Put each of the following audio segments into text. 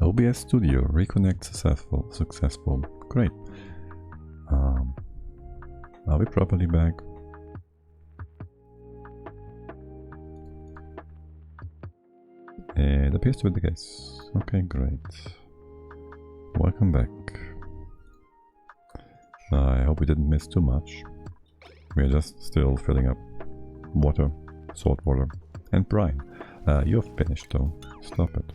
OBS Studio, reconnect successful. Great. Are we properly back? It appears to be the case. Okay, great. Welcome back. I hope we didn't miss too much. We are just still filling up water, salt water, and brine. You're finished though. Stop it.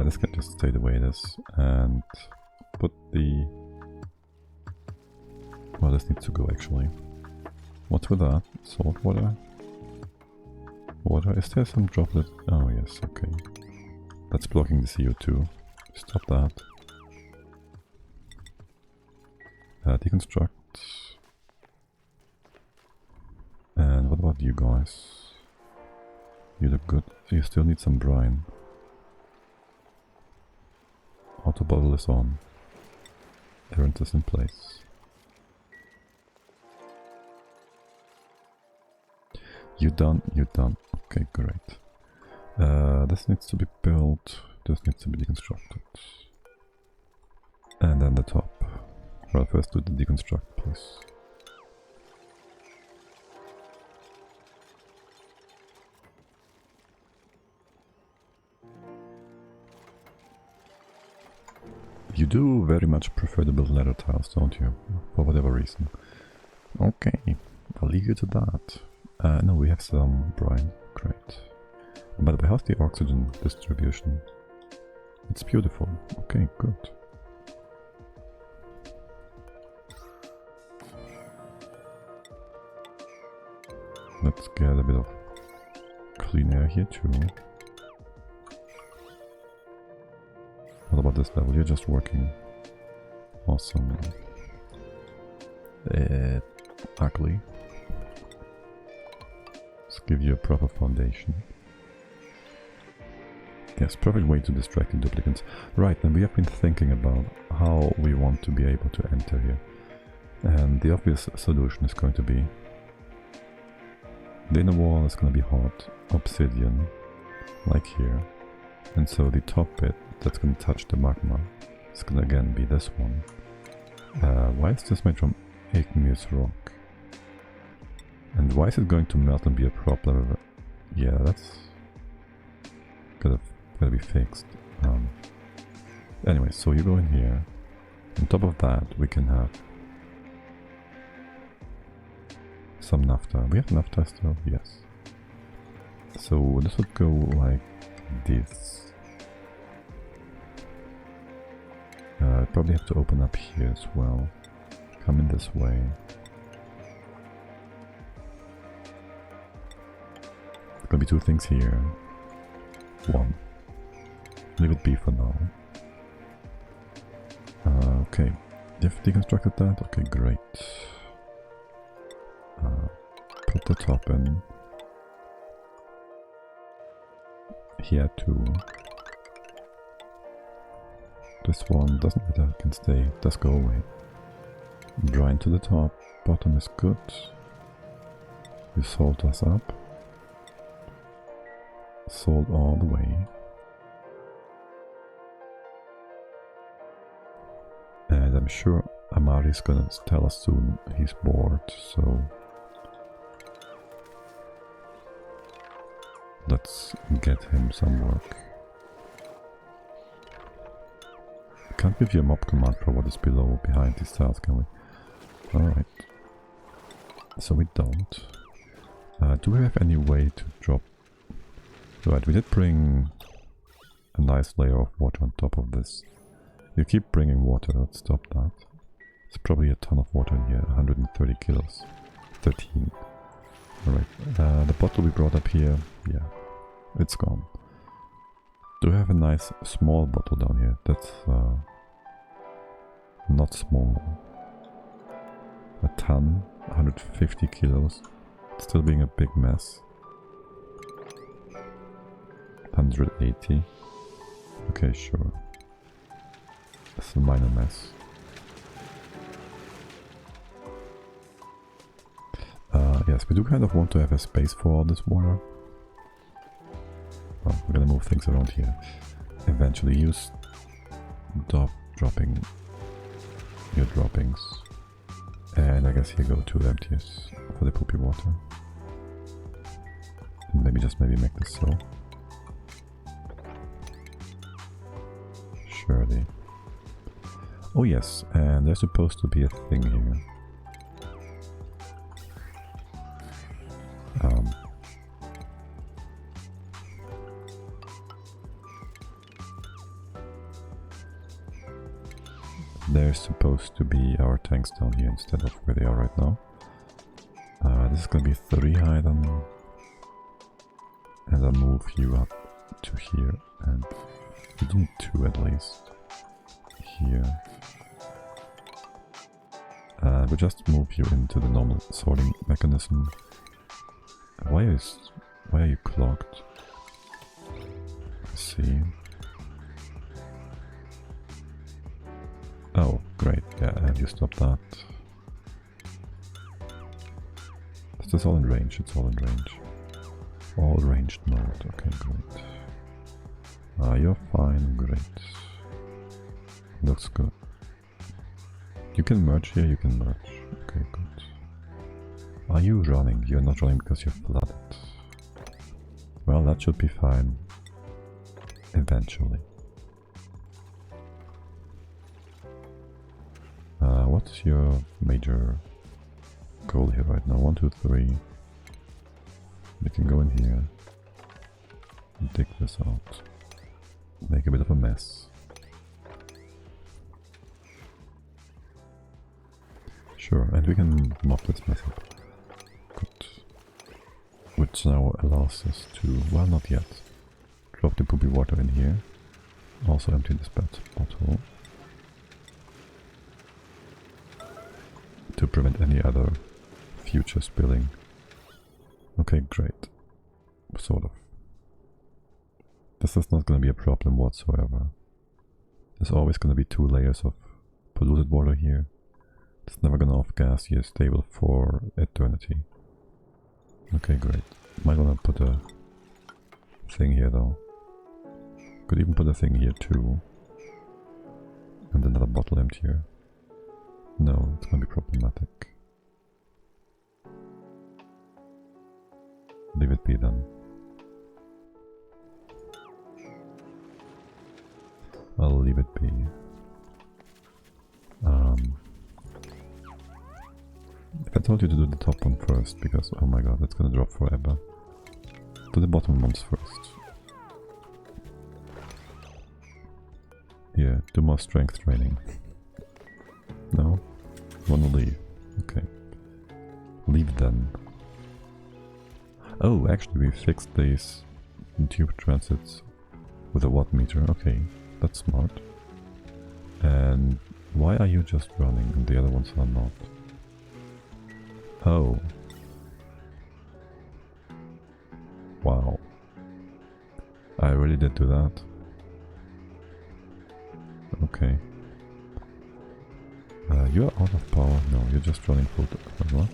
This can just stay the way it is. And put the... Well, this needs to go actually. What's with that? Salt water? Water? Is there some droplet? Oh yes, okay. That's blocking the CO2. Stop that. Deconstruct. And what about you guys? You look good. You still need some brine. Auto bottle is on. Errant is in place. You done? You done. Okay, great. This needs to be built. This needs to be deconstructed. And then the top. Well, first do the deconstruct, please. You do very much prefer to build ladder tiles, don't you? For whatever reason. Okay, I'll leave you to that. No, we have some brine. Great. By the way, how's the oxygen distribution? It's beautiful. Okay, good. Let's get a bit of clean air here too. What about this level? You're just working. Awesome. Ugly. Let's give you a proper foundation. Yes, perfect way to distract the duplicants. Right, and we have been thinking about how we want to be able to enter here. And the obvious solution is going to be the inner wall is going to be hot, obsidian, like here. And so the top bit that's going to touch the magma is going to again be this one. Why is this made from igneous rock? And why is it going to melt and be a problem? Yeah, that's gotta be fixed. Anyway, so you go in here. On top of that, we can have some naphtha. We have naphtha still? Yes. So this would go like this. Probably have to open up here as well. Come in this way. There's gonna be two things here. One. Leave it be for now. Okay. You've deconstructed that? Okay, great. Put the top in. Here too. This one doesn't matter, can stay, does go away. Brine to the top, bottom is good. You salt us up. Salt all the way. And I'm sure Amari's gonna tell us soon he's bored, so let's get him some work. Can't give you a mob command for what is below, behind these tiles, can we? Alright. So we don't. Do we have any way to drop... Right, we did bring a nice layer of water on top of this. You keep bringing water, let's stop that. There's probably a ton of water in here, 130 kilos. 13. Alright, the bottle we brought up here, yeah, it's gone. Do we have a nice small bottle down here? That's not small. A ton, 150 kilos, still being a big mess. 180. Okay, sure. It's a minor mess. Yes, we do kind of want to have a space for all this water. Well, we're gonna move things around here. Eventually use dropping your droppings. And I guess here go 2 empties for the poopy water. And maybe make this so. Surely. Oh yes, and there's supposed to be a thing here. There's supposed to be our tanks down here instead of where they are right now. This is gonna be 3 high then. And I'll move you up to here, and we do 2 at least. Here. We'll just move you into the normal sorting mechanism. Why are you clogged? Let's see. Oh, great, yeah, and you stop that. Is this all in range? It's all in range. All ranged mode, okay, great. You're fine, great. Looks good. You can merge here, you can merge. Okay, good. Are you running? You're not running because you're flooded. Well, that should be fine. Eventually. What's your major goal here right now? 1, 2, 3. We can go in here. Dig this out. Make a bit of a mess. Sure, and we can mop this mess up. Good. Which now allows us to, well, not yet. Drop the poopy water in here. Also empty this bottle. To prevent any other future spilling. Okay, great. Sort of. This is not going to be a problem whatsoever. There's always going to be 2 layers of polluted water here. It's never going to off-gas here, stable for eternity. Okay, great. Might want to put a thing here though. Could even put a thing here too. And another bottle emptier. No, it's going to be problematic. Leave it be then. I'll leave it be. If I told you to do the top one first, because oh my god, that's gonna drop forever. Do the bottom ones first. Here, do more strength training. No? Wanna leave? Okay. Leave then. Oh, actually we fixed these tube transits with a watt meter. Okay, that's smart. And why are you just running and the other ones are not? Oh. Wow. I really did do that. Okay. You're out of power. No, you're just running full. What?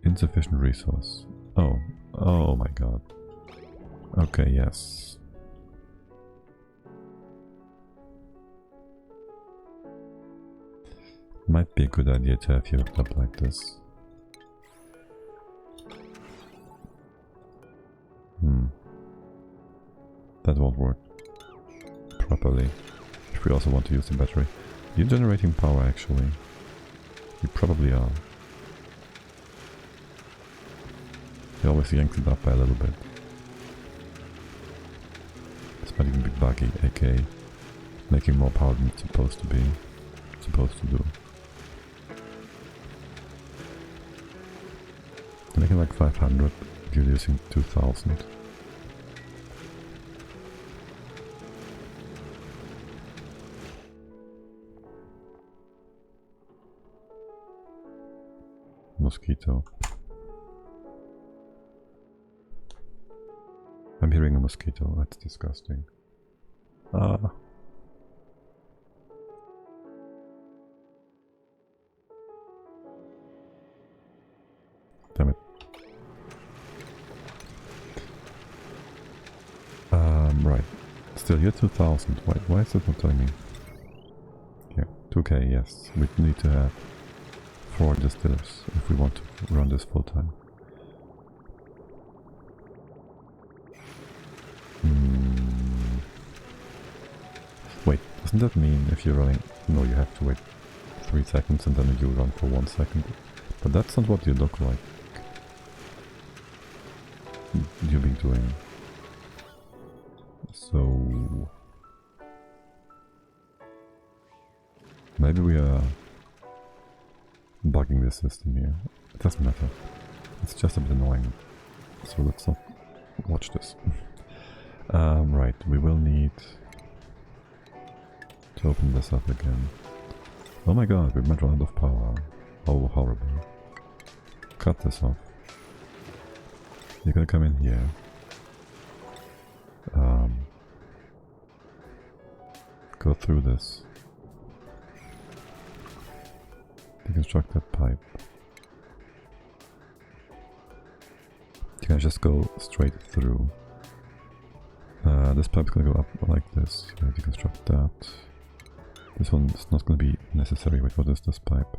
Insufficient resource. Oh. Oh my god. Okay, yes. Might be a good idea to have you hooked up like this. That won't work properly. If we also want to use the battery. You're generating power actually. You probably are. You always yanks it up by a little bit. This might even be buggy, aka making more power than it's supposed to do. Making like 500, you're using 2000. Mosquito. I'm hearing a mosquito, that's disgusting. Ah. Damn it. Right. Still here 2000. Why is it not telling me? Here, 2k, yes. We need to have 4 distillers if we want to run this full time. Wait, doesn't that mean if you're running... No, you have to wait 3 seconds and then you run for 1 second. But that's not what you look like. You've been doing. So... maybe we are bugging the system here. It doesn't matter. It's just a bit annoying. So let's not watch this. Right, we will need to open this up again. Oh my god, we might run out of power. Oh, horrible. Cut this off. You're gonna come in here. Go through this. Deconstruct that pipe. You can just go straight through. This pipe's gonna go up like this. Deconstruct that. This one is not gonna be necessary. Wait, what is this pipe?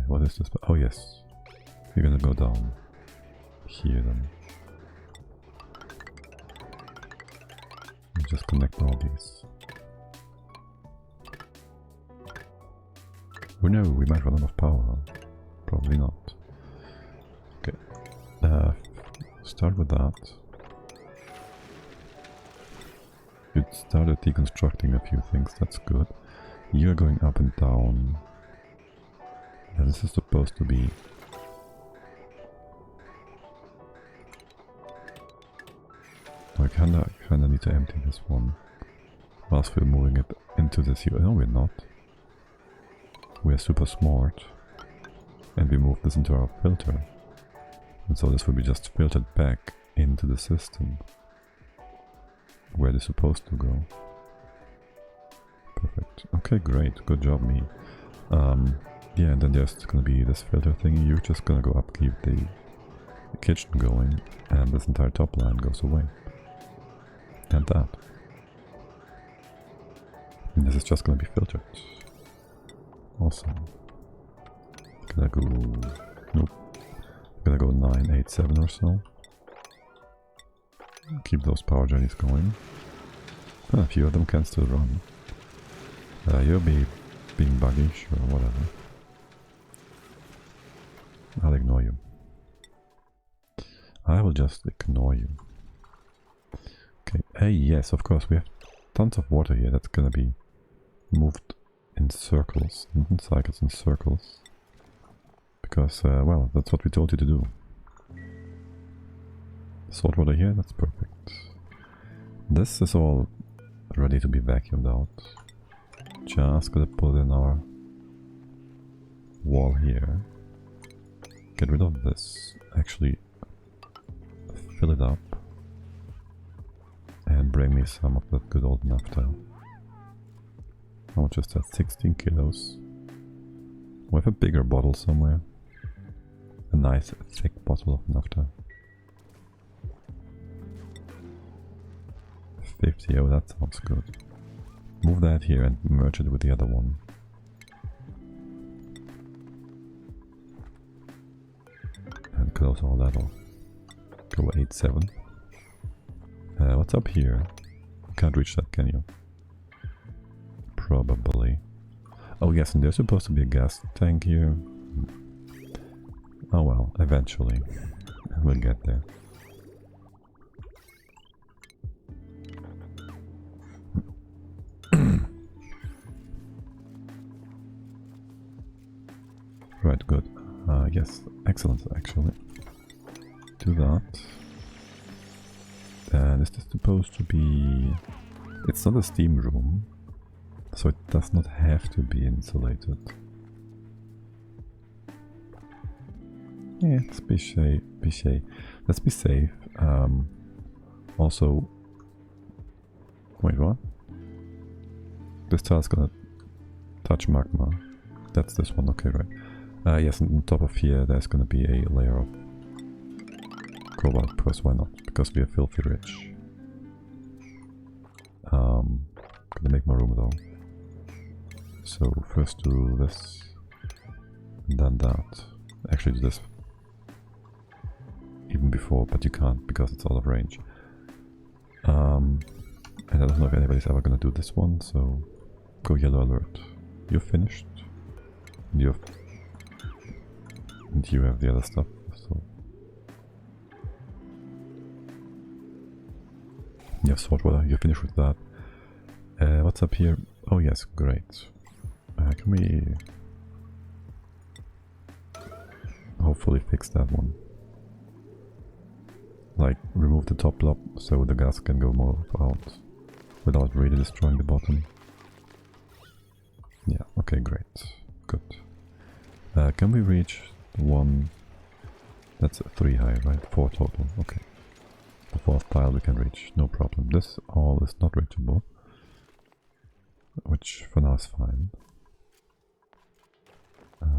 What is this? Oh yes. We're gonna go down here then. Just connect all these. Oh no, we might run out of power. Probably not. Okay. Start with that. You started deconstructing a few things, that's good. You're going up and down. And this is supposed to be... I kinda need to empty this one whilst we're moving it into this here. No, we're not. We're super smart. And we move this into our filter. And so this will be just filtered back into the system. Where they're supposed to go. Perfect. Okay, great. Good job, me. Yeah, and then there's gonna be this filter thingy. You're just gonna go up, keep the kitchen going, and this entire top line goes away. And that. And this is just gonna be filtered. Awesome. Gonna go... nope. Gonna go 9, 8, 7 or so. Keep those power journeys going. A few of them can still run. You'll be being buggy, sure, whatever. I'll ignore you. I will just ignore you. Okay, hey, yes, of course, we have tons of water here. That's gonna be moved in circles, not in cycles, in circles. Because, well, that's what we told you to do. Salt water here, that's perfect. This is all ready to be vacuumed out. Just gonna put in our wall here. Get rid of this. Actually, fill it up. And bring me some of that good old naphtha. How much is that? 16 kilos. We have a bigger bottle somewhere. A nice thick bottle of naphtha. 50, oh that sounds good. Move that here and merge it with the other one. And close all that off. Go 8, 7. What's up here? You can't reach that, can you? Probably. Oh yes, and there's supposed to be a gas tank here. Oh well, eventually. We'll get there. Right, good. Yes, excellent actually. Do that. And is this supposed to be... It's not a steam room, so it does not have to be insulated. Yeah, let's be safe. Let's be safe. Also... Wait, what? This tile's gonna touch magma. That's this one, okay, right. Yes, and on top of here there's gonna be a layer of cobalt, because why not? Because we are filthy rich. Gonna make more room though. So first do this, and then that. Actually do this even before, but you can't because it's out of range. And I don't know if anybody's ever gonna do this one, so go yellow alert. You're finished. And you have the other stuff. So you have salt water. You're finished with that. What's up here? Oh yes, great. Can we hopefully fix that one? Like remove the top blob so the gas can go more out without really destroying the bottom. Yeah, okay, great. Good. Can we reach one? That's 3 high, right? 4 total, okay. The 4th pile we can reach, no problem. This all is not reachable, which for now is fine.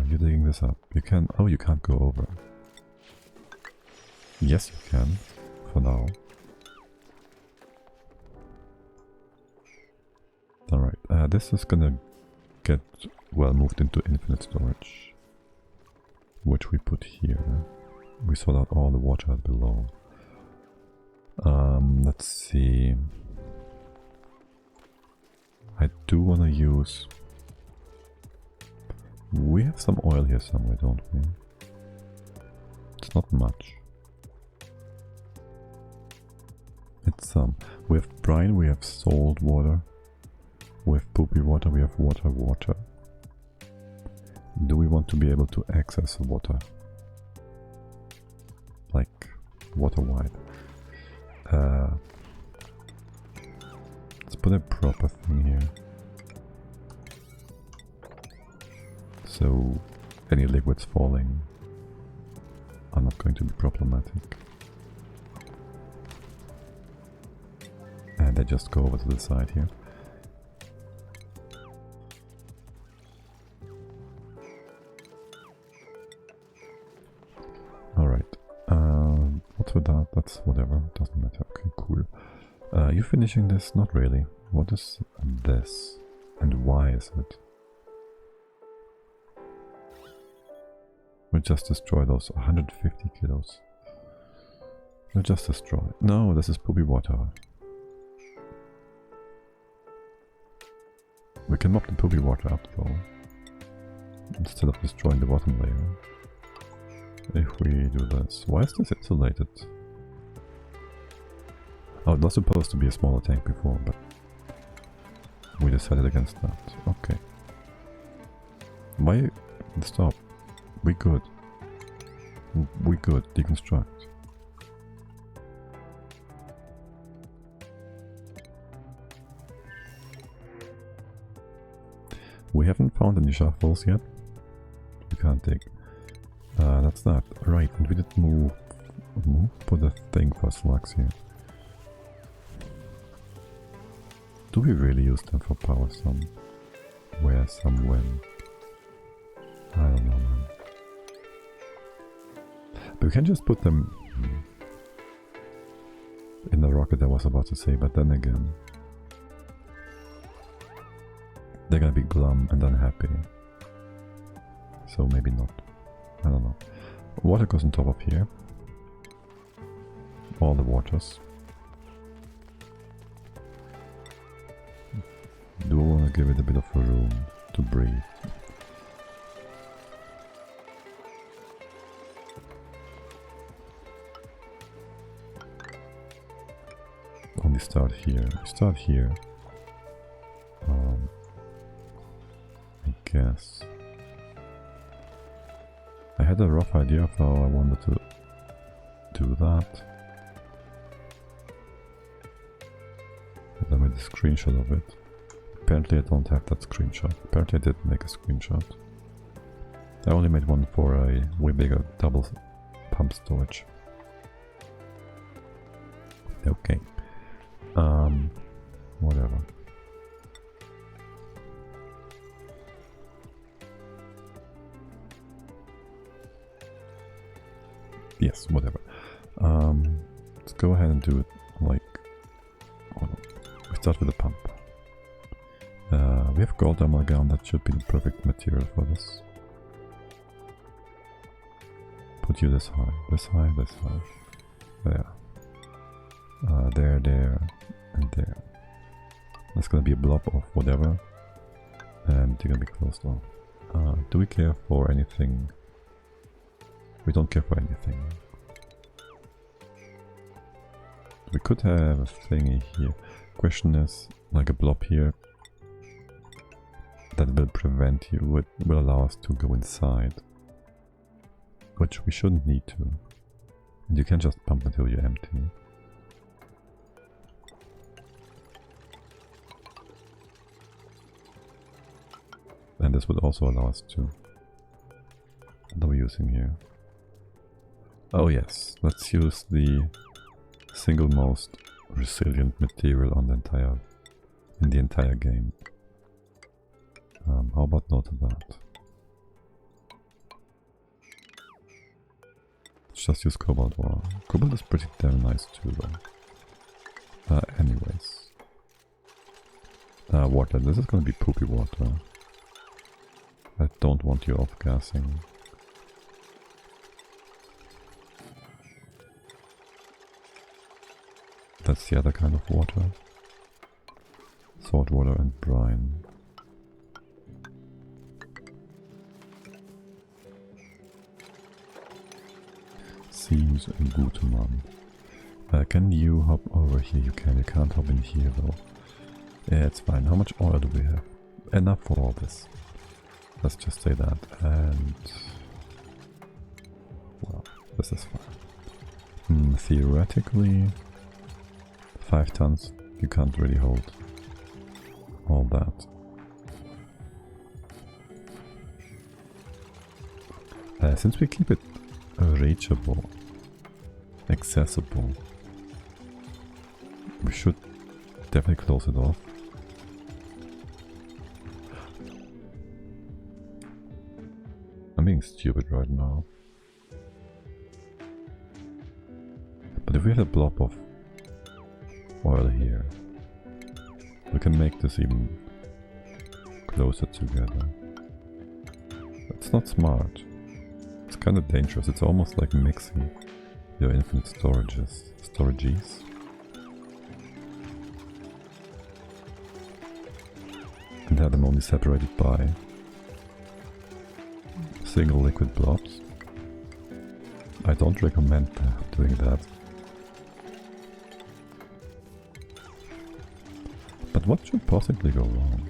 You're digging this up. You can... oh, you can't go over. Yes, you can, for now. Alright, this is gonna get, well, moved into infinite storage, which we put here. We sort out all the water below. Let's see. I do want to use... we have some oil here somewhere, don't we? It's not much. It's some. We have brine, we have salt water. We have poopy water, we have water. Do we want to be able to access water? Like, water-wide. Let's put a proper thing here. So, any liquids falling are not going to be problematic. And I just go over to the side here. Alright. What's with that? That's whatever. Doesn't matter. Okay, cool. You finishing this? Not really. What is this? And why is it? We just destroy those 150 kilos. We just destroy. No, this is poopy water. We can mop the poopy water up though, instead of destroying the bottom layer. If we do this. Why is this insulated? Oh, it was supposed to be a smaller tank before, but we decided against that. Okay. Why stop? We good. We good. Deconstruct. We haven't found any shovels yet. We can't dig. That's that. Right, and we did move. Put a thing for slugs here. Do we really use them for power some? Where some when? I don't know, man. But we can just put them in the rocket, I was about to say, but then again, they're gonna be glum and unhappy. So maybe not. I don't know. Water goes on top of here. All the waters. Do I want to give it a bit of room to breathe? Only start here. Start here. I guess. I had a rough idea of how I wanted to do that. And I made a screenshot of it. Apparently I don't have that screenshot. Apparently I didn't make a screenshot. I only made one for a way bigger double pump storage. Okay. Whatever. Yes, whatever. Let's go ahead and do it like... Hold on. We start with the pump. We have gold amalgam, that should be the perfect material for this. Put you this high, this high, this high. There. There, and there. That's gonna be a blob of whatever. And you're gonna be closed off. Do we care for anything? We don't care for anything. We could have a thingy here. Question is, like a blob here, that will prevent you, will allow us to go inside. Which we shouldn't need to. And you can just pump until you're empty. And this would also allow us to... What are we using here? Oh yes, let's use the single most resilient material on the entire game. How about no to that? Let's just use cobalt ore. Cobalt is pretty damn nice too though. Anyways. Water. This is gonna be poopy water. I don't want you off-gassing. That's the other kind of water. Salt water and brine. Seems good, man. Can you hop over here? You can. You can't hop in here though. Yeah, it's fine. How much oil do we have? Enough for all this. Let's just say that. And... well, this is fine. Theoretically... 5 tons. You can't really hold all that. Since we keep it reachable, accessible, we should definitely close it off. I'm being stupid right now. But if we have a blob of oil here, we can make this even closer together. It's not smart. It's kind of dangerous. It's almost like mixing your infinite storages. And have them only separated by single liquid blobs. I don't recommend doing that. But what should possibly go wrong?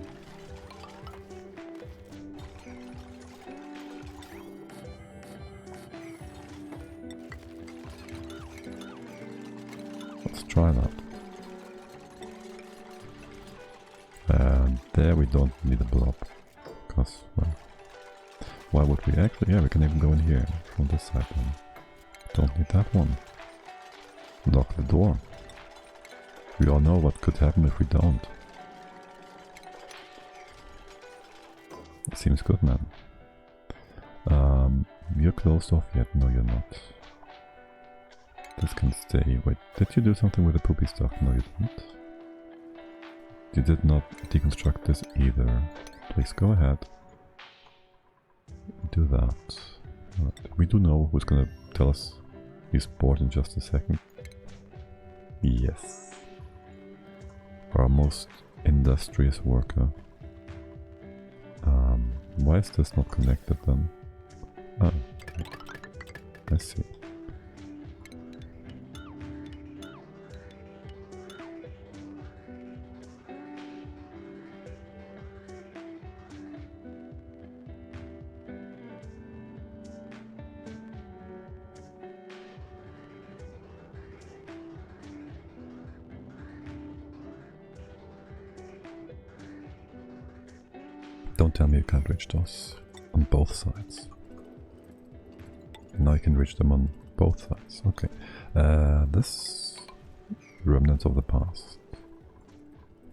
Let's try that. There we don't need a blob. Because, well, why would we actually? Yeah, we can even go in here from this side then. Don't need that one. Lock the door. We all know what could happen if we don't. Seems good, man. You're closed off yet? No, you're not. This can stay. Wait, did you do something with the poopy stuff? No, you didn't. You did not deconstruct this either. Please go ahead. Do that. We do know who's gonna tell us he's bored in just a second. Yes. Our most industrious worker. Why is this not connected then? Oh, okay. I see. Don't tell me you can't reach those on both sides. Now you can reach them on both sides. Okay. This remnants of the past.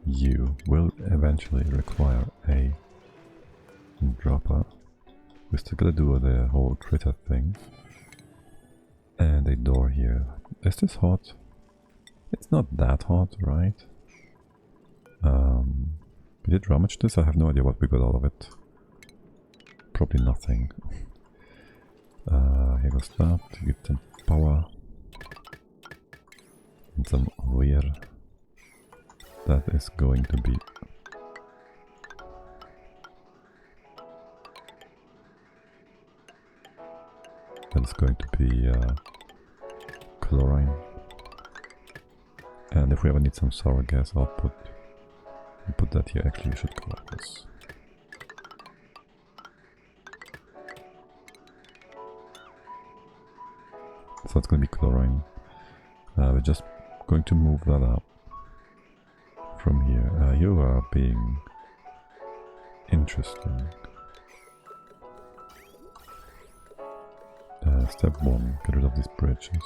You will eventually require a dropper. We're still gonna do the whole critter thing. And a door here. Is this hot? It's not that hot, right? We did rummage this. I have no idea what we got out of it. Probably nothing. Here goes that. To get some power. And some rear. That is going to be... That is going to be chlorine. And if we ever need some sour gas output, we put that here. Actually, you should go like this. So it's going to be chlorine. We're just going to move that up from here. You are being interesting. Step 1, get rid of these bridges.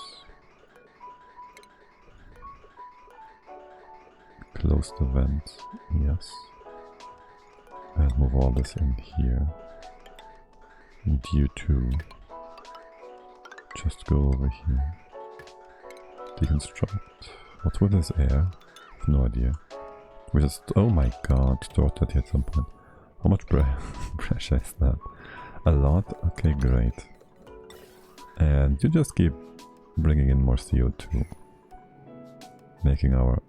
Close the vents, yes. And move all this in here. And you too. Just go over here. Deconstruct. What's with this air? I have no idea. We just... Oh my god, stored that here at some point. How much pressure is that? A lot? Okay, great. And you just keep bringing in more CO2. Making our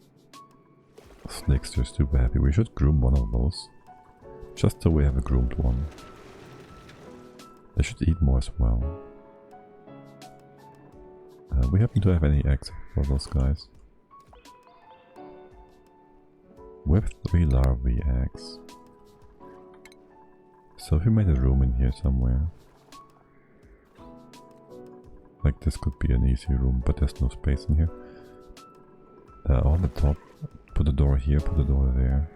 slicksters super happy. We should groom one of those. Just so we have a groomed one. They should eat more as well. We happen to have any eggs for those guys. With 3 larvae eggs. So if we made a room in here somewhere. Like this could be an easy room, but there's no space in here. On the top, put a door here, put a door there.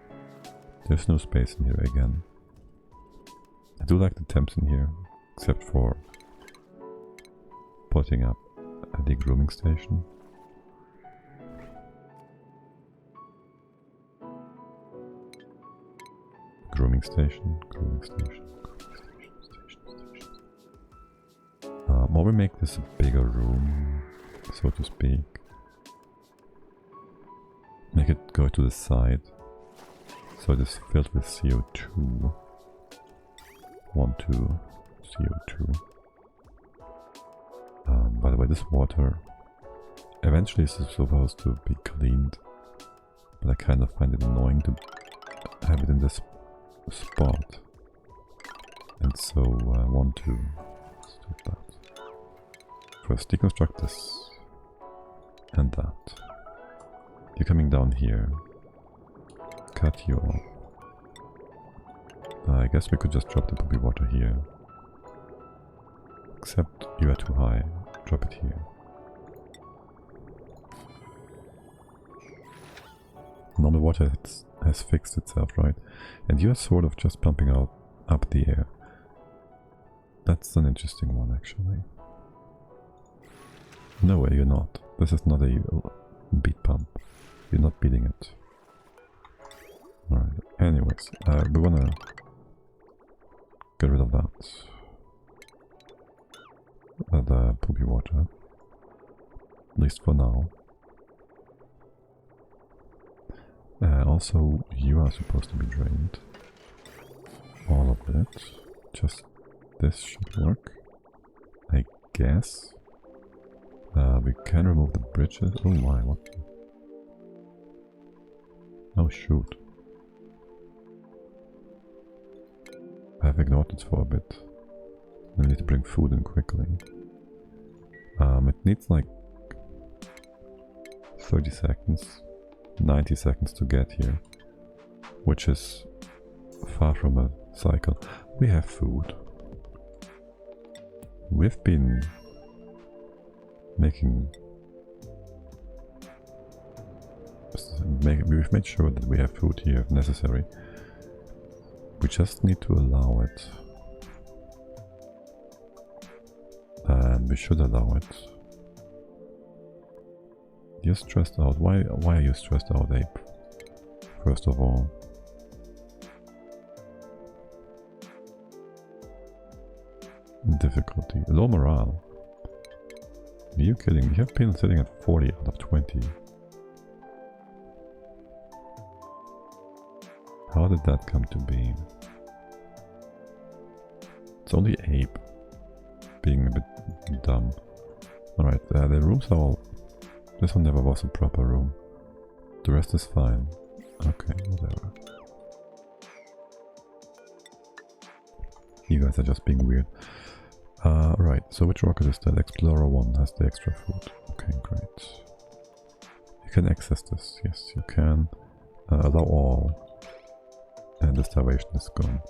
There's no space in here again. I do like the temps in here, except for putting up a degrooming station. Grooming station, grooming station, grooming station, station. Or we make this a bigger room, so to speak. Make it go to the side, so it is filled with CO2. 1, 2, CO2. By the way, this water eventually is supposed to be cleaned, but I kind of find it annoying to have it in this spot. And so, 1, 2, let's do that. First, deconstruct this and that. You're coming down here. Cut you off. I guess we could just drop the poopy water here. Except you are too high. Drop it here. Normal water has fixed itself, right? And you are sort of just pumping out up the air. That's an interesting one, actually. No way, you're not. This is not a beat pump. You're not beating it. Alright, anyways, we wanna get rid of that. The poopy water. At least for now. Also, you are supposed to be drained. All of it. Just this should work. I guess. We can remove the bridges. Oh my, what? Oh shoot. I've ignored it for a bit. I need to bring food in quickly. It needs like 30 seconds, 90 seconds to get here, which is far from a cycle. We have food. We've been making... We've made sure that we have food here if necessary. We just need to allow it. And we should allow it. You're stressed out. Why are you stressed out, Ape? First of all. Difficulty. Low morale. Are you kidding? We have been sitting at 40 out of 20. How did that come to be? It's only Ape being a bit dumb. Alright, the rooms are all... This one never was a proper room. The rest is fine. Okay, whatever. You guys are just being weird. Right, so which rocket is that? Explorer 1 has the extra food. Okay, great. You can access this. Yes, you can. Allow all. And the starvation is gone.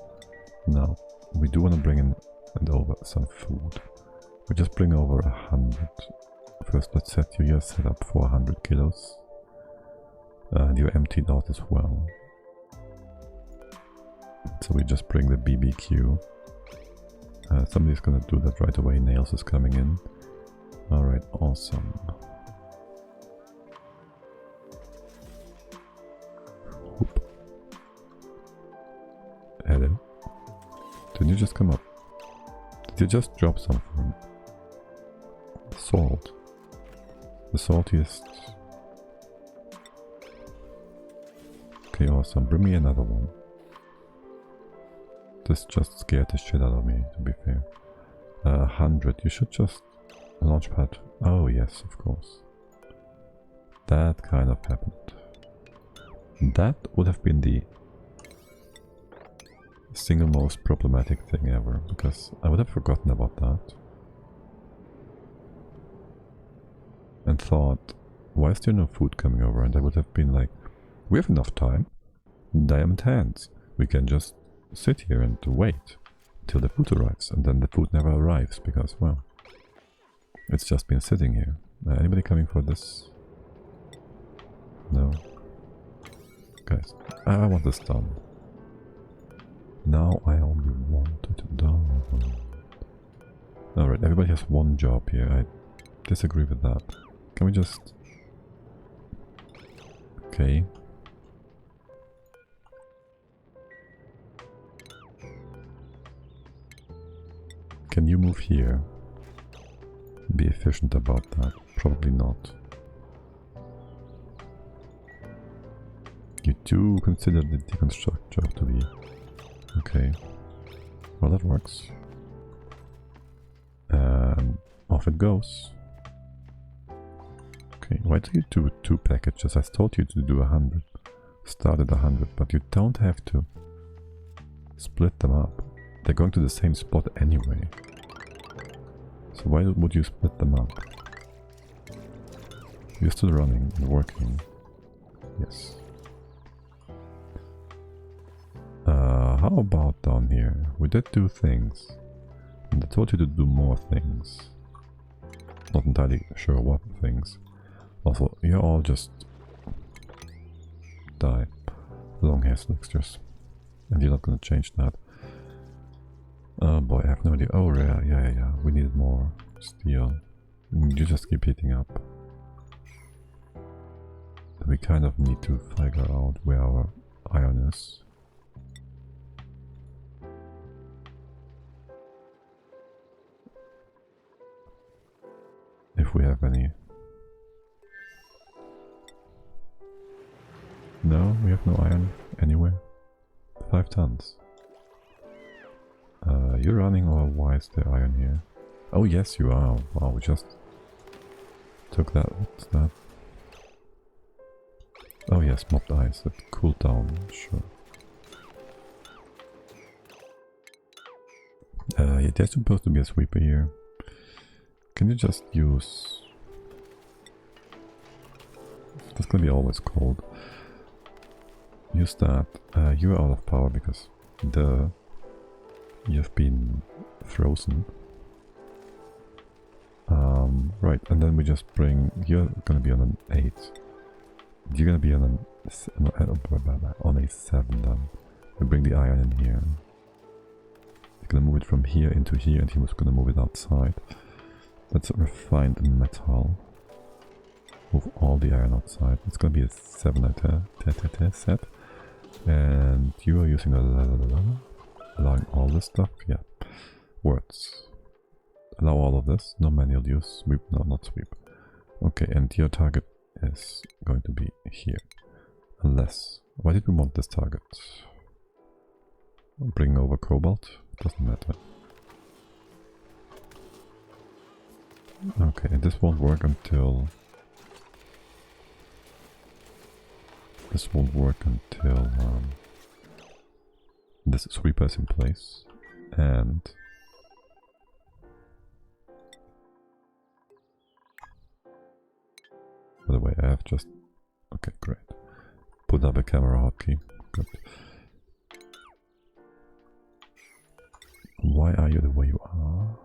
Now, we do want to bring in and over some food. We just bring over 100. First, let's set you your setup for 100 kilos. And you're emptied out as well. So we just bring the BBQ. Somebody's gonna do that right away. Nails is coming in. Alright, awesome. Whoop. Hello. Didn't you just come up? Did you just drop something? Salt. The saltiest. Okay, awesome. Bring me another one. This just scared the shit out of me, to be fair. 100. You should just... Launchpad. Oh, yes, of course. That kind of happened. That would have been the single most problematic thing ever, because I would have forgotten about that. And thought, why is there no food coming over? And I would have been like, we have enough time. Diamond hands. We can just sit here and wait till the food arrives, and then the food never arrives because, well, it's just been sitting here. Anybody coming for this? No. Guys, I want this done. Now I only want it done. Alright, everybody has one job here. I disagree with that. Can we just... Okay. Can you move here? Be efficient about that. Probably not. You do consider the deconstruct job to be... Okay. Well, that works. Off it goes. Okay, why do you do 2 packages? I told you to do 100. Start at 100, but you don't have to split them up. They're going to the same spot anyway. So why would you split them up? You're still running and working. Yes. How about down here? We did 2 things. And I told you to do more things. Not entirely sure what things. Also, you're all just... die. Long hair slicksters. And you're not gonna change that. Oh boy, I have no idea. Oh yeah. We needed more steel. You just keep heating up. We kind of need to figure out where our iron is. If we have any. No, we have no iron anywhere. 5 tons. You're running, or why is there iron here? Oh yes, you are. Wow, we just took that. What's that? Oh yes, mobbed ice. That cooled down. Sure. Yeah, there's supposed to be a sweeper here. Can you just use... That's gonna be always cold. Use that. You're out of power because you've been frozen. Right, and then we just bring... You're gonna be on an 8. You're gonna be on a 7 then. We bring the iron in here. You're gonna move it from here into here, and he was gonna move it outside. That's a refined metal. Move all the iron outside. It's gonna be a 7 set. And you are using allowing all this stuff? Yeah. Words. allow all of this. No manual use. Sweep. No, not sweep. Okay, and your target is going to be here. Unless... Why did we want this target? Bring over cobalt? Doesn't matter. Okay, and this won't work until... This won't work until this sweeper is in place. And... By the way, I have just... Okay, great. Put up a camera hotkey. Good. Why are you the way you are?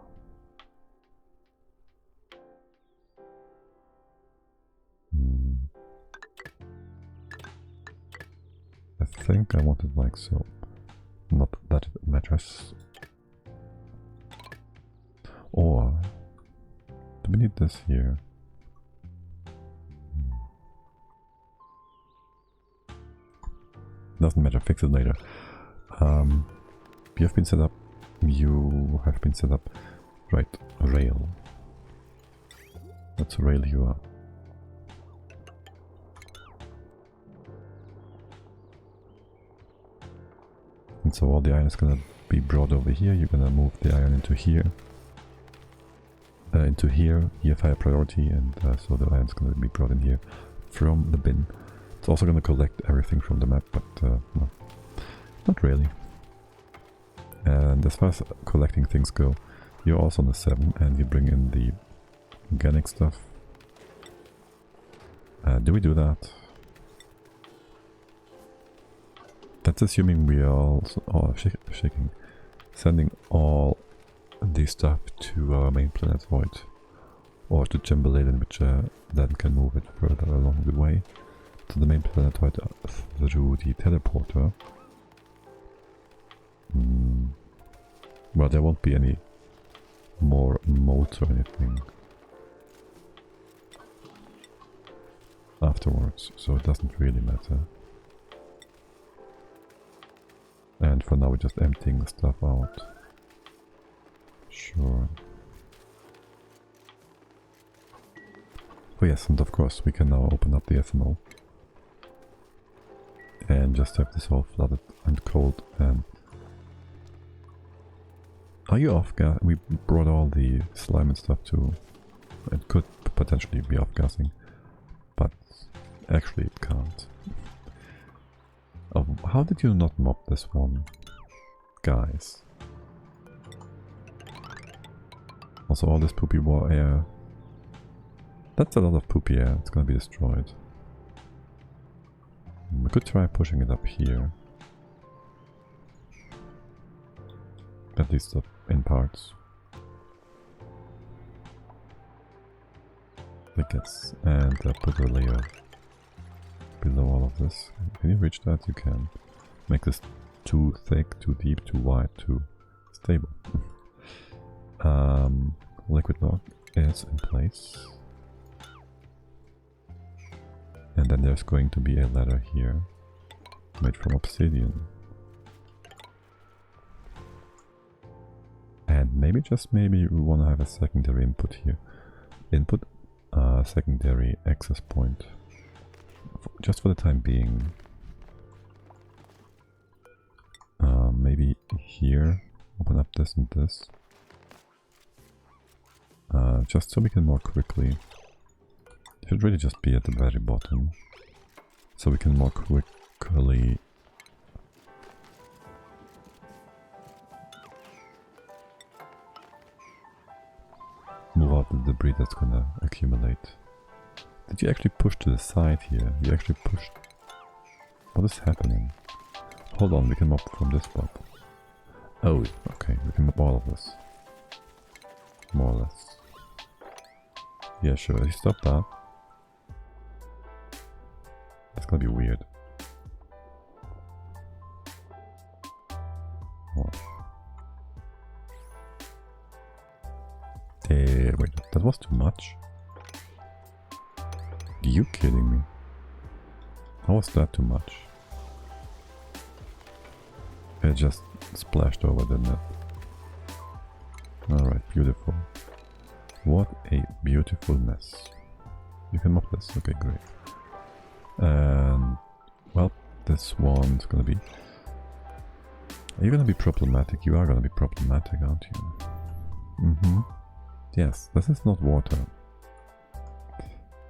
I think I want it like so. Not that it matters. Or... Do we need this here? Doesn't matter, fix it later. You have been set up. You have been set up. Right, rail. That's a rail you are. And so all the iron is gonna be brought over here. You're gonna move the iron into here. Into here. You have higher priority, and so the iron is gonna be brought in here from the bin. It's also going to collect everything from the map, but no, not really. And as far as collecting things go, you're also on the 7 and you bring in the organic stuff. Do we do that? That's assuming we are also shaking, sending all the stuff to our main planet Void, or to Timberladen, which then can move it further along the way to the main planet Void through the teleporter. Well, there won't be any more modes or anything afterwards, so it doesn't really matter. And for now we're just emptying the stuff out. Sure. Oh yes, and of course we can now open up the ethanol. And just have this all flooded and cold. And are you off gas? We brought all the slime and stuff too. It could potentially be off gassing, but actually it can't. Oh, how did you not mop this one, guys? Also, all this poopy air. That's a lot of poopy air. It's gonna be destroyed. We could try pushing it up here. At least in parts. I guess. And put a layer below all of this. Can you reach that? You can. Make this too thick, too deep, too wide, too stable. Liquid lock is in place. And then there's going to be a ladder here, made from obsidian. And maybe, just maybe, we want to have a secondary input here. Input, secondary access point. Just for the time being. Maybe here, open up this and this. Just so we can more quickly. It should really just be at the very bottom, so we can more quickly move out the debris that's gonna accumulate. Did you actually push to the side here? You actually pushed... What is happening? Hold on, we can mop from this spot. Oh, okay, we can mop all of this. More or less. Yeah, sure, you stop that. That's gonna be weird. Oh. Wait, that was too much? Are you kidding me? How was that too much? It just splashed over, didn't it? Alright, Beautiful. What a beautiful mess. You can mop this. Okay, great. And well, this one's gonna be... Are you gonna be problematic? You are gonna be problematic, aren't you? Mm-hmm. Yes, this is not water.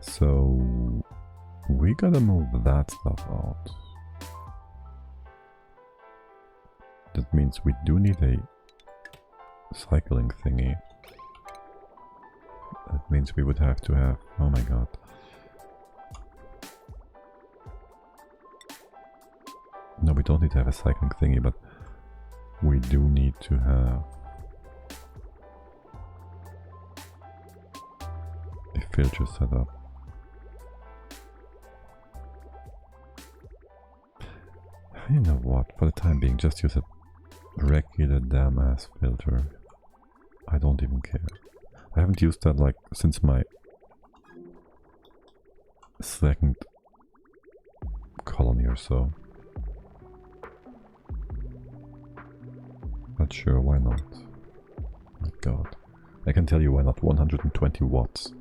So... we gotta move that stuff out. That means we do need a cycling thingy. That means we would have to have... oh my god. No, we don't need to have a cycling thingy, but we do need to have a filter set up. You know what, for the time being, just use a regular damn ass filter. I don't even care. I haven't used that like since my second colony or so. But sure, why not? My god. I can tell you why not. 120 watts.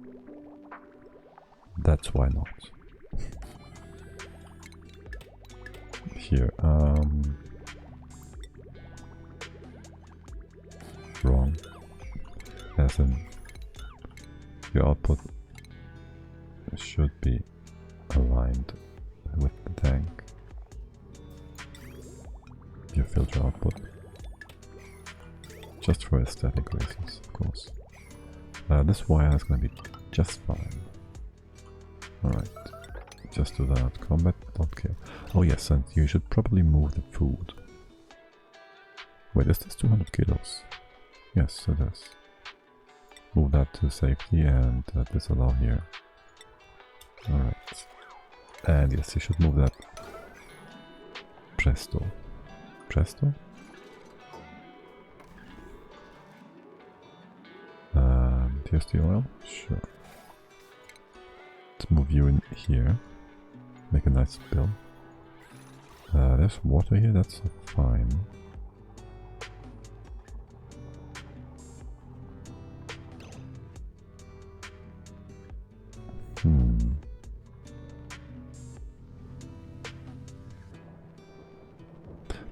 That's why not. Here, wrong. As in, your output should be aligned with the tank. Your filter output. Just for aesthetic reasons, of course. This wire is going to be just fine. Alright, just do that. Combat, don't care. Oh yes, and you should probably move the food. Wait, is this 200 kilos? Yes, it is. Move that to safety and disallow here. Alright. And yes, you should move that. Presto. Presto? And here's the oil. Sure. Let's move you in here. Make a nice spill. There's water here, that's fine.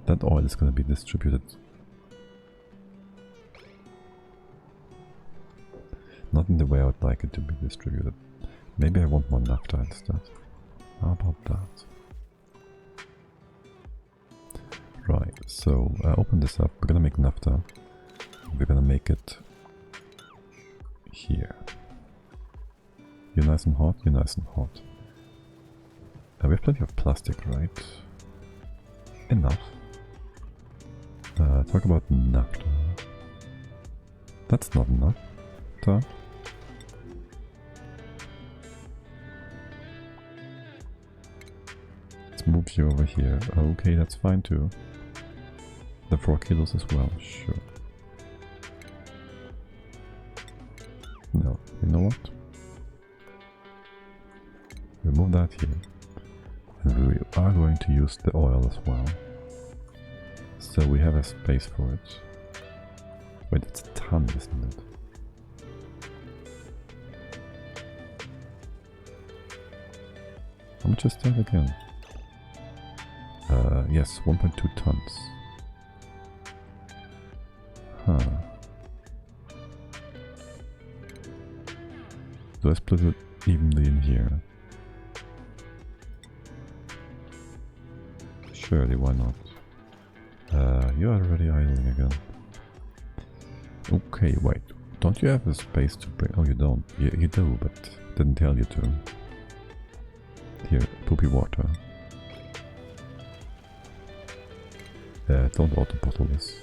That oil is going to be distributed. Not in the way I would like it to be distributed. Maybe I want more naphtha instead. How about that? Right, so open this up. We're going to make naphtha. We're going to make it here. You're nice and hot, you're nice and hot. We have plenty of plastic, right? Enough. Talk about naphtha. That's not enough. Let's move you over here. Okay, that's fine too. The 4 kilos as well, sure. No, you know what? Remove that here. And we are going to use the oil as well. So we have a space for it. Wait, it's a ton, isn't it? How much is that again? Yes, 1.2 tons. Huh. Do I split it evenly in here? Surely, why not? You are already idling again. Okay, wait. Don't you have a space to bring... Oh, you don't. You do, but didn't tell you to. Here, poopy water. Don't auto bottle this.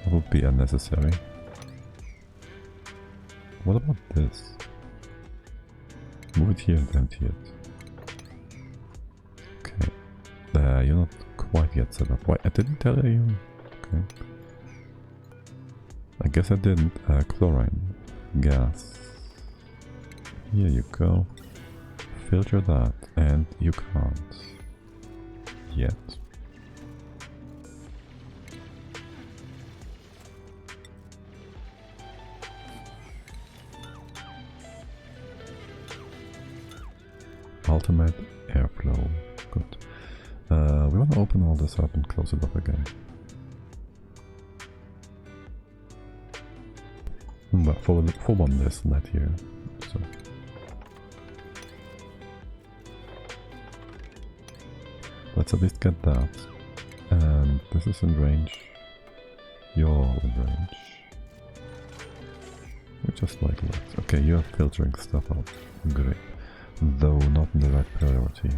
That would be unnecessary. What about this? Move it here and empty it. Okay. You're not quite yet set up. Why? I didn't tell you. Okay. I guess I didn't. Chlorine. Gas. Here you go. Filter that. And you can't. Yet. ultimate airflow. Good. We want to open all this up and close it up again. But for one there's net here. So let's at least get that. And this is in range. You're all in range. We're just like that. Okay, you're filtering stuff out. Great. Though not in the right priority.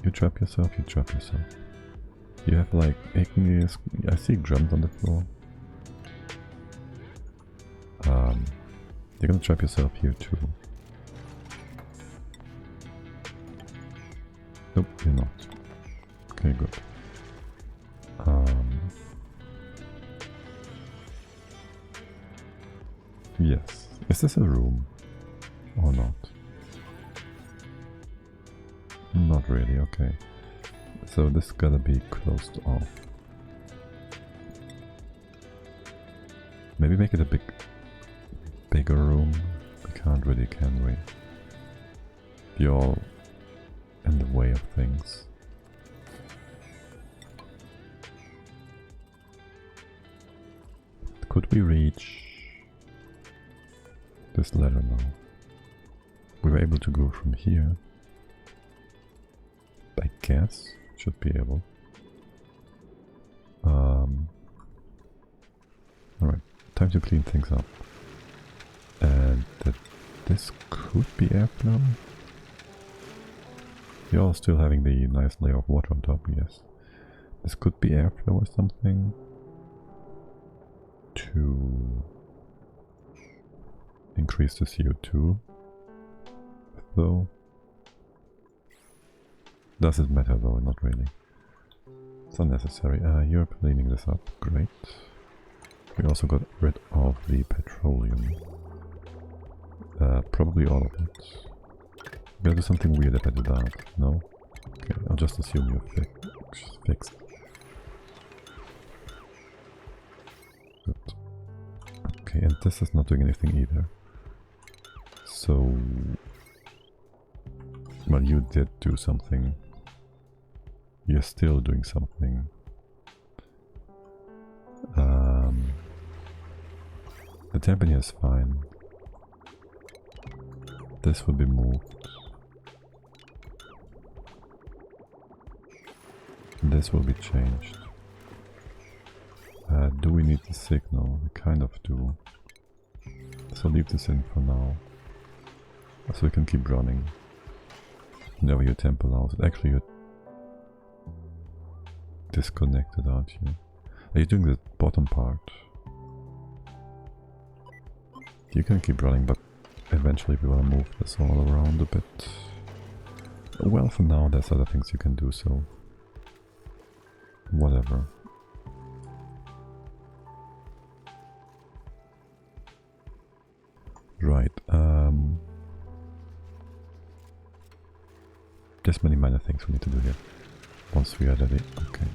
You trap yourself, you trap yourself. You have like igneous... I see grunts on the floor. You're gonna trap yourself here too. Nope, you're not. Okay, good. Yes. Is this a room? Or not? Not really, okay. So this gotta be closed off. Maybe make it a bigger room. We can't really, can we? You're all in the way of things. Could we reach this ladder now? We were able to go from here. I guess should be able. Alright, time to clean things up. And this could be airflow. You're all still having the nice layer of water on top, yes. This could be airflow or something. To increase the CO2, though. Does it matter though? Not really. It's unnecessary. You're cleaning this up. Great. We also got rid of the petroleum. Probably all of it. I'm gonna do something weird if I do that. No? Okay, I'll just assume you're fixed. Good. Okay, and this is not doing anything either. So... well, you did do something. You're still doing something. The temp in here is fine. This will be moved. This will be changed. Do we need the signal? We kind of do. So leave this in for now. So we can keep running. Whenever your temp allows it. Actually, you're disconnected, aren't you? Are you doing the bottom part? You can keep running, but eventually we will move this all around a bit. Well, for now there's other things you can do, so... whatever. Right, there's many minor things we need to do here. Once we are ready, okay.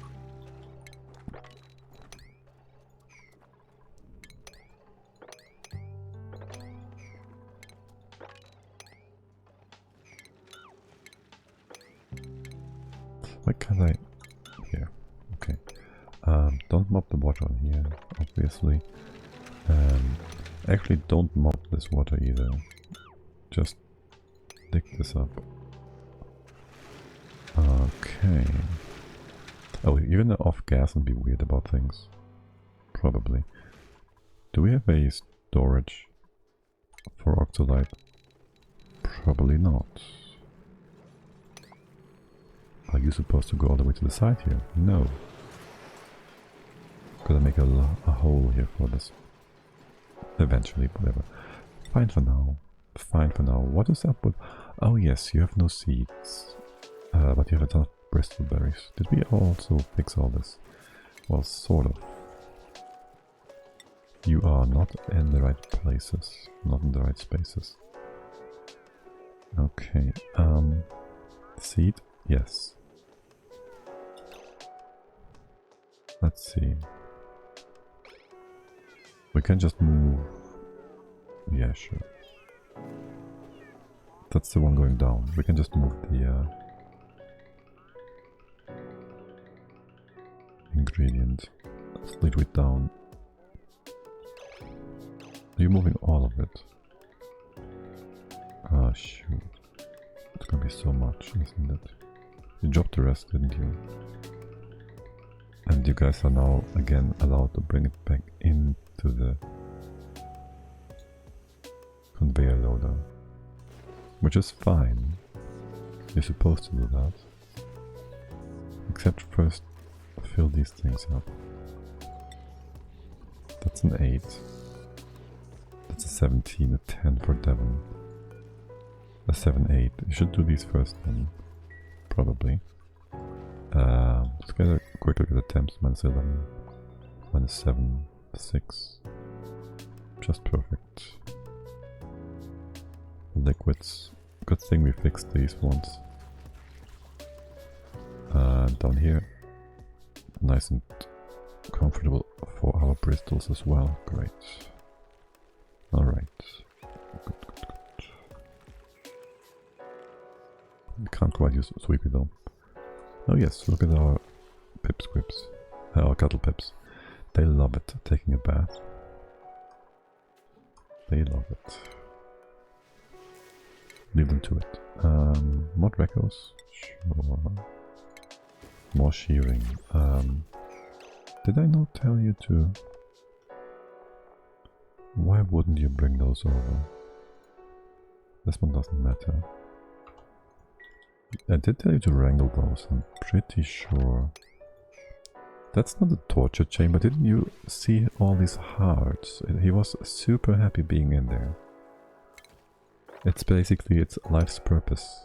Why can't I... here, okay. Don't mop the water on here, obviously. Actually, don't mop this water either. Just dig this up. Okay. Oh, you're gonna off gas and be weird about things. Probably. Do we have a storage for Octolite? Probably not. Are you supposed to go all the way to the side here? No. Gotta make a hole here for this. Eventually, whatever. Fine for now. Fine for now. What is up with... oh yes, you have no seeds. But you have a ton of Bristol berries. Did we also fix all this? Well, sort of. You are not in the right places. Not in the right spaces. Okay. Seed? Yes. Let's see. We can just move... yeah, sure. That's the one going down. We can just move the ingredient. Split it down. Are you moving all of it? Ah, shoot. It's gonna be so much, isn't it? You dropped the rest, didn't you? And you guys are now again allowed to bring it back into the conveyor loader. Which is fine. You're supposed to do that. Except first fill these things up. That's an 8. That's a 17, a 10 for Devon. A 7, 8. You should do these first then. Probably. Let's get a quick look at the temps. Minus 11. Minus 7, 6. Just perfect. Liquids. Good thing we fixed these ones. Down here. Nice and comfortable for our bristles as well. Great. Alright. Good, good, good. We can't quite use Sweepy though. Oh yes, look at our pipsquips. Our cattle pips. They love it, taking a bath. They love it. Leave them to it. Mod recos? Sure. More shearing. Did I not tell you to... Why wouldn't you bring those over? This one doesn't matter. I did tell you to wrangle those, I'm pretty sure. That's not a torture chamber, didn't you see all these hearts? He was super happy being in there. It's basically its life's purpose.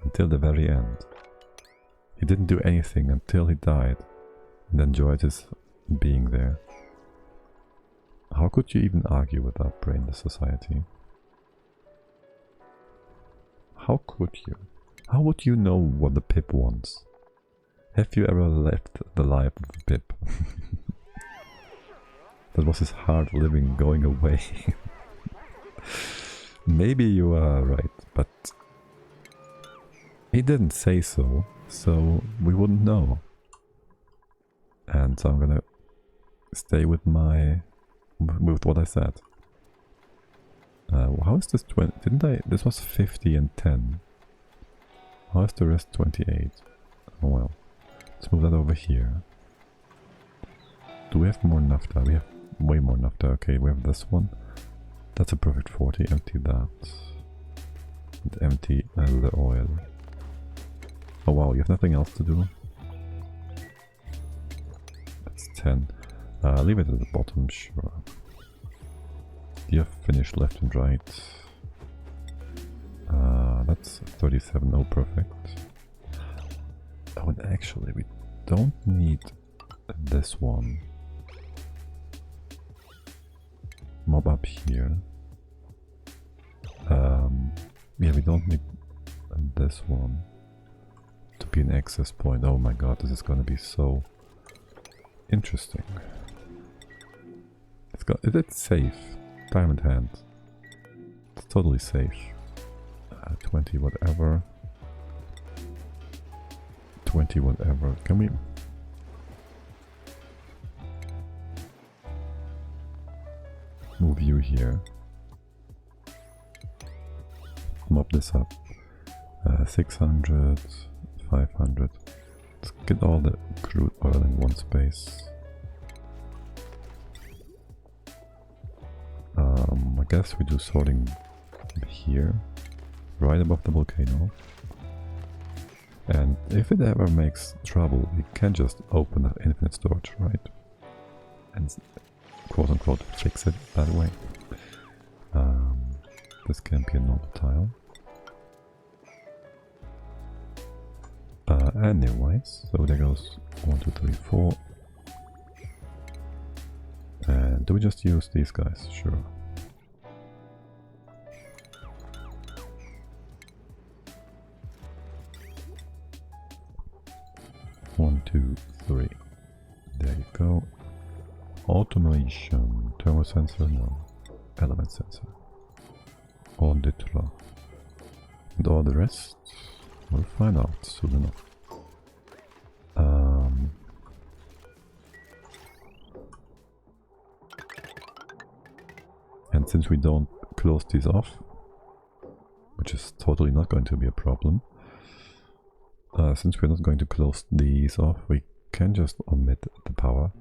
Until the very end. He didn't do anything until he died and enjoyed his being there. How could you even argue with that brainless society? How could you? How would you know what the pip wants? Have you ever left the life of a pip? That was his hard living going away. Maybe you are right, but he didn't say so, so we wouldn't know. And so I'm gonna stay with what I said. How is this 20? Didn't I? This was 50 and 10. How is the rest 28? Oh well. Let's move that over here. Do we have more naphtha? We have way more naphtha. Okay, we have this one. That's a perfect 40. Empty that. And empty the oil. Oh wow, you have nothing else to do? That's 10. Leave it at the bottom, sure. You have finished left and right. That's 37. Oh, perfect. Oh, and actually, we don't need this one. Mob up here. Yeah, we don't need this one to be an access point. Oh my god, this is gonna be so interesting. It's safe. Diamond hand. It's totally safe. 20 whatever. 20 whatever. Can we... move you here. Mop this up. 600, 500. Let's get all the crude oil in one space. I guess we do sorting here, right above the volcano. And if it ever makes trouble, we can just open the infinite storage, right? And quote unquote fix it that way. This can be a normal tile. Anyways, so there goes 1, 2, 3, 4. And do we just use these guys? Sure. One, 2, 3. There you go. Automation. Thermosensor, no. Element sensor. Auditor. And all the rest, we'll find out soon enough. And since we don't close these off, which is totally not going to be a problem, since we're not going to close these off, we can just omit the power.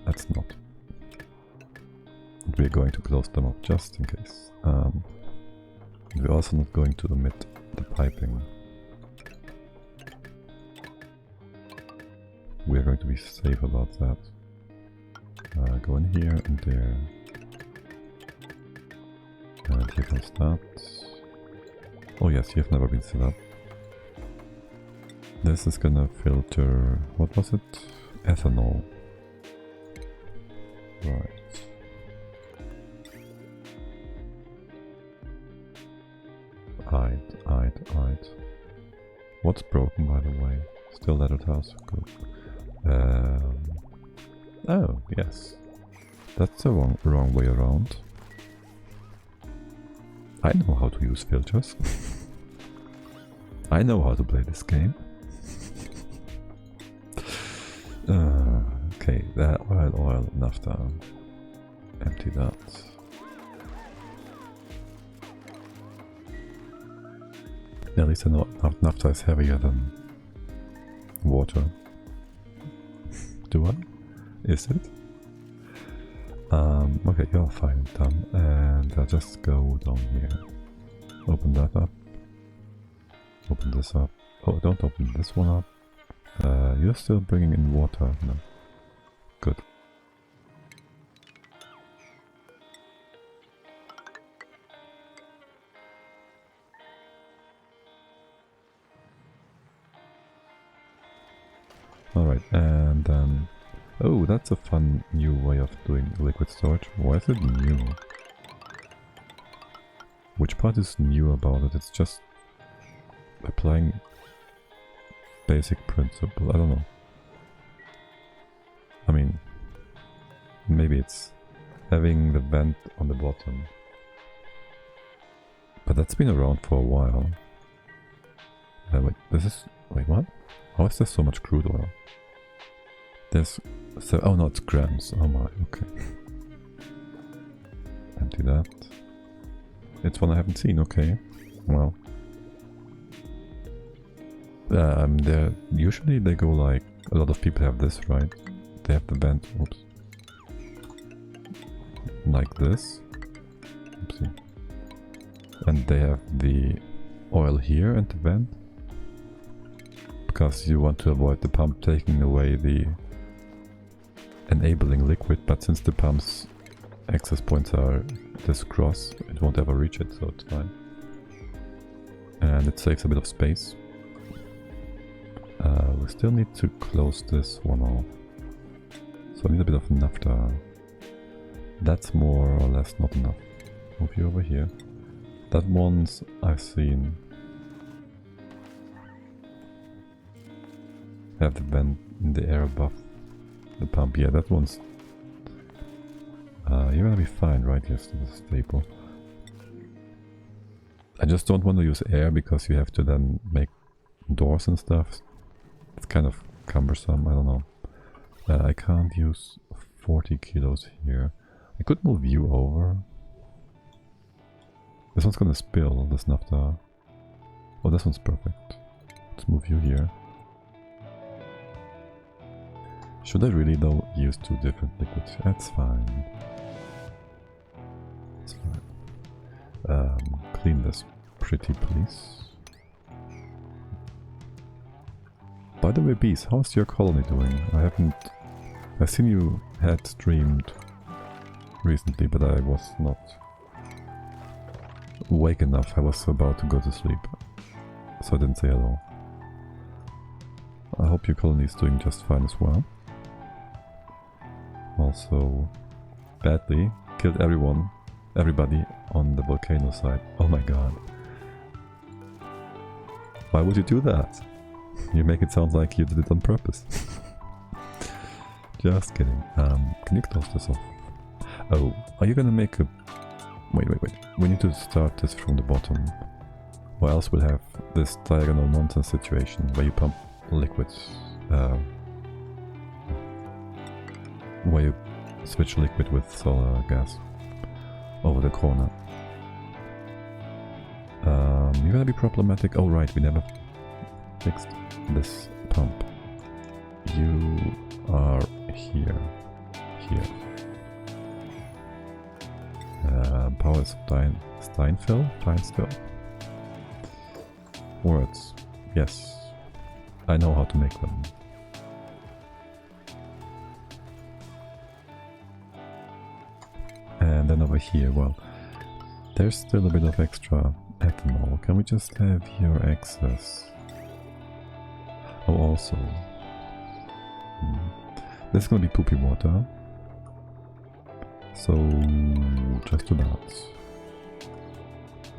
That's not. We're going to close them off just in case. We're also not going to omit the piping. We're going to be safe about that. Go in here and there. And here comes that. Oh yes, you've never been set up. This is gonna filter, what was it? Ethanol. Right. I'd. What's broken, by the way? Still that house? Good. Oh, yes. That's the wrong way around. I know how to use filters. I know how to play this game. Okay, that oil, naphtha. Empty that. Yeah, at least I know naphtha is heavier than water. Do I? Is it? Okay, you're fine, done. And I'll just go down here. Open that up. Open this up. Oh, don't open this one up. You're still bringing in water. No. Good. Alright, and then... Oh, that's a fun new way of doing liquid storage. Why is it new? Which part is new about it? It's just applying basic principle. I don't know. I mean, maybe it's having the vent on the bottom. But that's been around for a while. Wait, this is... Wait, what? How is there so much crude oil? There's... So, oh no, it's grams. Oh my, okay. Empty that. It's one I haven't seen, okay. Well. Usually they go like... A lot of people have this, right? They have the vent, oops. Like this. Oopsie. And they have the oil here and the vent. Because you want to avoid the pump taking away the enabling liquid, but since the pump's access points are this cross, it won't ever reach it, so it's fine. And it saves a bit of space. We still need to close this one off. So I need a bit of naphtha. That's more or less not enough. Move you over here. That one's I've seen. Have the vent in the air above the pump. Yeah, that one's... you're gonna be fine, right? Yes, this is stable. I just don't want to use air because you have to then make doors and stuff. It's kind of cumbersome, I don't know. I can't use 40 kilos here. I could move you over. This one's gonna spill, this naphtha. Oh, this one's perfect. Let's move you here. Should I really though use two different liquids? That's fine. That's fine. Clean this pretty please. By the way, bees, how's your colony doing? I've seen you had streamed recently, but I was not awake enough. I was about to go to sleep, so I didn't say hello. I hope your colony is doing just fine as well. Also, badly killed everybody on the volcano side. Oh my god. Why would you do that? You make it sound like you did it on purpose. Just kidding. Can you close this off? Oh, are you gonna make a... Wait. We need to start this from the bottom. Or else we'll have this diagonal nonsense situation where you pump liquids, where you switch liquid with solar gas over the corner. You're gonna be problematic. Oh right, we never fixed this pump. You are here. Power Steinstill? Words. Yes. I know how to make them. And then over here, well, there's still a bit of extra ethanol. Can we just have your excess? Oh, also, this is gonna be poopy water. So, just do that.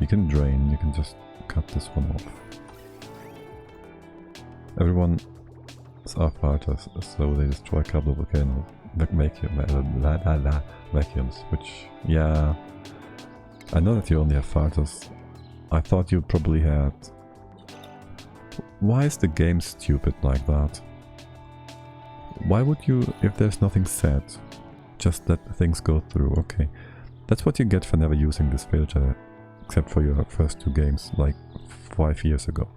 You can drain, you can just cut this one off. Everyone are fighters, so they destroy a couple of volcano vacuums, which, yeah, I know that you only have fighters. I thought you probably had... Why is the game stupid like that? Why would you, if there's nothing set, just let things go through? Okay, that's what you get for never using this filter, except for your first 2 games, like 5 years ago.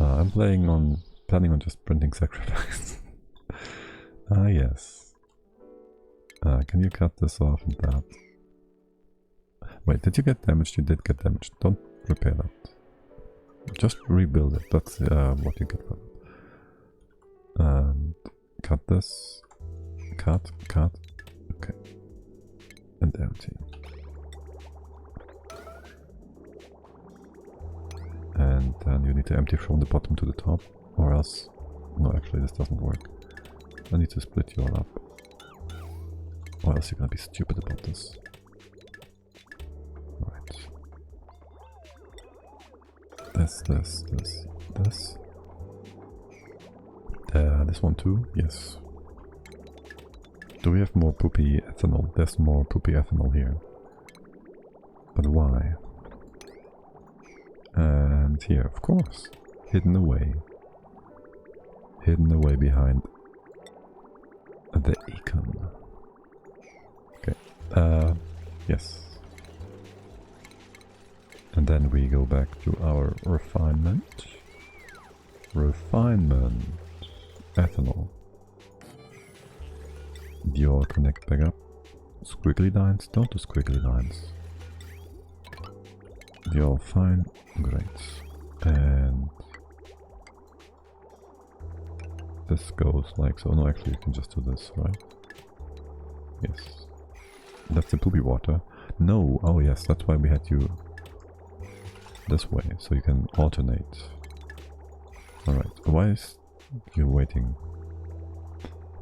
I'm planning on just printing sacrifice. Ah yes. Can you cut this off and that? Wait, did you get damaged? You did get damaged. Don't repair that. Just rebuild it. That's what you get for it. And cut this. Cut. Okay. And empty. And then you need to empty from the bottom to the top, or else... No, actually this doesn't work. I need to split you all up. Or else you're gonna be stupid about this. Right. This. This one too? Yes. Do we have more poopy ethanol? There's more poopy ethanol here. But why? And here, of course. Hidden away. Hidden away behind the icon. Okay. Yes. And then we go back to our refinement. Ethanol. Dior connect back up. Squiggly lines. Don't do squiggly lines. Dior fine. Great. And this goes like so. No, actually you can just do this, right? Yes. That's the poopy water. No. Oh yes, that's why we had you this way, so you can alternate. Alright, why is you waiting?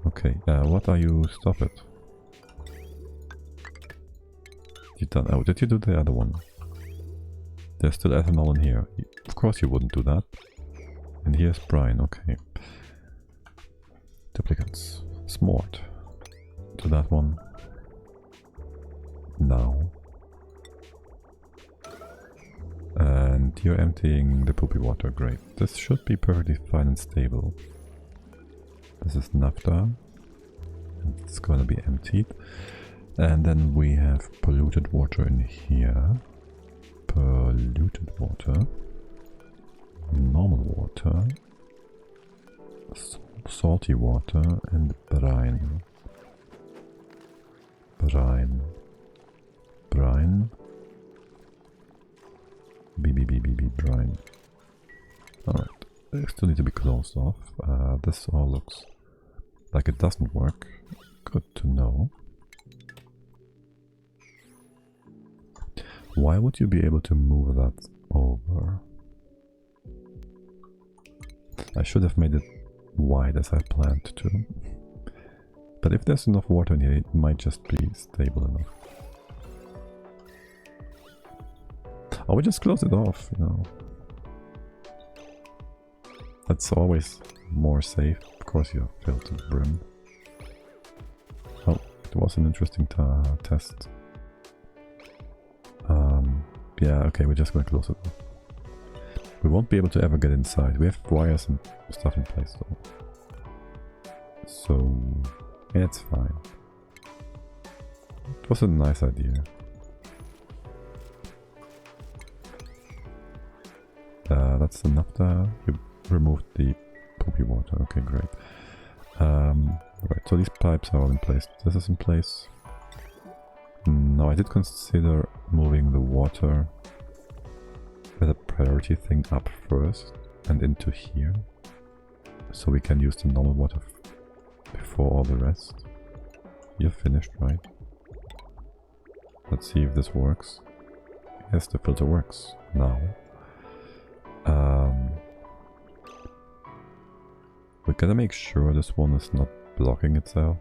Okay, what are you? Stop it. You done? Oh, did you do the other one? There's still ethanol in here. Of course you wouldn't do that. And here's brine, okay. Duplicates. Smart. To that one. Now. And you're emptying the poopy water, great. This should be perfectly fine and stable. This is naphtha. It's gonna be emptied. And then we have polluted water in here. Polluted water. Normal water. Salty water and brine. Brine. Brine. Alright, they still need to be closed off. This all looks like it doesn't work. Good to know. Why would you be able to move that over? I should have made it wide as I planned to. But if there's enough water in here, it might just be stable enough. Oh, we just close it off, you know. That's always more safe. Of course you fill to the brim. Oh, it was an interesting test. Yeah, okay, we're just gonna close it off. We won't be able to ever get inside. We have wires and stuff in place though. So, yeah, it's fine. It was a nice idea. That's enough there. You removed the poopy water. Okay, great. Right, so these pipes are all in place. This is in place. No, I did consider moving the water with a priority thing up first and into here. So we can use the normal water before all the rest. You're finished, right? Let's see if this works. Yes, the filter works now. We gotta make sure this one is not blocking itself.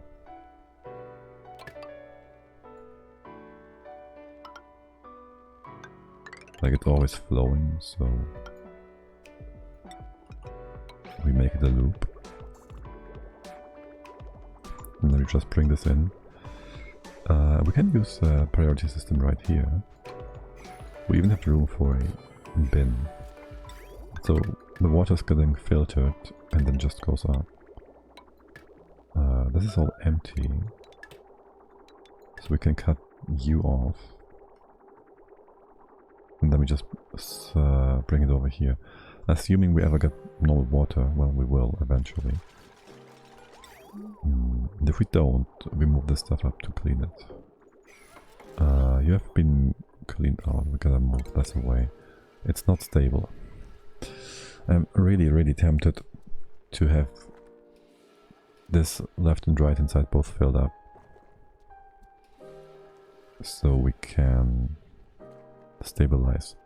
Like it's always flowing, so we make it a loop. And then we just bring this in. We can use a priority system right here. We even have room for a bin. So the water's getting filtered and then just goes up. This is all empty. So we can cut you off. And then we just bring it over here. Assuming we ever get normal water, well, we will eventually. And if we don't, we move this stuff up to clean it. You have been cleaned out. We gotta move this away. It's not stable. I'm really tempted to have this left and right inside both filled up. So we can stabilize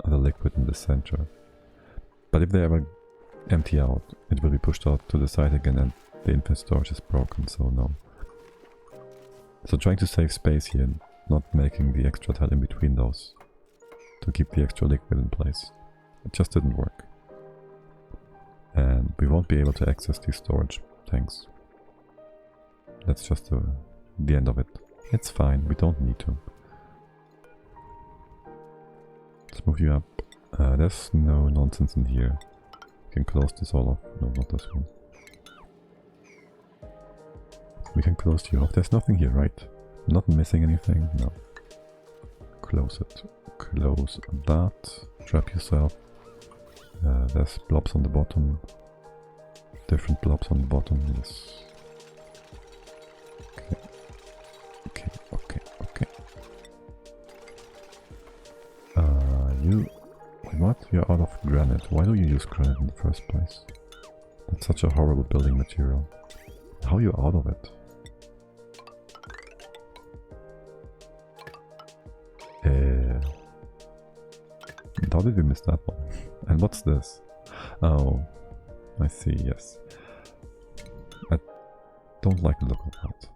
the liquid in the center. But if they ever empty out, it will be pushed out to the side again and the infinite storage is broken, so no. So trying to save space here and not making the extra tile in between those to keep the extra liquid in place. It just didn't work. And we won't be able to access these storage tanks. That's just the end of it. It's fine, we don't need to. Let's move you up. There's no nonsense in here. We can close this all off. No, not this one. We can close you off. There's nothing here, right? I'm not missing anything? No. Close it. Close that. Trap yourself. There's blobs on the bottom. Different blobs on the bottom. Yes. Okay. You... What? You're out of granite. Why do you use granite in the first place? That's such a horrible building material. How are you out of it? How did we miss that one? And what's this? Oh, I see, yes. I don't like the look of that.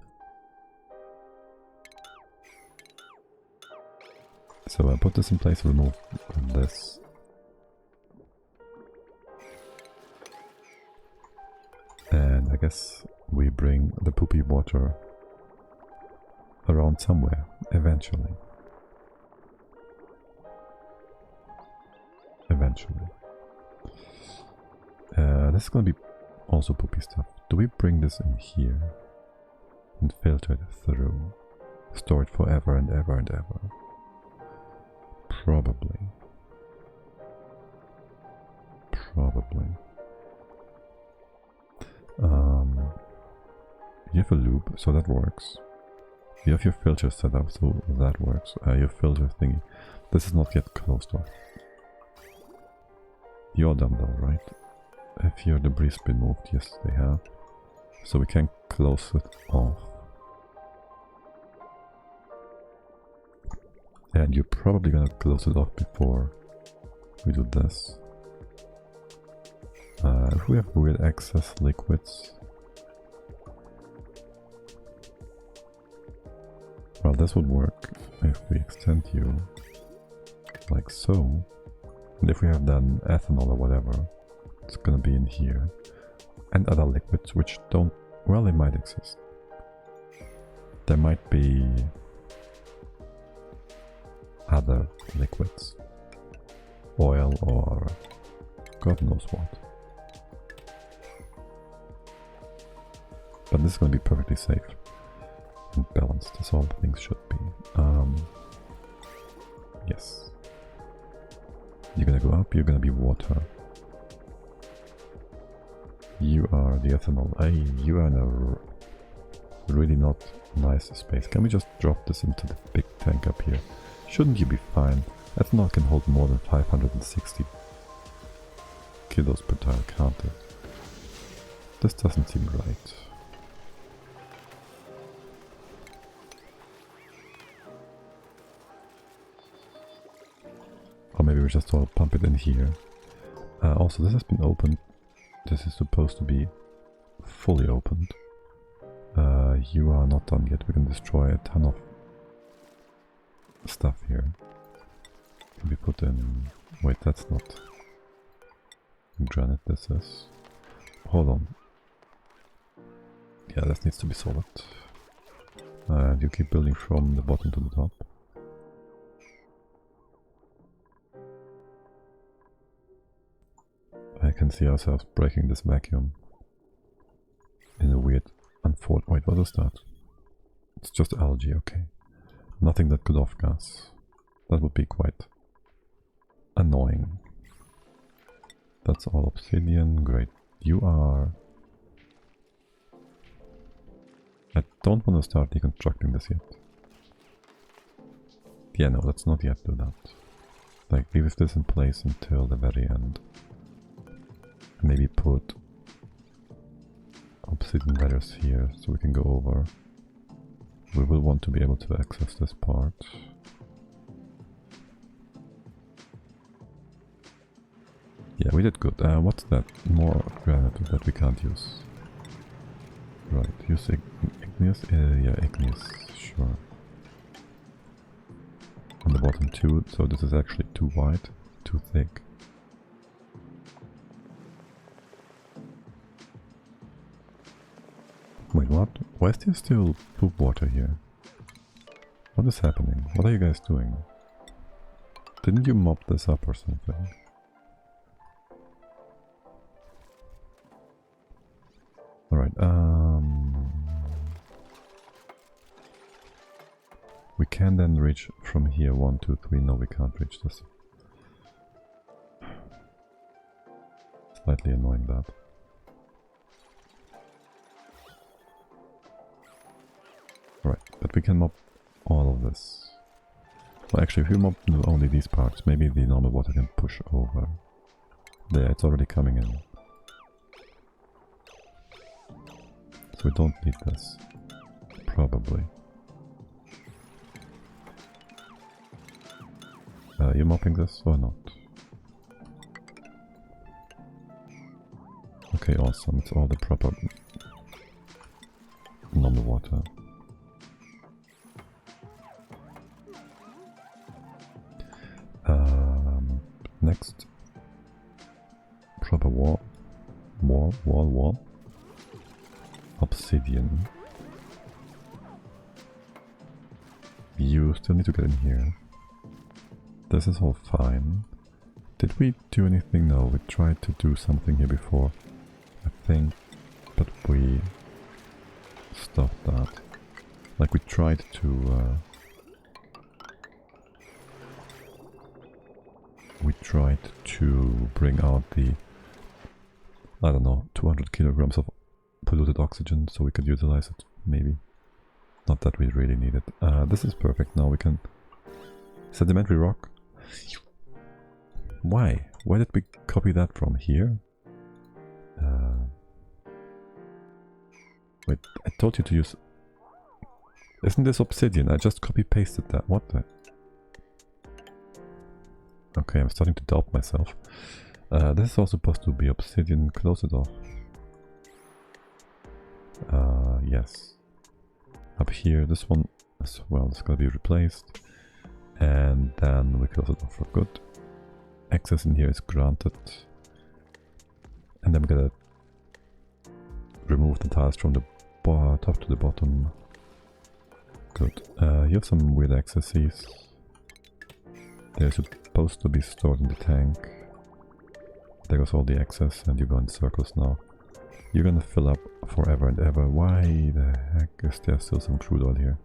So I put this in place, remove this. And I guess we bring the poopy water around somewhere, eventually. This is gonna be also poopy stuff. Do we bring this in here and filter it through? Store it forever and ever and ever? Probably. You have a loop, so that works. You have your filter set up, so that works. Your filter thingy. This is not yet closed off. You're done though, right? Have your debris been moved? Yes, they have. So we can close it off. And you're probably gonna close it off before we do this. If we have weird excess liquids... Well, this would work if we extend you like so. And if we have done ethanol or whatever, it's gonna be in here. And other liquids which don't... Well, they might exist. There might be... other liquids. Oil or God knows what. But this is going to be perfectly safe and balanced, as all things should be. Yes. You're gonna go up, you're gonna be water. You are the ethanol. Hey, you are in a really not nice space. Can we just drop this into the big tank up here? Shouldn't you be fine? Ethanol can hold more than 560 kilos per tire, can't it? This doesn't seem right. Or maybe we just all pump it in here. Also, this has been opened. This is supposed to be fully opened. You are not done yet. We can destroy a ton of stuff here. Can be put in... Wait, that's not granite, this is... Hold on. Yeah, this needs to be solid. You keep building from the bottom to the top. I can see ourselves breaking this vacuum in a weird wait, what was that? It's just algae, okay. Nothing that could off gas. That would be quite annoying. That's all obsidian, great. You are... I don't want to start deconstructing this yet. Yeah, no, let's not yet do that. Like, leave this in place until the very end. Maybe put obsidian ladders here so we can go over. We will want to be able to access this part. Yeah, we did good. What's that? More granite that we can't use. Right, use igneous? Yeah, igneous, sure. On the bottom too, so this is actually too wide, too thick. Wait, what? Why is there still poop water here? What is happening? What are you guys doing? Didn't you mop this up or something? Alright, we can then reach from here, 1, 2, 3, no we can't reach this. Slightly annoying that. Right, but we can mop all of this. Well, actually, if we mop only these parts, maybe the normal water can push over. There, it's already coming in. So we don't need this. Probably. You mopping this or not? Okay, awesome. It's all the proper normal water. Next, proper wall. Obsidian. You still need to get in here. This is all fine. Did we do anything? No, we tried to do something here before, I think, but we stopped that. Like we tried to bring out the, I don't know, 200 kilograms of polluted oxygen so we could utilize it, maybe. Not that we really need it. This is perfect. Now we can... Sedimentary rock? Why? Where did we copy that from? Here? Wait, I told you to use... Isn't this obsidian? I just copy-pasted that. What the... Okay, I'm starting to doubt myself. This is all supposed to be obsidian. Close it off. Yes. Up here, this one as well is going to be replaced. And then we close it off for good. Access in here is granted. And then we're going to remove the tiles from the top to the bottom. Good. You have some weird accesses. They're supposed to be stored in the tank. There goes all the excess, and you go in circles now. You're gonna fill up forever and ever. Why the heck is there still some crude oil here?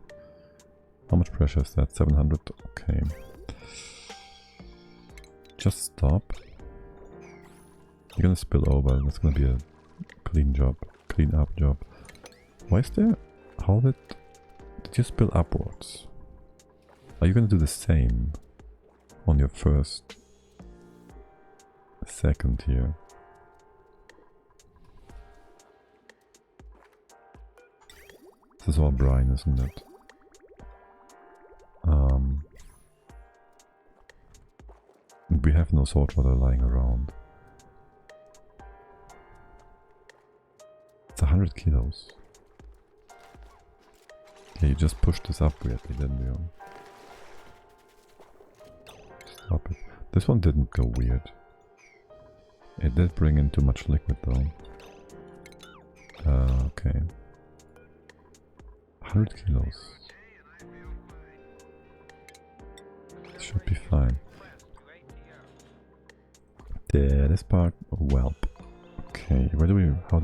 How much pressure is that? 700? Okay. Just stop. You're gonna spill over. That's gonna be a clean job. Clean up job. Why is there... How did you spill upwards? Are you gonna do the same on your first second here? This is all brine, isn't it? We have no salt water lying around. It's 100 kilos. Yeah, you just pushed this up weirdly, didn't you? Stop it. This one didn't go weird. It did bring in too much liquid though. Okay. 100 kilos. Should be fine. Yeah, this part, welp. Okay, how do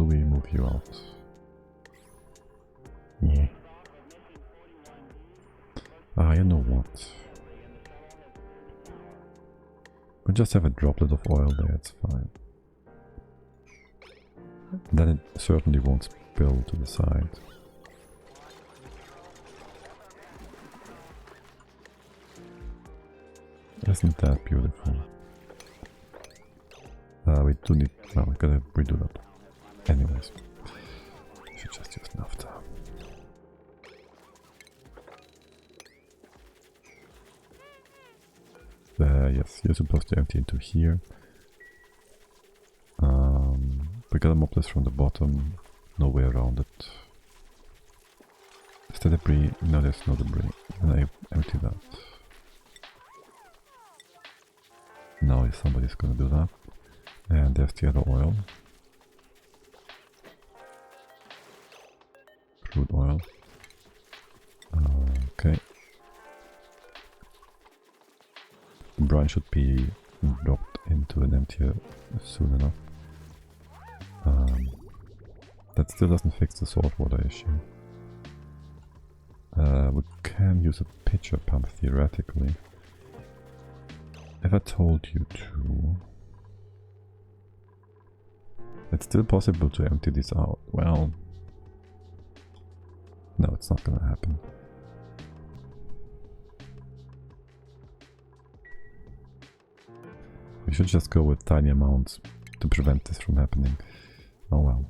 we move you out? Yeah. You know what? We just have a droplet of oil there, it's fine. Then it certainly won't spill to the side. Isn't that beautiful? We do need... Well, we gotta redo that. Anyways. Should just use naphtha. Yes, you're supposed to empty into here. We gotta mop this from the bottom. No way around it. Is there debris? No, there's no debris. Can I empty that? Now somebody's gonna do that. And there's the other oil. Crude oil. Okay. Brine should be dropped into an emptier soon enough. That still doesn't fix the saltwater issue. We can use a pitcher pump theoretically. If I told you to... It's still possible to empty this out. Well... No, it's not gonna happen. We should just go with tiny amounts to prevent this from happening. Oh well.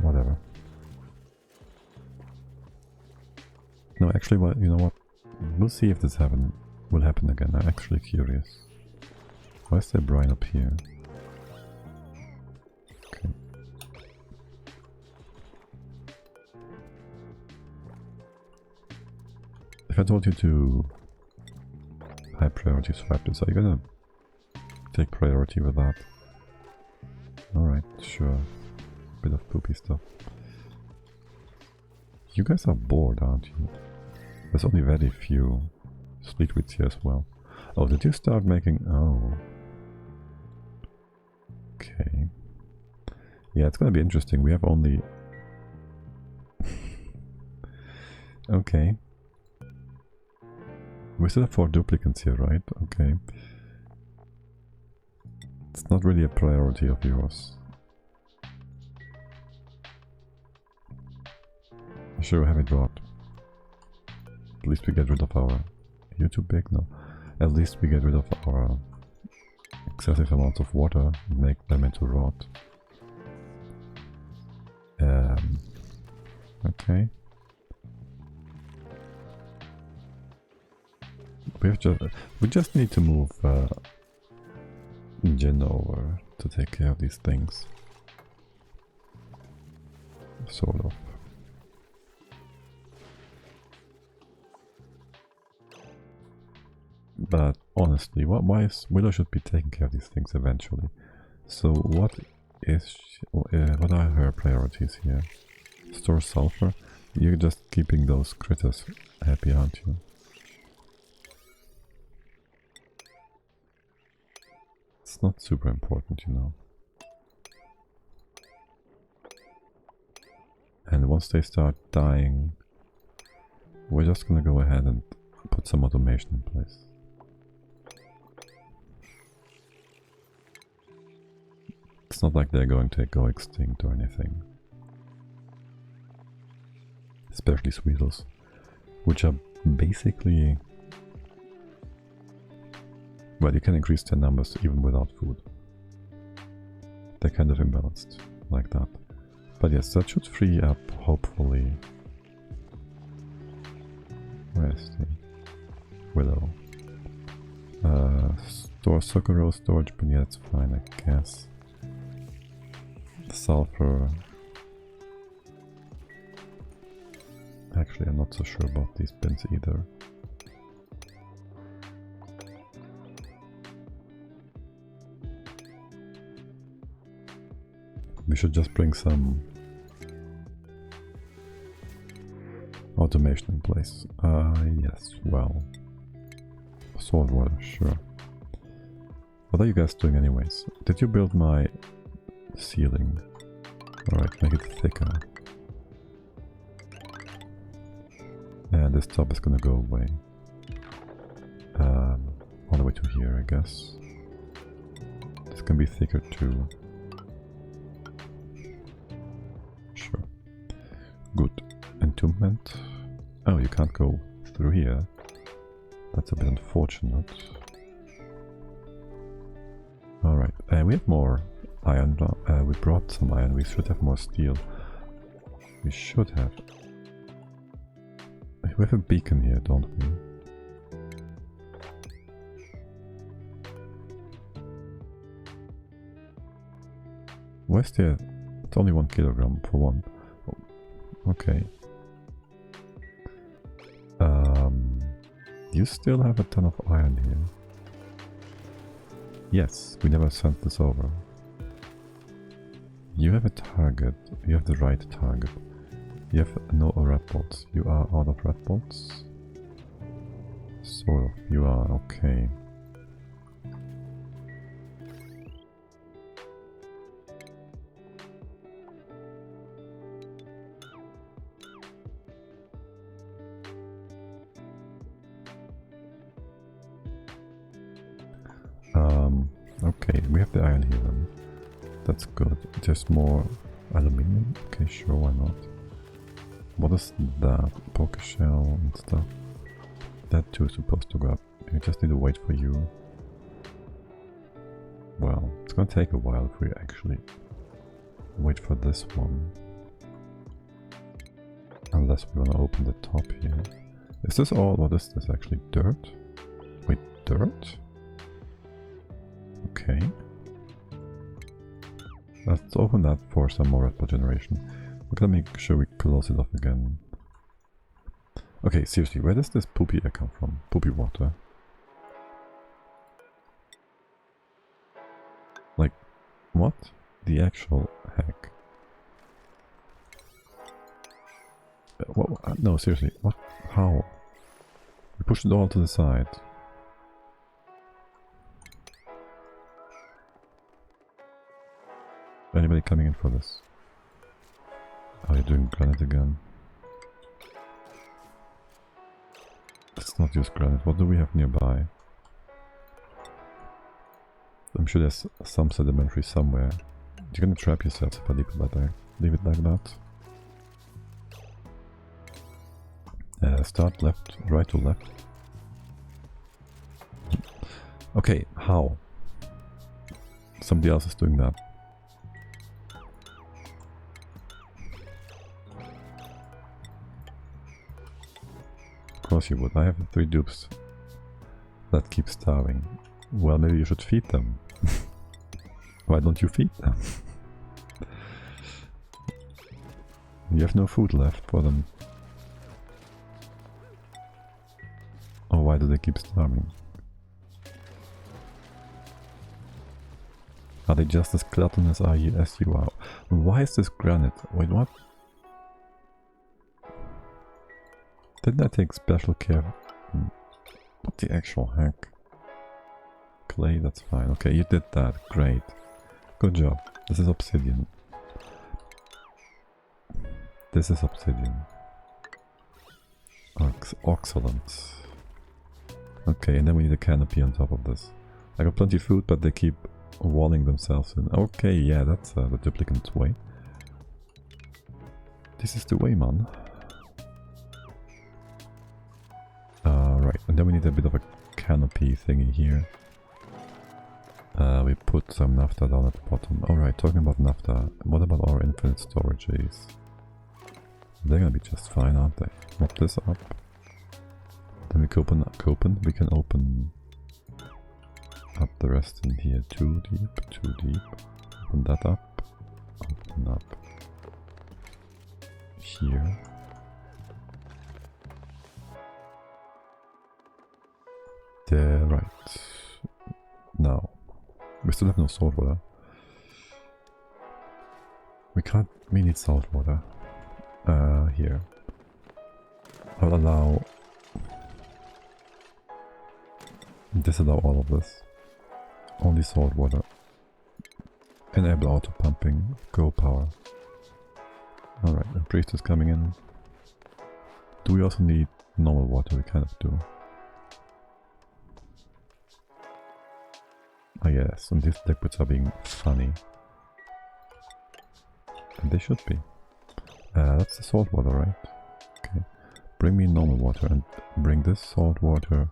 Whatever. No, actually, well, you know what? We'll see if this will happen again. I'm actually curious. Why is there brine up here? Okay. If I told you to high priority swipe this, are you gonna take priority with that? Alright, sure. Bit of poopy stuff. You guys are bored, aren't you? There's only very few sweetweeds here as well. Oh, did you start making... Oh. Okay. Yeah, it's gonna be interesting. We have only... Okay. We still have 4 duplicates here, right? Okay. It's not really a priority of yours. Sure, have it dropped. At least we get rid of our... You're too big? No. At least we get rid of our excessive amounts of water and make them into rot. Okay. We just need to move Jin over to take care of these things. Sort of. But honestly, Willow should be taking care of these things eventually. So what are her priorities here? Store sulfur? You're just keeping those critters happy, aren't you? it's not super important, you know. And once they start dying, we're just gonna go ahead and put some automation in place. It's not like they're going to go extinct or anything. Especially Sweetles, which are basically... Well, you can increase their numbers even without food. They're kind of imbalanced, like that. But yes, that should free up, hopefully... Where is the Willow? Store Socorro storage, but yeah, that's fine, I guess. Sulfur. Actually, I'm not so sure about these bins either. We should just bring some automation in place. Yes, well. Salt water, sure. What are you guys doing anyways? Did you build my ceiling? Alright, make it thicker. And this top is gonna go away. All the way to here, I guess. This can be thicker too. Sure. Good. Entombment. Oh, you can't go through here. That's a bit unfortunate. Alright, we have more iron. We brought some iron. We should have more steel. We should have. We have a beacon here, don't we? Where's the... It's only 1 kilogram for one. Oh, okay. You still have a ton of iron here. Yes, we never sent this over. You have a target. You have the right target. You have no red bolts. You are out of red bolts? Sort of. You are, okay. Okay, we have the iron here then. That's good. Just more aluminium? Okay, sure, why not? What is that? Poker shell and stuff. That too is supposed to go up. We just need to wait for you. Well, it's gonna take a while if we actually wait for this one. Unless we wanna open the top here. Is this all? What is this actually? Dirt? Wait, dirt? Okay. Let's open that for some more red ball generation. We're gonna make sure we close it off again. Okay, seriously, where does this poopy air come from? Poopy water. Like, what? The actual heck? No, seriously, what? How? We pushed it all to the side. Anybody coming in for this? Oh, you're doing granite again. Let's not use granite. What do we have nearby? I'm sure there's some sedimentary somewhere. You're gonna trap yourself if I leave it like that. Leave it like that. Start left, right to left. Okay, how? Somebody else is doing that. Of course you would. I have 3 dupes that keep starving. Well, maybe you should feed them. Why don't you feed them? You have no food left for them. Or why do they keep starving? Are they just as gluttonous as you are? Why is this granite? Wait, what? Didn't I take special care? What the actual heck? clay, that's fine. Okay, you did that. Great. Good job. This is obsidian. This is obsidian. Excellent. Okay, and then we need a canopy on top of this. I got plenty of food, but they keep walling themselves in. Okay, yeah, that's the duplicant's way. This is the way, man. Right, and then we need a bit of a canopy thingy here. We put some naphtha down at the bottom. Alright, talking about naphtha, what about our infinite storages? They're gonna be just fine, aren't they? Mop this up. Then we can open up the rest in here. Too deep. Open that up. Open up here. There, right. Now, we still have no salt water. We need salt water. Here. I'll disallow all of this. Only salt water. Enable auto pumping. Go power. Alright, the priest is coming in. Do we also need normal water? We kind of do. Ah yes, and these liquids are being funny. And they should be. That's the salt water, right? Okay. Bring me normal water and bring this salt water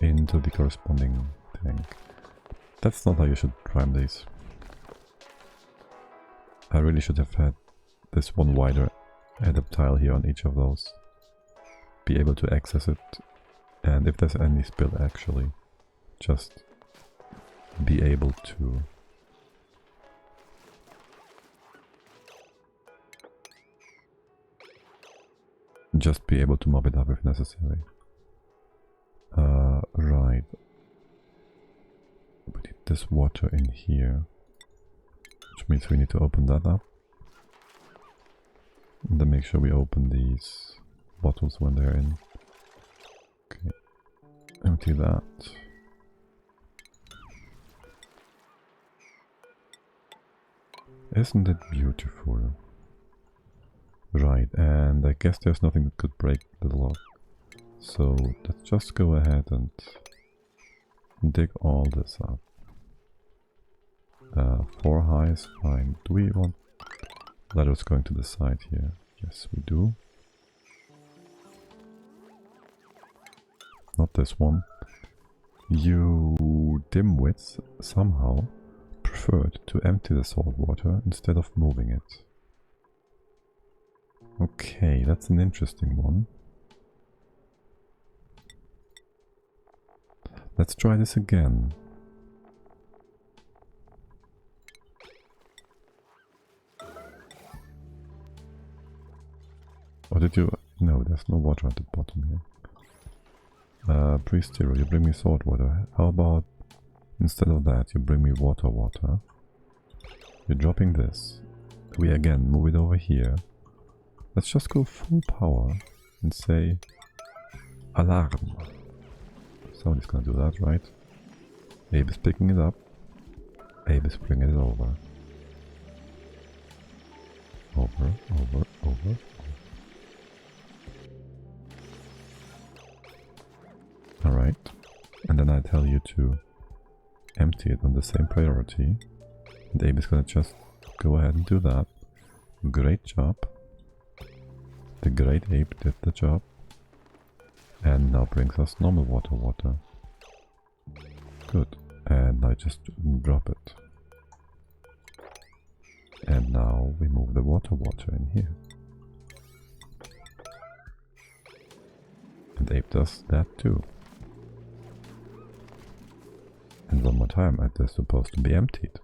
into the corresponding tank. That's not how you should prime these. I really should have had this one wider head-up tile here on each of those. Be able to access it, and if there's any spill actually, just be able to mop it up if necessary. Right. We need this water in here, which means we need to open that up. And then make sure we open these bottles when they're in. Okay. Empty that. Isn't it beautiful? Right, and I guess there's nothing that could break the lock. So let's just go ahead and dig all this up. 4 high is fine. Do we want ladders going to the side here? Yes, we do. Not this one. You dimwits somehow preferred to empty the salt water instead of moving it. Okay, that's an interesting one. Let's try this again. Or did you... No, there's no water at the bottom here. Priest Hero, you bring me salt water. How about instead of that you bring me water. You're dropping this. We again move it over here. Let's just go full power and say alarm. Somebody's gonna do that, right? Abe is picking it up. Abe is bringing it over. Over. Alright. And then I tell you to empty it on the same priority. And Abe is gonna just go ahead and do that. Great job. The great ape did the job. And now brings us normal water. Good. And I just drop it. And now we move the water in here. And ape does that too. And one more time, it is supposed to be emptied.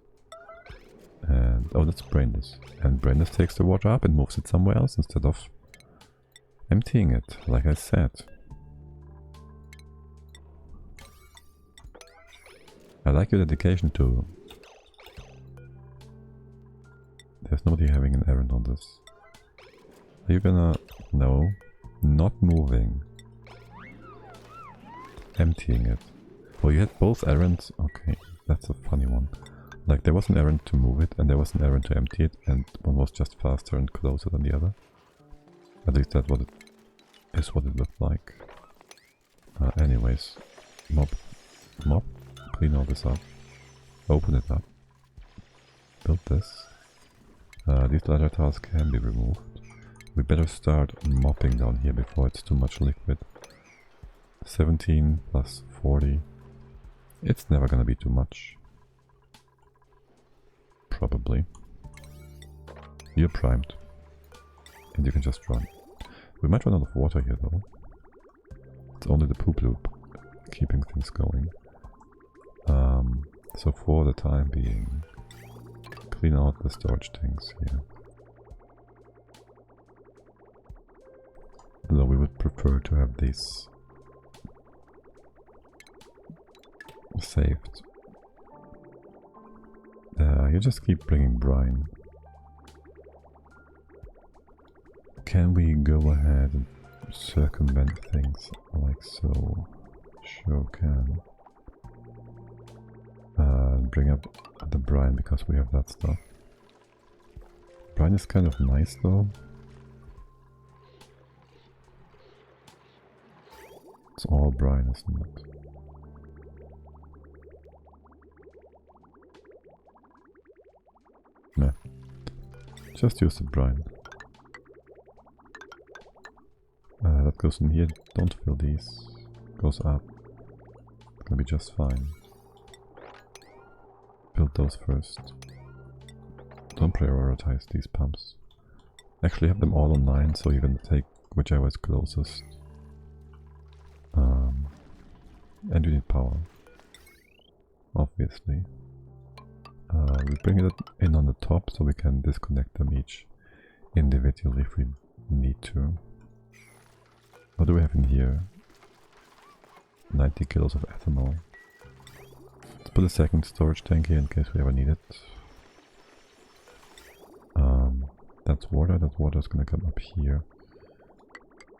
And oh, that's Brainless. And Brainless takes the water up and moves it somewhere else instead of emptying it, like I said. I like your dedication to... There's nobody having an errand on this. Are you gonna... No. Not moving. Emptying it. Oh, you had both errands? Okay, that's a funny one. Like, there was an errand to move it, and there was an errand to empty it, and one was just faster and closer than the other. At least that's what it is, what it looked like. Anyways, mop, clean all this up, open it up, build this. These ladder tiles can be removed. We better start mopping down here before it's too much liquid. 17 plus 40. It's never gonna be too much. Probably. You're primed. And you can just run. We might run out of water here though. It's only the poop loop keeping things going. So for the time being, clean out the storage tanks here. Though we would prefer to have these saved. You just keep bringing brine. Can we go ahead and circumvent things like so? Sure can. Bring up the brine because we have that stuff. Brine is kind of nice though. It's all brine, isn't it? Nah. Just use the brine. That goes in here. Don't fill these. Goes up. It's gonna be just fine. Build those first. Don't prioritize these pumps. Actually have them all on 9, so you can take whichever is closest. And you need power. Obviously. We bring it in on the top so we can disconnect them each individually if we need to. What do we have in here? 90 kilos of ethanol. Let's put a second storage tank here in case we ever need it. That's water. That water is gonna come up here.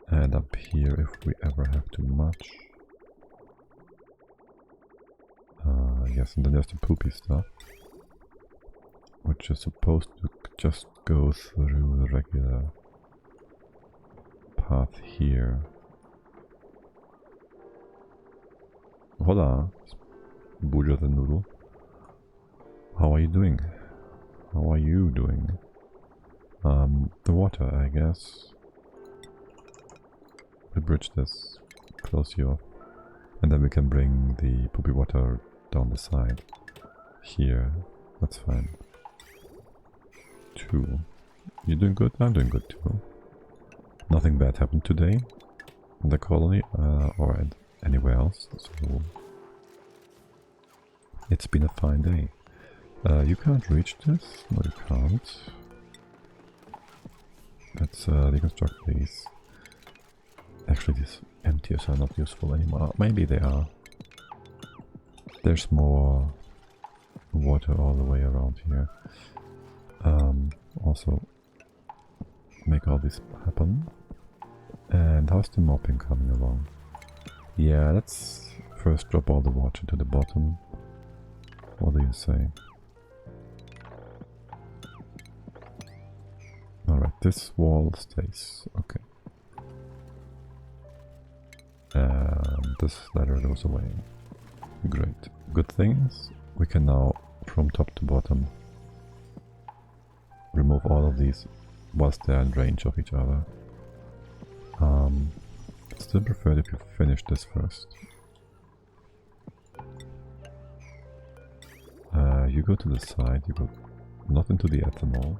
And up here if we ever have too much. Yes, and then there's the poopy stuff. Which is supposed to just go through the regular path here. Hola, Buja the Noodle. How are you doing? How are you doing? The water, I guess. We bridge this, close you off, and then we can bring the poopy water down the side. Here, that's fine. 2. You doing good? I'm doing good too. Nothing bad happened today in the colony or anywhere else, so it's been a fine day. You can't reach this? No, you can't. Let's deconstruct these. Actually, these emptiers are not useful anymore. Maybe they are. There's more water all the way around here. Also, make all this happen. And how's the mopping coming along? Yeah, let's first drop all the water to the bottom. What do you say? Alright, this wall stays. Okay. And this ladder goes away. Great. Good thing is, we can now, from top to bottom, remove all of these whilst they're in range of each other. Still prefer if you finish this first. You go to the side, you go not into the ethanol.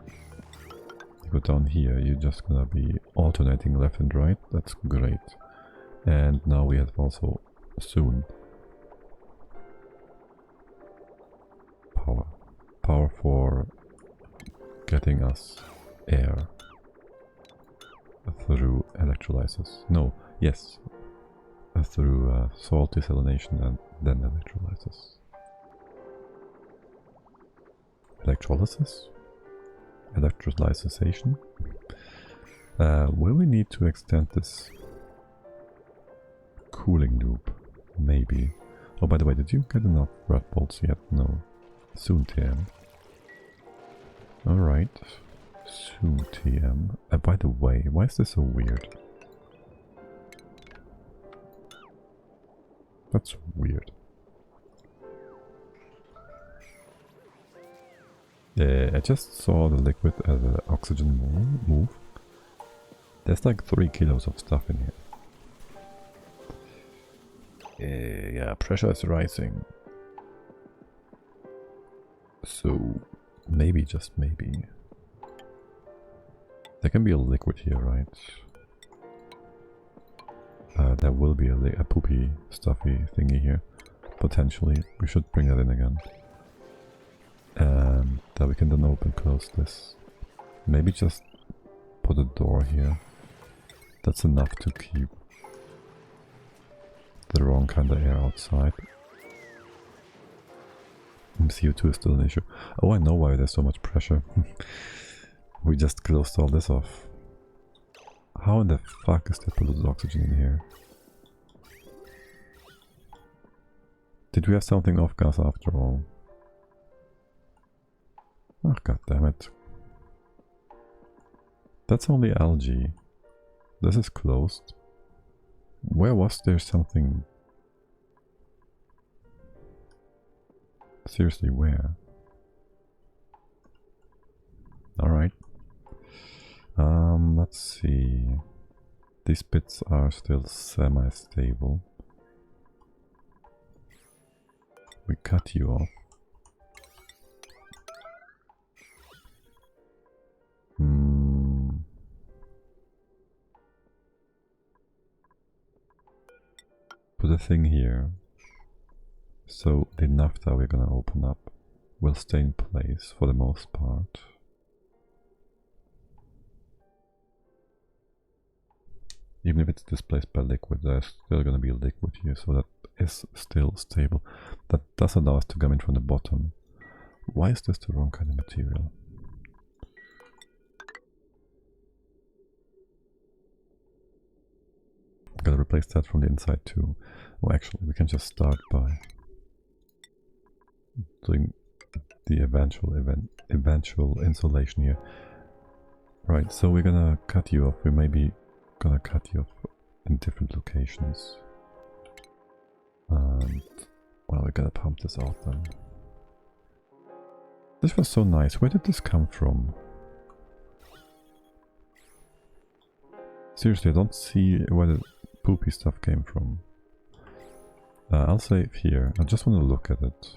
You go down here, you're just gonna be alternating left and right, that's great. And now we have also soon power. Power for getting us air through electrolysis. No, yes, through salt desalination and then electrolysis. Electrolysis? Electrolysation? Will we need to extend this cooling loop? Maybe. Oh, by the way, did you get enough red bolts yet? No. Soon, TM. Alright. Soon, TM. By the way, why is this so weird? That's weird. I just saw the liquid as an oxygen move. There's like 3 kilos of stuff in here. Yeah, pressure is rising. So, maybe, just maybe. There can be a liquid here, right? There will be a poopy, stuffy thingy here. Potentially. We should bring that in again. And that we can then open close this. Maybe just put a door here. That's enough to keep the wrong kind of air outside. CO2 is still an issue. Oh, I know why there's so much pressure. We just closed all this off. How in the fuck is there polluted oxygen in here? Did we have something off gas after all? Oh, god damn it. That's only algae. This is closed. Where was there something? Seriously, where? Alright. Let's see. These bits are still semi-stable. We cut you off. Put a thing here. So the naphtha we're gonna open up will stay in place for the most part. Even if it's displaced by liquid, there's still gonna be a liquid here, so that is still stable. That does allow us to come in from the bottom. Why is this the wrong kind of material? Gotta replace that from the inside too. Well, actually, we can just start by doing the eventual insulation here. Right, so we're gonna cut you off. We may be gonna cut you off in different locations. And, well, we're gonna pump this out then. This was so nice. Where did this come from? Seriously, I don't see where the poopy stuff came from. I'll save here. I just want to look at it.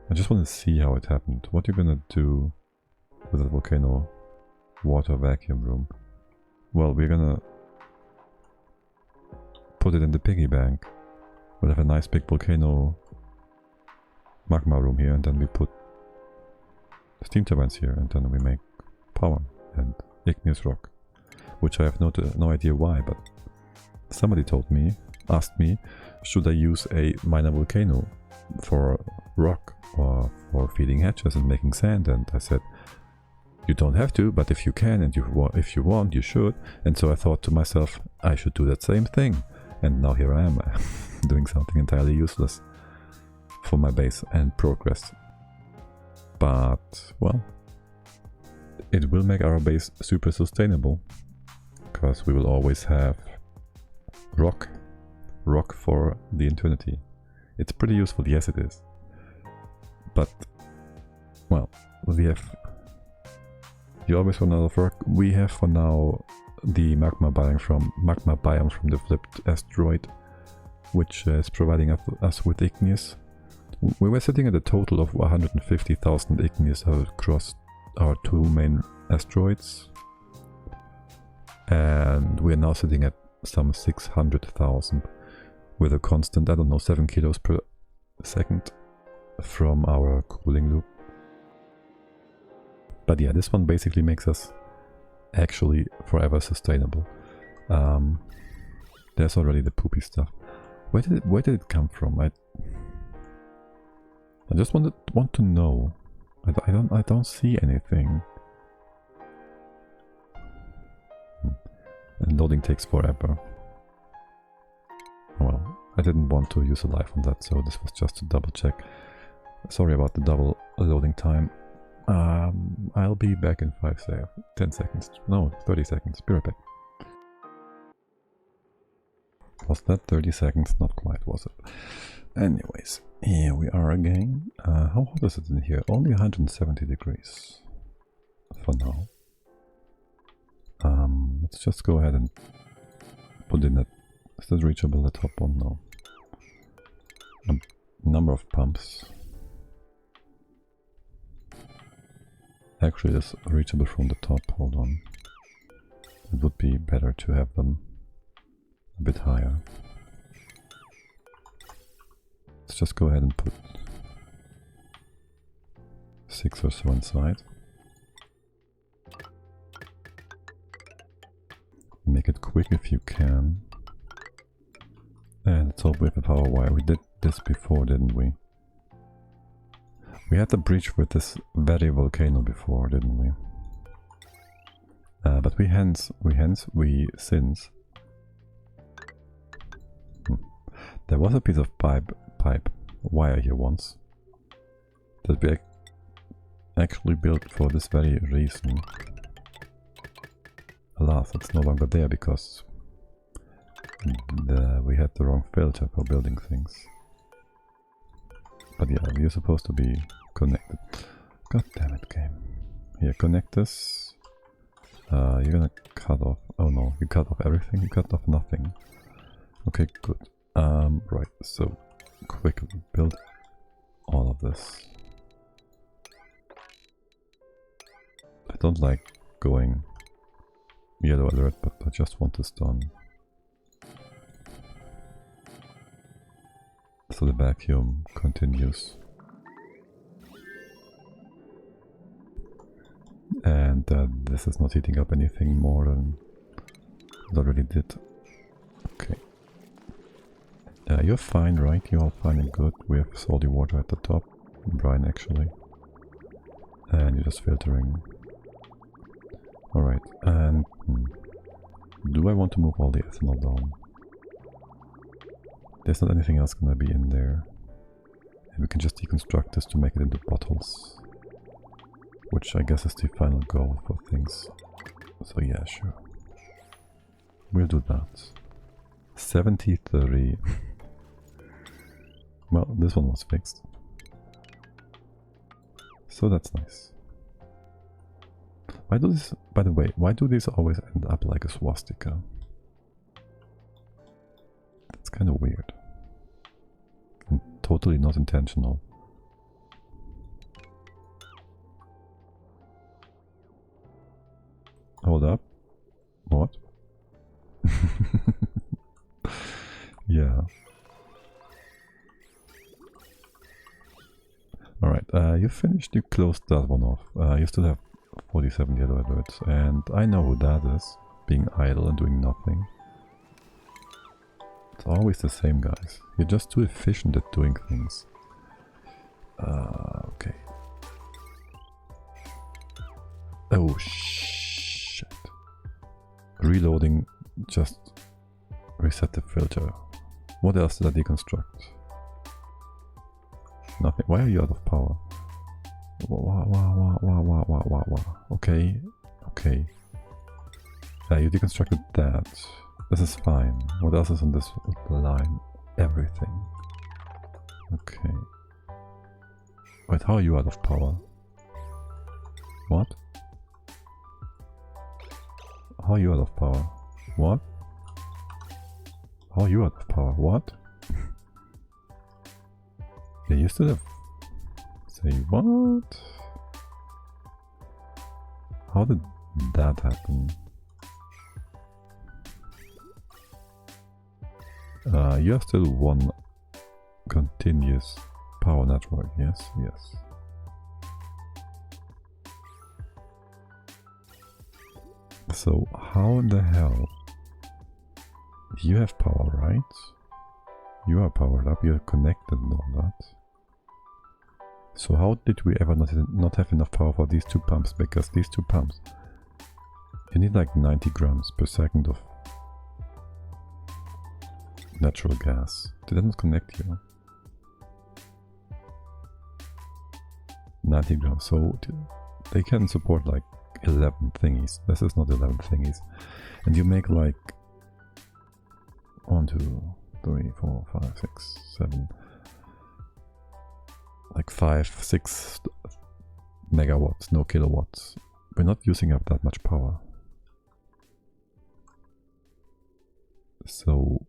I just want to see how it happened. What you're gonna do with the volcano water vacuum room? Well, we're gonna put it in the piggy bank. We'll have a nice big volcano magma room here, and then we put steam turbines here, and then we make power and igneous rock. Which I have no idea why, but somebody asked me, should I use a minor volcano for rock or for feeding hatches and making sand? And I said, you don't have to, but if you can and if you want, you should. And so I thought to myself, I should do that same thing. And now here I am, doing something entirely useless for my base and progress. But, well, it will make our base super sustainable. Because we will always have rock for the eternity. It's pretty useful, yes it is. But, well, you always run out of rock. We have for now the magma biome from the flipped asteroid, which is providing us with igneous. We were sitting at a total of 150,000 igneous across our two main asteroids. And we're now sitting at some 600,000 with a constant, I don't know, 7 kilos per second from our cooling loop. But yeah, this one basically makes us actually forever sustainable. There's already the poopy stuff. Where did it come from? I just want to know. I don't see anything. And loading takes forever. Well, I didn't want to use a life on that, so this was just to double check. Sorry about the double loading time. I'll be back in 10 seconds. No, 30 seconds. Be right back. Was that 30 seconds? Not quite, was it? Anyways, here we are again. How hot is it in here? Only 170 degrees for now. Let's just go ahead and put in it. Is this reachable, the top one? No. Number of pumps. Actually, it's reachable from the top. Hold on. It would be better to have them a bit higher. Let's just go ahead and put 6 or so inside. Make it quick if you can. And let's hope we have a power wire. We did this before, didn't we? We had the breach with this very volcano before, didn't we? But since there was a piece of pipe wire here once that we actually built for this very reason. Alas, it's no longer there because we had the wrong filter for building things. But yeah, we're supposed to be connected. God damn it, game. Here, connect this. You're gonna cut off. Oh no, you cut off everything? You cut off nothing. Okay, good. Right, so quickly build all of this. I don't like going yellow alert, but I just want this done. So the vacuum continues. And this is not heating up anything more than it already did. Okay. You're fine, right? You're all fine and good. We have salty water at the top. Brine, actually. And you're just filtering. Alright, and do I want to move all the ethanol down? There's not anything else gonna be in there. And we can just deconstruct this to make it into bottles. Which I guess is the final goal for things. So yeah, sure. We'll do that. 70-30. Well, this one was fixed. So that's nice. Why do this, by the way, why do these always end up like a swastika? That's kind of weird. And totally not intentional. Hold up. What? Yeah. Alright, you finished, you closed that one off. You still have 47 yellow alerts, and I know who that is, being idle and doing nothing. It's always the same guys. You're just too efficient at doing things. Okay. Oh shit. Reloading just reset the filter. What else did I deconstruct? Nothing. Why are you out of power? Wow. Okay. Okay. You deconstructed that. This is fine. What else is on this line? Everything. Okay. Wait, how are you out of power? What? How are you out of power? What? How are you out of power? What? Yeah, you still have... Say what? How did that happen? You have still one continuous power network, yes, yes. So how in the hell? You have power, right? You are powered up, you're connected and all that. So how did we ever not have enough power for these two pumps? Because these two pumps, you need like 90 grams per second of natural gas. Did I not connect you? 90 grams. So they can support like 11 thingies. This is not 11 thingies. And you make like 1, 2, 3, 4, 5, 6, 7, like 5, 6 megawatts, no kilowatts. We're not using up that much power. So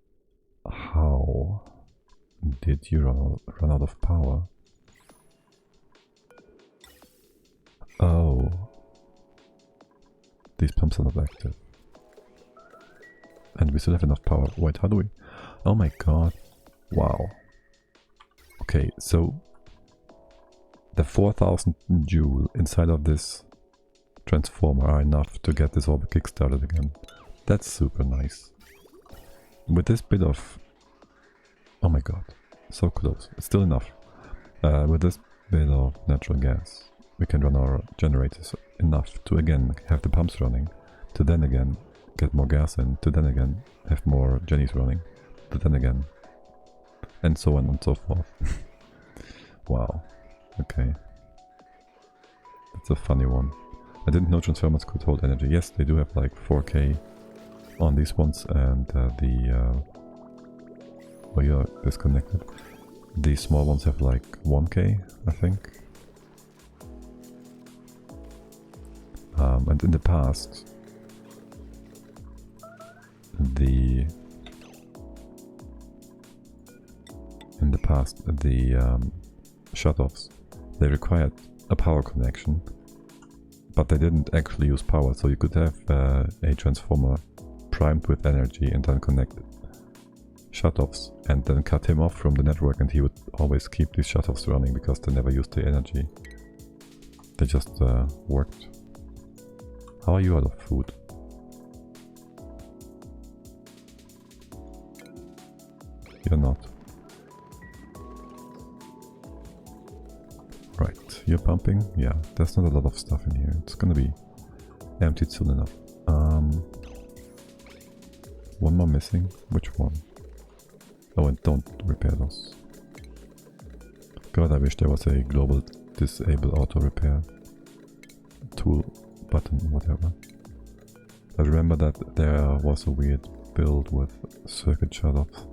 how did you run out of power? Oh, these pumps are not active. And we still have enough power. Wait, how do we? Oh my god. Wow. Okay, so the 4000 joule inside of this transformer are enough to get this all kickstarted again. That's super nice. With this bit of... Oh my god. So close. It's still enough. With this bit of natural gas, we can run our generators enough to again have the pumps running, to then again get more gas in, to then again have more jennies running, to then again, and so on and so forth. Wow. Okay. That's a funny one. I didn't know transformers could hold energy. Yes, they do have like 4K on these ones, and oh, you're disconnected. The small ones have like 1K, I think. And in the past, the shutoffs, they required a power connection, but they didn't actually use power, so you could have a transformer primed with energy and then connect shutoffs and then cut him off from the network, and he would always keep these shutoffs running because they never used the energy. They just worked. How are you out of food? You're not. Right, you're pumping? Yeah, there's not a lot of stuff in here. It's gonna be emptied soon enough. One more missing. Which one? Oh, and don't repair those. God, I wish there was a global disable auto repair tool button, whatever. I remember that there was a weird build with circuit shutoffs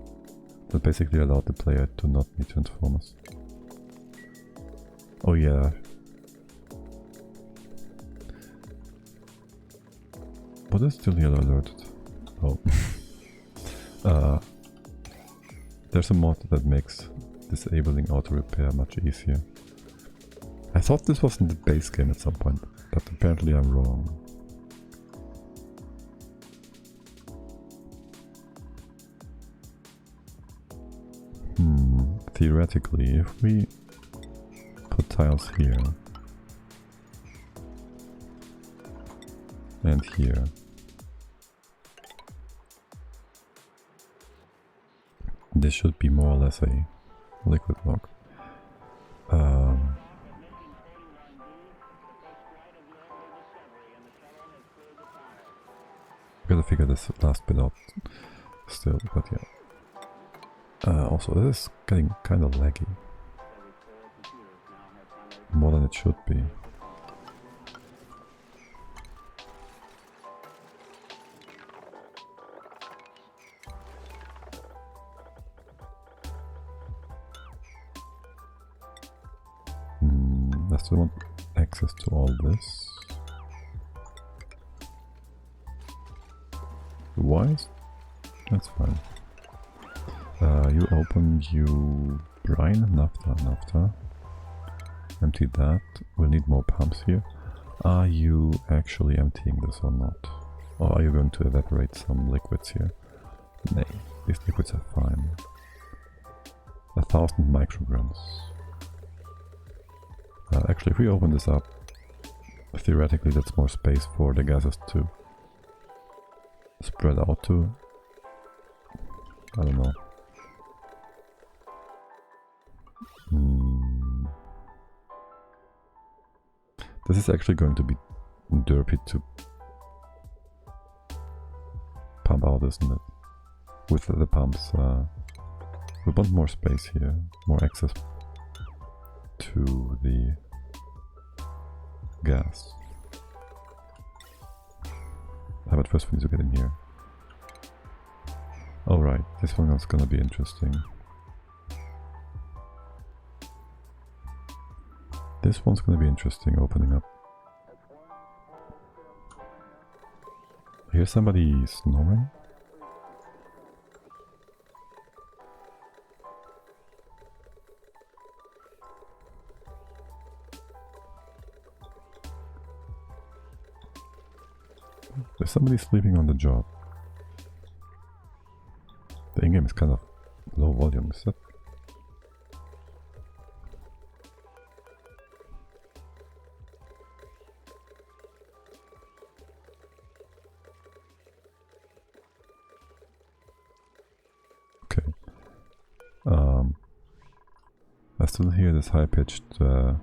that basically allowed the player to not need transformers. Oh yeah. What is still yellow alerted? Oh. There's a mod that makes disabling auto repair much easier. I thought this was in the base game at some point, but apparently I'm wrong. Theoretically, if we put tiles here and here, this should be more or less a liquid block. Gotta figure this last bit out still, but yeah. Also, this is getting kind of laggy. More than it should be. I still want access to all this. Wise? That's fine. You open, you brine, naphtha. Empty that. We'll need more pumps here. Are you actually emptying this or not? Or are you going to evaporate some liquids here? Nay, these liquids are fine. 1000 micrograms. Actually, if we open this up, theoretically that's more space for the gases to spread out to. I don't know. This is actually going to be derpy to pump out, isn't it? with the pumps. We want more space here, more access to the gas. But first we need to get in here. Alright, this one is gonna be interesting. This one's gonna be interesting, opening up. Here's somebody snoring. There's somebody sleeping on the job. The in-game is kind of low volume, is that? Okay. I still hear this high-pitched note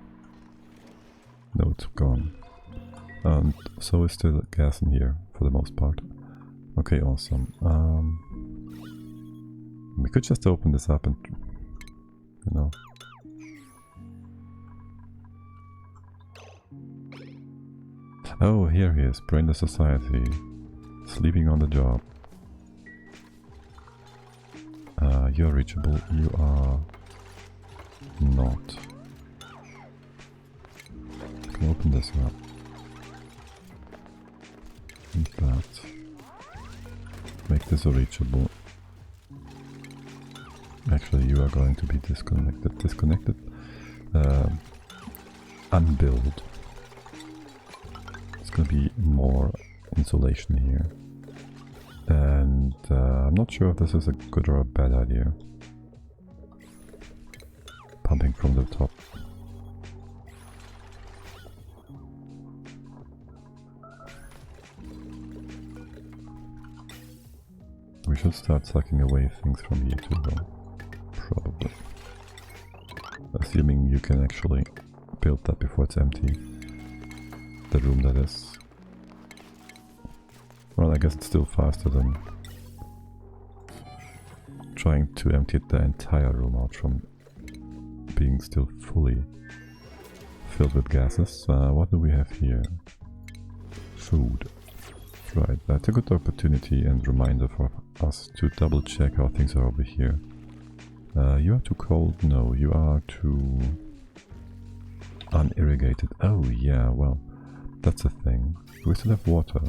gone. And so is still gas in here, for the most part. Okay, awesome. We could just open this up and, you know. Oh, here he is, Brainless Society. Sleeping on the job. You're reachable, you are not. Can open this up. And that. Make this reachable. Actually, you are going to be disconnected. Unbuild. It's going to be more insulation here. And I'm not sure if this is a good or a bad idea. Pumping from the top. We should start sucking away things from here too, though. Probably. Assuming you can actually build that before it's empty. The room, that is. Well, I guess it's still faster than trying to empty the entire room out from being still fully filled with gases. What do we have here? Food. Right, that's a good opportunity and reminder for us to double check how things are over here. You are too cold? No, you are too unirrigated. Oh yeah, well, that's a thing. We still have water.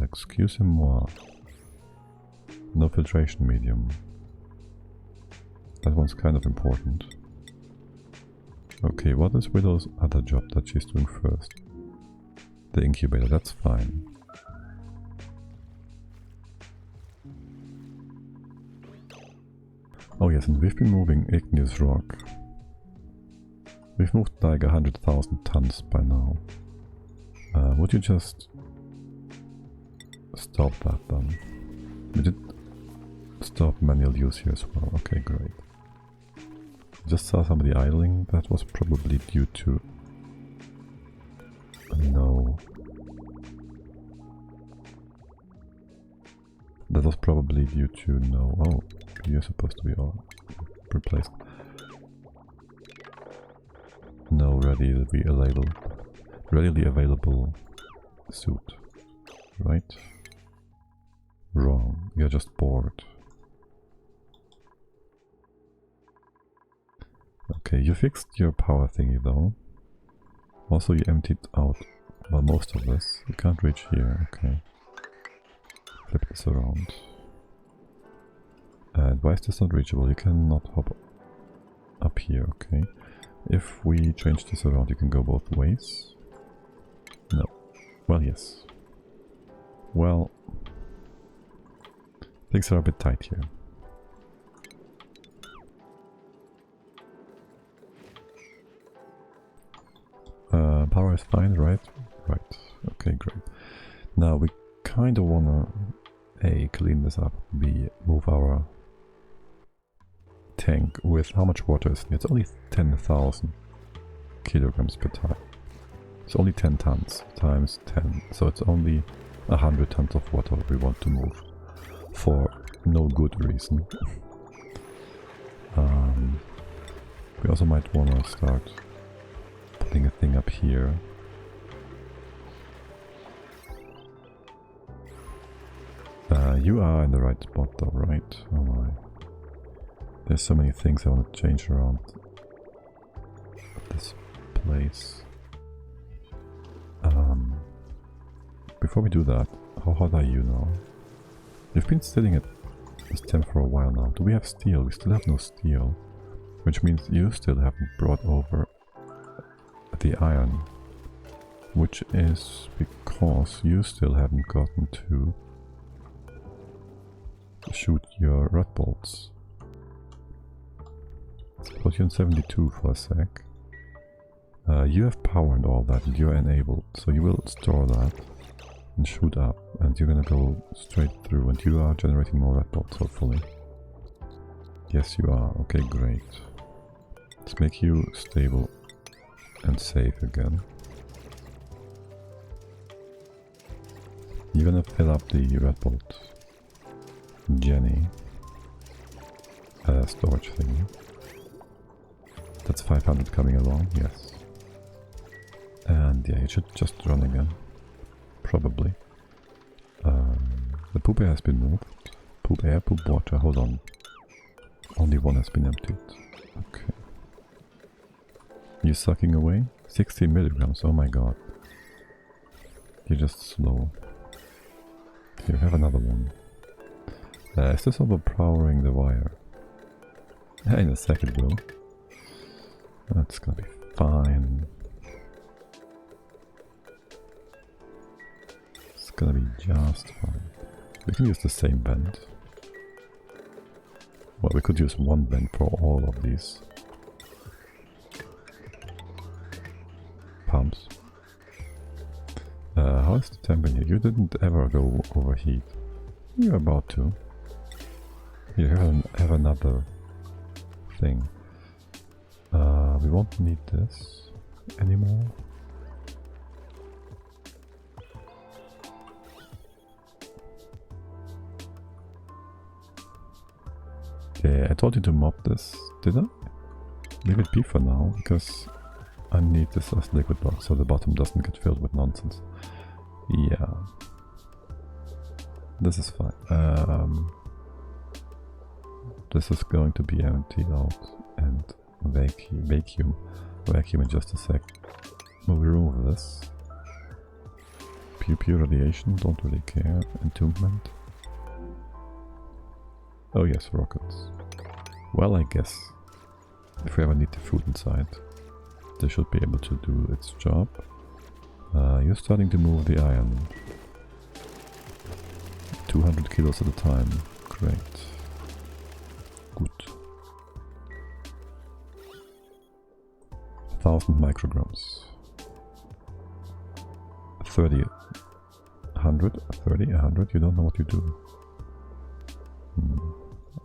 Excusez-moi. No filtration medium. That one's kind of important. Okay, what is Willow's other job that she's doing first? The incubator, that's fine. Oh yes, and we've been moving igneous rock. We've moved like 100,000 tons by now. Would you just stop that then? We did stop manual use here as well. Okay, great. Just saw somebody idling. That was probably due to... No. That was probably due to no. Oh, you're supposed to be all replaced. No, readily available suit. Right? Wrong. You're just bored. Okay, you fixed your power thingy though. Also, you emptied out, well, most of this. You can't reach here, okay. Flip this around. And why is this not reachable? You cannot hop up here, okay. If we change this around, you can go both ways. No. Well, yes. Well, things are a bit tight here. Power is fine, right? Right. Okay, great. Now we kind of wanna A, clean this up, B, move our tank with how much water is in it? It's only 10,000 kilograms per time. It's only 10 tons times 10, so it's only 100 tons of water we want to move for no good reason. We also might want to start putting a thing up here. You are in the right spot though, right? Oh my. There's so many things I want to change around this place. Before we do that, how hot are you now? You've been sitting at this temp for a while now. Do we have steel? We still have no steel. Which means you still haven't brought over the iron. Which is because you still haven't gotten to shoot your red bolts. Let's put you on 72 for a sec. You have power and all that, and you're enabled, so you will store that and shoot up, and you're gonna go straight through, and you are generating more red bolts, hopefully. Yes, you are. Okay, great. Let's make you stable and safe again. You're gonna fill up the red bolt Jenny storage thing. That's 500 coming along, yes. And yeah, it should just run again. Probably. The poop air has been moved. Poop air, poop water, hold on. Only one has been emptied. Okay. You're sucking away? 60 milligrams, oh my god. You're just slow. Here, have another one. Is this overpowering the wire? In a sec it will. That's gonna be fine. It's gonna be just fine. We can use the same bend. Well, we could use one bend for all of these pumps. How is the temperature? You didn't ever go overheat. You're about to. You have another thing. We won't need this anymore. Okay, I told you to mop this, did I? Leave it be for now, because I need this as liquid block so the bottom doesn't get filled with nonsense. Yeah. This is fine. This is going to be emptied out and vacuum in just a sec. We'll remove this. Pure radiation, don't really care. Entombment. Oh yes, rockets. Well, I guess if we ever need the food inside, they should be able to do its job. You're starting to move the iron. 200 kilos at a time. Great. Good. 1000 micrograms. 30. 100? 30? 100? You don't know what you do.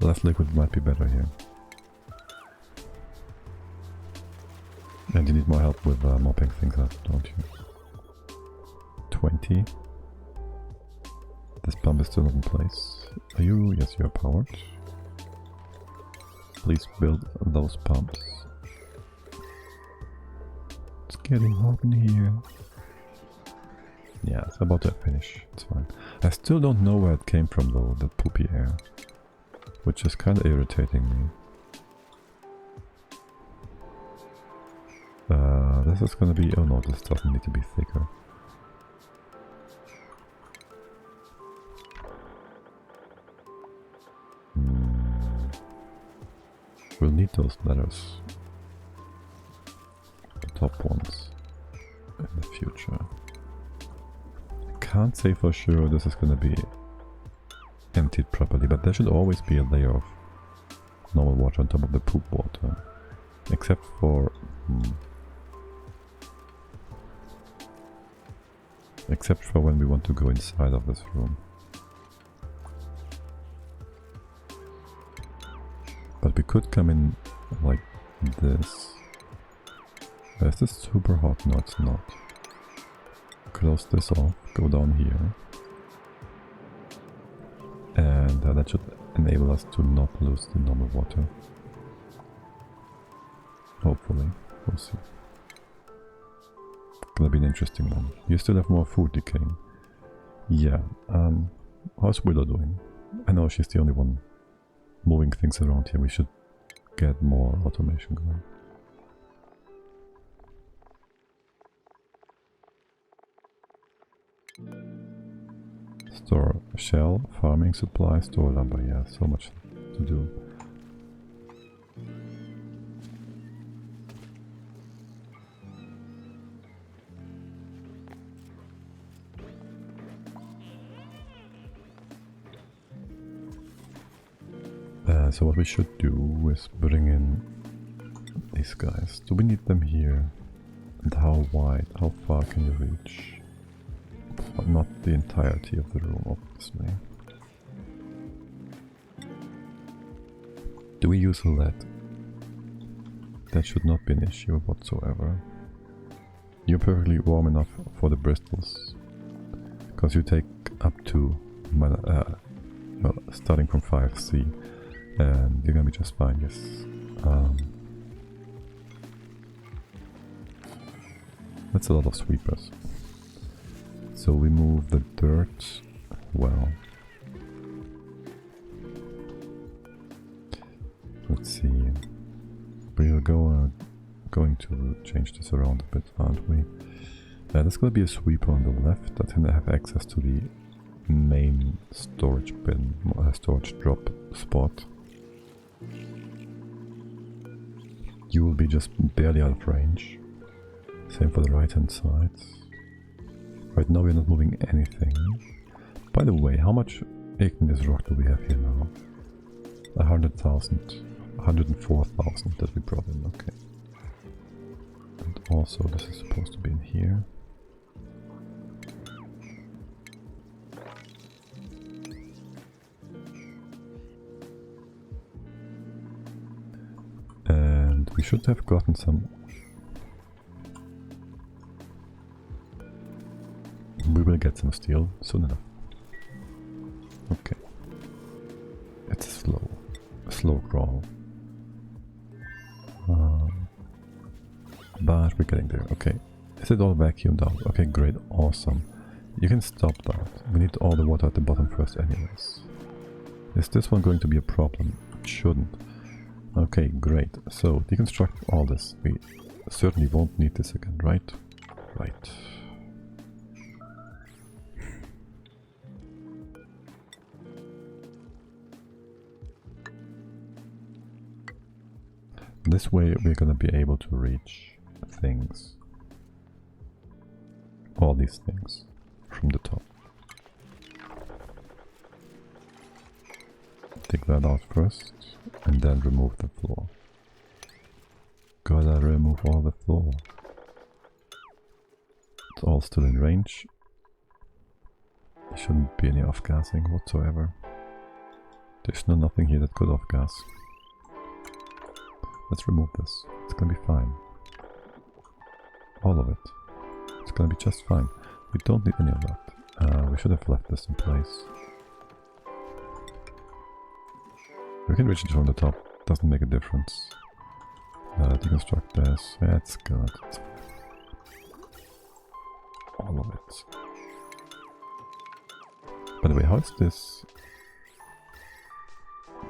Less liquid might be better here. And you need more help with mopping things up, don't you? 20. This pump is still not in place. Are you? Yes, you are powered. Please build those pumps. It's getting hot in here. Yeah, it's about to finish. It's fine. I still don't know where it came from though, the poopy air. Which is kind of irritating me. This is gonna be... oh no, this doesn't need to be thicker. We'll need those letters. The top ones. In the future. I can't say for sure this is gonna be emptied properly, but there should always be a layer of normal water on top of the poop water. Except for... except for when we want to go inside of this room. But we could come in like this. Is this super hot? No, it's not. Close this off, go down here. there. That should enable us to not lose the normal water. Hopefully. We'll see. Gonna be an interesting one. You still have more food decaying. Yeah. How's Willow doing? I know she's the only one moving things around here. We should get more automation going. Store shell, farming supplies, store lumber. Yeah, so much to do. So what we should do is bring in these guys. Do we need them here? And how wide, how far can you reach? But not the entirety of the room, obviously. Do we use lead? That should not be an issue whatsoever. You're perfectly warm enough for the bristles. Because you take up to, well, starting from 5C. And you're gonna be just fine, yes. That's a lot of sweepers. So we move the dirt well. Let's see. We're going to change this around a bit, aren't we? There's gonna be a sweeper on the left that can have access to the main storage bin, storage drop spot. You will be just barely out of range. Same for the right hand side. Right now we're not moving anything. By the way, how much igneous rock do we have here now? 100,000. 104,000 that we brought in, okay. And also this is supposed to be in here. And we should have gotten some. We will get some steel soon enough. Okay. It's a slow crawl. But we're getting there. Okay. Is it all vacuumed out? Okay, great. Awesome. You can stop that. We need all the water at the bottom first anyways. Is this one going to be a problem? It shouldn't. Okay, great. So, deconstruct all this. We certainly won't need this again, right? Right. This way we're gonna be able to reach things. All these things from the top. Take that out first and then remove the floor. Gotta remove all the floor. It's all still in range. There shouldn't be any off-gassing whatsoever. There's nothing here that could off-gas. Let's remove this. It's gonna be fine. All of it. It's gonna be just fine. We don't need any of that. We should have left this in place. We can reach it from the top. Doesn't make a difference. Deconstruct this. That's good. All of it. By the way, how is this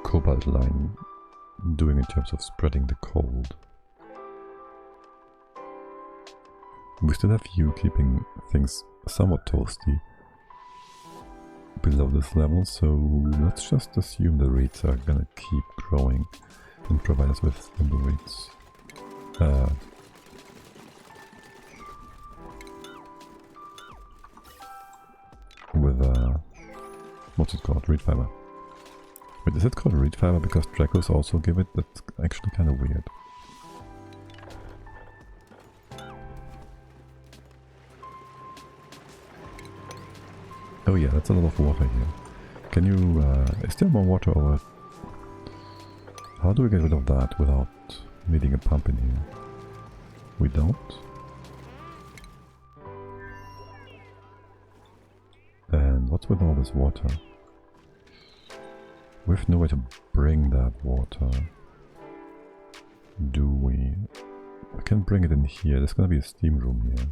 cobalt line doing in terms of spreading the cold? We still have you keeping things somewhat toasty below this level, so let's just assume the reeds are gonna keep growing and provide us with thimbleweeds. With what's it called? Reed fiber. Wait, is it called reed fiber because Dracos also give it? That's actually kind of weird. Oh yeah, that's a lot of water here. Can you, is there more water over? How do we get rid of that without needing a pump in here? We don't? And what's with all this water? We have no way to bring that water. Do we? I can bring it in here. There's gonna be a steam room here.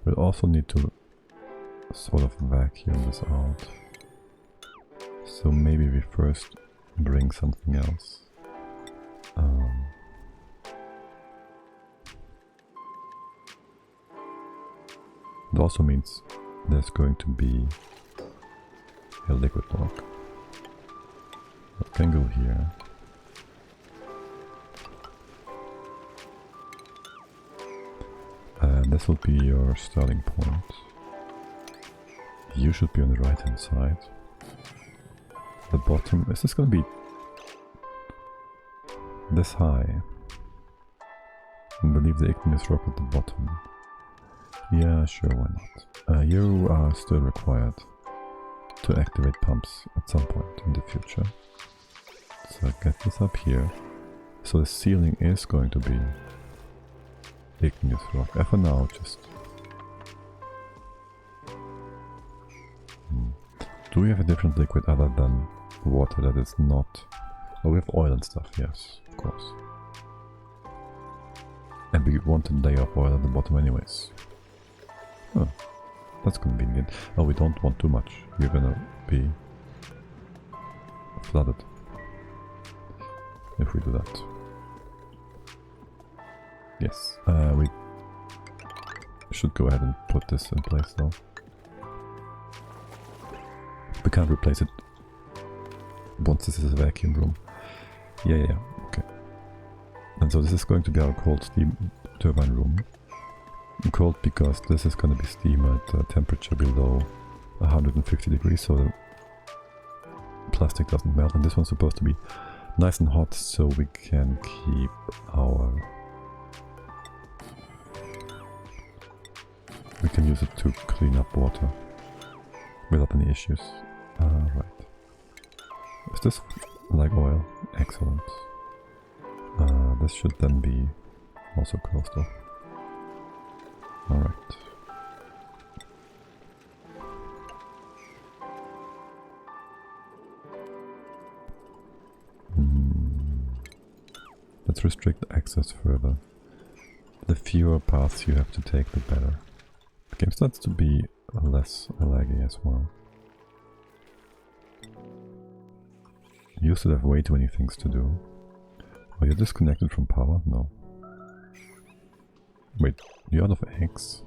We'll also need to sort of vacuum this out. So maybe we first bring something else. It also means there's going to be a liquid lock. It can go here. And this will be your starting point. You should be on the right hand side. The bottom, is this going to be this high? I believe the igneous rock at the bottom. Yeah, sure, why not? You are still required to activate pumps at some point in the future. So get this up here. So the ceiling is going to be igneous rock. For now, just... Do we have a different liquid other than water that is not... Oh, we have oil and stuff, yes, of course. And we want a layer of oil at the bottom anyways. Oh, that's convenient. Oh, we don't want too much. We're gonna be flooded if we do that. Yes, we should go ahead and put this in place though. We can't replace it once this is a vacuum room. Yeah, okay. And so this is going to be our cold steam turbine room. Cold because this is going to be steam at a temperature below 150 degrees, so the plastic doesn't melt. And this one's supposed to be nice and hot so we can keep our... We can use it to clean up water without any issues. Right. Is this like oil? Excellent. This should then be also closed off. Alright. Let's restrict access further. The fewer paths you have to take, the better. The game starts to be less laggy as well. You used to have way too many things to do. Are you disconnected from power? No. Wait, you're out of eggs?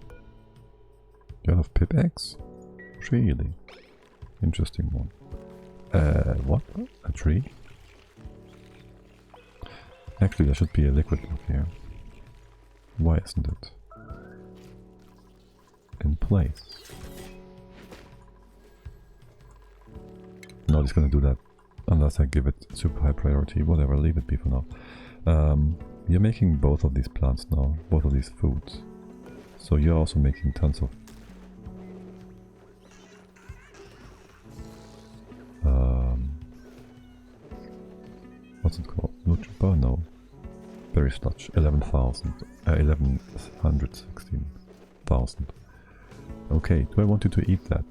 You're out of pip eggs? Really? Interesting one. What? A tree? Actually, there should be a liquid block here. Why isn't it in place? No, it's gonna do that unless I give it super high priority. Whatever, leave it be for now. You're making both of these plants now, both of these foods. So you're also making tons of what's it called? Nutribar? No. Berry sludge. 1116,000. Okay, do I want you to eat that?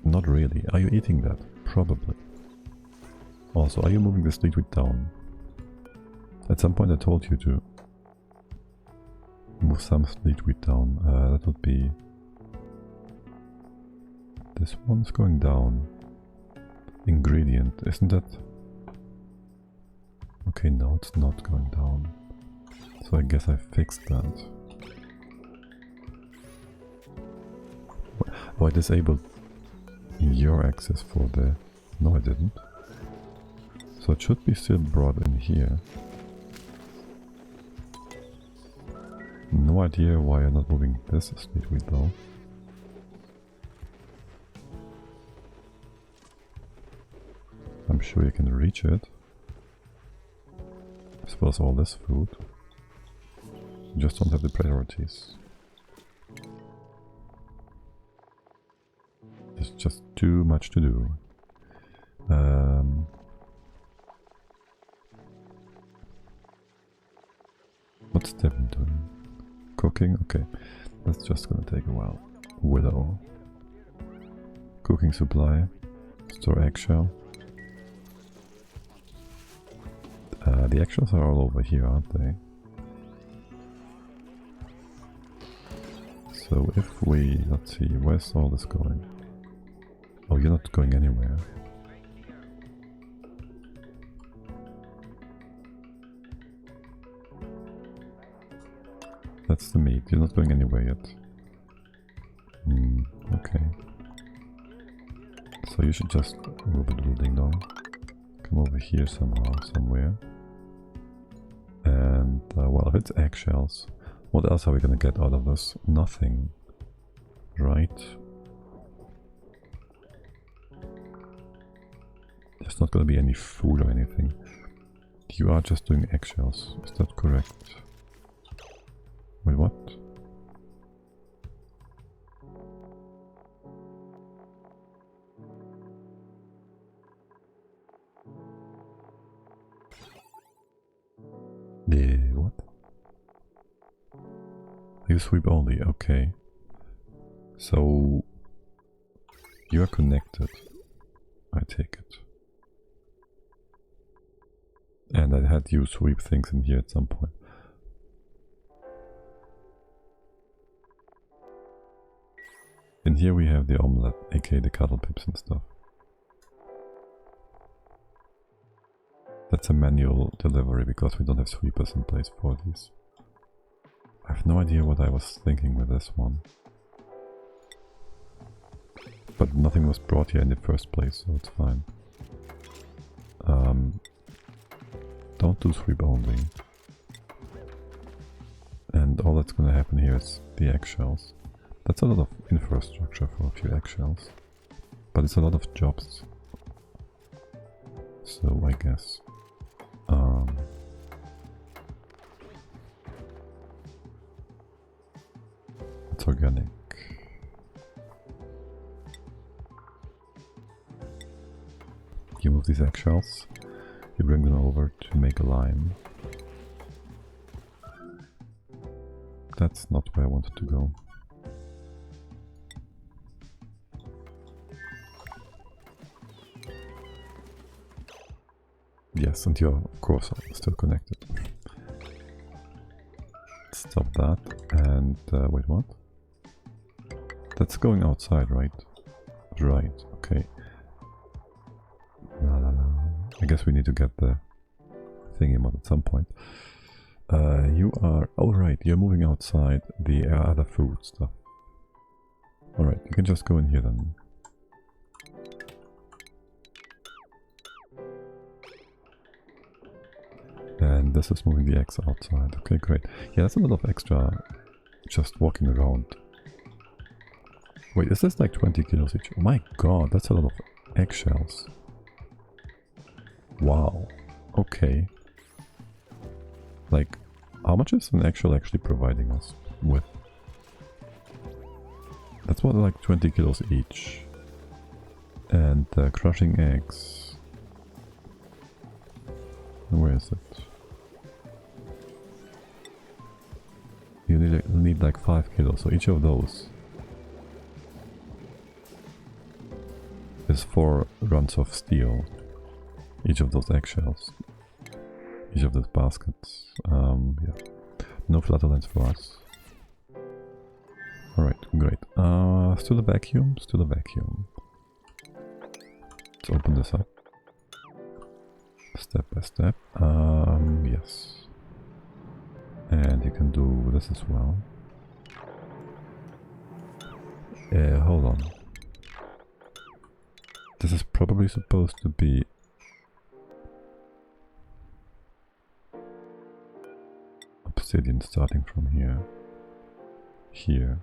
Not really. Are you eating that? Probably. Also, are you moving this liquid down? At some point I told you to move some liquid down. That would be... This one's going down. Ingredient, isn't that... Okay, no, it's not going down. So I guess I fixed that. Oh, I disabled your access for the... No, I didn't. So it should be still brought in here. No idea why I'm not moving this liquid though. I'm sure you can reach it. As well as all this food. You just don't have the priorities. There's just too much to do. What's Devin doing? Cooking? Okay, that's just gonna take a while. Willow. Cooking supply. Store eggshell. The eggshells are all over here, aren't they? So if we, let's see, where's all this going? Oh, you're not going anywhere. That's the meat, you're not going anywhere yet. Okay. So you should just move it ding dong. Come over here somehow, somewhere. And, well, if it's eggshells, what else are we gonna get out of this? Nothing. Right? There's not gonna be any food or anything. You are just doing eggshells, is that correct? Wait, what? What? You sweep only, okay. So you are connected, I take it. And I had you sweep things in here at some point. In here we have the omelette, aka the cuddle pips and stuff. That's a manual delivery because we don't have sweepers in place for these. I have no idea what I was thinking with this one. But nothing was brought here in the first place, so it's fine. Don't do sweep only. And all that's gonna happen here is the eggshells. That's a lot of infrastructure for a few eggshells. But it's a lot of jobs. So I guess. It's organic. You move these eggshells, you bring them over to make a lime. That's not where I wanted to go. Yes, and you're of course still connected. Stop that, and wait, what? That's going outside, right? Right, okay. I guess we need to get the thingy mod at some point. You are... oh right, you're moving outside the other food stuff. Alright, you can just go in here then. And this is moving the eggs outside. Okay, great. Yeah, that's a lot of extra just walking around. Wait, is this like 20 kilos each? Oh my god, that's a lot of eggshells. Wow. Okay. Like, how much is an eggshell actually providing us with? That's what, like 20 kilos each. And crushing eggs. Where is it? You need like 5 kilos, so each of those is 4 runs of steel. Each of those eggshells. Each of those baskets. Yeah. No flatulence for us. Alright, great. Still a vacuum? Still a vacuum. Let's open this up. Step by step. Yes. And you can do this as well. Hold on. This is probably supposed to be... obsidian starting from here. Here.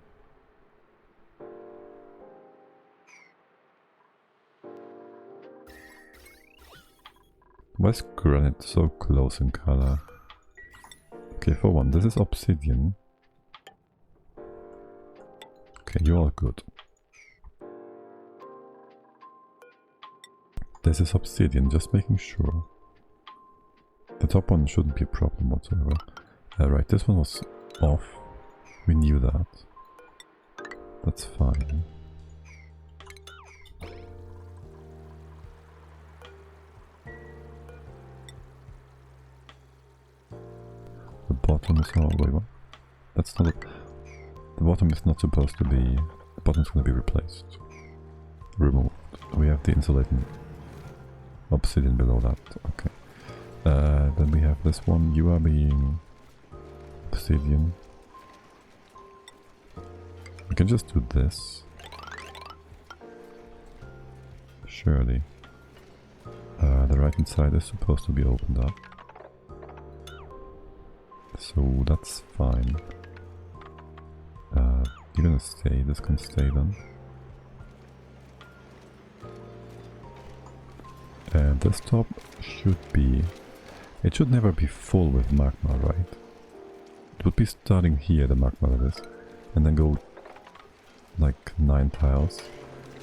Why is granite so close in color? Okay, for one, this is obsidian. Okay, you're all good. This is obsidian, just making sure. The top one shouldn't be a problem whatsoever. Right, this one was off. We knew that. That's fine. bottom is all... Wait, what? That's not... The bottom is not supposed to be... The bottom is going to be replaced. Removed. We have the insulating obsidian below that. Okay. Then we have this one. You are being... obsidian. We can just do this. Surely. The right hand side is supposed to be opened up. So that's fine. You're gonna stay, this can stay then. And this top should be... It should never be full with magma, right? It would be starting here, the magma that is. And then go like 9 tiles.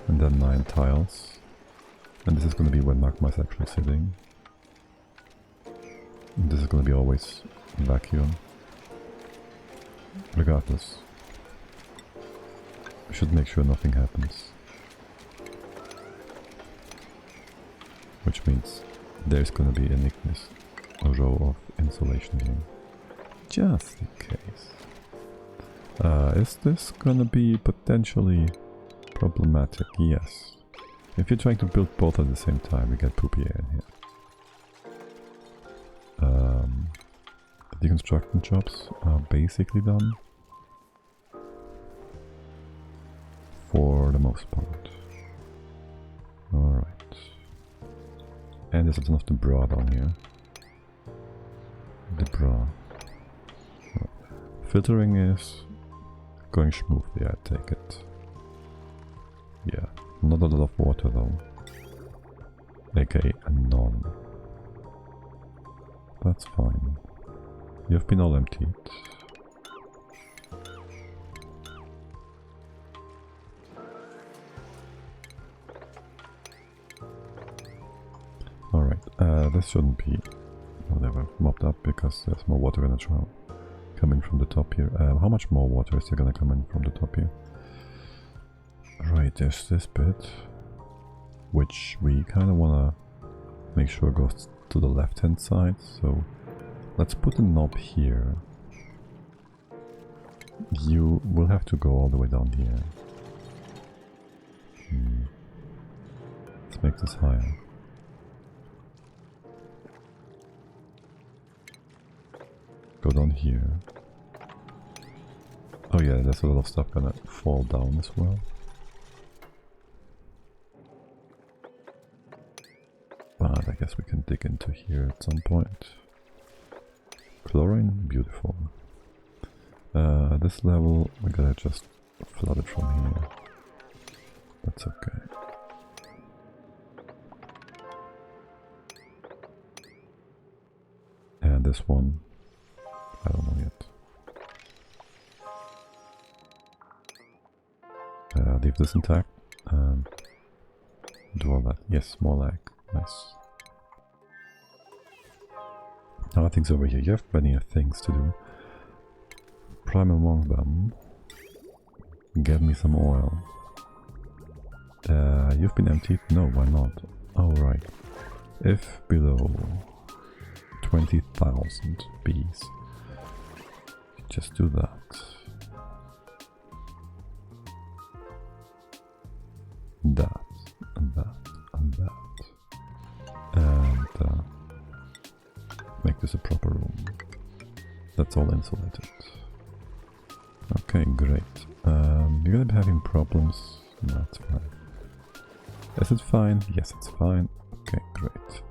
And then 9 tiles. And this is gonna be where magma is actually sitting. And this is gonna be always vacuum. Regardless. We should make sure nothing happens. Which means there's gonna be a row of insulation here. Just in case. Is this gonna be potentially problematic? Yes. If you're trying to build both at the same time, we get poopy air in here. The deconstruction jobs are basically done. For the most part. Alright. And there's enough debris down here. Debris. Filtering is going smoothly, I take it. Yeah. Not a lot of water though. AKA none. That's fine. You've been all emptied. Alright, this shouldn't be whatever mopped up because there's more water in the trial coming from the top here. How much more water is there gonna come in from the top here? Right, there's this bit which we kind of wanna make sure goes to the left hand side, so let's put a knob here. You will have to go all the way down here. Let's make this higher. Go down here. Oh yeah, there's a lot of stuff gonna fall down as well. But I guess we can dig into here at some point. Chlorine, beautiful. This level, we gotta just flood it from here. That's okay. And this one, I don't know yet. Leave this intact and do all that. Yes, more lag. Nice. Now things over here. You have plenty of things to do. Prime among them. Get me some oil. You've been emptied? No, why not? Oh, right. If below 20,000 bees, just do that. That, and that, and that. And make this a proper room. That's all insulated. Okay, great. You're gonna be having problems. No, it's fine. Is it fine? Yes, it's fine. Okay, great.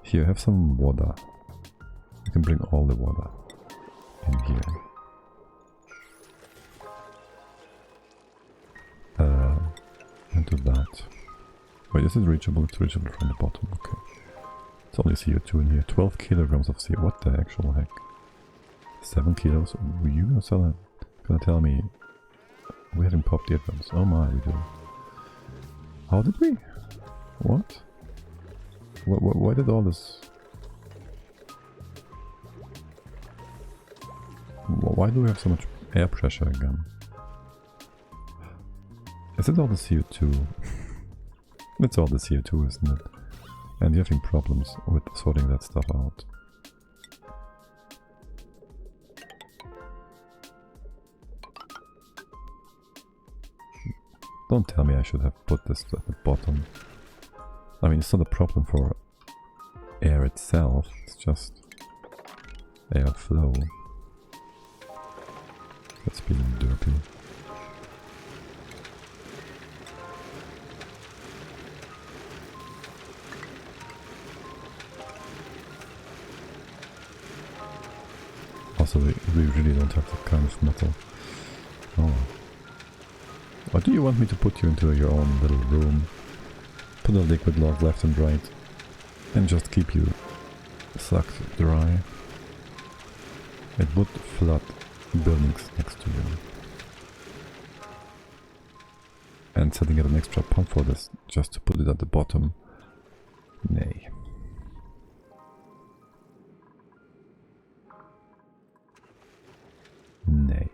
Here, have some water. You can bring all the water in here. And do that. Wait, is it reachable? It's reachable from the bottom, okay. It's only CO2 in here. 12 kilograms of CO2. What the actual heck? 7 kilos? Were you gonna tell me we haven't popped the advance? Oh my, we do. How did we? What? Why did all this... Why do we have so much air pressure again? Is it all the CO2? It's all the CO2, isn't it? And you're having problems with sorting that stuff out. Don't tell me I should have put this at the bottom. I mean, it's not a problem for air itself, it's just airflow that's being derpy. Also, we really don't have that kind of metal. Oh. Or do you want me to put you into your own little room, put a liquid log left and right, and just keep you sucked dry? It would flood buildings next to you. And setting up an extra pump for this, just to put it at the bottom, nay. Nay.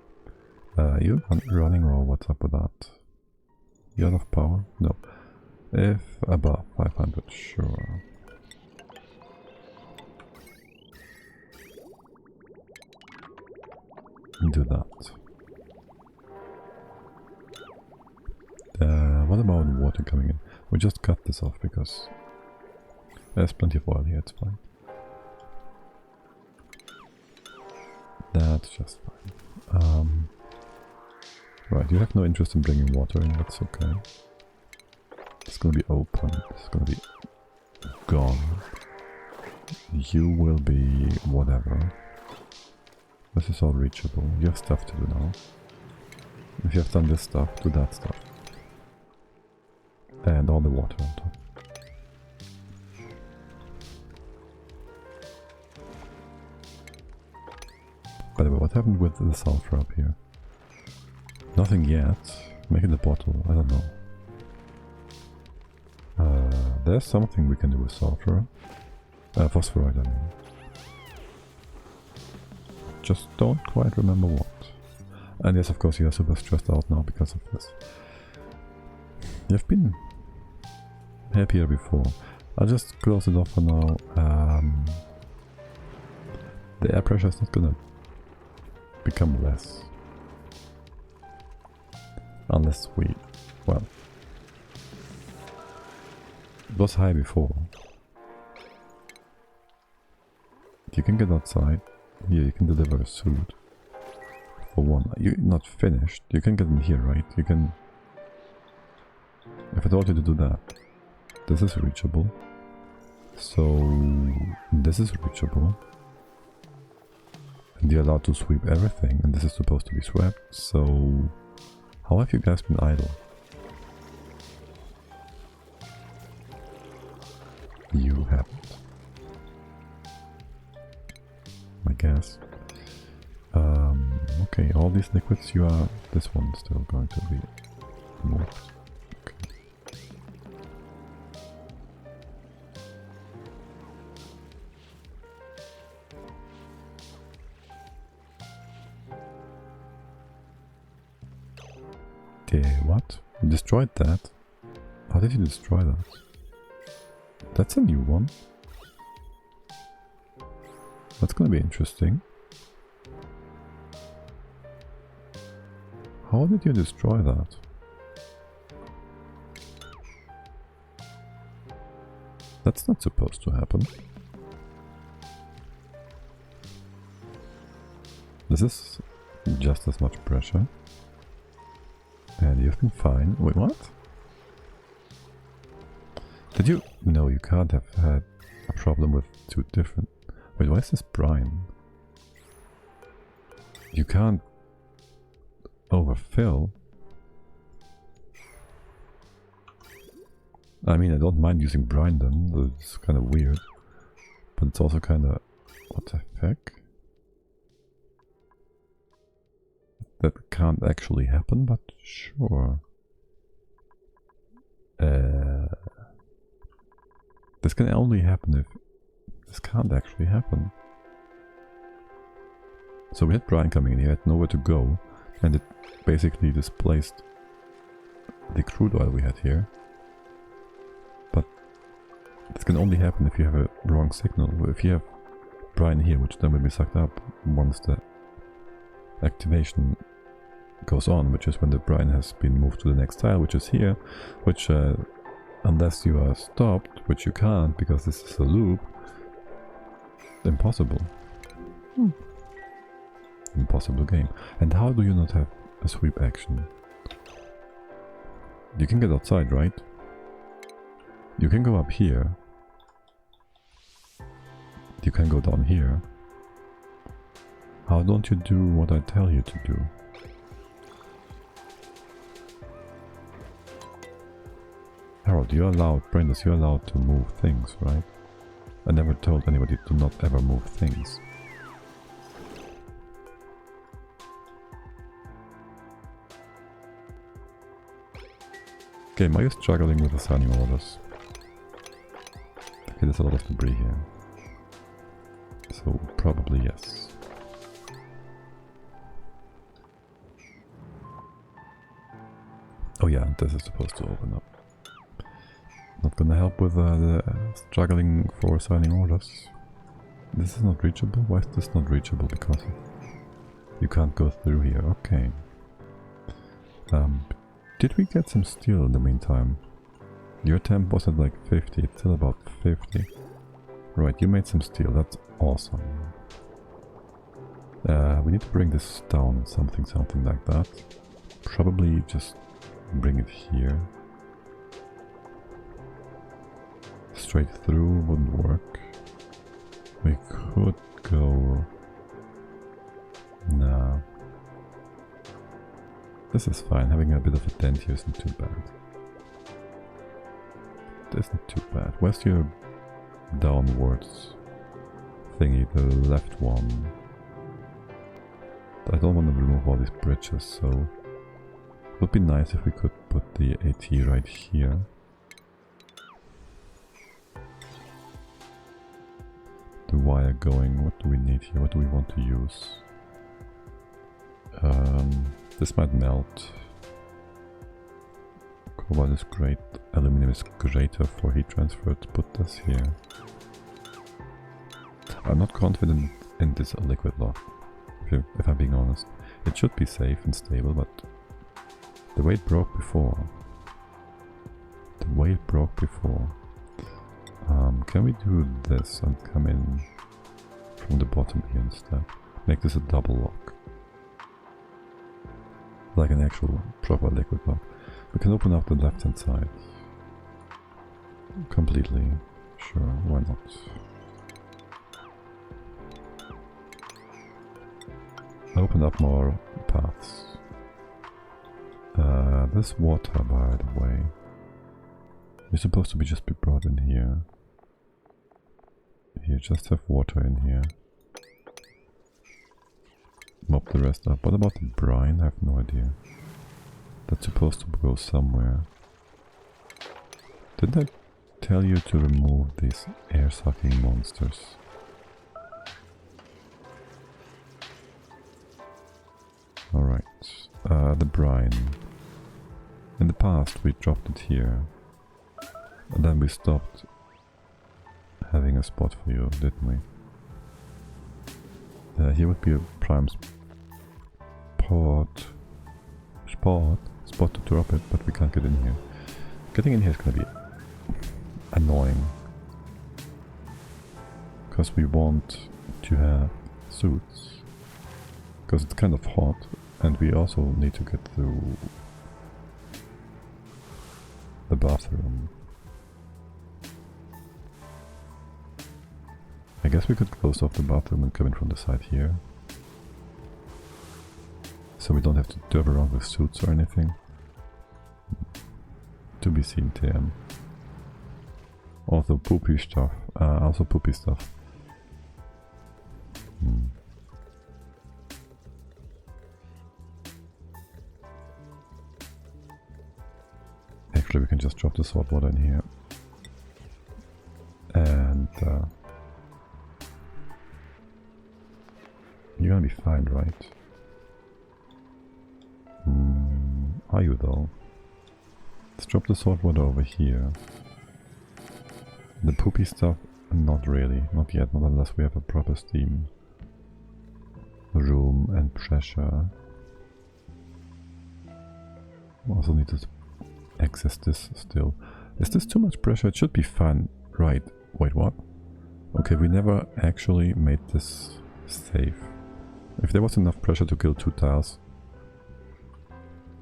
You running, or what's up with that? You out of power? No. If above 500, sure. Do that. What about water coming in? We just cut this off because there's plenty of oil here, it's fine. That's just fine. Right, you have no interest in bringing water in, that's okay. It's gonna be open, it's gonna be gone. You will be whatever. This is all reachable, you have stuff to do now. If you have done this stuff, do that stuff. And all the water on top. By the way, what happened with the sulfur up here? Nothing yet. Make it a bottle, I don't know. There's something we can do with sulfur. Phosphorite, I mean. Just don't quite remember what. And yes, of course, you are super stressed out now because of this. You've been happier before. I'll just close it off for now. The air pressure is not gonna become less. Unless we... well... it was high before. You can get outside. Here, you can deliver a suit. For one. You're not finished. You can get in here, right? You can... if I told you to do that. This is reachable. So... this is reachable. And you're allowed to sweep everything, and this is supposed to be swept, so... how have you guys been idle? You haven't. I guess. Okay, all these liquids you are... this one's still going to be moved. Okay. What? You destroyed that? How did you destroy that? That's a new one. That's gonna be interesting. How did you destroy that? That's not supposed to happen. This is just as much pressure. And you've been fine. Wait, what? Did you... no, you can't have had a problem with two different... wait, why is this brine? You can't overfill. I mean, I don't mind using brine then, it's kind of weird. But it's also kind of... what the heck? That can't actually happen, but sure. This can only happen if... this can't actually happen. So we had brine coming in, he had nowhere to go, and it basically displaced the crude oil we had here. But this can only happen if you have a wrong signal. If you have brine here, which then will be sucked up once the activation goes on, which is when the brine has been moved to the next tile, which is here, which unless you are stopped, which you can't because this is a loop, impossible. Impossible game. And how do you not have a sweep action? You can get outside, right? You can go up here. You can go down here. How don't you do what I tell you to do? Harold, you're allowed, Brandis, you're allowed to move things, right? I never told anybody to not ever move things. Game, are you struggling with assigning orders? Okay, there's a lot of debris here. So, probably yes. Oh yeah, this is supposed to open up. Not gonna help with the struggling for assigning orders. This is not reachable? Why is this not reachable? Because you can't go through here. Okay. Did we get some steel in the meantime? Your temp was at like 50, it's still about 50. Right, you made some steel, that's awesome. We need to bring this down, something like that. Probably just bring it here. Straight through wouldn't work. We could go... Nah. This is fine, having a bit of a dent here isn't too bad. It isn't too bad. Where's your downwards thingy, the left one? I don't want to remove all these bridges, so it would be nice if we could put the AT right here. The wire going, what do we need here? What do we want to use? This might melt. Cobalt is great, aluminum is greater for heat transfer. Let's put this here. I'm not confident in this liquid lock, if I'm being honest. It should be safe and stable, but the way it broke before. Can we do this and come in from the bottom here instead? Make this a double lock. Like an actual proper liquid lock. We can open up the left hand side. Completely. Sure, why not? Open up more paths. This water, by the way, is supposed to just be brought in here. Here, just have water in here. Mop the rest up. What about the brine? I have no idea. That's supposed to go somewhere. Didn't I tell you to remove these air-sucking monsters? Alright. The brine. In the past we dropped it here. And then we stopped having a spot for you, didn't we? Here would be a prime spot to drop it, but we can't get in here. Getting in here is gonna be annoying. Because we want to have suits. Because it's kind of hot, and we also need to get through the bathroom. I guess we could close off the bathroom and come in from the side here. So we don't have to derb around with suits or anything. To be seen, TM. Also poopy stuff. Actually, we can just drop the salt water in here. And you're gonna be fine, right? Are you though? Let's drop the salt water over here. The poopy stuff, not really. Not yet, not unless we have a proper steam room and pressure. Also need to access this still. Is this too much pressure? It should be fine. Right. Wait, what? Okay, we never actually made this safe. If there was enough pressure to kill 2 tiles,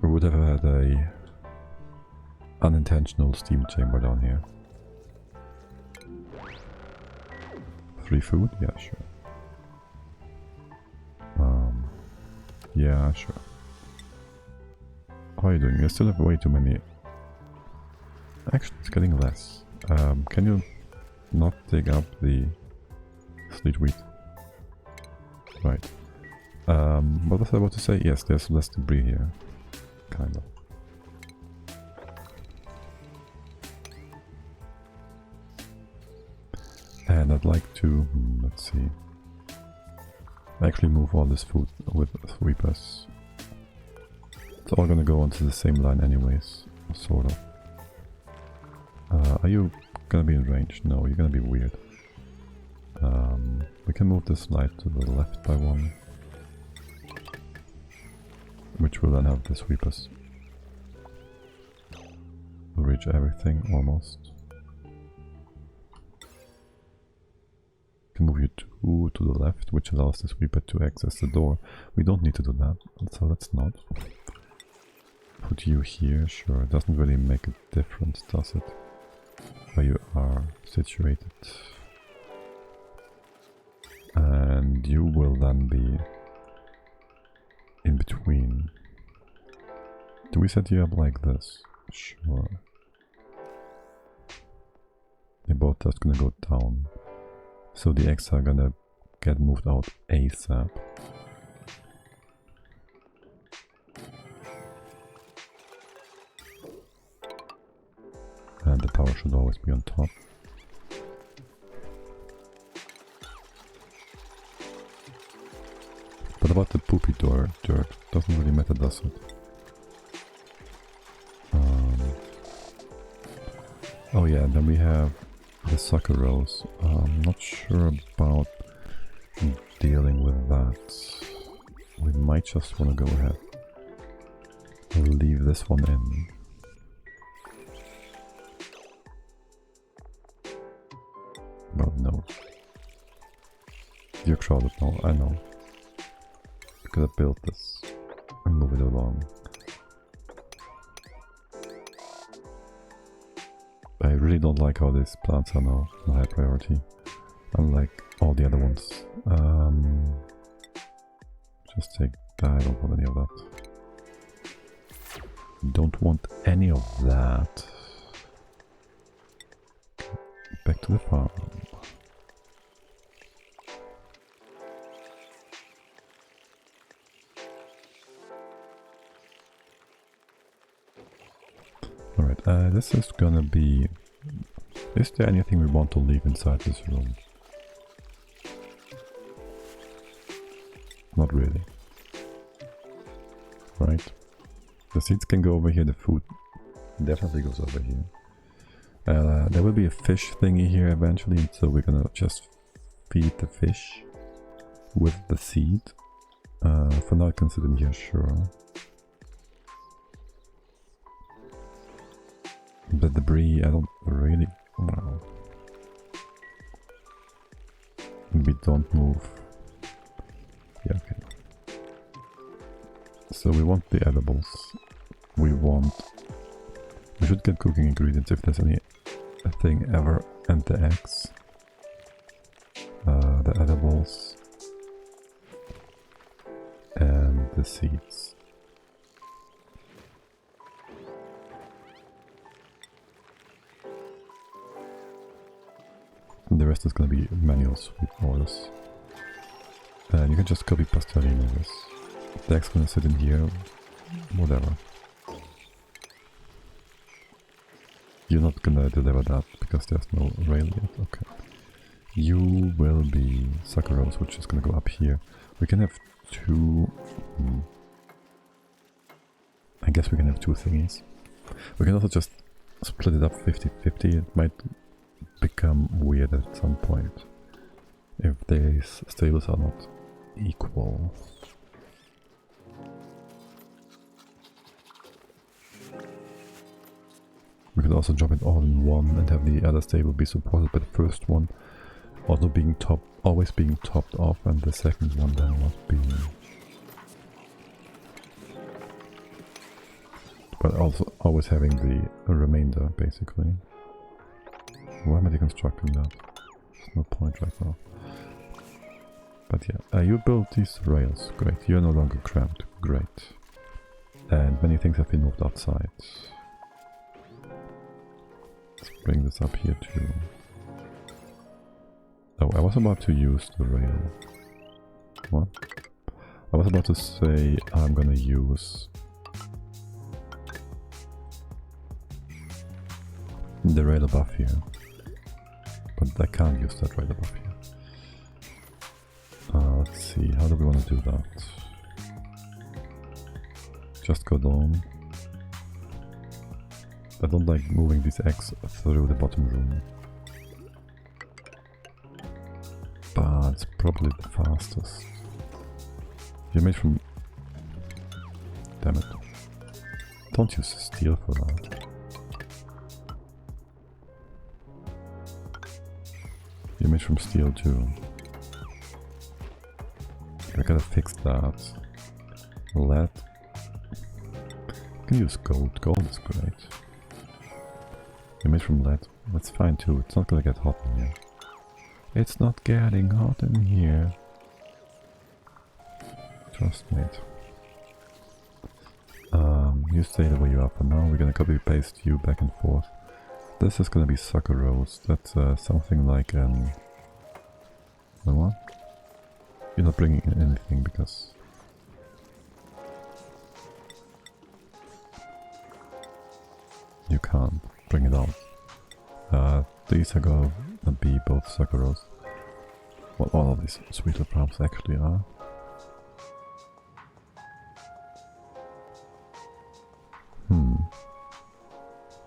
we would have had a unintentional steam chamber down here. 3 food? Yeah, sure. Yeah, sure. How are you doing? You still have way too many. Actually, it's getting less. Can you not dig up the sleet wheat? Right. What was I about to say? Yes, there's less debris here. Kind of. And I'd like to, let's see, actually move all this food with sweepers. It's all gonna go onto the same line anyways, sort of. Are you gonna be in range? No, you're gonna be weird. We can move this light to the left by 1. Which will then have the sweepers. We'll reach everything, almost. Can move you 2 to the left, which allows the sweeper to access the door. We don't need to do that, so let's not. Put you here, sure, it doesn't really make a difference, does it? Where you are situated. And you will then be in between. Do we set you up like this? Sure. They're both just gonna go down. So the eggs are gonna get moved out ASAP. And the power should always be on top. But about the poopy dirt, doesn't really matter, does it? Oh yeah, then we have the sucker rose. I'm not sure about dealing with that. We might just want to go ahead and leave this one in. Well, no. You're crowded now, I know. Could have built this and move it along. I really don't like how these plants are now on high priority, unlike all the other ones. Just take that, I don't want any of that. Don't want any of that. Back to the farm. Alright, this is gonna be... Is there anything we want to leave inside this room? Not really. Right. The seeds can go over here, the food definitely goes over here. There will be a fish thingy here eventually, so we're gonna just feed the fish with the seed. For now I can sit in here, sure. The debris, I don't really... Wow. We don't move. Yeah, okay. So we want the edibles. We should get cooking ingredients if there's anything ever, and the eggs. The edibles. And the seeds. The rest is going to be manual sweet orders. And you can just copy pastelino this. The egg's going to sit in here, whatever. You're not going to deliver that because there's no rail yet, okay. You will be Sakura's, which is going to go up here. We can have 2... I guess we can have 2 thingies. We can also just split it up 50-50. It might become weird at some point if these stables are not equal. could also drop it all in one and have the other stable be supported by the first one, also being always being topped off, and the second one then not being. But also always having the remainder, basically. Why am I deconstructing that? There's no point right now. But yeah, you built these rails, great. You're no longer cramped, great. And many things have been moved outside. Let's bring this up here too. Oh, I was about to use the rail. What? I was about to say I'm gonna use the rail above here. But I can't use that rail above here. Let's see, how do we want to do that? Just go down. I don't like moving these eggs through the bottom room. But it's probably the fastest. You're made from... Damn it. Don't use steel for that. You're made from steel too. I gotta fix that. Lead. You can use gold. Gold is great. You're made from lead. That's fine too. It's not gonna get hot in here. It's not getting hot in here. Trust me. You stay the way you are for now. We're gonna copy paste you back and forth. This is gonna be sucker roast. That's something like what? You're not bringing in anything because you can't bring it out. These are gonna be both sucker roast. Well, all of these sweeter farms actually are.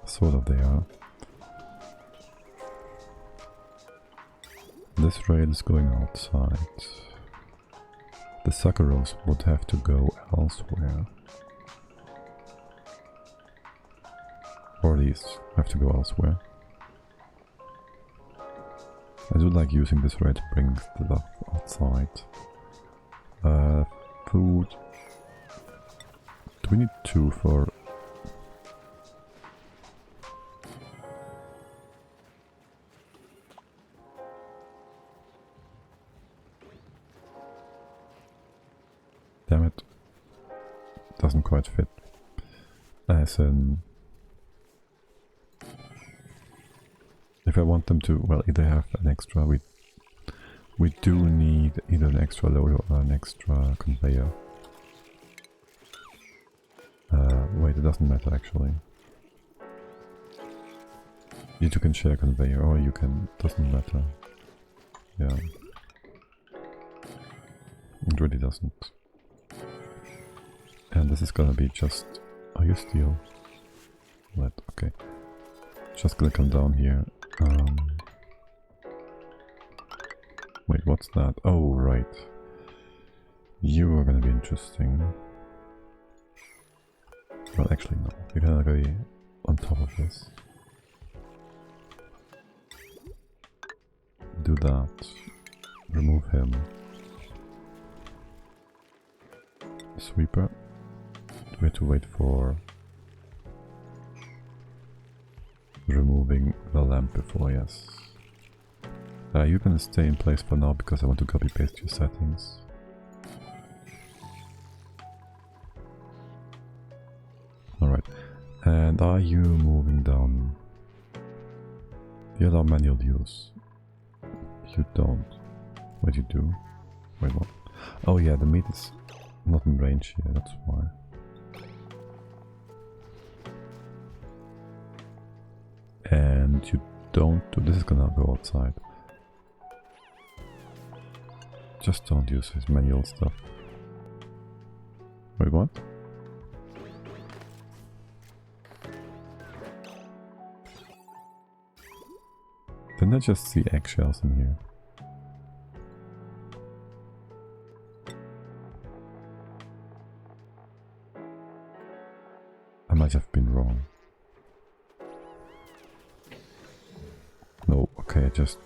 Sort of they are. This rail is going outside. The suckerose would have to go elsewhere. Or these have to go elsewhere. I do like using this rail to bring stuff outside. Food. Do we need 2 for... Damn it. Doesn't quite fit. As in... If I want them to, well, either have an extra, we do need either an extra loader or an extra conveyor. Wait, it doesn't matter actually. You two can share a conveyor, or you can, doesn't matter. Yeah. It really doesn't. And this is gonna be just... Are you steel? Lead, okay. Just gonna come down here. Wait, what's that? Oh, right. You are gonna be interesting. Well, actually no. You're gonna go on top of this. Do that. Remove him. Sweeper. We have to wait for removing the lamp before, yes. You're gonna stay in place for now because I want to copy paste your settings. Alright, and are you moving down? You allow manual use. You don't. What you do? Wait, what? Oh yeah, the meat is not in range here, that's why. And you don't do... This is gonna go outside. Just don't use his manual stuff. Wait, what? Didn't I just see eggshells in here? I might have been wrong. No, okay, I just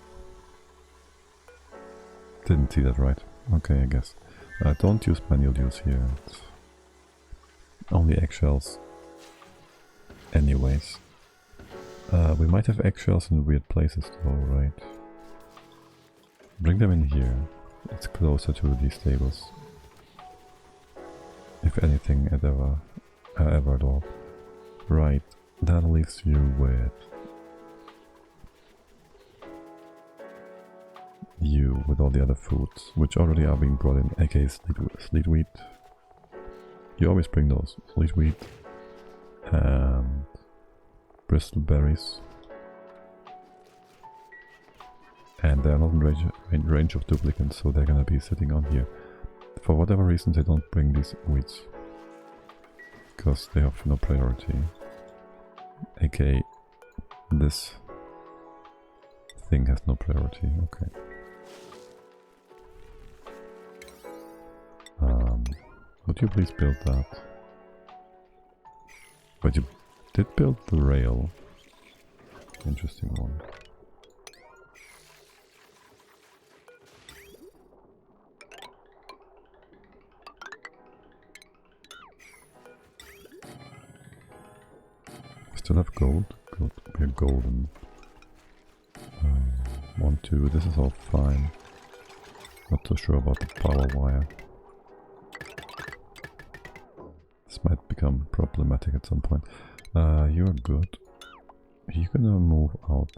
didn't see that right. Okay, I guess. Don't use manual use here. It's only eggshells. Anyways. We might have eggshells in weird places though, right? Bring them in here. It's closer to these stables. If anything, ever at all. Right, that leaves you with... you with all the other foods, which already are being brought in, aka sleet wheat. You always bring those. Sleet wheat and Bristol berries. And they're not in range of duplicants, so they're gonna be sitting on here. For whatever reason they don't bring these wheats, because they have no priority. aka this thing has no priority, okay. Would you please build that? But you did build the rail. Interesting one. Still have gold? Good, we're golden. 1, 2, this is all fine. Not too sure about the power wire. This might become problematic at some point. You're good. You're gonna move out.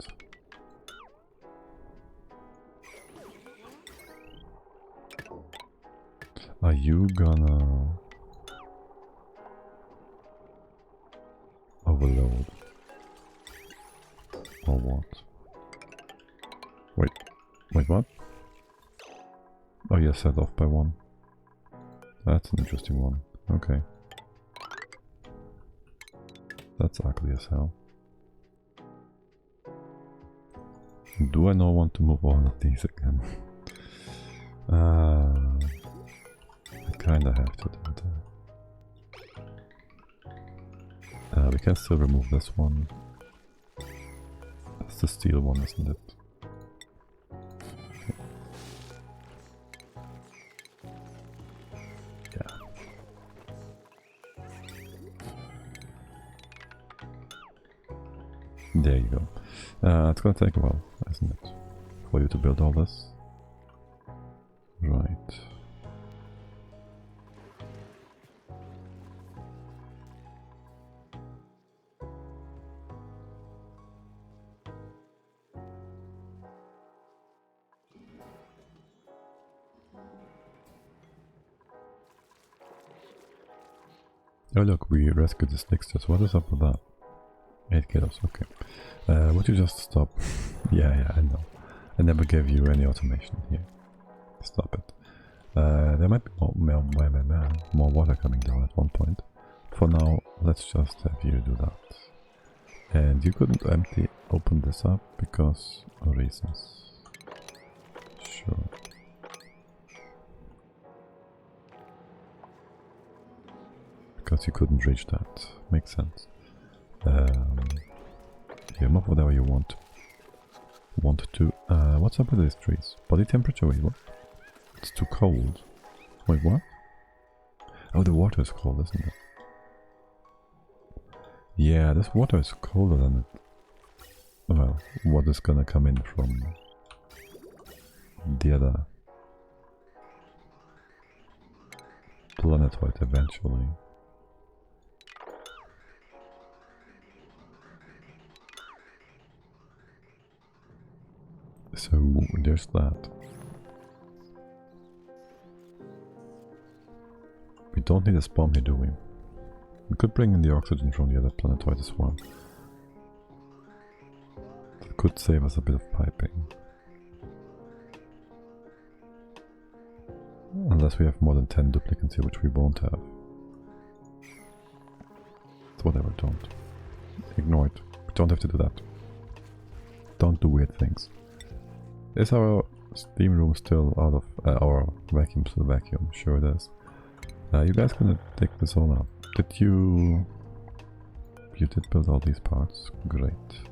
Are you gonna overload? Or what? Wait, what? Oh, you're set off by 1. That's an interesting one. Okay. That's ugly as hell. Do I not want to move all of these again? I kinda have to, don't I? We can still remove this one. That's the steel one, isn't it? Yeah. There you go. It's gonna take a while, isn't it? For you to build all this. Right. Oh look, we rescued the Snicksters. What is up with that? 8 kilos, okay. Would you just stop? yeah, I know. I never gave you any automation here. Stop it. There might be more water coming down at one point. For now, let's just have you do that. And you couldn't open this up because of reasons. Sure. Because you couldn't reach that. Makes sense. You move whatever you want to. What's up with these trees? Body temperature? Wait, what? It's too cold. Wait, what? Oh, the water is cold, isn't it? Yeah, this water is colder than it. Well, what is gonna come in from the other planetoid eventually. So there's that. We don't need a spawn here, do we? We could bring in the oxygen from the other planetoid as well. That could save us a bit of piping. Unless we have more than 10 duplicates here, which we won't have. So whatever, don't. Ignore it. We don't have to do that. Don't do weird things. Is our steam room still out of... our vacuum still vacuum? Sure it is. You guys gonna take this all up. Did you... You did build all these parts. Great.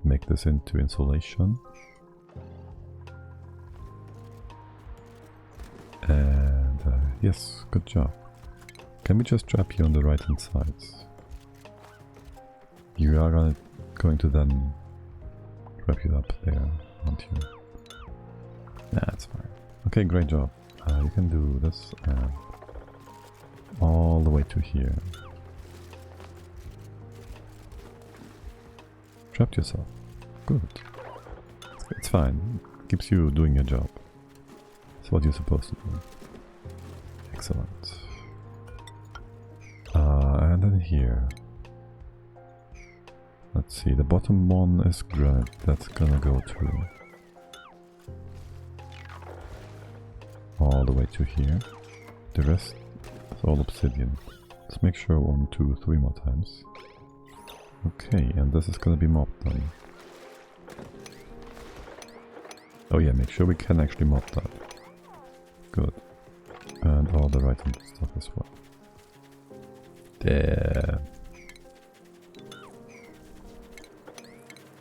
make this into insulation. And yes, good job. Can we just trap you on the right hand sides? You are going to then wrap you up there, aren't you? That's fine. Okay, great job. You can do this and all the way to here. Trapped yourself. Good. It's fine. It keeps you doing your job. It's what you're supposed to do. Excellent. And then here. Let's see, the bottom one is granite. That's gonna go through. All the way to here. The rest is all obsidian. Let's make sure 1, 2, 3 more times. Okay, and this is gonna be mobbed then. Oh yeah, make sure we can actually mob that. Good. And all the right stuff as well. There.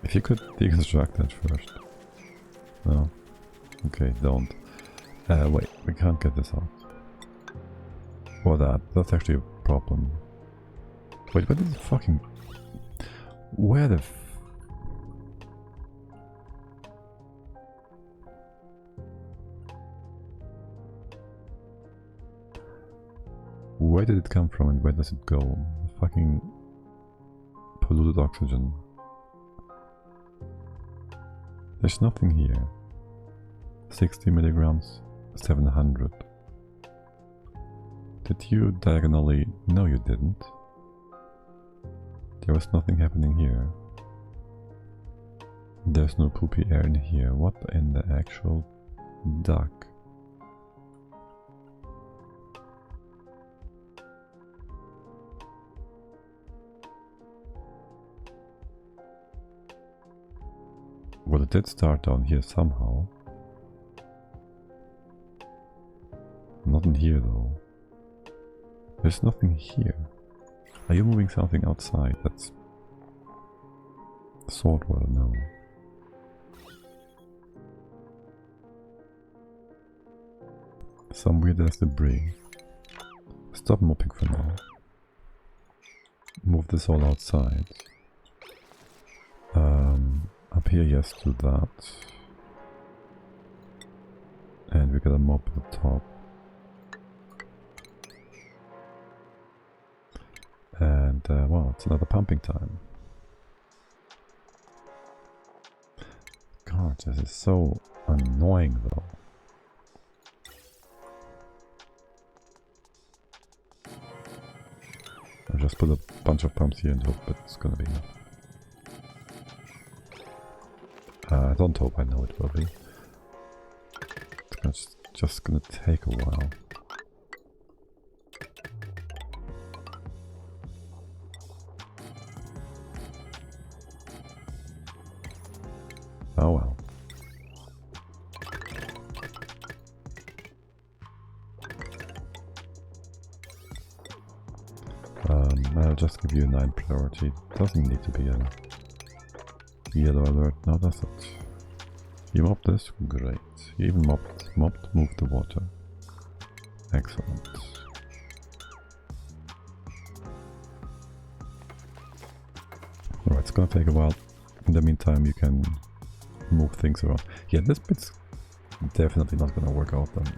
If you could deconstruct that first. No. Okay, don't. Wait, we can't get this out. Or that. That's actually a problem. Wait, what is the fucking... Where the Where did it come from and where does it go? Fucking polluted oxygen. There's nothing here. 60 milligrams, 700. Did you diagonally... No, you didn't. There was nothing happening here. There's no poopy air in here. What in the actual duck? Well, it did start down here somehow. Not in here though. There's nothing here. Are you moving something outside? That's salt water, no. Some weird ass debris. Stop mopping for now. Move this all outside. Up here, yes, do that. And we got a mop at the top. And, well, it's another pumping time. God, this is so annoying though. I'll just put a bunch of pumps here and hope it's gonna be enough. I don't hope, I know it will be. It's just gonna take a while. Oh well. I'll just give you a 9 priority. Doesn't need to be a yellow alert now, does it? You mopped this? Great. You even mopped, moved the water. Excellent. Alright, it's gonna take a while. In the meantime, you can move things around. Yeah, this bit's definitely not gonna work out then,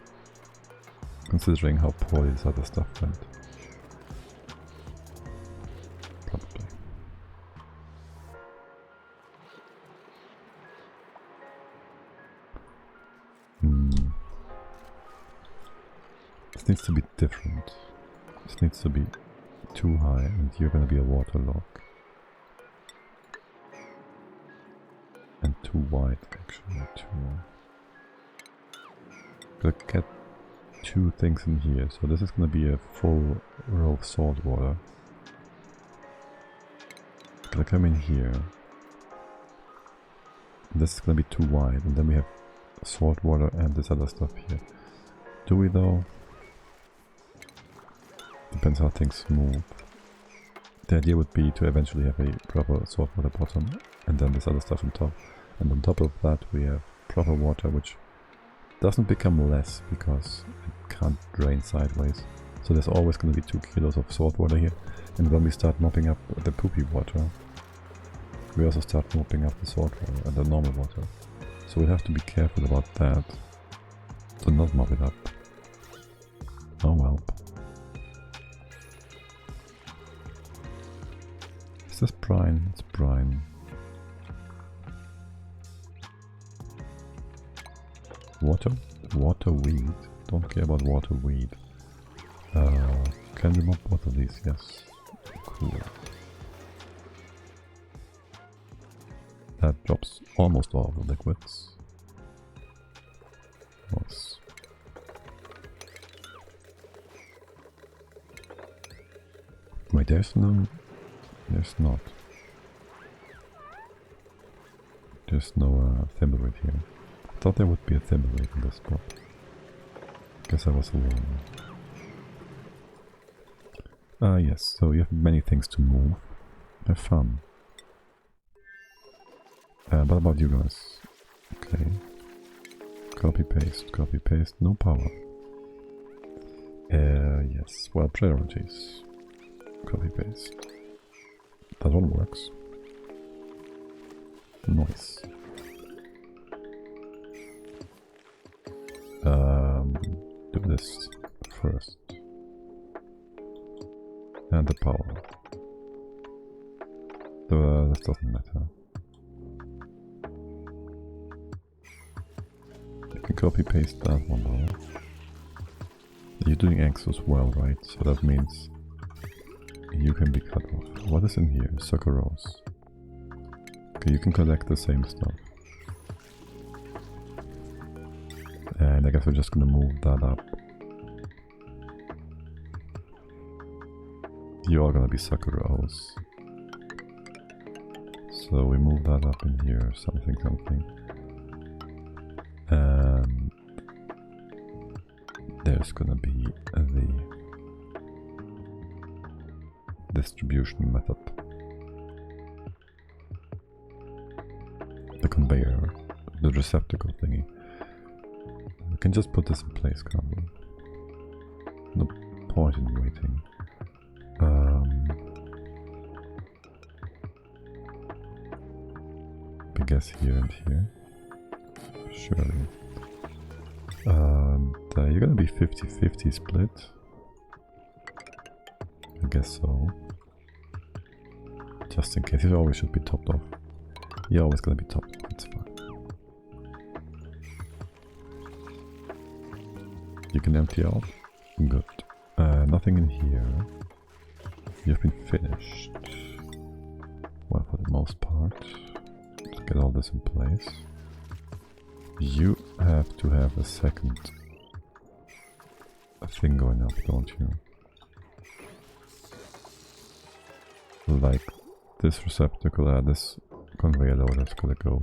considering how poorly this other stuff went. Probably. This needs to be different. This needs to be too high, and you're gonna be a waterlock. And too wide, actually, Gotta get 2 things in here, so this is gonna be a full row of salt water. Gonna come in here. This is gonna be too wide, and then we have salt water and this other stuff here. Do we though? Depends how things move. The idea would be to eventually have a proper saltwater bottom, and then this other stuff on top. And on top of that we have proper water, which doesn't become less because it can't drain sideways. So there's always going to be 2 kilos of salt water here. And when we start mopping up the poopy water, we also start mopping up the salt water and the normal water. So we have to be careful about that, to not mop it up. Oh well. Is this brine? It's brine. Water? Water weed? Don't care about water weed. Can we mop water these? Yes. Cool. That drops almost all the liquids. Nice. Wait, there's no... There's not. There's no thimbleweed here. I thought there would be a thimbleweed in this spot. Guess I was alone. Yes, so you have many things to move. Have fun. What about you guys? Okay. Copy paste, no power. Yes, well, priorities. Copy paste. That one works. Nice. Do this first. And the power. This doesn't matter. You can copy paste that one now. You're doing X as well, right? So that means you can be cut off. What is in here? Sucrose. Okay, you can collect the same stuff. And I guess we're just gonna move that up. You're gonna be sucrose. So we move that up in here, something. And there's gonna be the distribution method. The conveyor, the receptacle thingy. We can just put this in place, can't we? No point in waiting. I guess here and here. Surely. And you're gonna be 50-50 split. I guess so. Just in case, it always should be topped off. You're always gonna be topped off, it's fine. You can empty out. Good. Nothing in here. You've been finished. Well, for the most part. Let's get all this in place. You have to have a second thing going up, don't you? Like this receptacle, this conveyor loader is gonna go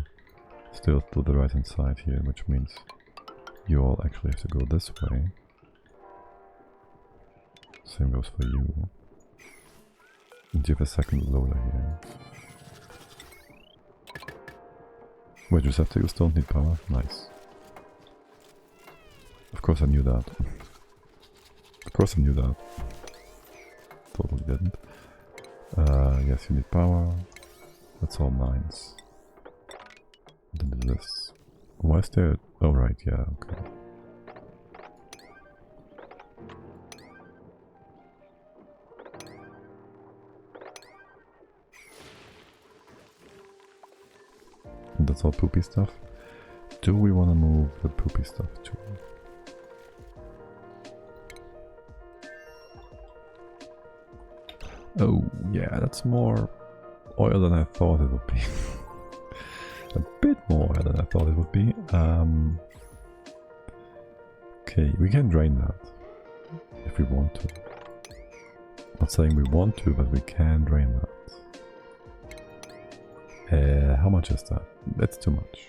still to the right hand side here, which means you all actually have to go this way. Same goes for you. And you have a second loader here. Wait, receptacles don't need power? Nice. Of course I knew that. Of course I knew that. Totally didn't. Yes, you need power. That's all nines. Then do this. Why is there... Oh right, yeah, okay. And that's all poopy stuff. Do we want to move the poopy stuff too? Oh yeah, that's more oil than I thought it would be. A bit more oil than I thought it would be. Okay, we can drain that if we want to. Not saying we want to, but we can drain that. How much is that? That's too much.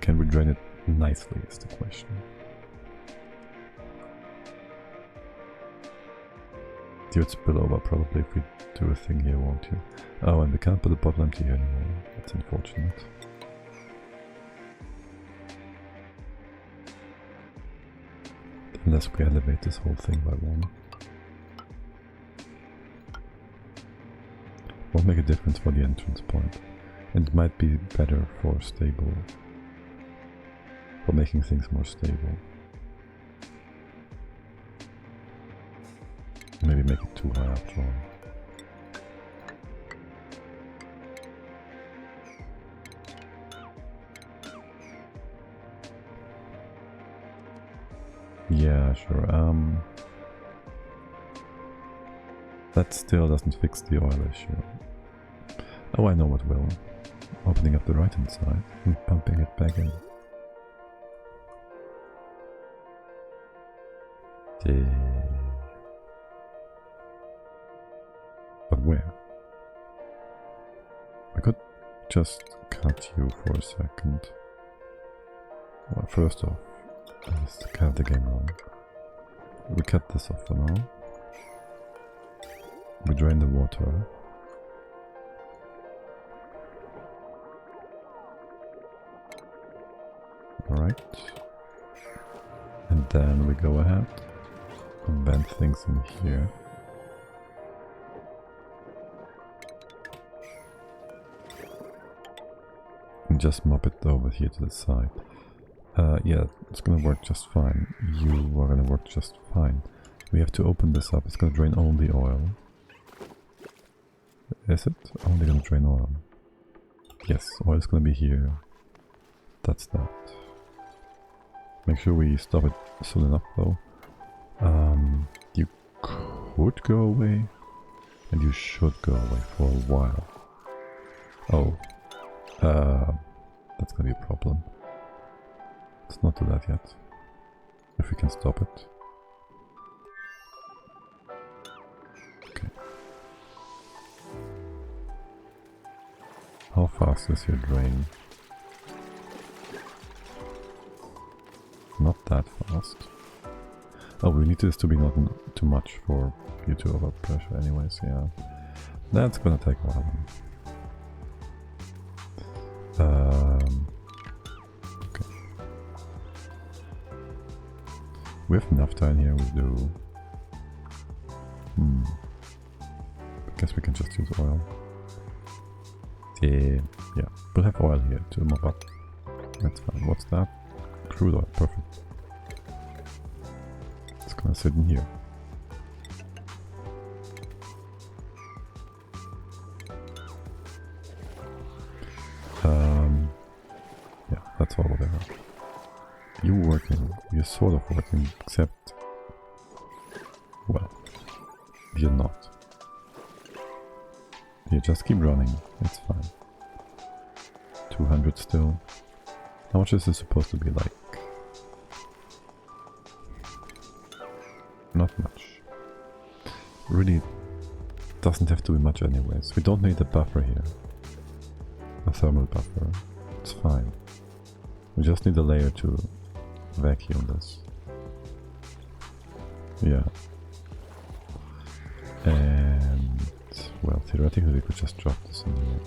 Can we drain it nicely is the question. You would spill over probably if we do a thing here, won't you? Oh, and we can't put the bottle empty here anymore. That's unfortunate. Unless we elevate this whole thing by one. Won't make a difference for the entrance point. And it might be better for stable. For making things more stable. Maybe make it too high after all. Yeah, sure. That still doesn't fix the oil issue. Oh, I know what will. Opening up the right hand side and pumping it back in. But where? I could just cut you for a second. Well, first off, I just have the game wrong. We cut this off for now. We drain the water. Alright. And then we go ahead and bend things in here. And just mop it over here to the side. Yeah, it's gonna work just fine. You are gonna work just fine. We have to open this up. It's gonna drain only oil. Is it? Only gonna drain oil. Yes, oil is gonna be here. That's that. Make sure we stop it soon enough though. You could go away. And you should go away for a while. Oh. That's gonna be a problem. Let's not do that yet. If we can stop it. Okay. How fast is your drain? Not that fast. Oh, we need this to be not too much for you to overpressure anyways, yeah. That's gonna take a while. Okay. We have enough time here, we do. I guess we can just use oil. Yeah, we'll have oil here to mop up. That's fine. What's that? Crude oil, perfect. It's gonna sit in here. Yeah, that's all whatever. You're working, you're sort of working, except, well, you're not. You just keep running, it's fine. 200 still. How much is this supposed to be like? Not much. Really doesn't have to be much anyways. We don't need a buffer here. A thermal buffer. It's fine. We just need a layer to vacuum this. Yeah. And, well, theoretically we could just drop this in here.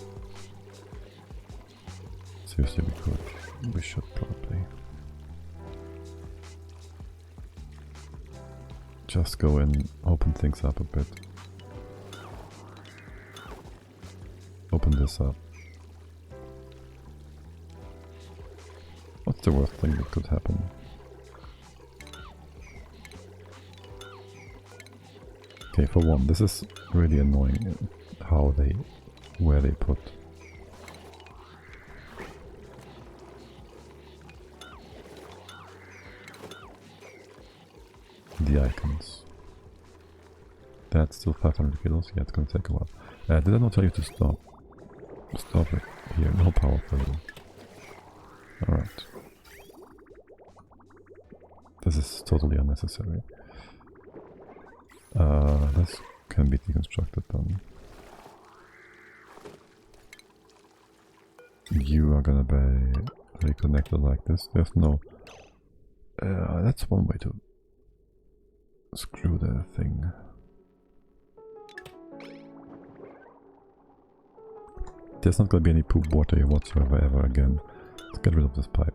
Seriously, we could. We should probably. Just go and open things up a bit. Open this up. What's the worst thing that could happen? Okay, for one, this is really annoying how where they put the icons. That's still 500 kilos. Yeah, it's gonna take a while. Did I not tell you to stop? Stop it. Here, no power for you. Alright. This is totally unnecessary. This can be deconstructed then. You are gonna be reconnected like this. There's no... that's one way to screw the thing. There's not gonna be any poop water here whatsoever ever again. Let's get rid of this pipe.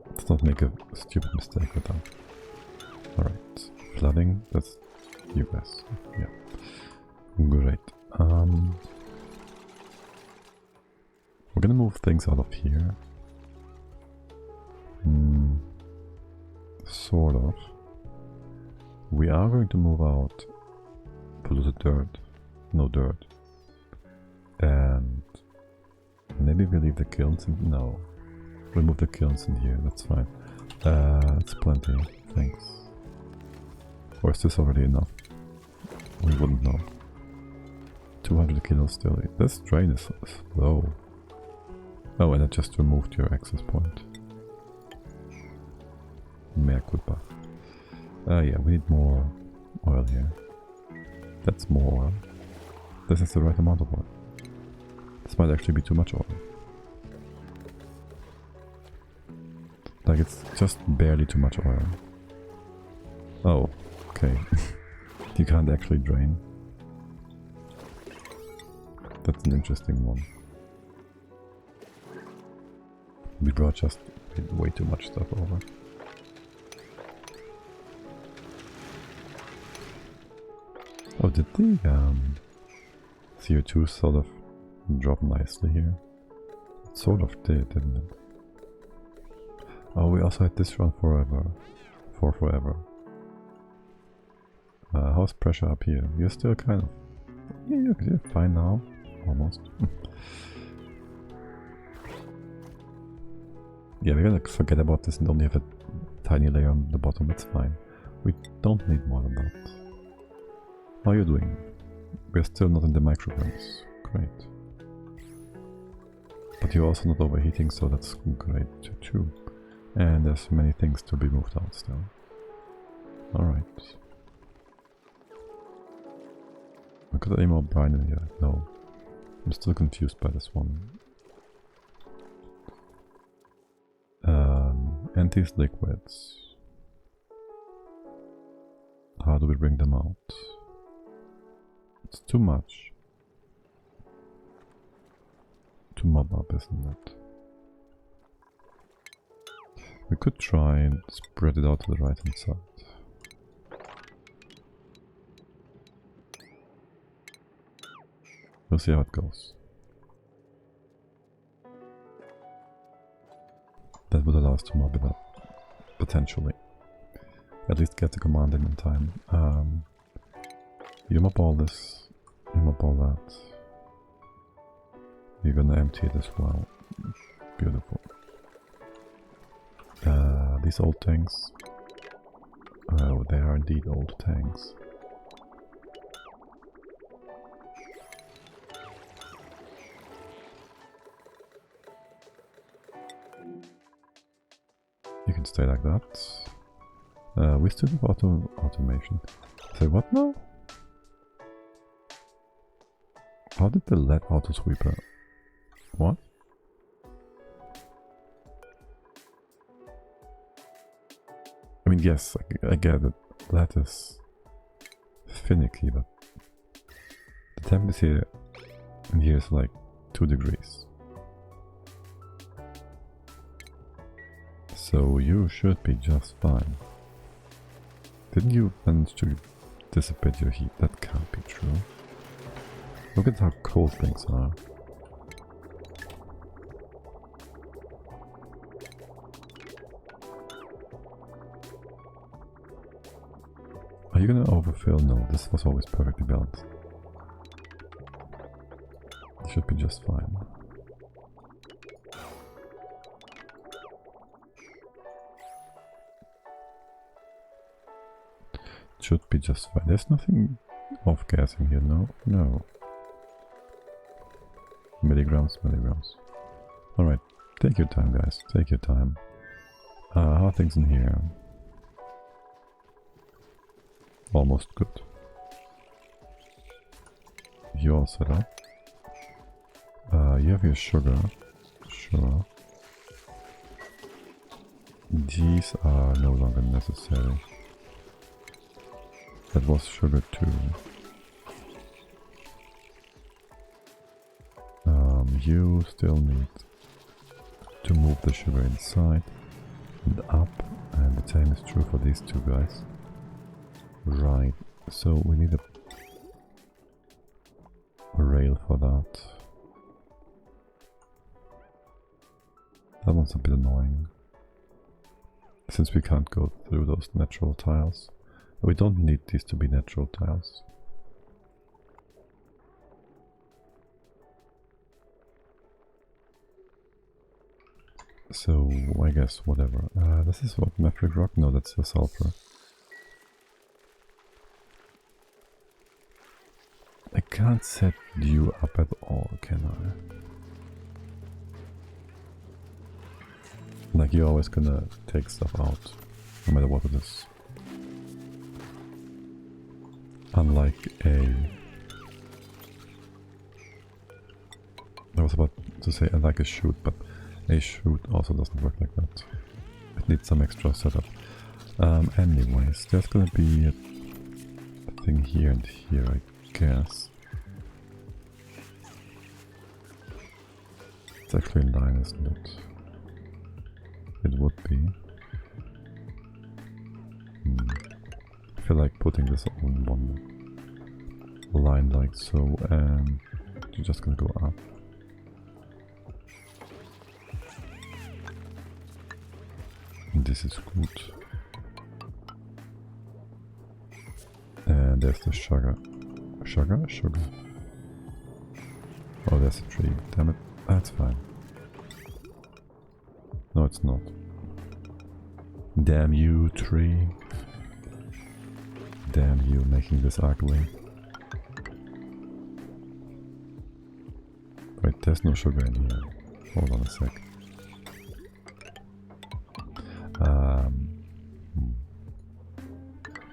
Let's not make a stupid mistake with that. Alright. Flooding, that's you guys. Yeah. Great. We're gonna move things out of here. Sort of. We are going to move out polluted dirt. No dirt. And maybe we leave the kilns in... No. Remove the kilns in here, that's fine. That's plenty, thanks. Or is this already enough? We wouldn't know. 200 kilos still. This drain is low. Oh, and I just removed your access point. Mea culpa. Yeah, we need more oil here. That's more oil. This is the right amount of oil. This might actually be too much oil. Like, it's just barely too much oil. Oh, okay. You can't actually drain. That's an interesting one. We brought just way too much stuff over. Oh, did the CO2 sort of drop nicely here? It sort of did, didn't it? Oh, we also had this run forever. For forever. How's pressure up here? You're still kind of... Yeah, you're fine now. Almost. Yeah, we're gonna forget about this and only have a tiny layer on the bottom, that's fine. We don't need more than that. How are you doing? We're still not in the micrograms. Great. But you're also not overheating, so that's great too. And there's many things to be moved out still. Alright. I got any more brine in here? No. I'm still confused by this one. And these liquids. How do we bring them out? It's too much to mob up, isn't it? We could try and spread it out to the right hand side. We'll see how it goes. That would allow us to mob it up, potentially. At least get the command in time. You mob all this, you mob all that. You're gonna empty it as well. Beautiful. These old tanks. Oh, they are indeed old tanks. You can stay like that. We still have automation. Say what now? How did the LED auto sweeper? What? I mean, yes, I get it. LED is finicky, but the temperature in here is like 2 degrees. So you should be just fine. Didn't you manage to dissipate your heat? That can't be true. Look at how cold things are. Are you gonna overfill? No, this was always perfectly balanced. It should be just fine. Should be just fine. There's nothing off-gassing here, no? No. Milligrams. Alright, take your time, guys. Take your time. How are things in here? Almost good. You all set up. You have your sugar. Sure. These are no longer necessary. That was sugar too. You still need to move the sugar inside and up, and the same is true for these two guys. Right, so we need a rail for that. That one's a bit annoying, since we can't go through those natural tiles. We don't need these to be natural tiles. So, I guess, whatever. This is what, metric rock? No, that's the sulfur. I can't set you up at all, can I? Like, you're always gonna take stuff out, no matter what it is. Unlike a... I was about to say unlike a shoot, but a shoot also doesn't work like that. It needs some extra setup. Anyways, there's gonna be a thing here and here, I guess. It's actually in line, isn't it? It would be. I feel like putting this on one line like so, and you're just gonna go up. And this is good. And there's the sugar. Sugar? Sugar. Oh, there's a tree. Damn it. That's fine. No, it's not. Damn you, tree. Damn you, making this ugly. Wait, there's no sugar in here. Hold on a sec.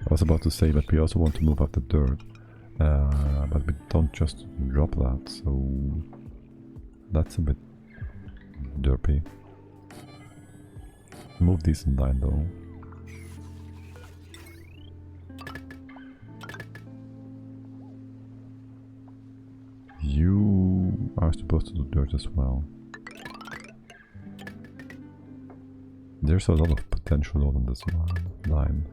I was about to say that we also want to move up the dirt, but we don't just drop that, so that's a bit derpy. Move these in line though. You are supposed to do dirt as well. There's a lot of potential on this line.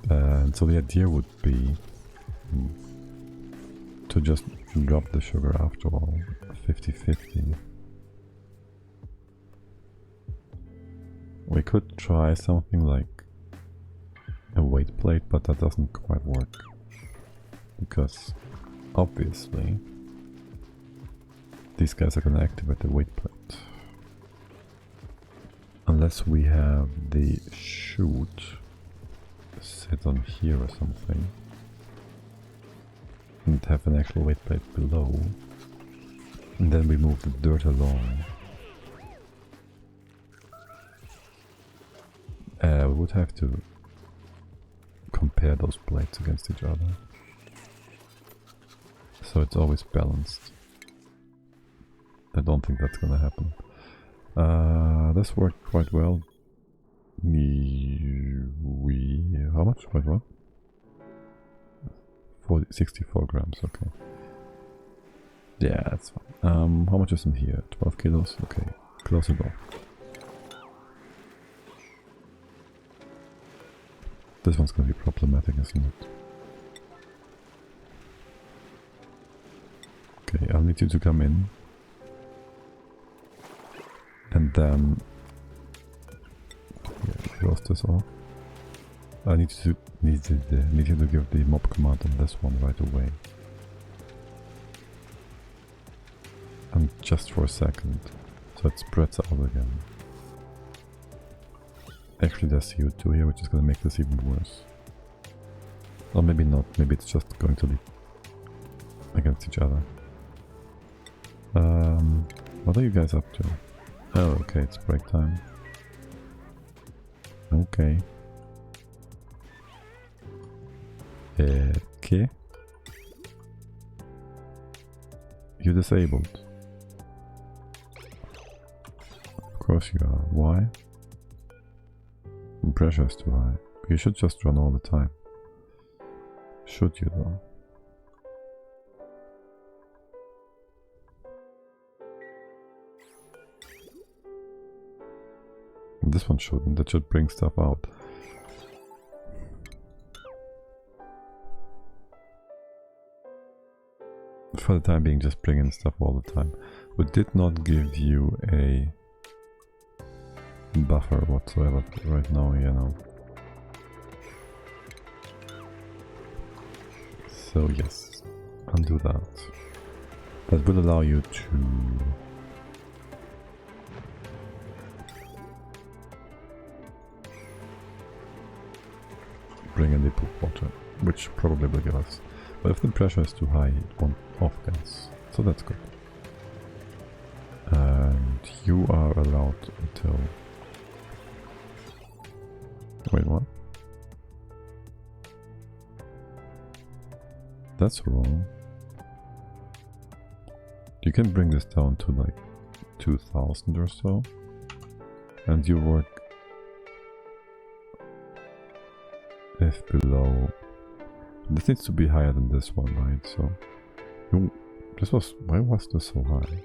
And so the idea would be to just drop the sugar after all, 50-50. We could try something like a weight plate, but that doesn't quite work. Because obviously these guys are gonna activate the weight plate. Unless we have the chute sit on here or something. And have an actual weight plate below. And then we move the dirt along. We would have to compare those plates against each other. So it's always balanced. I don't think that's gonna happen. This worked quite well. How much? Quite well? 64 grams, okay. Yeah, that's fine. How much is in here? 12 kilos? Okay, close it off. This one's gonna be problematic, isn't it? Okay, I'll need you to come in. And then... yeah, close this off. I need you to give the mob command on this one right away. And just for a second, so it spreads out again. Actually there's CO2 here, which is going to make this even worse. Or maybe not, maybe it's just going to be against each other. What are you guys up to? Oh, okay, it's break time. Okay. Okay. You're disabled. Of course you are. Why? The pressure is too high. You should just run all the time. Should you though? This one shouldn't. That should bring stuff out. For the time being, just bring in stuff all the time. We did not give you a buffer whatsoever right now, you know. So yes, undo that. That will allow you to bring in the poop water, which probably will give us. But if the pressure is too high, it won't off-gas, so that's good. And you are allowed until... Wait, what? That's wrong. You can bring this down to like 2000 or so, and you work if below. This needs to be higher than this one, right? So this was, why was this so high?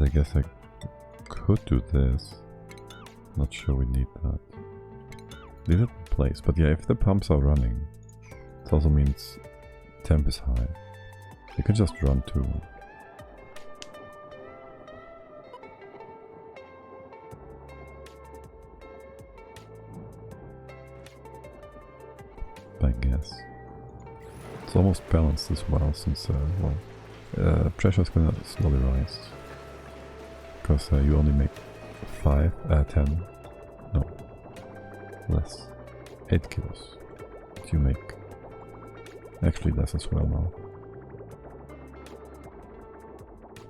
I guess I could do this. Not sure we need that. Leave it in place, but yeah, if the pumps are running, it also means temp is high. You can just run too. I guess. It's almost balanced as well, since pressure is gonna slowly rise. Because you only make 10, no, less, 8 kilos. You make actually less as well now.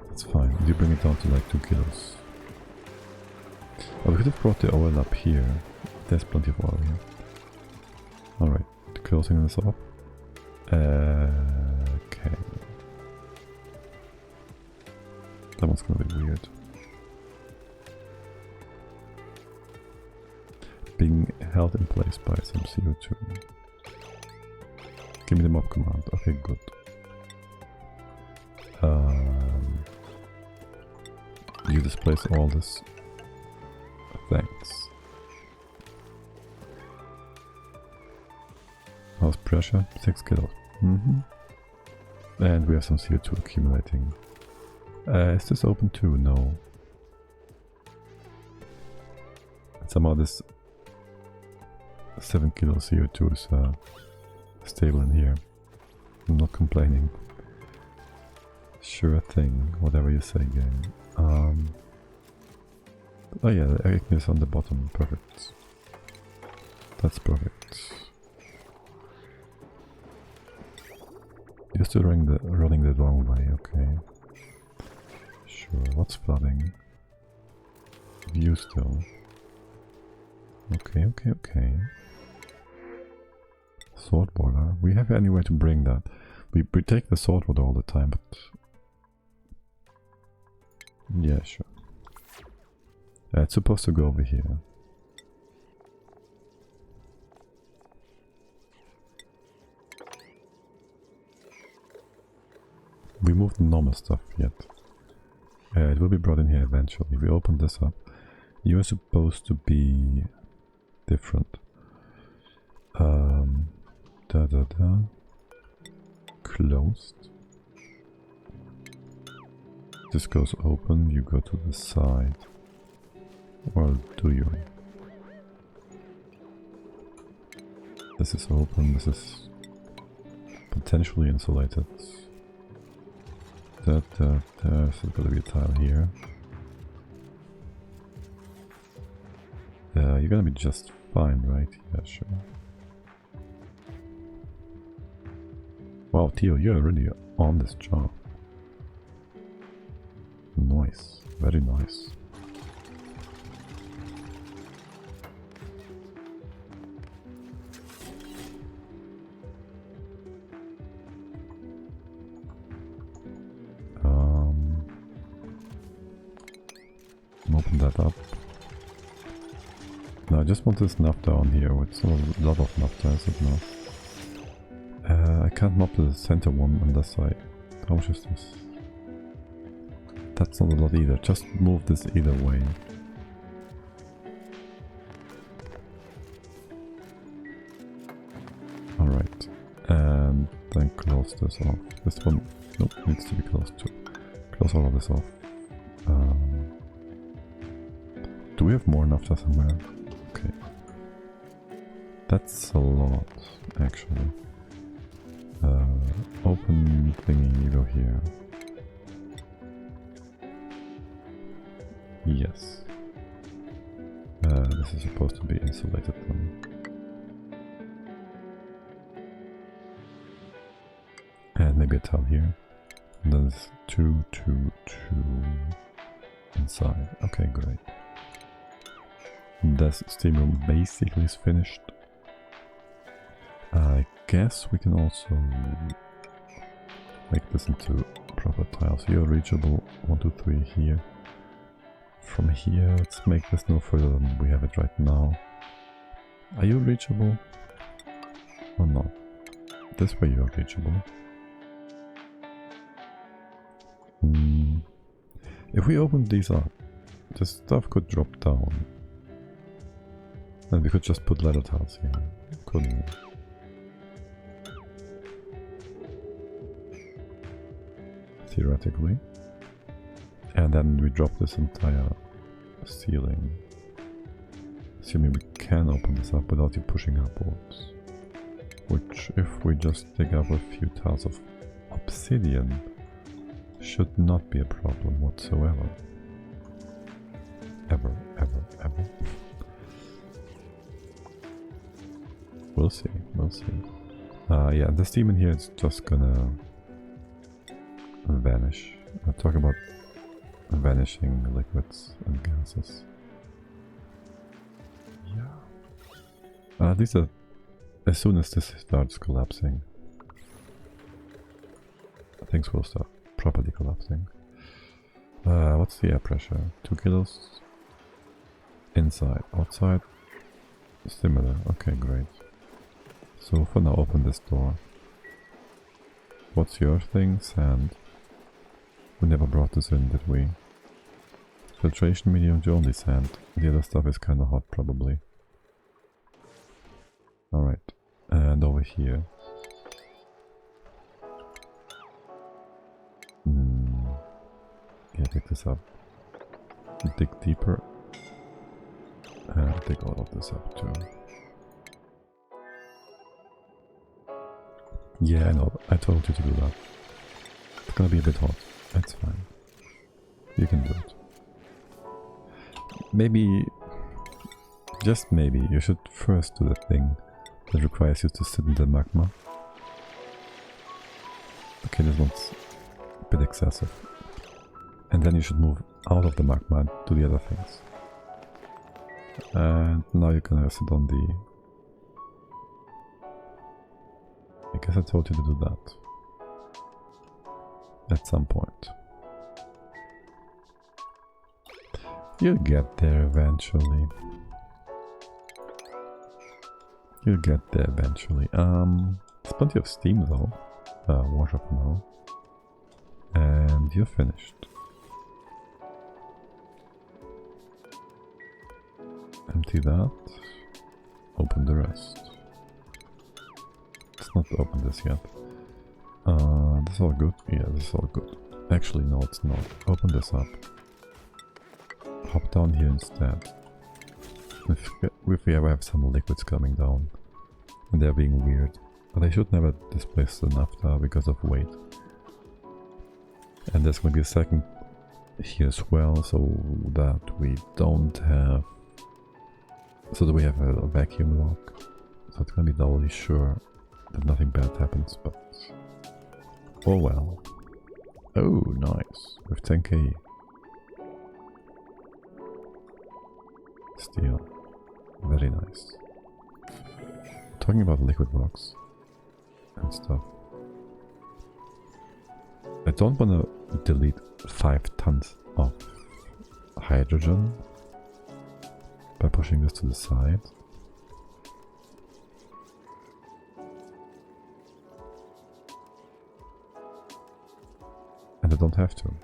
That's fine. You bring it down to like 2 kilos. Oh, we could have brought the oil up here. There's plenty of oil here. Alright, closing this off. Okay. That one's gonna be weird. Being held in place by some CO2. Give me the mob command. Okay, good. You displace all this. Thanks. How's pressure? 6 kilos. And we have some CO2 accumulating. Is this open too? No. Somehow this 7 kilo CO2 is stable in here. I'm not complaining. Sure thing, whatever you say, game. Oh yeah, the egg is on the bottom. Perfect. That's perfect. You're still running the wrong way, okay. Sure, what's flooding? View still. Okay. Salt water. We have any way to bring that. We take the salt water all the time, but... Yeah, sure. It's supposed to go over here. We moved the normal stuff yet. It will be brought in here eventually. We open this up. You're supposed to be different. Closed. This goes open, you go to the side. Well, do you? This is open, this is potentially insulated. There's gonna be a tile here. You're gonna be just fine, right? Yeah, sure. Wow, Theo, you're really on this job. Nice, very nice. open that up. Now I just want this nav down here. It's not a lot of naphtha, is it not? I can't mop the center one unless I... How much is this? That's not a lot either. Just move this either way. Alright. And then close this off. This one, nope, needs to be closed too. Close all of this off. Do we have more naphtha somewhere? Okay. That's a lot, actually. Open thingy, you go here. Yes. This is supposed to be insulated then. And maybe a tile here. And then it's 2, 2, 2 inside. Okay, great. This steam room basically is finished. I guess we can also make this into proper tiles. You're reachable. 1, 2, 3 here. From here, let's make this no further than we have it right now. Are you reachable? Or not? This way you are reachable. If we open these up, the stuff could drop down. And we could just put ladder tiles here, couldn't we? Theoretically. And then we drop this entire ceiling. Assuming we can open this up without you pushing upwards. Which, if we just dig up a few tiles of obsidian, should not be a problem whatsoever. Ever, ever, ever. We'll see, we'll see. Yeah, the steam in here is just gonna vanish. I'll talk about vanishing liquids and gases. Yeah. These are... As soon as this starts collapsing, things will start properly collapsing. What's the air pressure? 2 kilos? Inside. Outside? Similar. Okay, great. So for now, open this door. What's your thing? Sand. We never brought this in, did we? Filtration medium to only sand. The other stuff is kinda hot, probably. Alright. And over here. Yeah, pick this up. Dig deeper. And dig all of this up too. Yeah, I know. I told you to do that. It's gonna be a bit hot. That's fine. You can do it. Maybe, just maybe, you should first do the thing that requires you to sit in the magma. Okay, this one's a bit excessive. And then you should move out of the magma and do the other things. And now you're gonna sit on the... I guess I told you to do that. At some point. You'll get there eventually. You'll get there eventually. There's plenty of steam though. Wash up now. And you're finished. Empty that. Open the rest. Let's not open this yet. This is all good? Yeah, this is all good. Actually, no, it's not. Open this up. Hop down here instead. If we ever have some liquids coming down and they're being weird, but they should never displace the naphtha because of weight. And there's going to be a second here as well, so that we don't have... So that we have a vacuum lock. So it's going to be doubly sure that nothing bad happens, but... Oh well. Oh, nice. With 10k. Steel. Very nice. Talking about liquid blocks and stuff. I don't want to delete 5 tons of hydrogen by pushing this to the side. And I don't have to.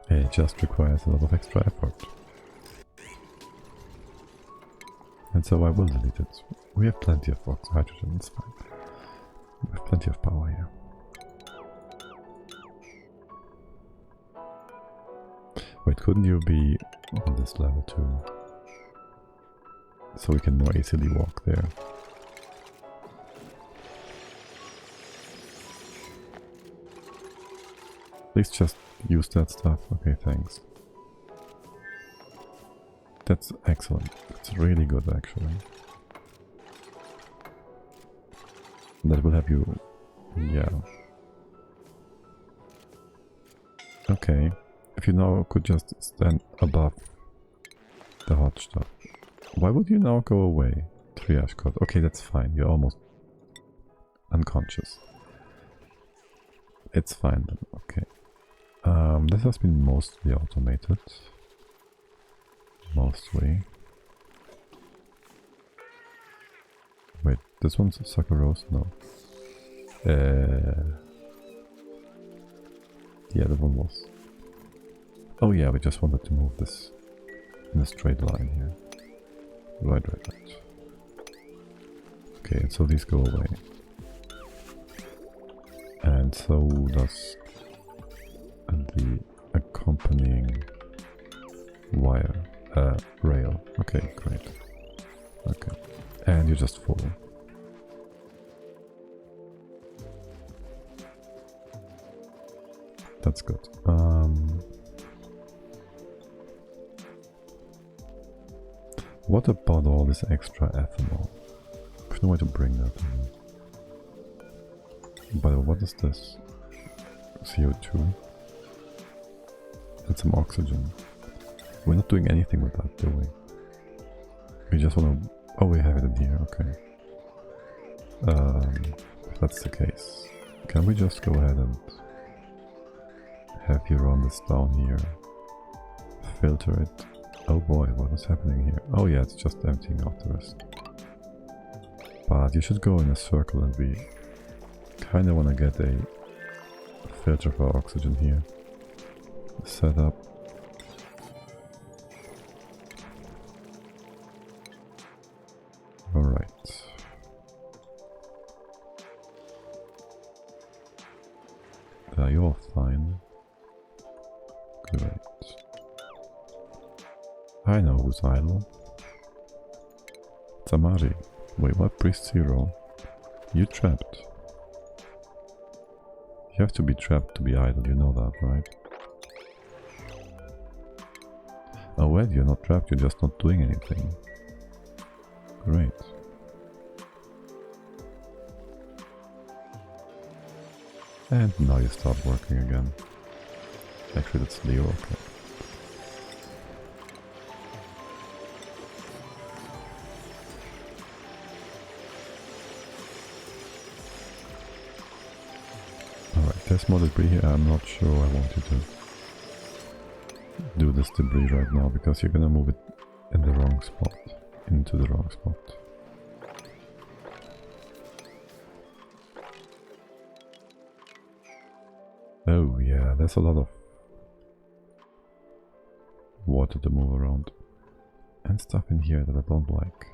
It just requires a lot of extra effort. And so I will delete it. We have plenty of hydrogen, it's fine. We have plenty of power here. Wait, couldn't you be on this level too? So we can more easily walk there. Please just use that stuff. Okay, thanks. That's excellent. It's really good actually. That will have you... yeah. Okay. If you now could just stand above the hot stuff. Why would you now go away? Triage code. Okay, that's fine. You're almost unconscious. It's fine then. Okay. This has been mostly automated. Mostly. Wait, this one's sucrose? No. Yeah, that one was. Oh yeah, we just wanted to move this in a straight line here. Right. Okay, and so these go away. And so does the accompanying wire, rail. Okay, great. Okay. And you just fall. That's good. What about all this extra ethanol? There's no way to bring that in. By the way, what is this? CO2? That's some oxygen. We're not doing anything with that, do we? We just want to... oh, we have it in here, okay. If that's the case, can we just go ahead and have you run this down here? Filter it. Oh boy, what is happening here? Oh yeah, it's just emptying out the rest. But you should go in a circle, and we kind of want to get a filter for oxygen here set up. Alright. You're fine. Great. I know who's idle. Tamari. Wait, what? Priest Zero? You trapped. You have to be trapped to be idle, you know that, right? Oh wait, you're not trapped, you're just not doing anything. Great. And now you start working again. Actually, that's Leo, okay. Alright, there's more debris here. I'm not sure I want you to do this debris right now, because you're gonna move it in the wrong spot. Into the wrong spot. Oh yeah, there's a lot of water to move around. And stuff in here that I don't like.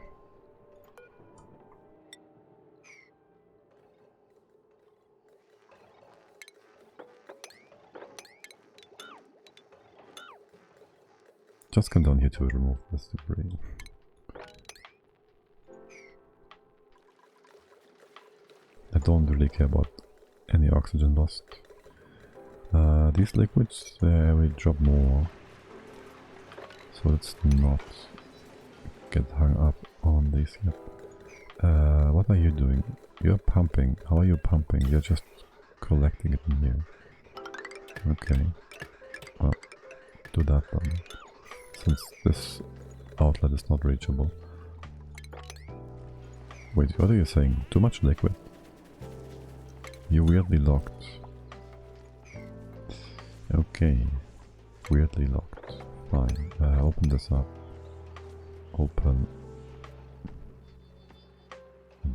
Just come down here to remove this debris. I don't really care about any oxygen lost. These liquids, we drop more, so let's not get hung up on these yet. What are you doing? You're pumping. How are you pumping? You're just collecting it in here. Okay. Well, do that then. Since this outlet is not reachable. Wait, what are you saying? Too much liquid? You're weirdly locked. Okay. Weirdly locked. Fine. Open this up. Open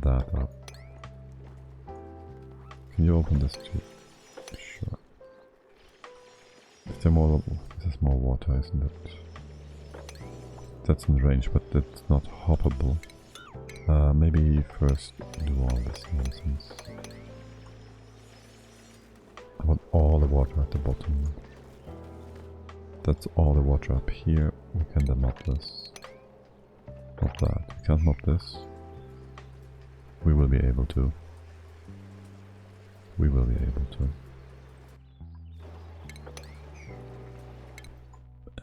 that up. Can you open this too? Sure. Is there more? This is more water, isn't it? That's in range, but it's not hoppable. Maybe first do all this nonsense. I want all the water at the bottom. That's all the water up here. We can then mop this. Mop that. We can't mop this. We will be able to. We will be able to.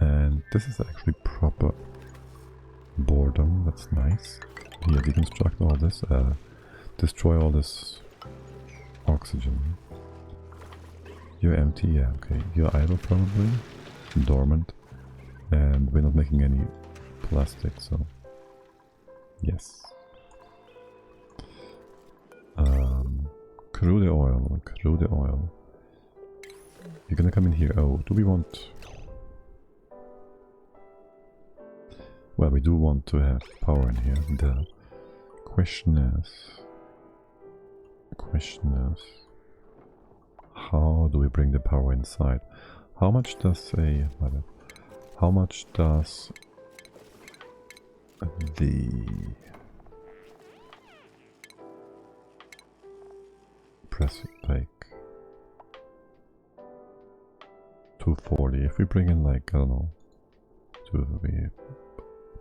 And this is actually proper boredom. That's nice. Here, deconstruct all this. Destroy all this oxygen. You're empty, yeah, okay. You're idle probably. Dormant. And we're not making any plastic, so yes. Crude oil, crude oil. You're gonna come in here. Oh, do we want... Well, we do want to have power in here. The question is... how do we bring the power inside? How much does a... How much does the press take? 240. If we bring in like, I don't know, a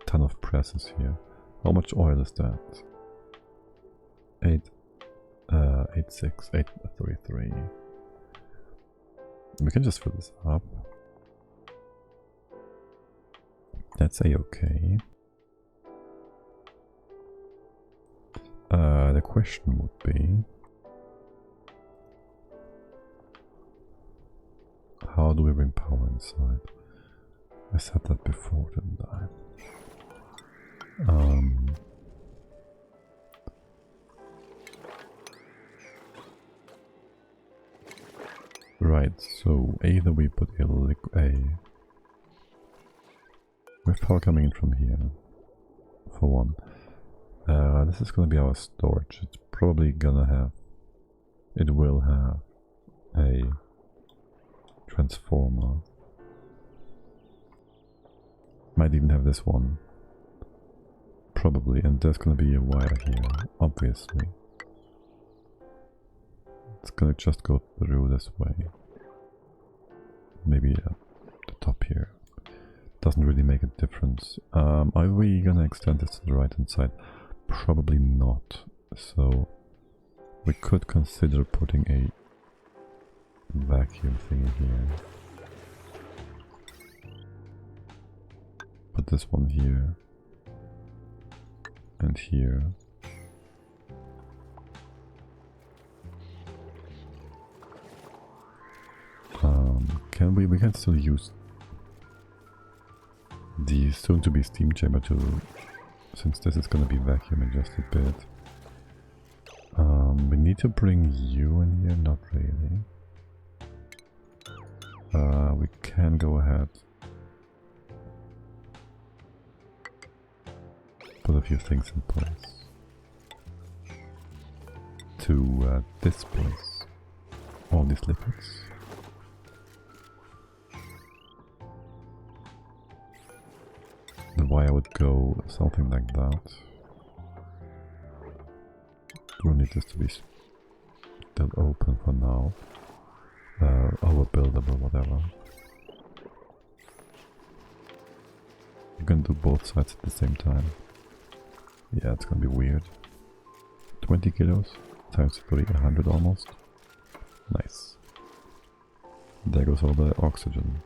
ton of presses here. How much oil is that? 833. We can just fill this up. Let's say okay. The question would be, how do we bring power inside? I said that before, didn't I? Right, so either we put a we have power coming in from here, for one. This is gonna be our storage. It's probably gonna have, it will have a transformer. Might even have this one. Probably, and there's gonna be a wire here, obviously. It's gonna just go through this way. Maybe the top here. Doesn't really make a difference. Are we gonna extend this to the right hand side? Probably not. So we could consider putting a vacuum thing here. Put this one here. And here. We can still use the soon to be steam chamber to, since this is gonna be vacuum in just a bit. We need to bring you in here, not really. We can go ahead. Put a few things in place. To displace all these liquids. The wire would go something like that. We'll need this to be still open for now. Overbuildable, whatever. You can do both sides at the same time. Yeah, it's gonna be weird. 20 kilos times 3, 100 almost. Nice. There goes all the oxygen.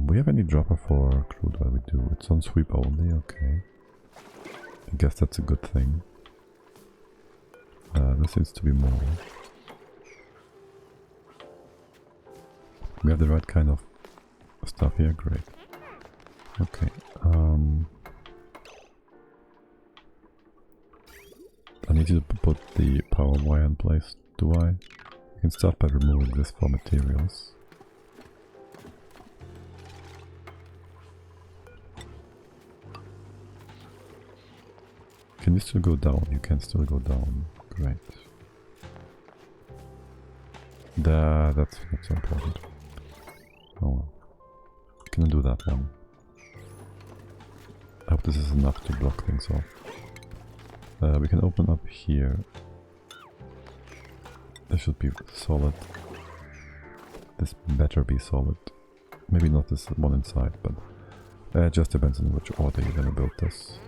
We have any dropper for crude oil? We do. It's on sweep only, okay. I guess that's a good thing. There seems to be more. We have the right kind of stuff here, great. Okay. I need you to put the power wire in place, do I? You can start by removing this for materials. Can you still go down? You can still go down. Great. That's not so important. Oh well. Can I do that one? I hope this is enough to block things off. We can open up here. This should be solid. This better be solid. Maybe not this one inside, but it just depends on which order you're gonna build this.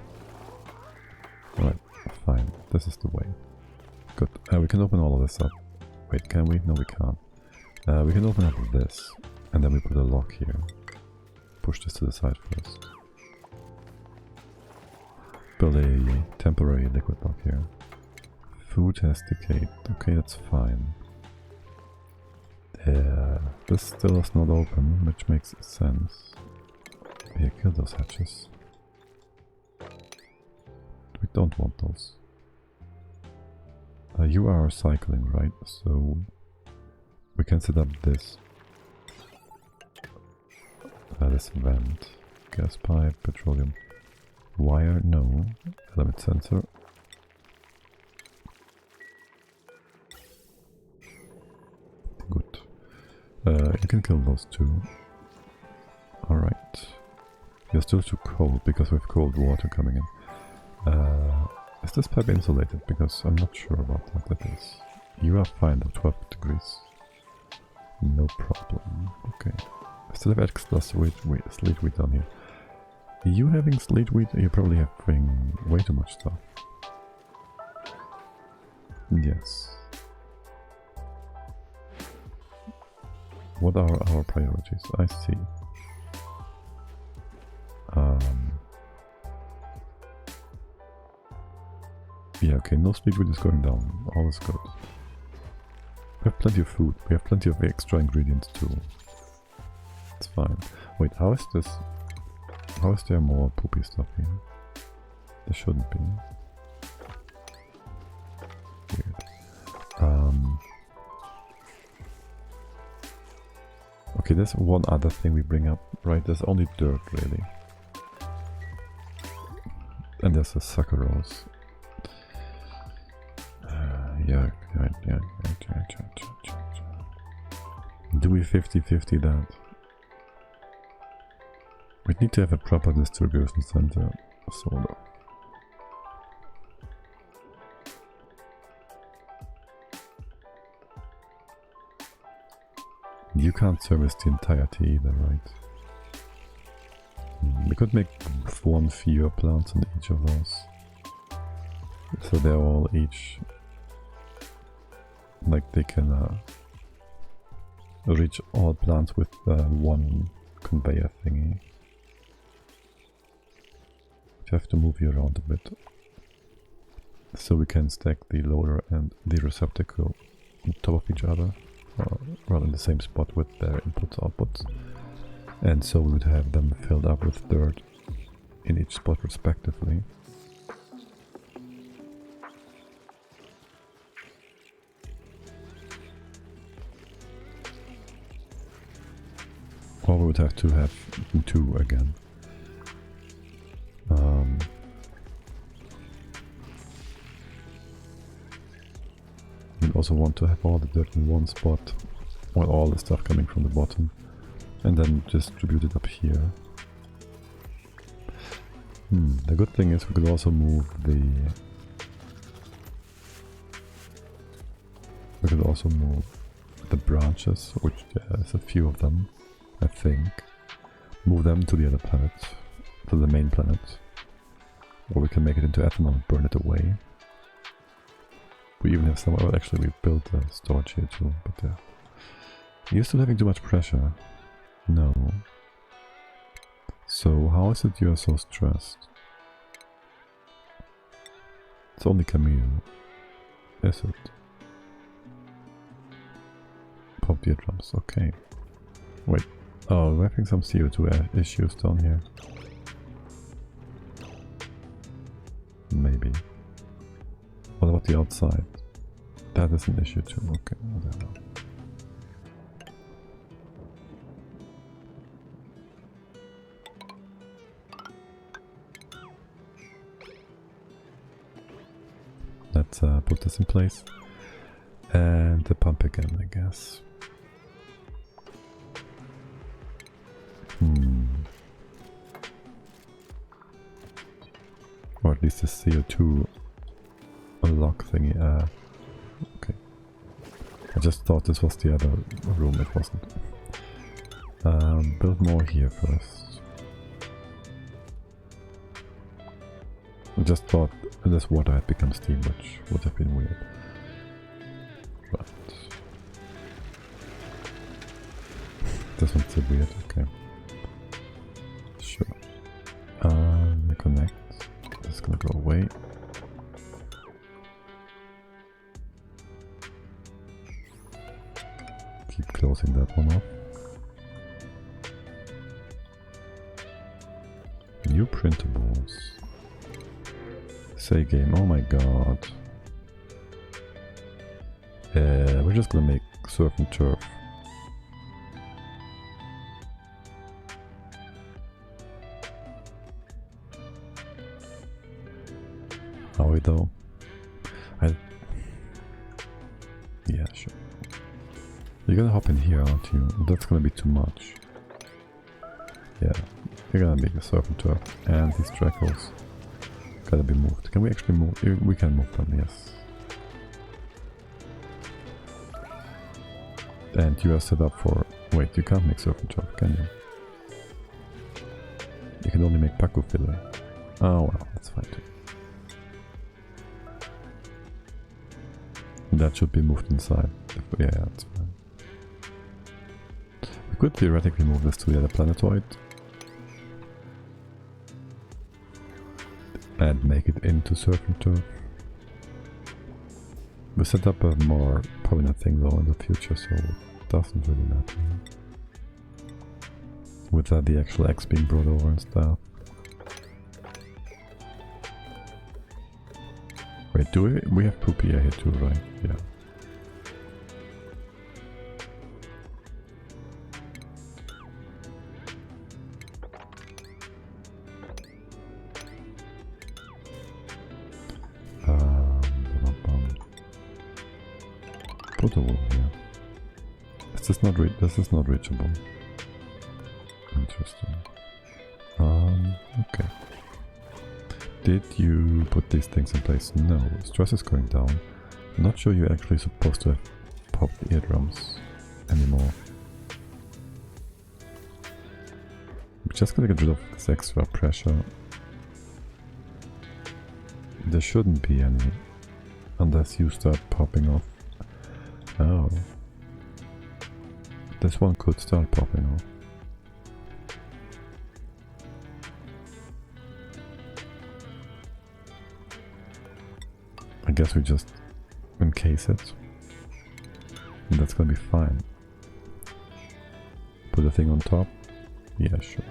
Alright, fine. This is the way. Good. We can open all of this up. Wait, can we? No, we can't. We can open up this, and then we put a lock here. Push this to the side first. Build a temporary liquid lock here. Food has decayed. Okay, that's fine. This still is not open, which makes sense. Here, kill those hatches. We don't want those. You are cycling, right? So we can set up this. This vent. Gas pipe, petroleum. Wire, no. Element sensor. Good. You can kill those two. Alright. You're still too cold because we have cold water coming in. Is this pipe insulated? Because I'm not sure about that. That is. You are fine at 12 degrees. No problem. Okay. I still have extra sleet wheat down here. You having sleet wheat? You probably having way too much stuff. Yes. What are our priorities? I see. Yeah, okay, no sleet wheat is going down. All is good. We have plenty of food. We have plenty of extra ingredients too. It's fine. Wait, how is this? How is there more poopy stuff here? There shouldn't be. Weird. Okay, there's one other thing we bring up, right? There's only dirt, really. And there's a sucrose. Yeah. Do we 50-50 that? We need to have a proper distribution center, sort of. You can't service the entirety either, right? We could make one fewer plants in each of those. So they're all each... like they can reach all plants with one conveyor thingy. You have to move you around a bit. So we can stack the loader and the receptacle on top of each other. Rather in the same spot with their inputs, outputs. And so we would have them filled up with dirt in each spot respectively. Or we would have to have two again. We also want to have all the dirt in one spot, or all the stuff coming from the bottom, and then distribute it up here. The good thing is we could also move the... we could also move the branches, which there's a few of them, I think. Move them to the other planet, to the main planet. Or we can make it into ethanol and burn it away. We even have some... well, actually we built a storage here too, but yeah. Are you still having too much pressure? No. So how is it you're so stressed? It's only Camille. Is it? Pop the eardrums, okay. Wait. Oh, we're having some CO2 issues down here. Maybe. What about about the outside? That is an issue too. Okay, whatever. Let's put this in place. And the pump again, I guess. Or at least the CO2 lock thingy. Okay. I just thought this was the other room, it wasn't. Build more here first. I just thought this water had become steam, which would have been weird. But this one's still weird, okay. Sure. Connect. This is gonna go away. Keep closing that one off. New printables. Say game, oh my god. We're just gonna make surf and turf. Are we though? Yeah, sure. You're gonna hop in here, aren't you? That's gonna be too much. Yeah, you're gonna make a surf and turf. And these trackers gotta be moved. Can we actually move? We can move them, yes. And you are set up for... Wait, you can't make surf and turf, can you? You can only make Paco filler. Oh well, that's fine too. That should be moved inside. Yeah, that's fine. We could theoretically move this to the other planetoid. And make it into surf and turf. We set up a more permanent thing though in the future, so it doesn't really matter. With the actual X being brought over and stuff. Wait, do we have poopy here too, right? Yeah. Put a wall here. This is not reachable. Interesting. Okay. Did you put these things in place? No. Stress is going down. I'm not sure you're actually supposed to have popped the eardrums anymore. We're just gonna get rid of this extra pressure. There shouldn't be any, unless you start popping off. Oh. This one could start popping off. I guess we just encase it. And that's gonna be fine. Put the thing on top. Yeah, sure.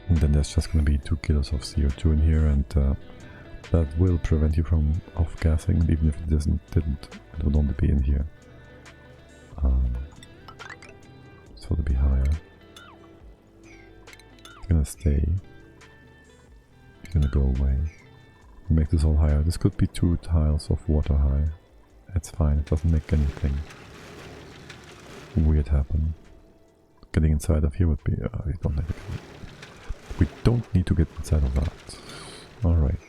And then there's just gonna be 2 kilos of CO2 in here, and that will prevent you from off-gassing, even if it didn't. It would only be in here. So it'll be higher. It's gonna stay. It's gonna go away. Make this all higher. This could be 2 tiles of water high. It's fine, it doesn't make anything weird happen. Getting inside of here would be... we don't need to get inside of that. Alright.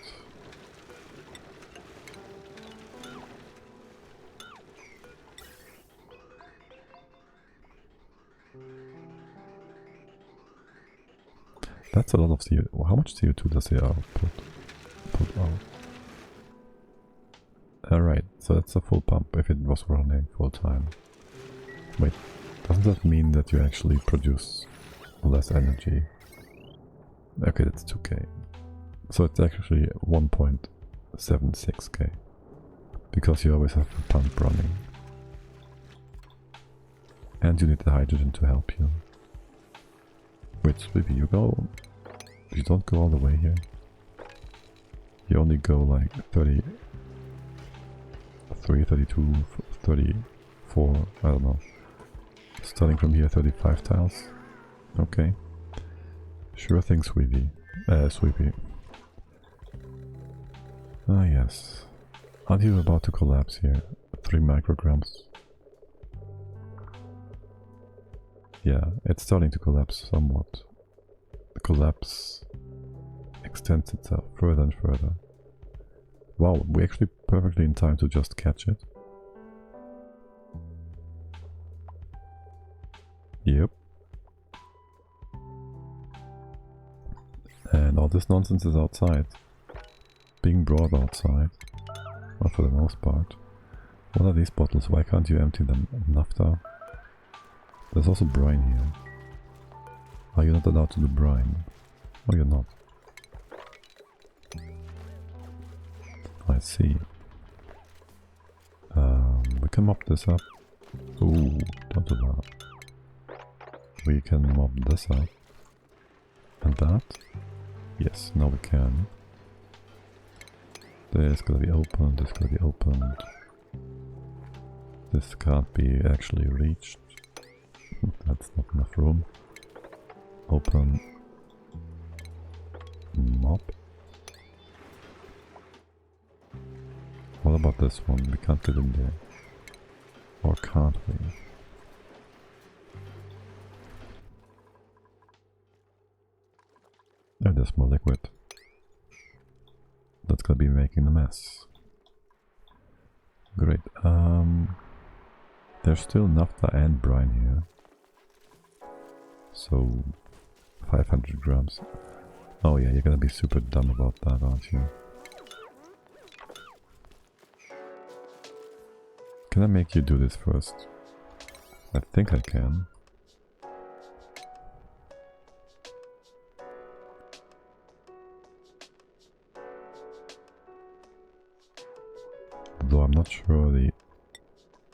That's a lot of CO2. How much CO2 does it output? Put out? Alright, so that's a full pump if it was running full time. Wait, doesn't that mean that you actually produce less energy? Okay, that's 2k. So it's actually 1.76k. Because you always have a pump running. And you need the hydrogen to help you. Which maybe you go. You don't go all the way here. You only go like 33, 32, 34, I don't know. Starting from here, 35 tiles. Okay. Sure thing, Sweepy. Sweepy. Ah, yes. Aren't you about to collapse here? 3 micrograms. Yeah, it's starting to collapse somewhat. The collapse extends itself further and further. Wow, we're actually perfectly in time to just catch it. Yep. And all this nonsense is outside. Being brought outside. Well, for the most part. What are these bottles? Why can't you empty them? Naphtha? There's also brine here. Are you not allowed to do brine? Oh, you're not. I see. We can mop this up. Ooh, don't do that. We can mop this up. And that? Yes, now we can. This gotta be opened, this gotta be opened. This can't be actually reached. That's not enough room. Open. Mop. What about this one? We can't get in there. Or can't we? Oh, there's more liquid. That's gonna be making a mess. Great. There's still naphtha and brine here. So 500 grams. Oh yeah, you're gonna be super dumb about that, aren't you? Can I make you do this first? I think I can. Though I'm not sure the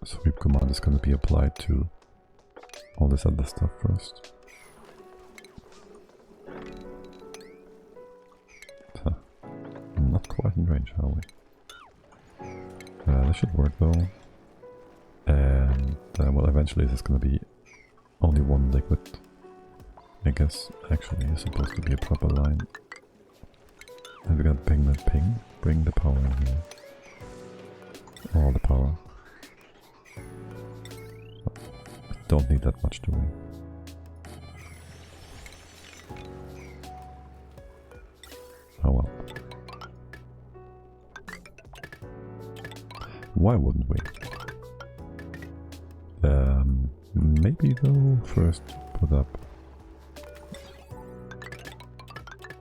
sweep command is going to be applied to all this other stuff first. Huh. Not quite in range, are we? This should work though. And well, eventually this is going to be only one liquid. I guess actually it's supposed to be a proper line. And we got ping that ping. Bring the power in here. All the power. Don't need that much, do we? Oh well. Why wouldn't we? Maybe though, first put up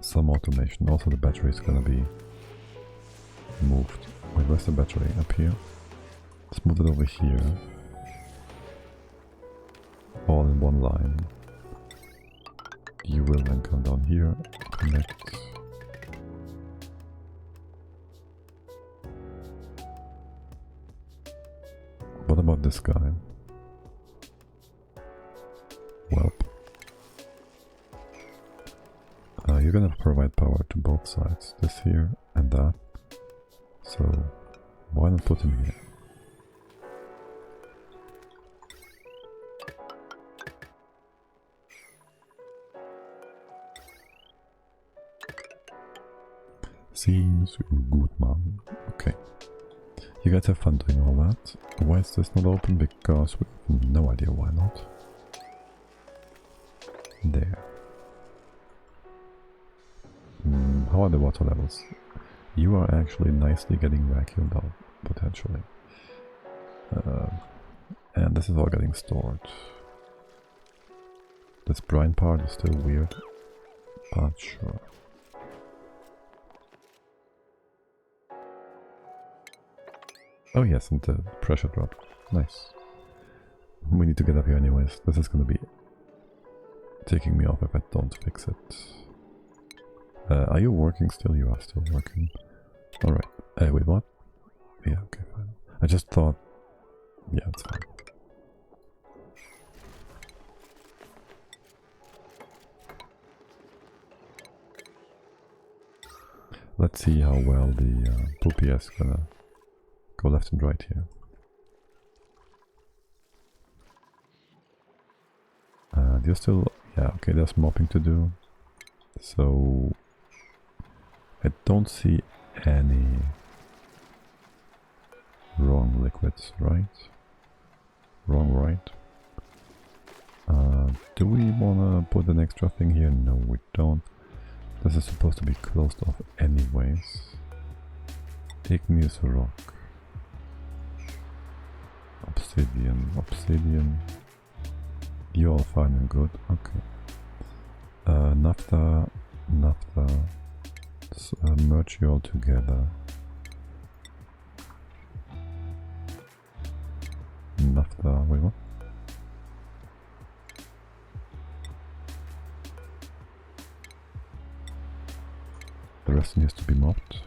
some automation. Also the battery is gonna be moved. Wait, where's the battery? Up here? Let's move it over here. All in one line. You will then come down here, connect. What about this guy? Welp. You're gonna provide power to both sides, this here and that. So, why not put him here? Seems good, man. Okay. You guys have fun doing all that. Why is this not open? Because we have no idea why not. There. How are the water levels? You are actually nicely getting vacuumed out, potentially. And this is all getting stored. This brine part is still weird, but sure. Oh yes, and the pressure drop. Nice. We need to get up here anyways. This is gonna be taking me off if I don't fix it. Are you working still? You are still working. Alright. Wait, what? Yeah, okay, fine. I just thought... Yeah, it's fine. let's see how well the poopy is gonna go left and right here. You're still... yeah, okay, there's mopping to do. So... I don't see any wrong liquids, right? Wrong, right? Do we wanna put an extra thing here? No, we don't. This is supposed to be closed off anyways. Igneous rock. Obsidian, obsidian. You're all fine and good, okay. Naphtha, naphtha. Let's merge you all together. Naphtha, wait, what? The rest needs to be mopped.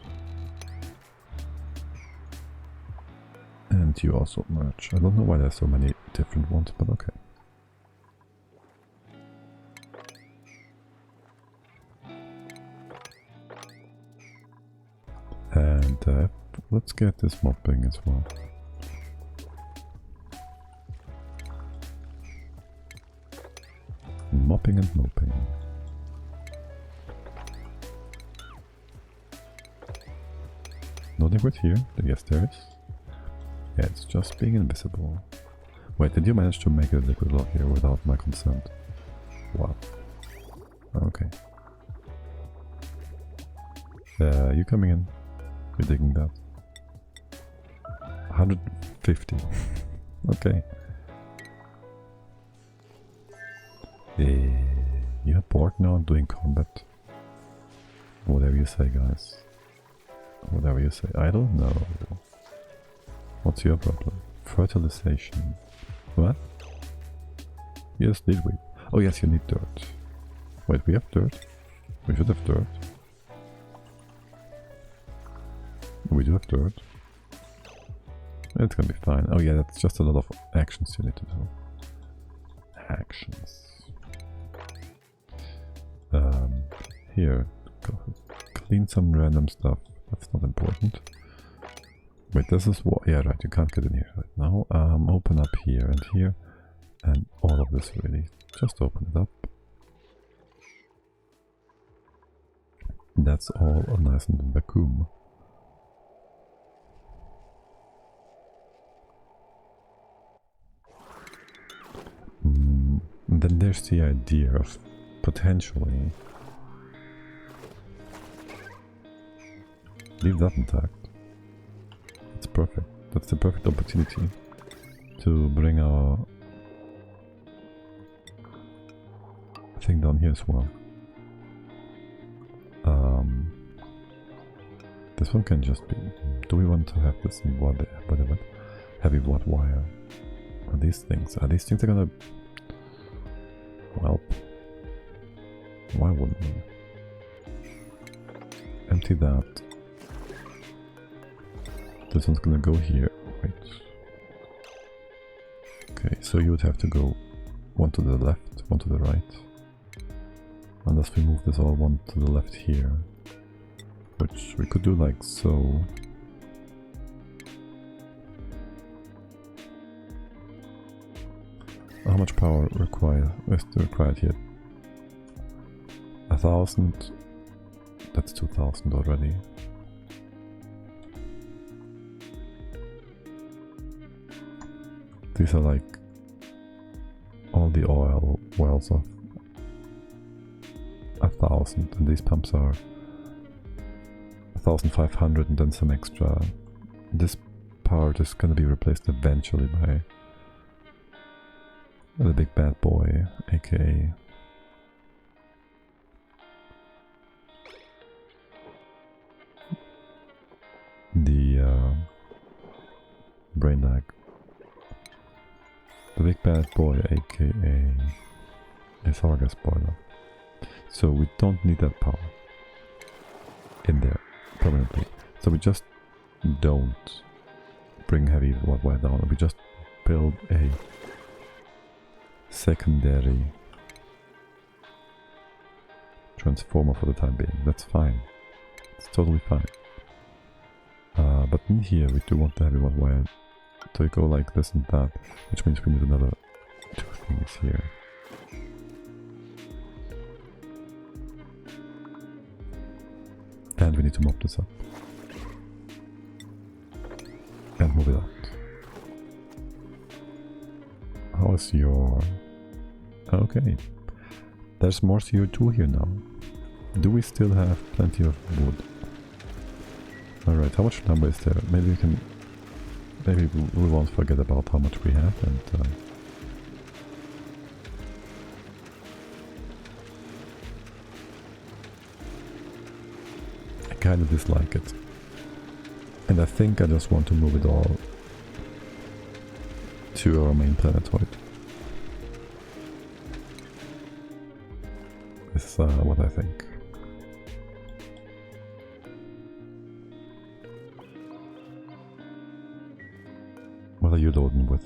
And you also merge. I don't know why there's so many different ones, but okay. And let's get this mopping as well. Mopping and moping. No liquid here? Yes, there is. Yeah, it's just being invisible. Wait, did you manage to make a liquid block here without my consent? Wow. Okay. You coming in? You're digging that. 150. Okay. You're bored now doing combat. Whatever you say, guys. Whatever you say. I don't know. What's your problem? Fertilization. What? Yes, did we? Oh yes, you need dirt. Wait, we have dirt? We should have dirt. We do have dirt. It's gonna be fine. Oh yeah, that's just a lot of actions you need to do. Actions. Here. Clean some random stuff. That's not important. Wait, this is what... yeah, right, you can't get in here right now. Open up here and here. And all of this really. Just open it up. That's all nice and vacuum. And then there's the idea of potentially... leave that intact. It's perfect. That's the perfect opportunity to bring our thing down here as well. This one can just be... do we want to have this in what? Heavy what wire? Are these things are gonna... well... why wouldn't we? Empty that. This one's gonna go here. Wait. Okay, so you would have to go one to the left, one to the right. Unless we move this all one to the left here. Which we could do like so. How much power is required here? 1,000. That's 2,000 already. These are like all the oil wells of 1,000, and these pumps are 1,500 and then some extra. This part is going to be replaced eventually by the big bad boy, aka the brain lag. The big bad boy, aka a sour gas boiler. So we don't need that power in there permanently. So we just don't bring heavy watt wire down. We just build a secondary transformer for the time being. That's fine. It's totally fine. But in here we do want to have everyone wired. So we go like this and that, which means we need another 2 things here. And we need to mop this up. And move it out. How is your... Okay. There's more CO2 here now. Do we still have plenty of wood? Alright, how much number is there? Maybe we can... Maybe we won't forget about how much we have and... I kinda dislike it. And I think I just want to move it all to our main planetoid. This is what I think. What are you laden with?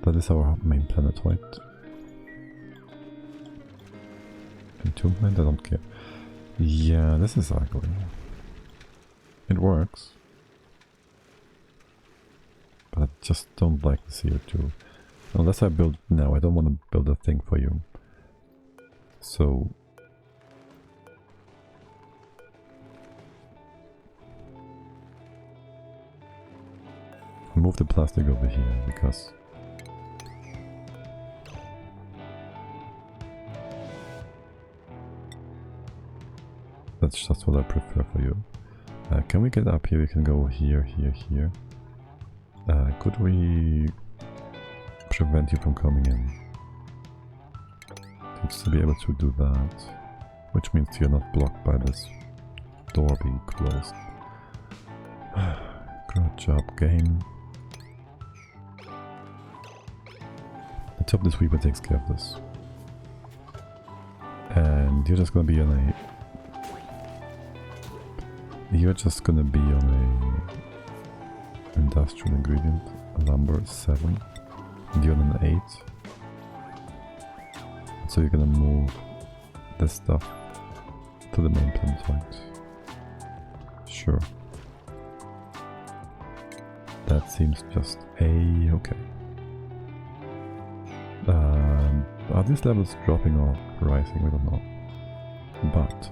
That is our main planetoid. Entombment, I don't care. Yeah, this is ugly. It works. But I just don't like the CO2. Unless I build now, I don't want to build a thing for you. So... move the plastic over here, because... that's just what I prefer for you. Can we get up here? We can go here, here, here. Could we prevent you from coming in? Just to be able to do that. Which means you're not blocked by this door being closed. Good job, game. Let's hope this Weaver takes care of this. And you're just gonna be on a... You're just gonna be on a industrial ingredient, lumber 7, and you're on an 8. So you're gonna move this stuff to the main planetoid. Sure. That seems just a-okay. Are these levels dropping or rising? We don't know. But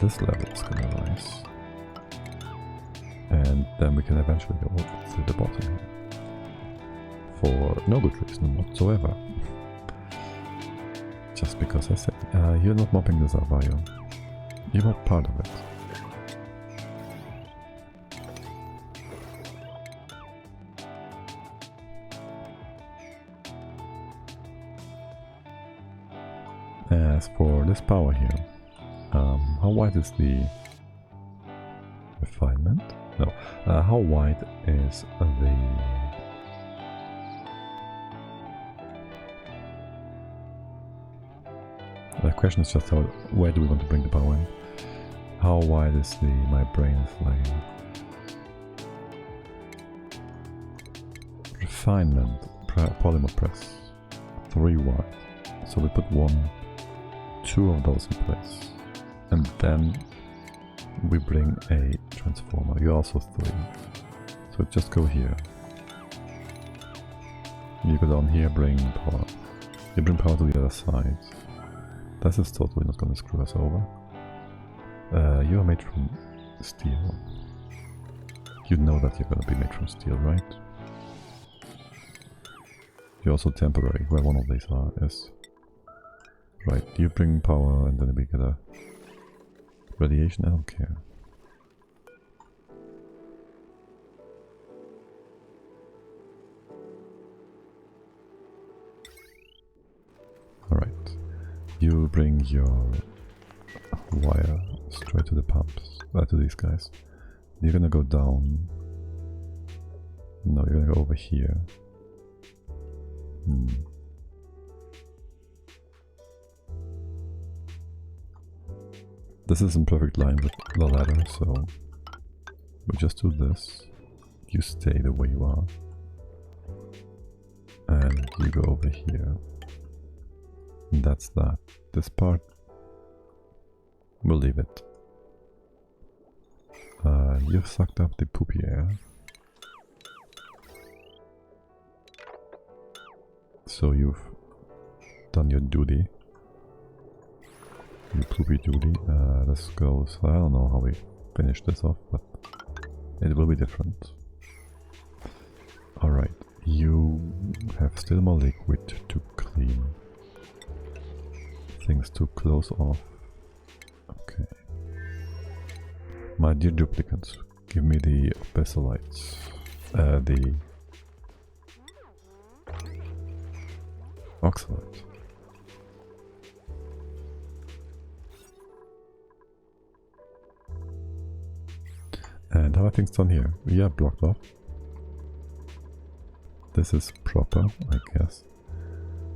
this level is gonna rise. And then we can eventually go to the bottom here. For no good reason whatsoever. Just because I said. You're not mopping this up, are you? You're not part of it. As for this power here, how wide is the refinement? No. How wide is the question is just where do we want to bring the power in? How wide is my brain is lying? Refinement, polymer press, 3 wide. So we put 2 of those in place. And then we bring a transformer. You also 3. So just go here. You go down here, bring power. You bring power to the other side. This is totally not gonna screw us over. You are made from steel. You know that you're gonna be made from steel, right? You're also temporary, where one of these is. Right, you bring power and then we get a radiation, I don't care. Alright, you bring your wire straight to the pumps, to these guys. You're gonna go down. No, you're gonna go over here. This is in perfect line with the ladder, so we just do this. You stay the way you are. And you go over here. And that's that. This part We'll leave it. You've sucked up the poopy air. So you've done your duty. Your poopy duty. This goes... I don't know how we finish this off, but it will be different. Alright, you have still more liquid to clean. Things to close off. Okay. My dear duplicates, give me the abyssalites. The oxalate. And how are things done here? Yeah, blocked off. This is proper, I guess.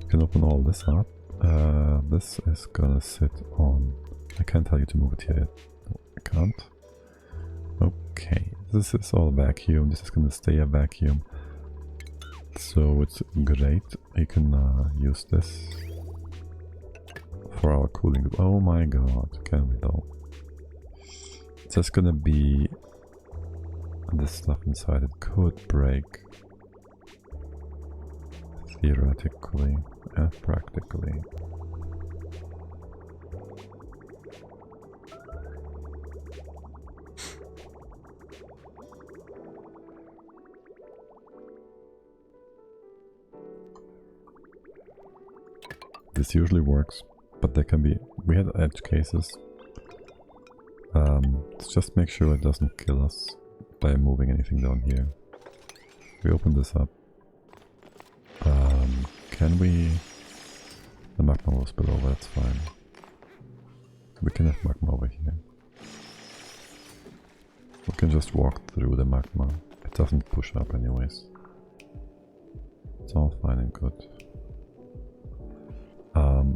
You can open all this up. This is gonna sit on... I can't tell you to move it here yet. No, I can't. Okay, this is all vacuum. This is gonna stay a vacuum. So it's great. You can use this for our cooling. Oh my god, can we though? It's just gonna be this stuff inside. It could break. Theoretically and practically. This usually works, but there can be... we had edge cases. Just make sure it doesn't kill us by moving anything down here. We open this up. Can we... the magma will spill over, that's fine. We can have magma over here. We can just walk through the magma. It doesn't push up anyways. It's all fine and good.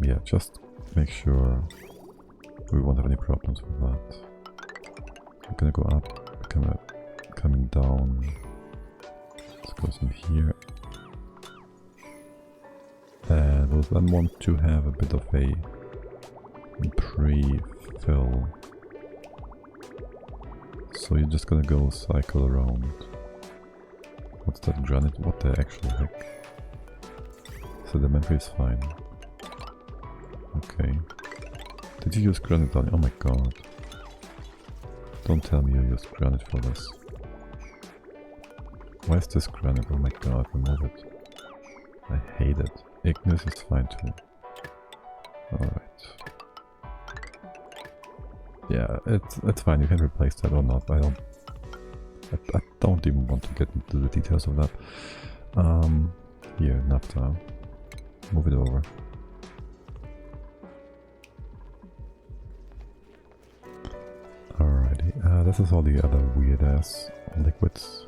Yeah, just make sure we won't have any problems with that. I'm gonna go up, coming down. This goes in here. We'll then want to have a bit of a pre-fill. So you're just gonna go cycle around. What's that granite? What the actual heck? Sedimentary is fine. Okay. Did you use granite on it? Oh my god. Don't tell me you used granite for this. Why is this granite? Oh my god, remove it. I hate it. Ignis is fine too. Alright. Yeah, it's fine, you can replace that or not. I don't even want to get into the details of that. Here, naphtha. Move it over. Alrighty, this is all the other weird ass liquids.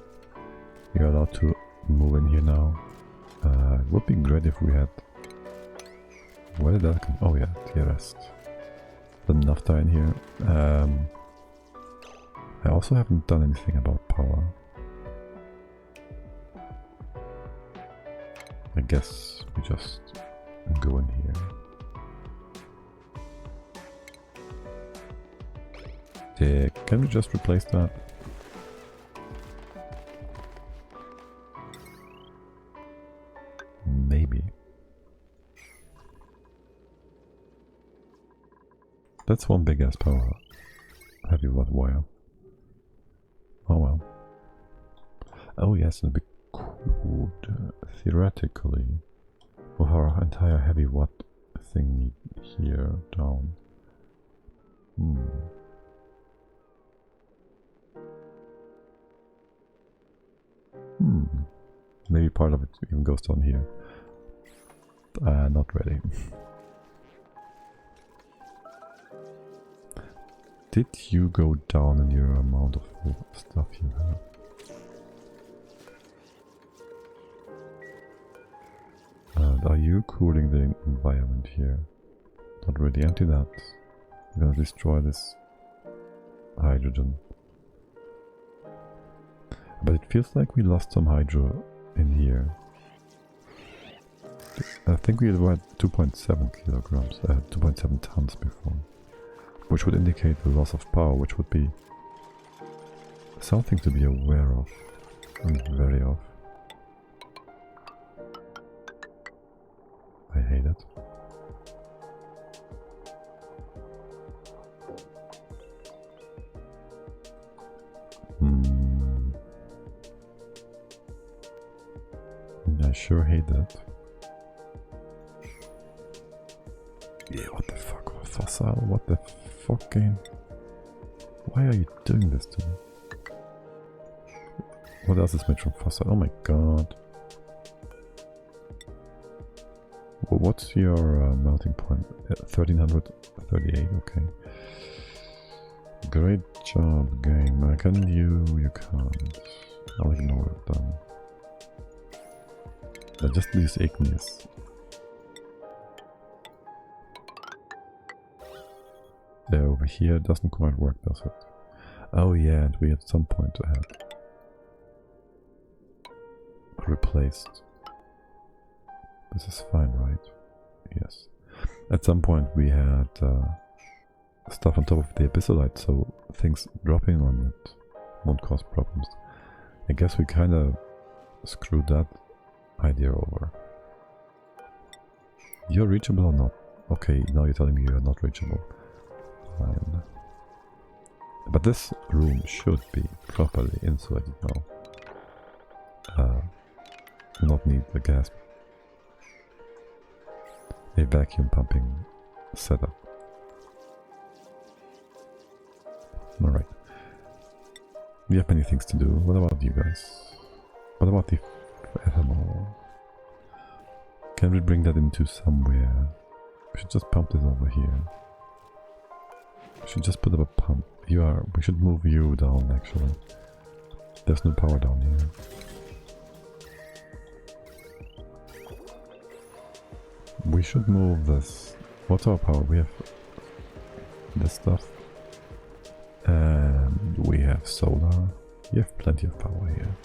You're allowed to move in here now. It would be great if we had... where did that come? Oh yeah, TRS. The naphtha in here. I also haven't done anything about power. I guess we just go in here. Yeah, can we just replace that? Maybe. That's one big ass power. Heavy lead wire. Oh well. Oh yes, and we could theoretically move our entire heavy watt thing here down. Maybe part of it even goes down here. Not ready. Did you go down in your amount of stuff you have? And are you cooling the environment here? Not really. Empty that. I'm gonna destroy this hydrogen. But it feels like we lost some hydro in here. I think we were at 2.7 kilograms, 2.7 tons before. which would indicate the loss of power, which would be something to be aware of and wary of. I hate it. I sure hate that. Yeah, what the fuck, fossil? What the fuck, game? Why are you doing this to me? What else is made from fossil? Oh my god. Well, what's your melting point? 1338, okay. Great job, game. Can you? You can't. I'll ignore it then. Just these igneous. There, over here doesn't quite work, does it? Oh yeah, and we at some point had replaced. This is fine, right? Yes. At some point we had stuff on top of the abyssalite, so things dropping on it won't cause problems. I guess we kinda screwed that idea over. You're reachable or not? Okay, now you're telling me you're not reachable. Fine. But this room should be properly insulated now. Not need the gas. A vacuum pumping setup. Alright. We have many things to do. What about you guys? What about the ethanol? Can we bring that into somewhere? We should just pump this over here. We should just put up a pump. We should move you down actually. There's no power down here. We should move this. What's our power? We have this stuff. And we have solar. We have plenty of power here.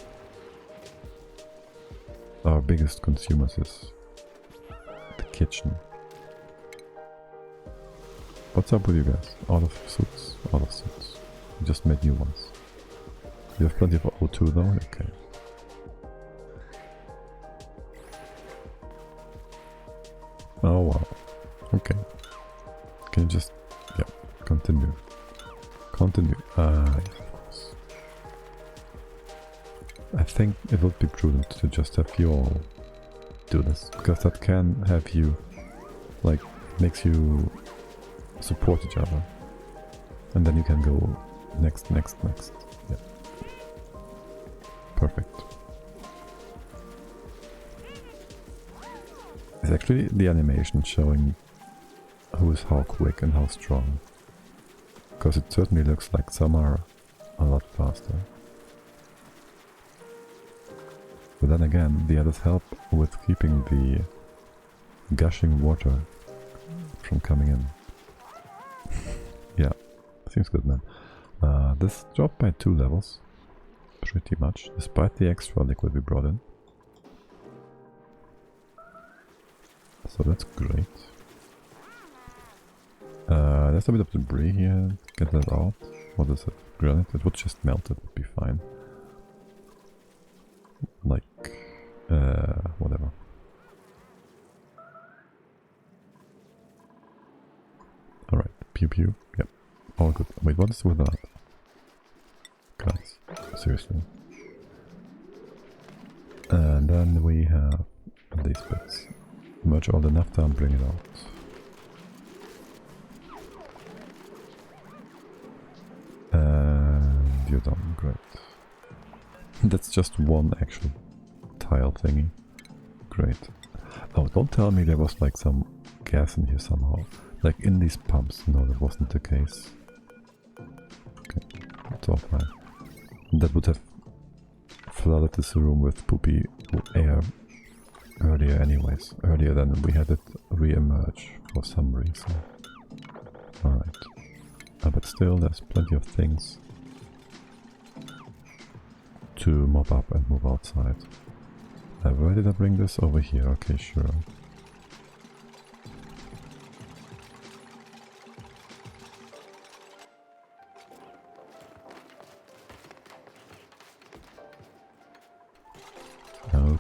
Our biggest consumers is the kitchen. What's up with you guys? Out of suits? Out of suits. We just made new ones. You have plenty of O2 though? Okay. Oh wow. Okay. Can you just... yeah, continue. Continue. Yes. I think it would be prudent to just have you all do this, because that can have you, like, makes you support each other. And then you can go next, next, next. Yeah. Perfect. It's actually the animation showing who is how quick and how strong. Because it certainly looks like some are a lot faster. But then again, the others help with keeping the gushing water from coming in. Yeah, seems good, man. This dropped by 2 levels, pretty much, despite the extra liquid we brought in. So that's great. There's a bit of debris here. Get that out. What is it? Granite? It would just melt, it would be fine. Like, whatever. Alright, pew pew. Yep, all good. Wait, what is with that? Guys, seriously. And then we have these bits. Merge all the naphtha and bring it out. And you're done, great. That's just one actual tile thingy. Great. Oh, don't tell me there was like some gas in here somehow. Like in these pumps. No, that wasn't the case. Okay, it's all fine. That would have flooded this room with poopy air earlier anyways. Earlier than we had it re-emerge for some reason. Alright. But still, there's plenty of things to mop up and move outside. Where did I bring this? Over here, okay, sure.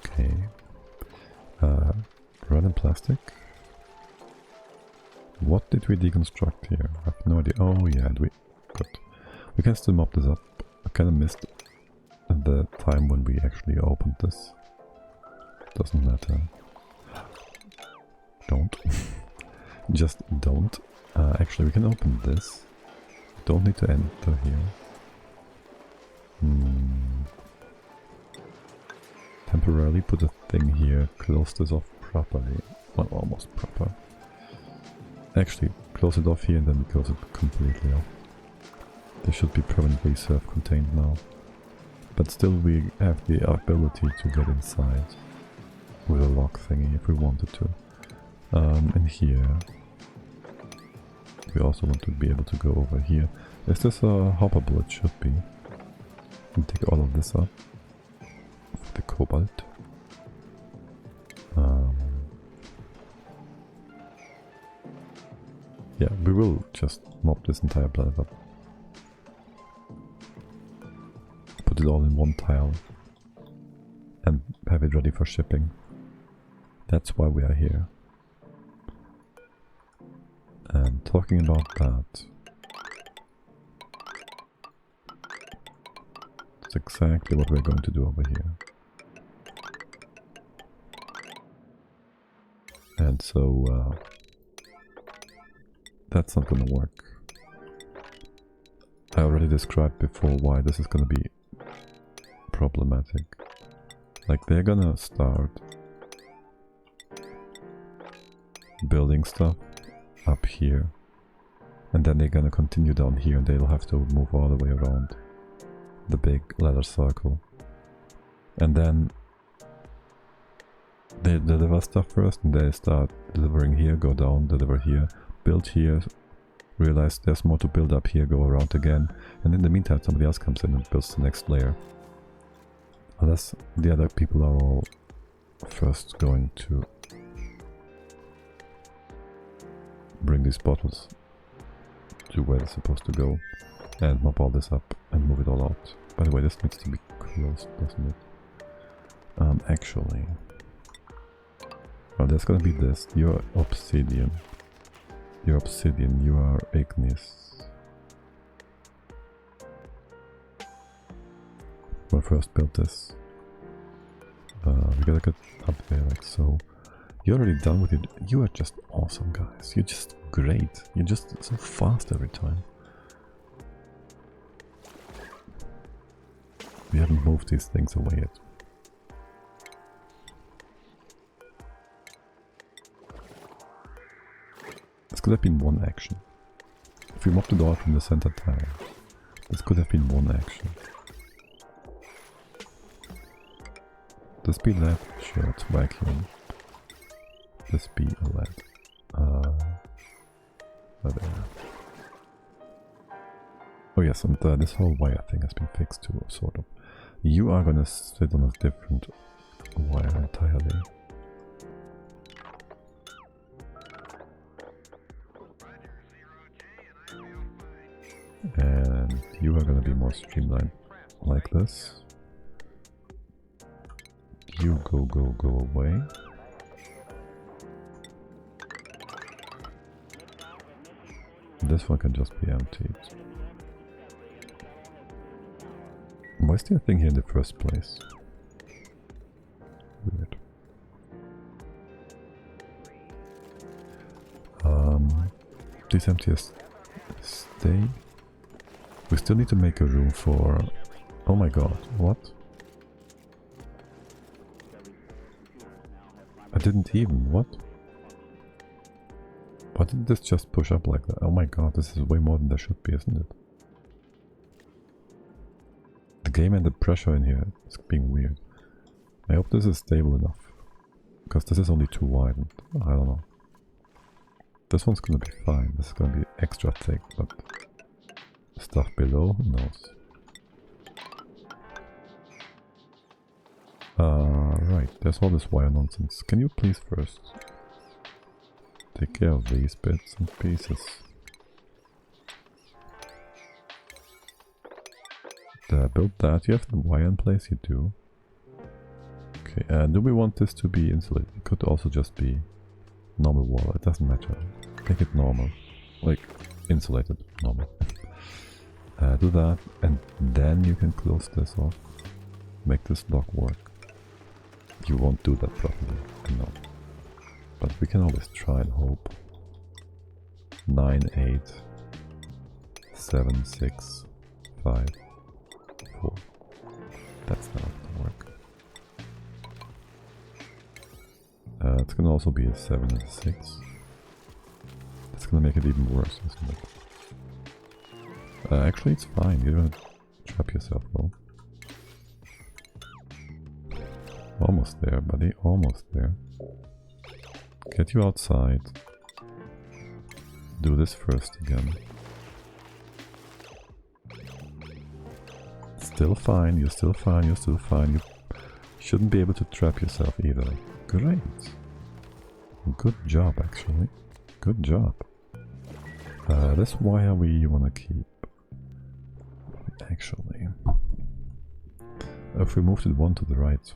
Okay. Random plastic. What did we deconstruct here? I have no idea. Oh yeah, good. We can still mop this up. I kinda missed the time when we actually opened this. Doesn't matter. Don't. Just don't. Actually, we can open this. Don't need to enter here. Temporarily put a thing here, close this off properly. Well, almost proper. Actually, close it off here and then we close it completely off. This should be permanently self-contained now. But still we have the ability to get inside with a lock thingy if we wanted to. And here we also want to be able to go over here. Is this a hoppable? It should be. And take all of this up. For the cobalt. Yeah, we will just mop this entire planet up. Put it all in one tile. And have it ready for shipping. That's why we are here. And talking about that, that's exactly what we're going to do over here. And so, that's not gonna work. I already described before why this is gonna be problematic. Like, they're gonna start building stuff up here, and then they're gonna continue down here, and they'll have to move all the way around the big ladder circle. And then they deliver stuff first, and they start delivering here, go down, deliver here, build here, realize there's more to build up here, go around again, and in the meantime somebody else comes in and builds the next layer. Unless the other people are all first going to bring these bottles to where they're supposed to go and mop all this up and move it all out. By the way, this needs to be closed, doesn't it? Actually, well, there's gonna be this. You're obsidian. You're obsidian. You are igneous. We'll first build this. We gotta get up there like so. You're already done with it. You are just awesome, guys. You're just great. You're just so fast every time. We haven't moved these things away yet. This could have been one action. If we mopped it all from the center tile, this could have been one action. This be lead? Sure, it's vacuum. This be a lead. There. Oh yes, and this whole wire thing has been fixed too, sort of. You are gonna sit on a different wire entirely. And you are gonna be more streamlined like this. You go away. This one can just be emptied. Why is there a thing here in the first place? Weird. Please empty as stay. We still need to make a room for... Oh my god, what? I didn't even, what? Why didn't this just push up like that? Oh my god, this is way more than there should be, isn't it? The game and the pressure in here is being weird. I hope this is stable enough. Because this is only too wide and I don't know. This one's gonna be fine, this is gonna be extra thick, but... stuff below, who knows? Right, there's all this wire nonsense. Can you please first take care of these bits and pieces? Build that. You have the wire in place? You do. Okay. Okay, do we want this to be insulated? It could also just be normal wall, it doesn't matter. Make it normal. Like, insulated, normal. Do that, and then you can close this off. Make this lock work. You won't do that properly, I know. But we can always try and hope. 9, 8, 7, 6, 5, 4. That's not gonna work. It's gonna also be a 7 and a 6. That's gonna make it even worse, isn't it? Actually, it's fine. You're gonna trap yourself, though. Almost there, buddy. Almost there. Get you outside. Do this first again. Still fine. You're still fine. You're still fine. You shouldn't be able to trap yourself either. Great. Good job, actually. Good job. This wire we wanna keep. Actually. If we moved it one to the right.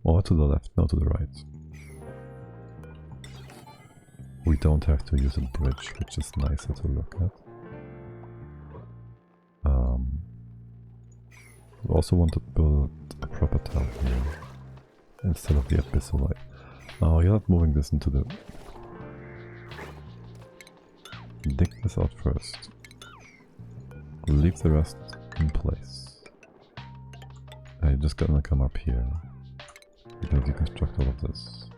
Or to the left, no, to the right. We don't have to use a bridge, which is nicer to look at. We also want to build a proper tub here. Instead of the abyssal light. Oh, you're not moving this into the... Dig this out first. Leave the rest in place. You're just gonna come up here. You're gonna deconstruct all of this.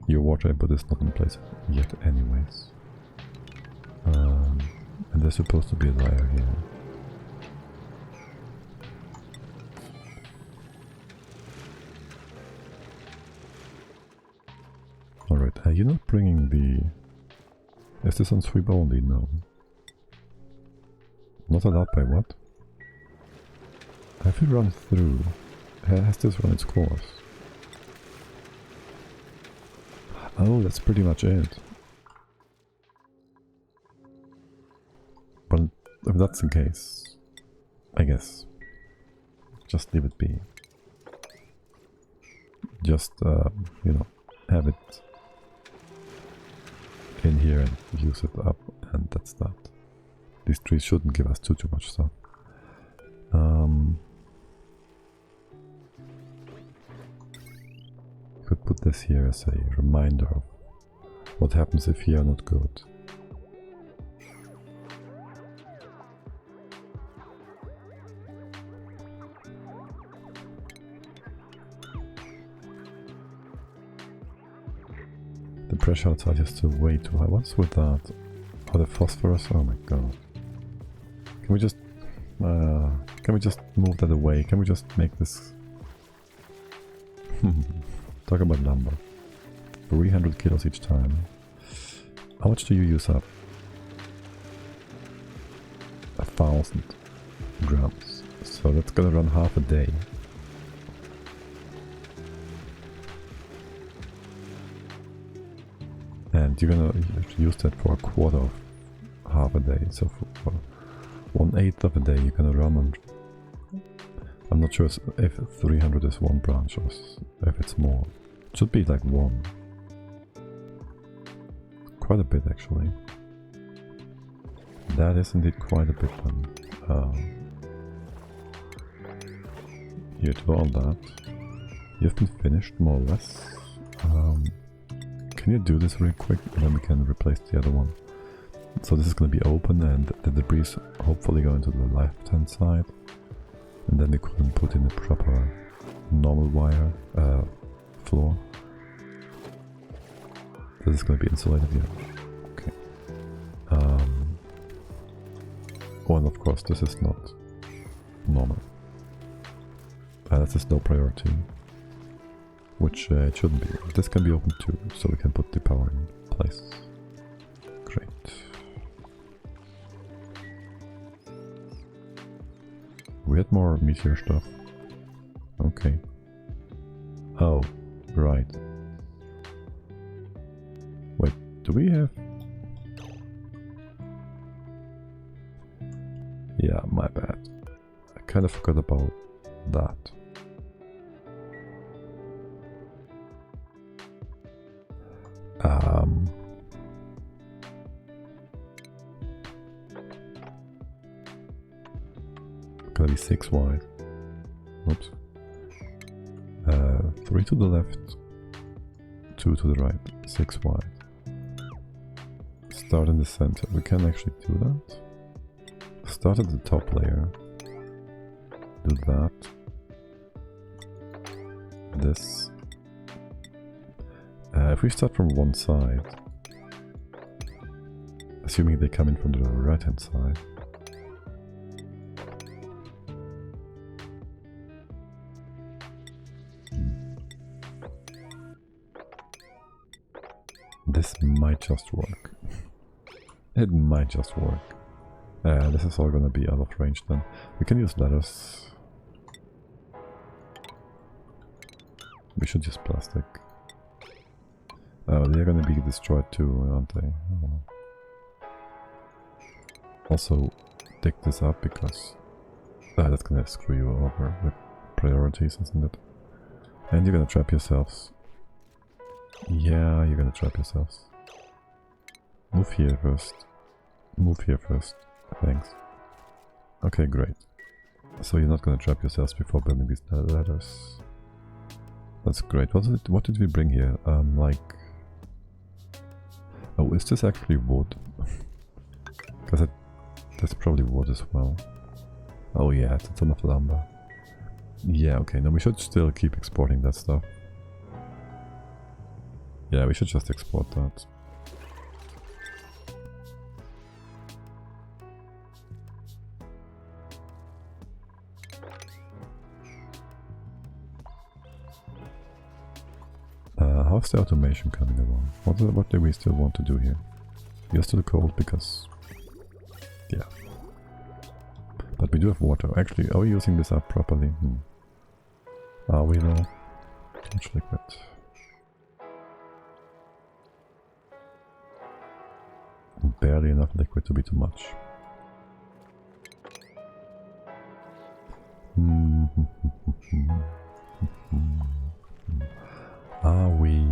Your water input is not in place yet anyways. And there's supposed to be a layer here. Alright, you're not bringing the... Is this on sweep only? No. Not allowed by what? Have you run through? Has this run its course? Oh, that's pretty much it. Well, if that's the case, I guess, just leave it be. Just, you know, have it in here and use it up, and that's that. These trees shouldn't give us too much stuff. Could put this here as a reminder of what happens if you are not good. The pressure outside is still way too high. What's with that? Oh, the phosphorus? Oh my god. Can we just move that away? Can we just make this... Talk about number. 300 kilos each time. How much do you use up? 1,000 grams. So that's gonna run half a day. And you're gonna use that for a quarter of half a day. So for 1/8 of a day you're gonna run on... I'm not sure if 300 is one branch or if it's more. It should be like one. Quite a bit actually. That is indeed quite a bit then. You do all that. You've been finished more or less. Can you do this really quick and then we can replace the other one? So this is going to be open and the debris hopefully go into the left hand side. And then we couldn't put in a proper normal wire floor. This is going to be insulated, yeah. Okay. Oh, and of course this is not normal. That's a low priority. Which it shouldn't be. This can be open too, so we can put the power in place. Great. We had more meteor stuff. Okay. Oh, right. Wait, do we have... Yeah, my bad. kind of forgot about that. Gotta be 6 wide. Oops. 3 to the left, 2 to the right, 6 wide. Start in the center. We can actually do that. Start at the top layer. Do that. This. If we start from one side, assuming they come in from the right hand side, this might just work. It might just work. This is all gonna be out of range then. We can use ladders. We should use plastic. Oh, they're gonna be destroyed too, aren't they? Oh. Also, dig this up because that's gonna screw you over with priorities, isn't it? And you're gonna trap yourselves. Yeah, you're gonna trap yourselves. Move here first. Move here first. Thanks. Okay, great. So you're not gonna trap yourselves before building these ladders. That's great. What did we bring here? Like... Oh, is this actually wood? Because that's probably wood as well. Oh yeah, it's a ton of lumber. Yeah, okay, no, we should still keep exporting that stuff. Yeah, we should just export that. How's the automation coming along? What do we still want to do here? You're still cold because... yeah. But we do have water. Actually, are we using this up properly? Are we though? Too much liquid. Barely enough liquid to be too much. Are we...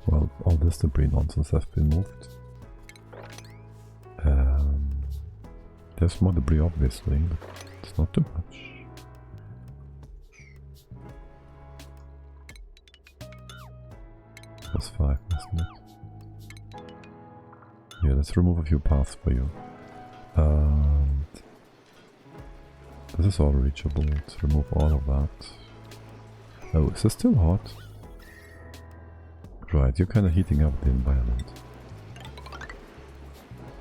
Well, all this debris nonsense has been moved. There's more debris obviously, but it's not too much. Plus 5, isn't it? Yeah, let's remove a few paths for you. This is all reachable. Let's remove all of that. Oh, is this still hot? Right, you're kind of heating up the environment.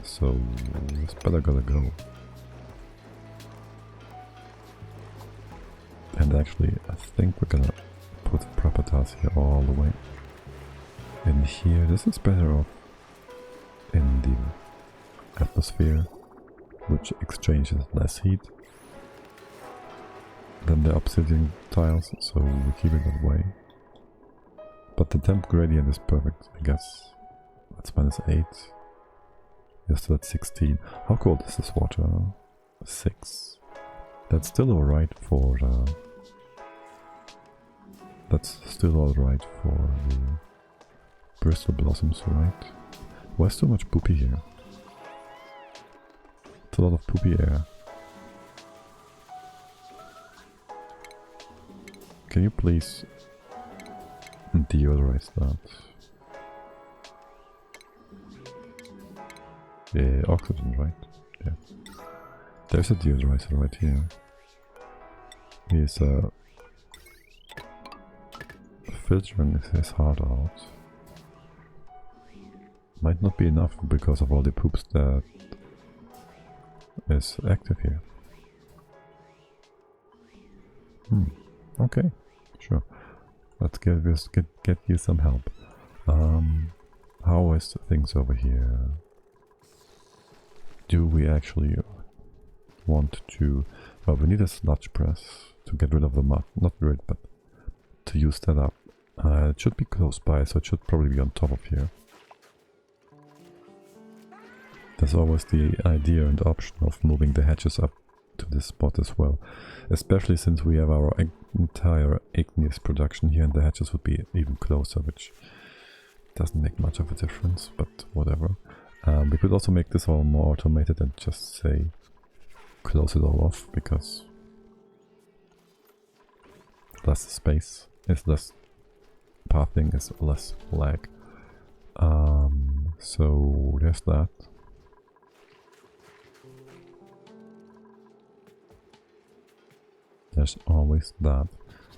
So, it's better gotta go. And actually, I think we're gonna put proper tiles here all the way. In here, this is better off in the atmosphere, which exchanges less heat than the obsidian tiles, so we keep it that way. But the temp gradient is perfect, I guess. That's -8. You're still at 16. How cold is this water? 6. That's still alright for... that's still alright for the Bristol blossoms, right? Why's so much poopy here? It's a lot of poopy air. Can you please deodorize that? Yeah, oxygen, right? Yeah. There's a deodorizer right here. He's filtering his heart out. Might not be enough because of all the poops that is active here. Okay, sure. Let's get you some help. How is things over here? Do we actually want to... Well, we need a sludge press to get rid of the mud. Not rid, but to use that up. It should be close by, so it should probably be on top of here. There's always the idea and option of moving the hatches up to this spot as well. Especially since we have our entire igneous production here, and the hatches would be even closer, which doesn't make much of a difference, but whatever. We could also make this all more automated and just say close it all off, because less space is less pathing, is less lag. So there's that. There's always that.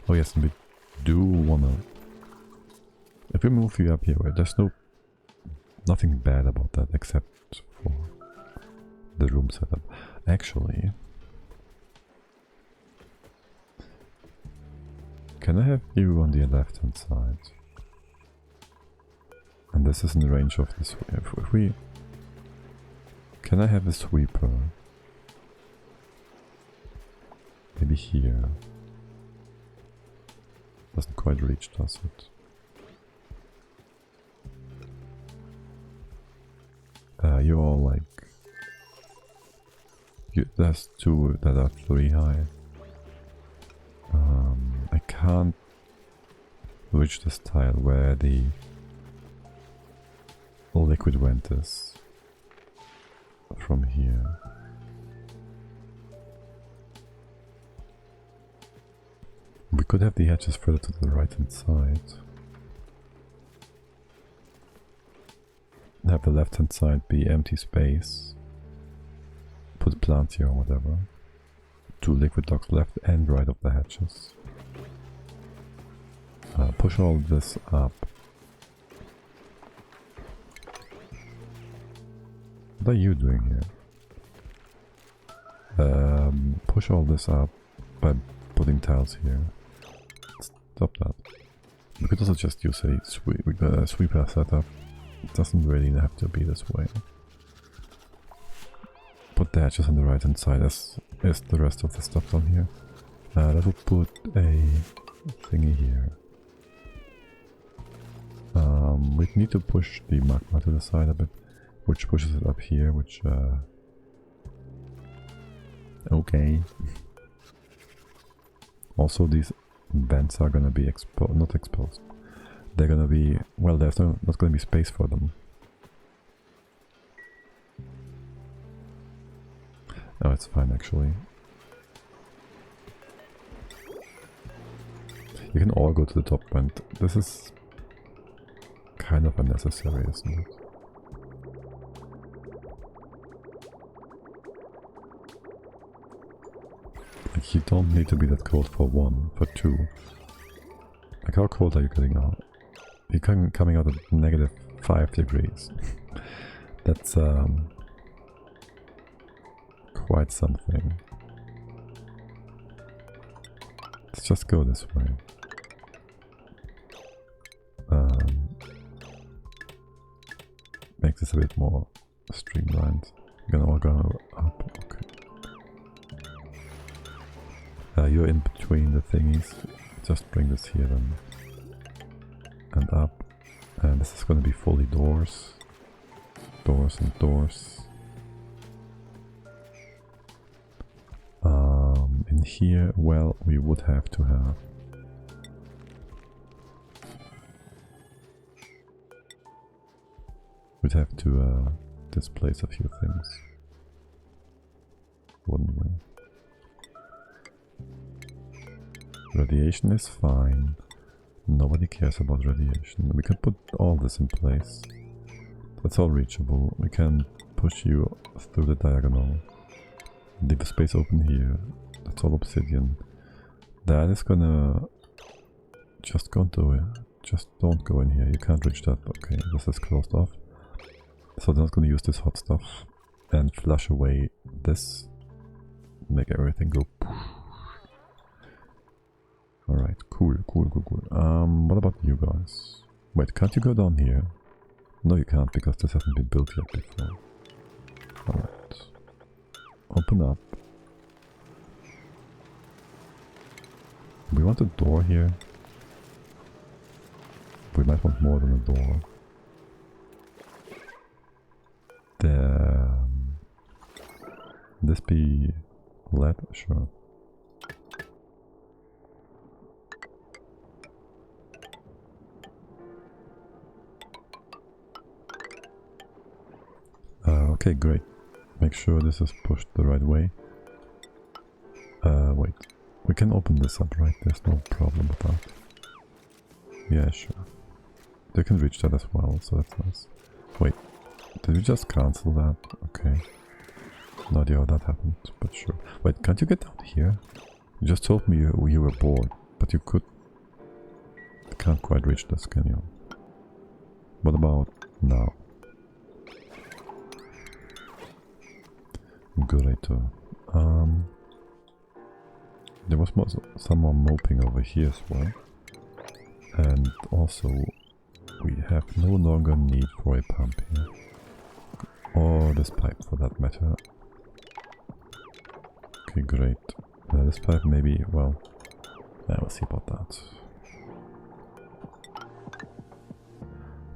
Oh yes, and we do wanna... If we move you up here, there's nothing bad about that except for the room setup. Actually, can I have you on the left hand side? And this is in the range of this. If we... Can I have a sweeper? Maybe here. Doesn't quite reach, does it? You're all like... there's two that are 3 high. I can't reach this tile where the liquid vent is from here. We could have the hatches further to the right hand side. Have the left hand side be empty space. Put plants here or whatever. 2 liquid docks left and right of the hatches. Push all this up. What are you doing here? Push all this up by putting tiles here. Stop that. We could also just use a sweeper setup. It doesn't really have to be this way. Put the hatches on the right hand side as the rest of the stuff down here. That will put a thingy here. We need to push the magma to the side a bit, which pushes it up here, which okay. Also these vents are gonna be not exposed. They're gonna be, well, there's not gonna be space for them. Oh, it's fine actually. You can all go to the top vent. This is kind of unnecessary, isn't it? Like, you don't need to be that cold for 1, for 2. Like, how cold are you getting out? You're coming out at -5 degrees. That's quite something. Let's just go this way. Make this a bit more streamlined. We're gonna all go up. Okay. You're in between the thingies. Just bring this here then. And up. And this is gonna be fully doors. Doors and doors. In here, well, we would have to have... We'd have to displace a few things. Wouldn't we? Radiation is fine. Nobody cares about radiation. We can put all this in place. That's all reachable. We can push you through the diagonal. Leave a space open here. That's all obsidian. That is gonna... Just don't do it. Just don't go in here. You can't reach that. Okay, this is closed off. So they're not gonna use this hot stuff. And flush away this. Make everything go poof. Alright, cool. What about you guys? Wait, can't you go down here? No, you can't, because this hasn't been built yet before. Alright. Open up. We want a door here. We might want more than a door. This be Lead? Sure. Okay, great. Make sure this is pushed the right way. Wait. We can open this up, right? There's no problem with that. Yeah, sure. They can reach that as well, so that's nice. Wait. Did we just cancel that? Okay. No idea how that happened, but sure. Wait, can't you get down here? You just told me you were bored, but you could... You can't quite reach this, can you? What about now? Great. There was someone moping over here as well. And also, we have no longer need for a pump here. Or this pipe for that matter. Okay, great. This pipe maybe, well, yeah, we'll see about that.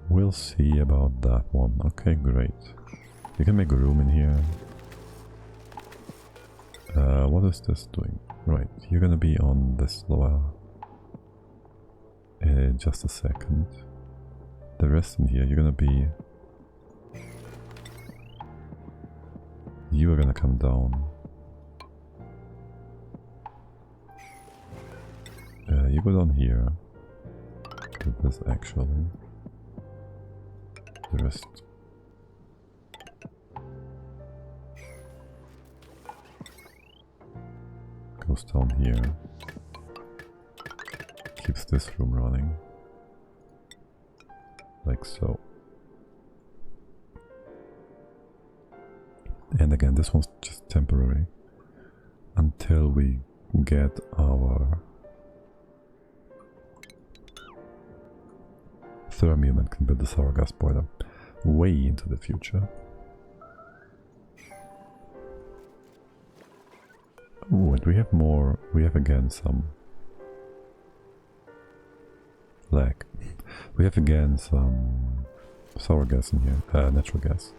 We'll see about that one. Okay, great. You can make a room in here. What is this doing? Right, you're gonna be on this lower... just a second. The rest in here, you're gonna be... You are gonna come down. You go down here. Do this actually. The rest... goes down here. Keeps this room running. Like so. And again, this one's just temporary. Until we get our thermium and can build the sour gas boiler way into the future. Oh, and we have more. We have again some lag. We have again some sour gas in here, natural gas,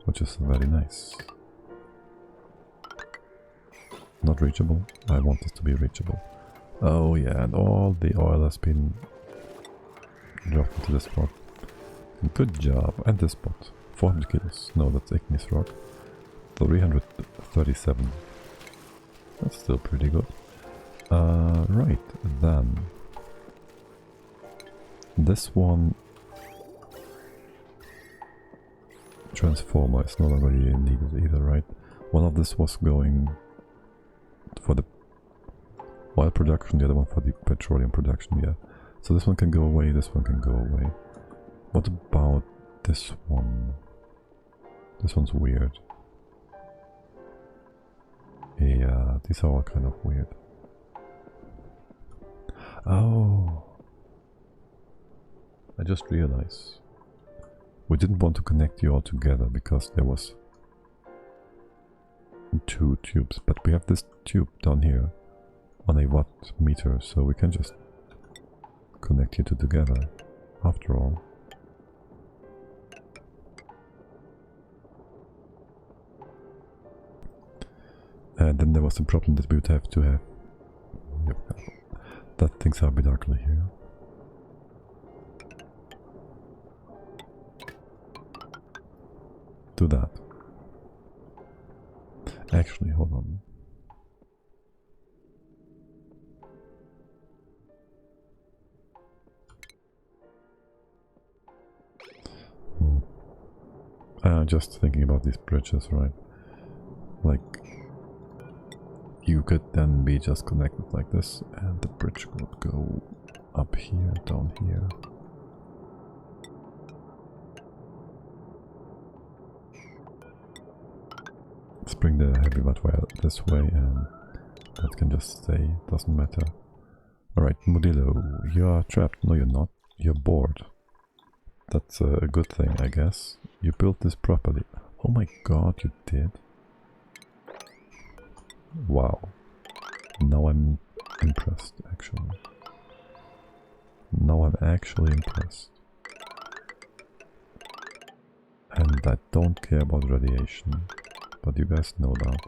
which is very nice. Not reachable. I want this to be reachable. Oh yeah, and all the oil has been dropped into this spot. Good job. And this spot. 400 kilos. No, that's igneous rock. 337. That's still pretty good. Right, then. This one... transformer is no longer needed either, right? One of this was going for the oil production, the other one for the petroleum production, yeah. So this one can go away, this one can go away. What about this one? This one's weird. Yeah, these are all kind of weird. Oh, I just realized we didn't want to connect you all together because there was 2 tubes, but we have this tube down here on a watt meter, so we can just connect you two together after all. And then there was the problem that we would have to have... Yep, that things are a bit ugly here. Do that. Actually, hold on. Just thinking about these bridges, right? Like, you could then be just connected like this, and the bridge could go up here, down here. Let's bring the heavy watt wire this way, and that can just stay, doesn't matter. Alright, MaDiAA, you are trapped. No, you're not. You're bored. That's a good thing, I guess. You built this properly. Oh my god, you did? Wow. Now I'm impressed, actually. Now I'm actually impressed. And I don't care about radiation, but you guys know that.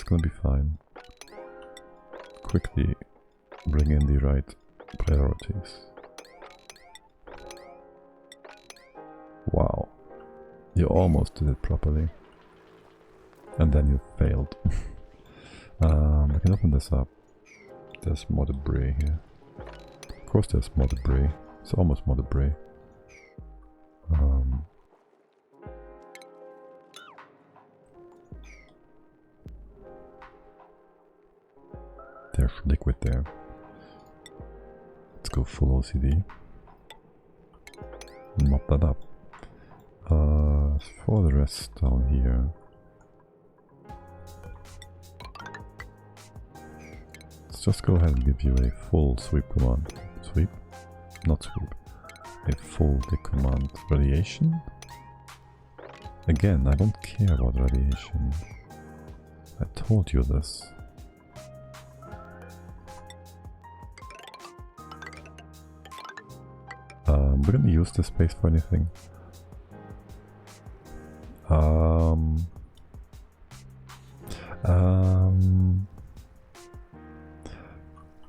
gonna be fine. Quickly bring in the right priorities. Wow. You almost did it properly. And then you failed. I can open this up. There's more debris here. Of course there's more debris. It's almost more debris. There's liquid there. Let's go full OCD. Mop that up. For the rest down here. Let's just go ahead and give you a full sweep command. Sweep? Not sweep. A full dig command. Radiation? Again, I don't care about radiation. I told you this. We're gonna use this space for anything. Oh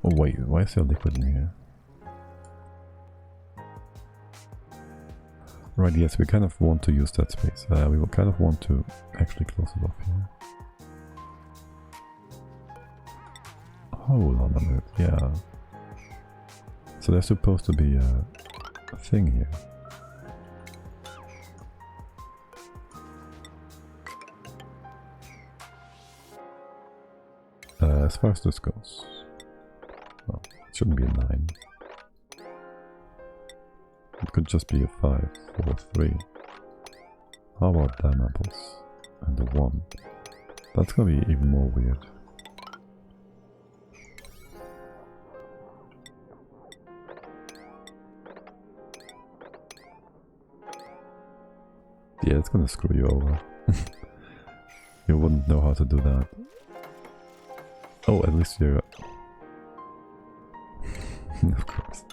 wait, why is there liquid in here? Right, yes, we kind of want to use that space. We will kind of want to actually close it off here. Hold on a minute, yeah. So there's supposed to be a thing here. As far as this goes, well, it shouldn't be a 9. It could just be a 5, 4, 3. How about damn apples? And a 1. That's gonna be even more weird. Yeah, it's gonna screw you over. You wouldn't know how to do that. Oh, at least you're... Of course.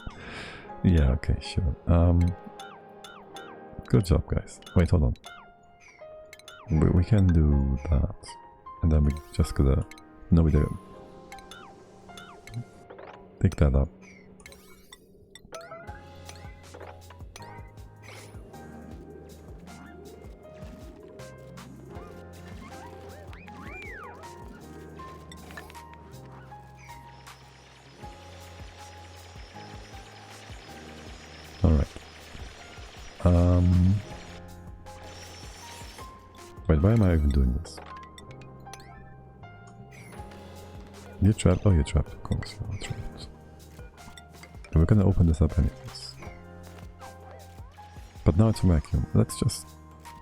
Yeah, okay, sure. Good job, guys. Wait, hold on. We can do that. And then we just gotta... No, we do. Pick that up. Wait, why am I even doing this? You're trapped? Oh, you're trapped, of course. You're trapped. We're gonna open this up anyways. But now it's a vacuum. Let's just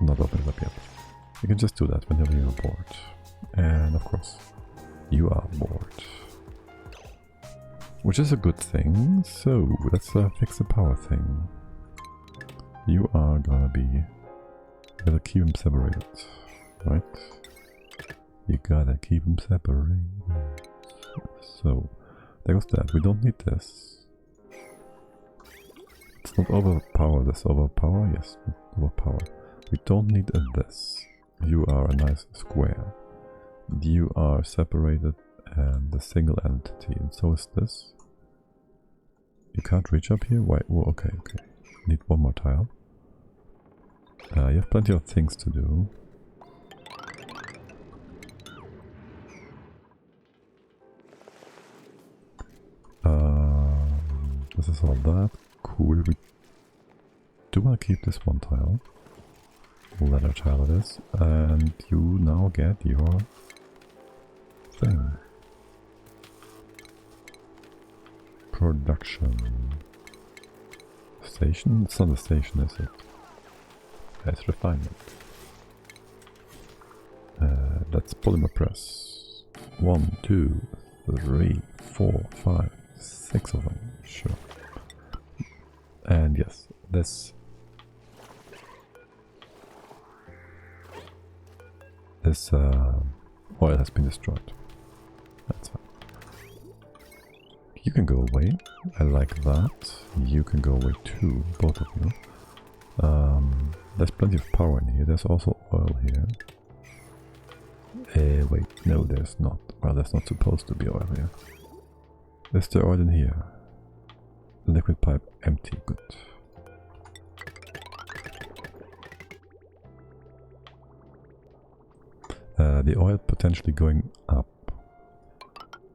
not open it up yet. You can just do that whenever you're bored. And of course, you are bored. Which is a good thing. So, let's fix the power thing. You are gonna be... You gotta keep them separated, right? You gotta keep them separated. So, there goes that. We don't need this. It's not overpower this. Overpower? Yes, overpower. We don't need this. You are a nice square. You are separated and a single entity, and so is this. You can't reach up here? Why? Well, okay, okay. Need one more tile. You have plenty of things to do. This is all that. Cool. We do want to keep this one tile. Leather tile it is. And you now get your thing. Production. Station? It's not a station, is it? It's refinement. Let's polymer press. 1, 2, 3, 4, 5, 6 of them. Sure. And yes, this oil has been destroyed. That's fine. You can go away. I like that. You can go away too, both of you. There's plenty of power in here. There's also oil here. Wait, no, there's not. Well, there's not supposed to be oil here. Is there oil in here? Liquid pipe empty, good. The oil potentially going up.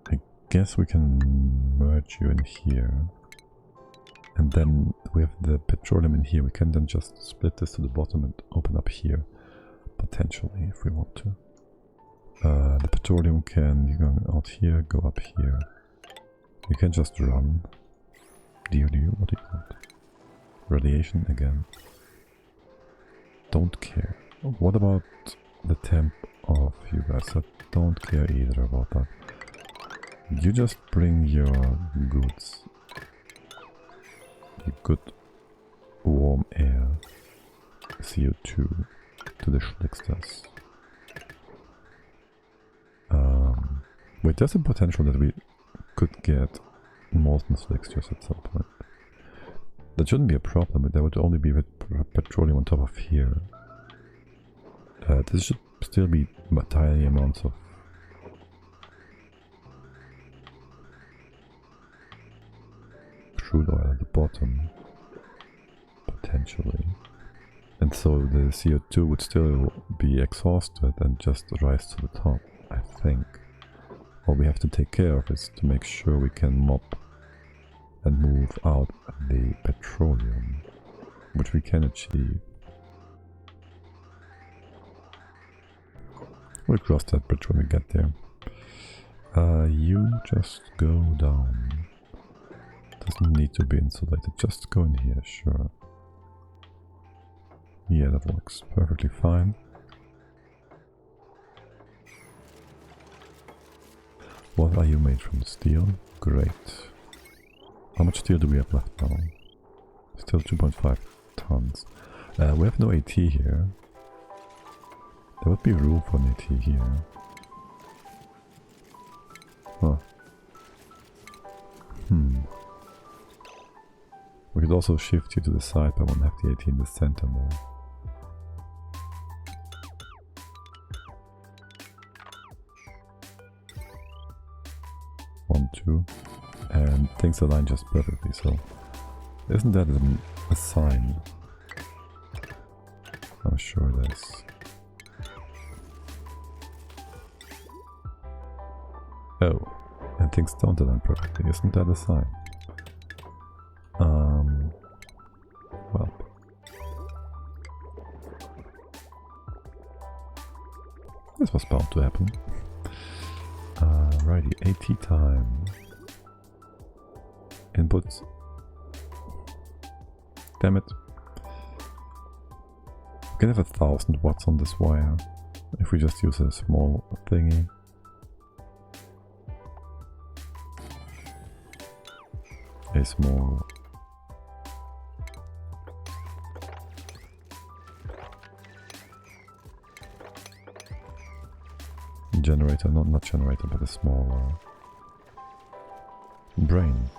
I guess we can merge you in here. And then with the petroleum in here, we can then just split this to the bottom and open up here. Potentially, if we want to. The petroleum can go out here, go up here. You can just run. What do you want? Radiation again. Don't care. What about the temp of you guys? I don't care either about that. You just bring your goods. The good warm air, CO2 to the Schlicksters. Wait, there's a potential that we could get molten Schlicksters at some point. That shouldn't be a problem, but there would only be with petroleum on top of here. This should still be tiny amounts of crude oil at the bottom, potentially. And so the CO2 would still be exhausted and just rise to the top, I think. What we have to take care of is to make sure we can mop and move out the petroleum, which we can achieve. We'll cross that bridge when we get there. You just go down. Doesn't need to be insulated, just go in here, sure. Yeah, that works perfectly fine. What are you made from? Steel? Great. How much steel do we have left now? Still 2.5 tons. We have no AT here. There would be room for an AT here. Huh. We could also shift you to the side, but I won't have the AT in the center more. One, two, and things align just perfectly, so isn't that a sign? I'm sure it is. Oh, and things don't align perfectly, isn't that a sign? Well. This was bound to happen. Righty, AT time. Inputs. Damn it. We can have 1000 watts on this wire if we just use a small thingy. A small generator, not generator, but a small brain.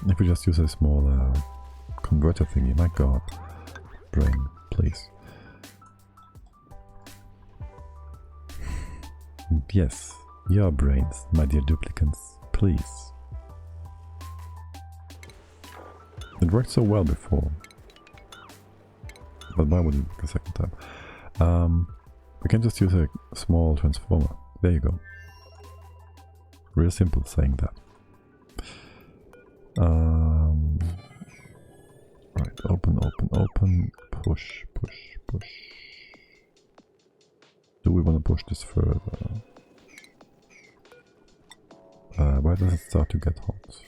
If we just use a small converter thingy, my god. Brain, please. Yes, your brains, my dear duplicants, please. It worked so well before. But why would it work a second time? We can just use a small transformer. There you go. Real simple saying that. Right, open, push. Do we want to push this further? Why does it start to get hot?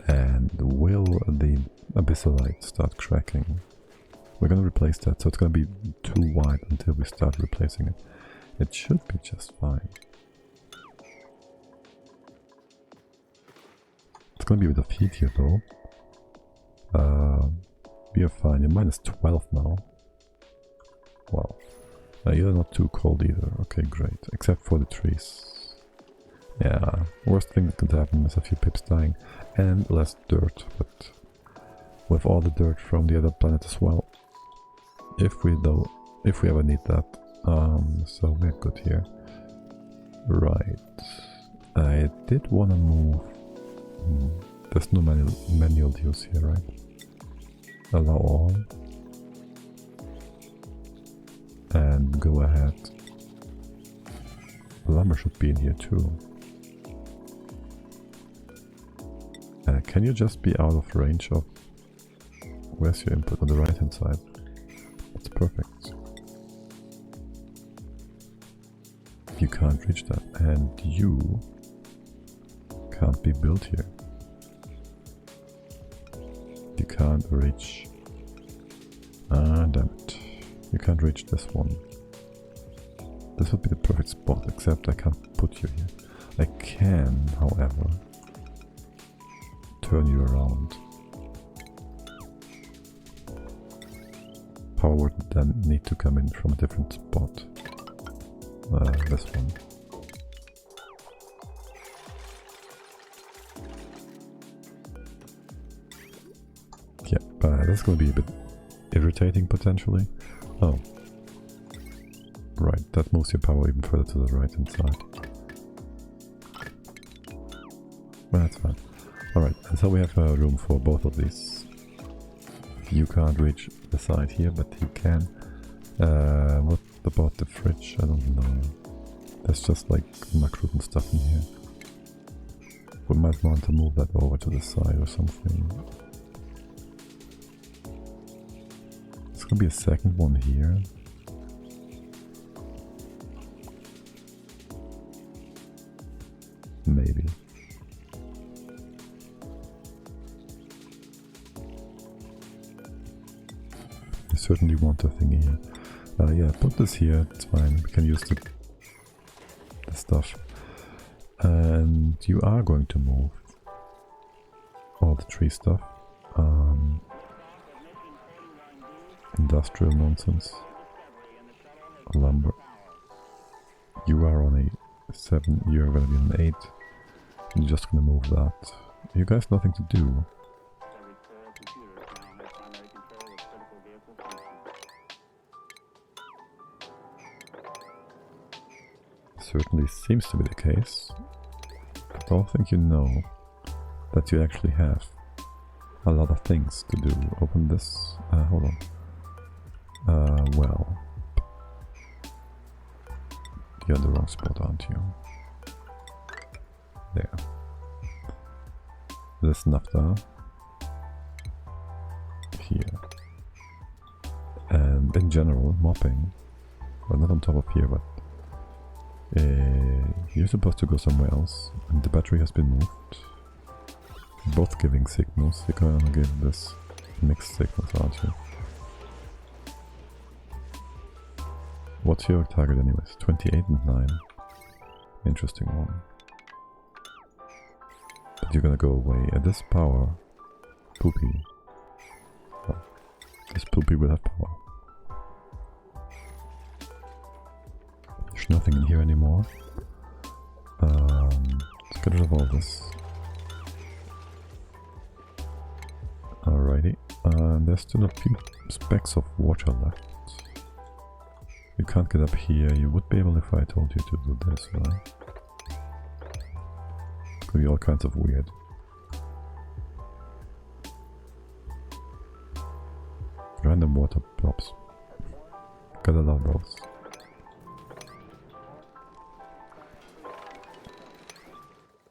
And will the abyssalite start cracking? We're gonna replace that, so it's gonna be too wide until we start replacing it. It should be just fine. It's gonna be a bit of heat here though. We are fine. You're minus 12 now. Wow. You're not too cold either. Okay, great. Except for the trees. Yeah, worst thing that could happen is a few pips dying and less dirt, but with all the dirt from the other planet as well. If we ever need that. So we're good here. Right. I did want to move. There's no manual use here, right? Allow all. And go ahead. Lumber should be in here too. Can you just be out of range of... Where's your input? On the right hand side. That's perfect. You can't reach that, and you can't be built here. You can't reach... Ah, damn it. You can't reach this one. This would be the perfect spot, except I can't put you here. I can, however, turn you around. Power would then need to come in from a different spot. This one. Yeah, but that's gonna be a bit irritating potentially. Oh. Right, that moves your power even further to the right hand side. Well, that's fine. Alright, and so we have room for both of these. You can't reach the side here, but you can. What about the fridge? I don't know. There's just like macros and stuff in here. We might want to move that over to the side or something. There's gonna be a second one here. Maybe. I certainly want a thing here. Yeah, put this here, it's fine. We can use the stuff. And you are going to move all the tree stuff. Industrial nonsense. Lumber. You are on a 7, you're gonna be on 8. I'm just gonna move that. You guys nothing to do. Certainly seems to be the case. I don't think you know that you actually have a lot of things to do. Open this. Hold on. Well. You're in the wrong spot, aren't you? There. This naphtha. Here. And in general, mopping. Well, not on top of here, but you're supposed to go somewhere else, and the battery has been moved. Both giving signals. You're gonna give this mixed signals, aren't you? What's your target anyways? 28 and 9. Interesting one. But you're gonna go away. At this power, Poopy. Well, this Poopy will have power. There's nothing in here anymore. Let's get rid of all this. Alrighty. There's still a few specks of water left. You can't get up here. You would be able if I told you to do this, right? Could be all kinds of weird. Random water blobs. Gotta love those.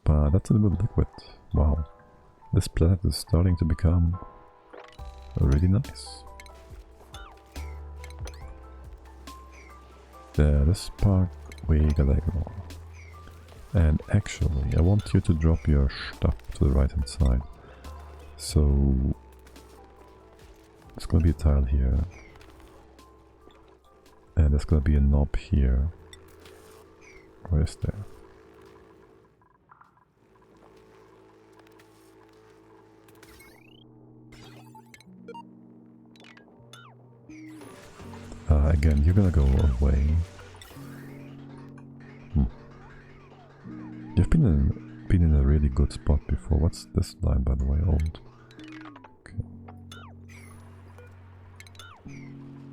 But that's a little liquid. Wow. This planet is starting to become really nice. There, this part we gotta ignore. And actually, I want you to drop your stuff to the right hand side. So there's gonna be a tile here. And there's gonna be a knob here. Where is there? Again, you're gonna go away. You've been in a really good spot before. What's this line, by the way? Old. Okay.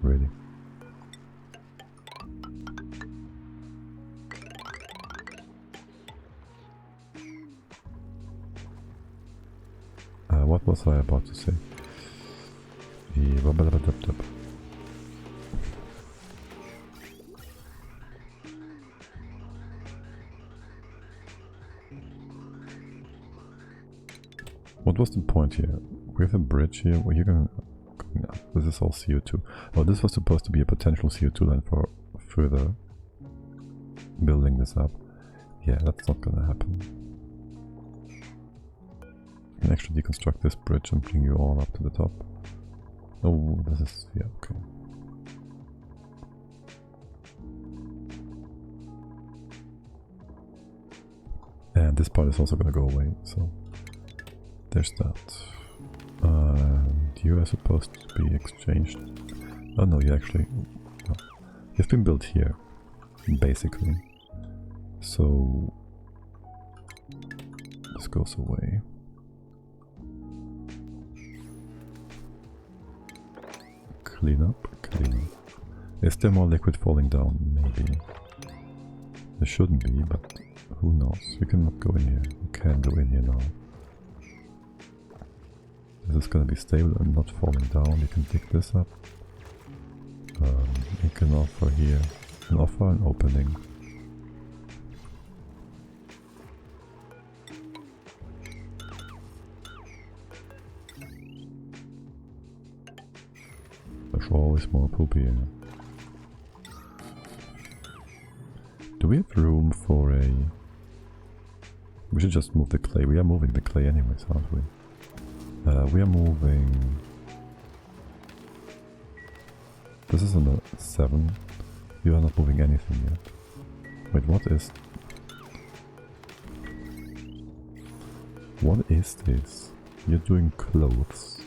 Really? What was I about to say? What was the point here? We have a bridge here where you're going up. This is all CO2. Oh, this was supposed to be a potential CO2 line for further building this up. Yeah, that's not gonna happen. I can actually deconstruct this bridge and bring you all up to the top. Oh, this is... yeah, okay. And this part is also gonna go away, so... there's that. You are supposed to be exchanged. Oh no, you actually... no. You've been built here, basically. So... this goes away. Clean up, clean up. Is there more liquid falling down? Maybe. There shouldn't be, but who knows? You cannot go in here. You can go in here now. This is gonna be stable and not falling down. You can pick this up. You can offer here. You can offer an opening. There's always more poop here. Do we have room for a... we should just move the clay. We are moving the clay anyways, aren't we? We are moving... this is on the 7. You are not moving anything yet. Wait, what is... what is this? You're doing clothes.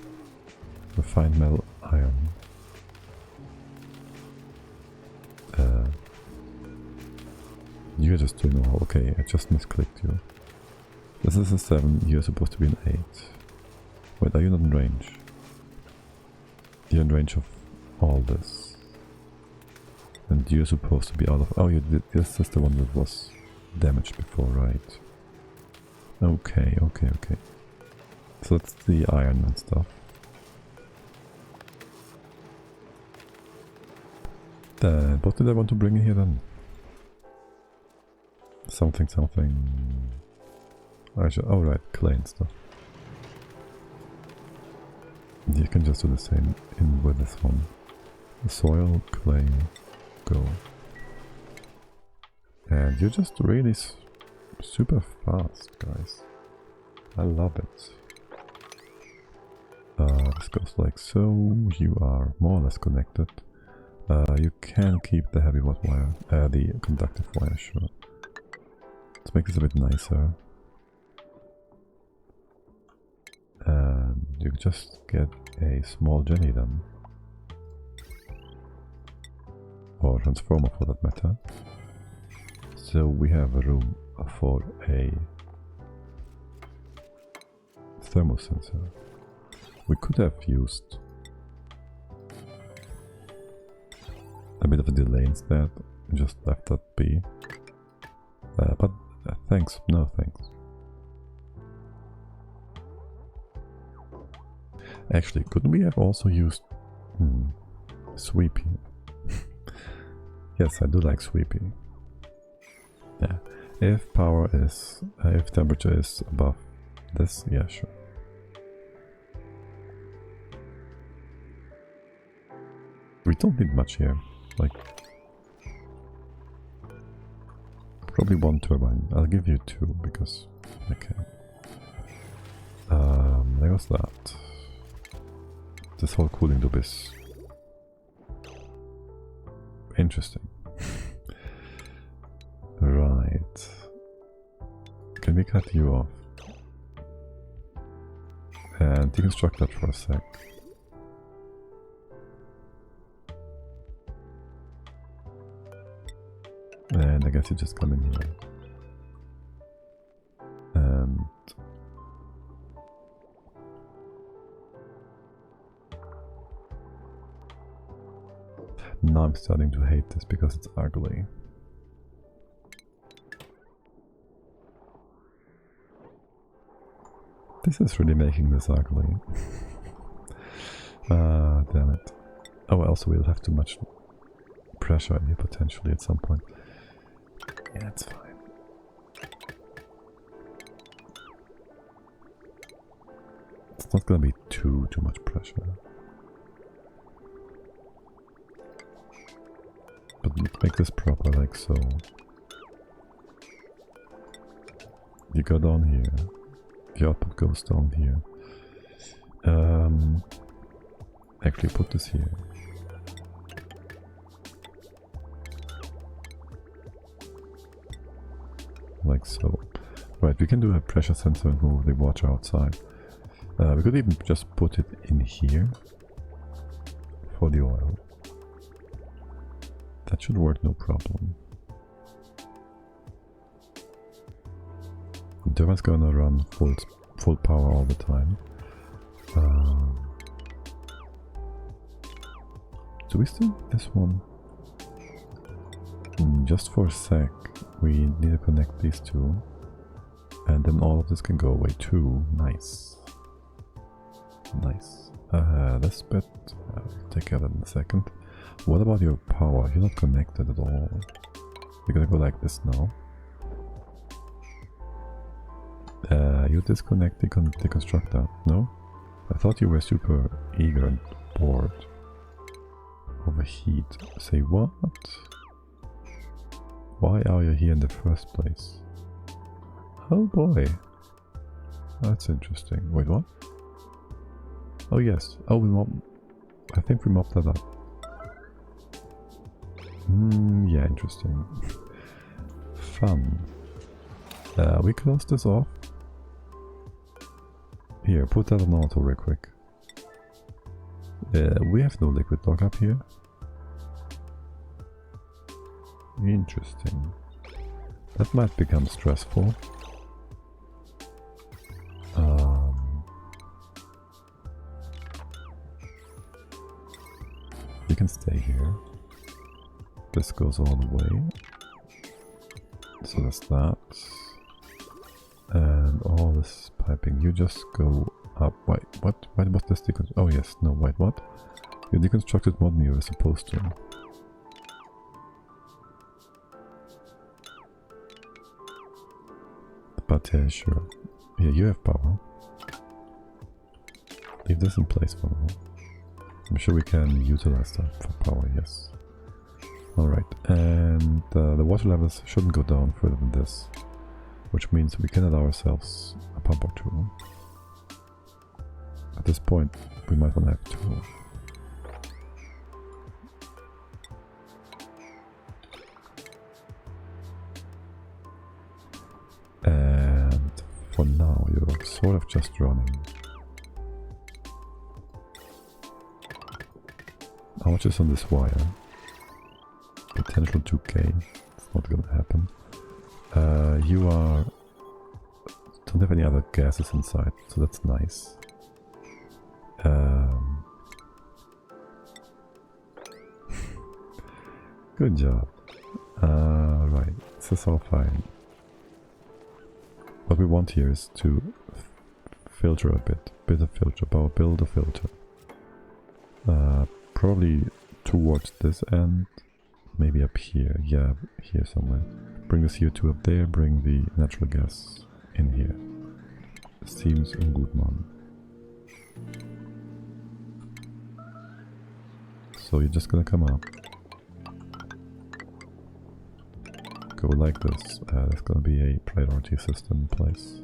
Refined metal iron. You're just doing all... okay, I just misclicked you. This is a 7, you're supposed to be an 8. Wait, are you not in range? You're in range of all this. And you're supposed to be out of... oh, you did, this is the one that was damaged before, right? Okay, okay, okay. So that's the iron and stuff. Then, what did I want to bring in here then? Something, something... I should... oh right, clay and stuff. You can just do the same in with this one. Soil, clay, go. And you're just really super fast, guys. I love it. This goes like so. You are more or less connected. You can keep the heavy watt wire, the conductive wire, sure. Let's make this a bit nicer. And you just get a small Jenny then. Or transformer for that matter. So we have a room for a thermosensor. We could have used a bit of a delay instead, just left that be. But thanks, no thanks. Actually, couldn't we have also used sweepy? Yes, I do like sweepy. Yeah, if power is, if temperature is above this, yeah, sure. We don't need much here, like probably 1 turbine. I'll give you 2 because I can. There was that. This whole cooling loop is interesting. Right. Can we cut you off? And deconstruct that for a sec. guess you just come in here. And now I'm starting to hate this because it's ugly. This is really making this ugly. Damn it. Oh, also we'll have too much pressure in here potentially at some point. Yeah, it's fine. It's not gonna be too much pressure. But let's make this proper, like so. You go down here. The output goes down here. Actually put this here. Like so. Right, we can do a pressure sensor and move the water outside. We could even just put it in here for the oil. That should work no problem. The turbine's gonna run full power all the time. Do we still need this one? Just for a sec, we need to connect these two. And then all of this can go away too. Nice. Nice. This bit, I'll take care of it in a second. What about your power? You're not connected at all. We're gonna go like this now. You disconnect, deconstruct that. No? I thought you were super eager and bored. Overheat. Say what? Why are you here in the first place? Oh boy. That's interesting. Wait, what? Oh yes. Oh, I think we mopped that up. Yeah, interesting. Fun. We close this off. Here, put that on auto real quick. We have no liquid lockup here. Interesting. That might become stressful. You can stay here. This goes all the way. So that's that. And all this piping, you just go up. Wait, what? Why was this deconstructed? Oh yes, no, wait, what? You deconstructed more than you were supposed to. But yeah, sure. Yeah, you have power. Leave this in place for now. I'm sure we can utilize that for power, yes. Alright, and the water levels shouldn't go down further than this. Which means we can add ourselves a pump or two. At this point, we might want to have two. And for now, you're sort of just running. How much is on this wire? Potential 2k. It's not gonna happen. You don't have any other gases inside, so that's nice. Good job. Right, this is all fine. What we want here is to filter a bit of filter, build a filter. Probably towards this end, maybe up here, yeah, here somewhere. Bring the CO2 up there, bring the natural gas in here. Seems a good man. So you're just gonna come up. Go like this. There's gonna be a priority system in place.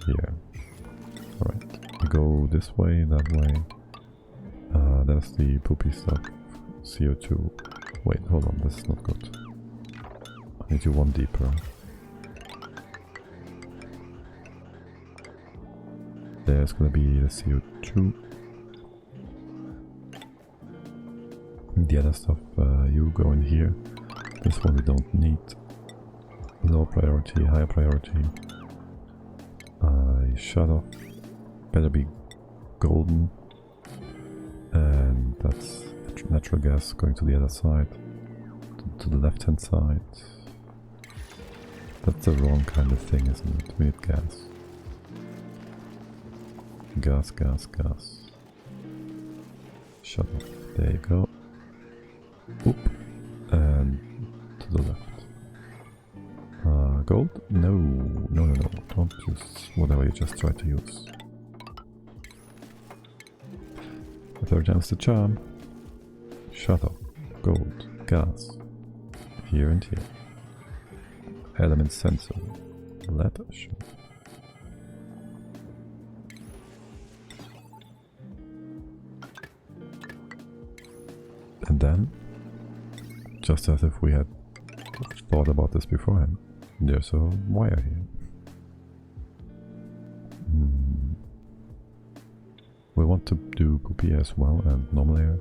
Here. Alright. Go this way, that way. There's the poopy stuff. CO2. Wait, hold on, this is not good. I need you one deeper. There's gonna be the CO2. The other stuff, you go in here. This one we don't need. Low priority, high priority. Shut off. Better be golden. And that's natural gas going to the other side. To the left hand side. That's the wrong kind of thing, isn't it? We need gas. Gas, gas, gas. Shut off. There you go. Oop. And to the left. Gold? No, no, no, no. Don't use whatever you just tried to use. The third time's the charm. Shut up. Gold. Gas. Here and here. Element sensor. Let us show. And then, just as if we had thought about this beforehand, there's a wire here. We want to do poopy as well, and normal air.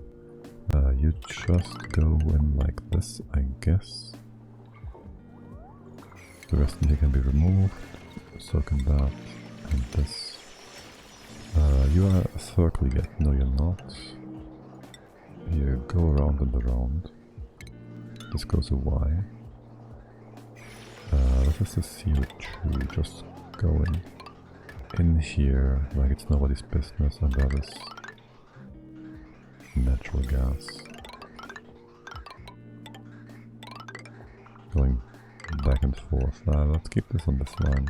You just go in like this, I guess. The rest of here can be removed. So can that and this. You are a circle yet? No, you're not. You go around and around. This goes a Y. This is the CO2. Just go in here like it's nobody's business, and that is natural gas. Going back and forth. Let's keep this on this line.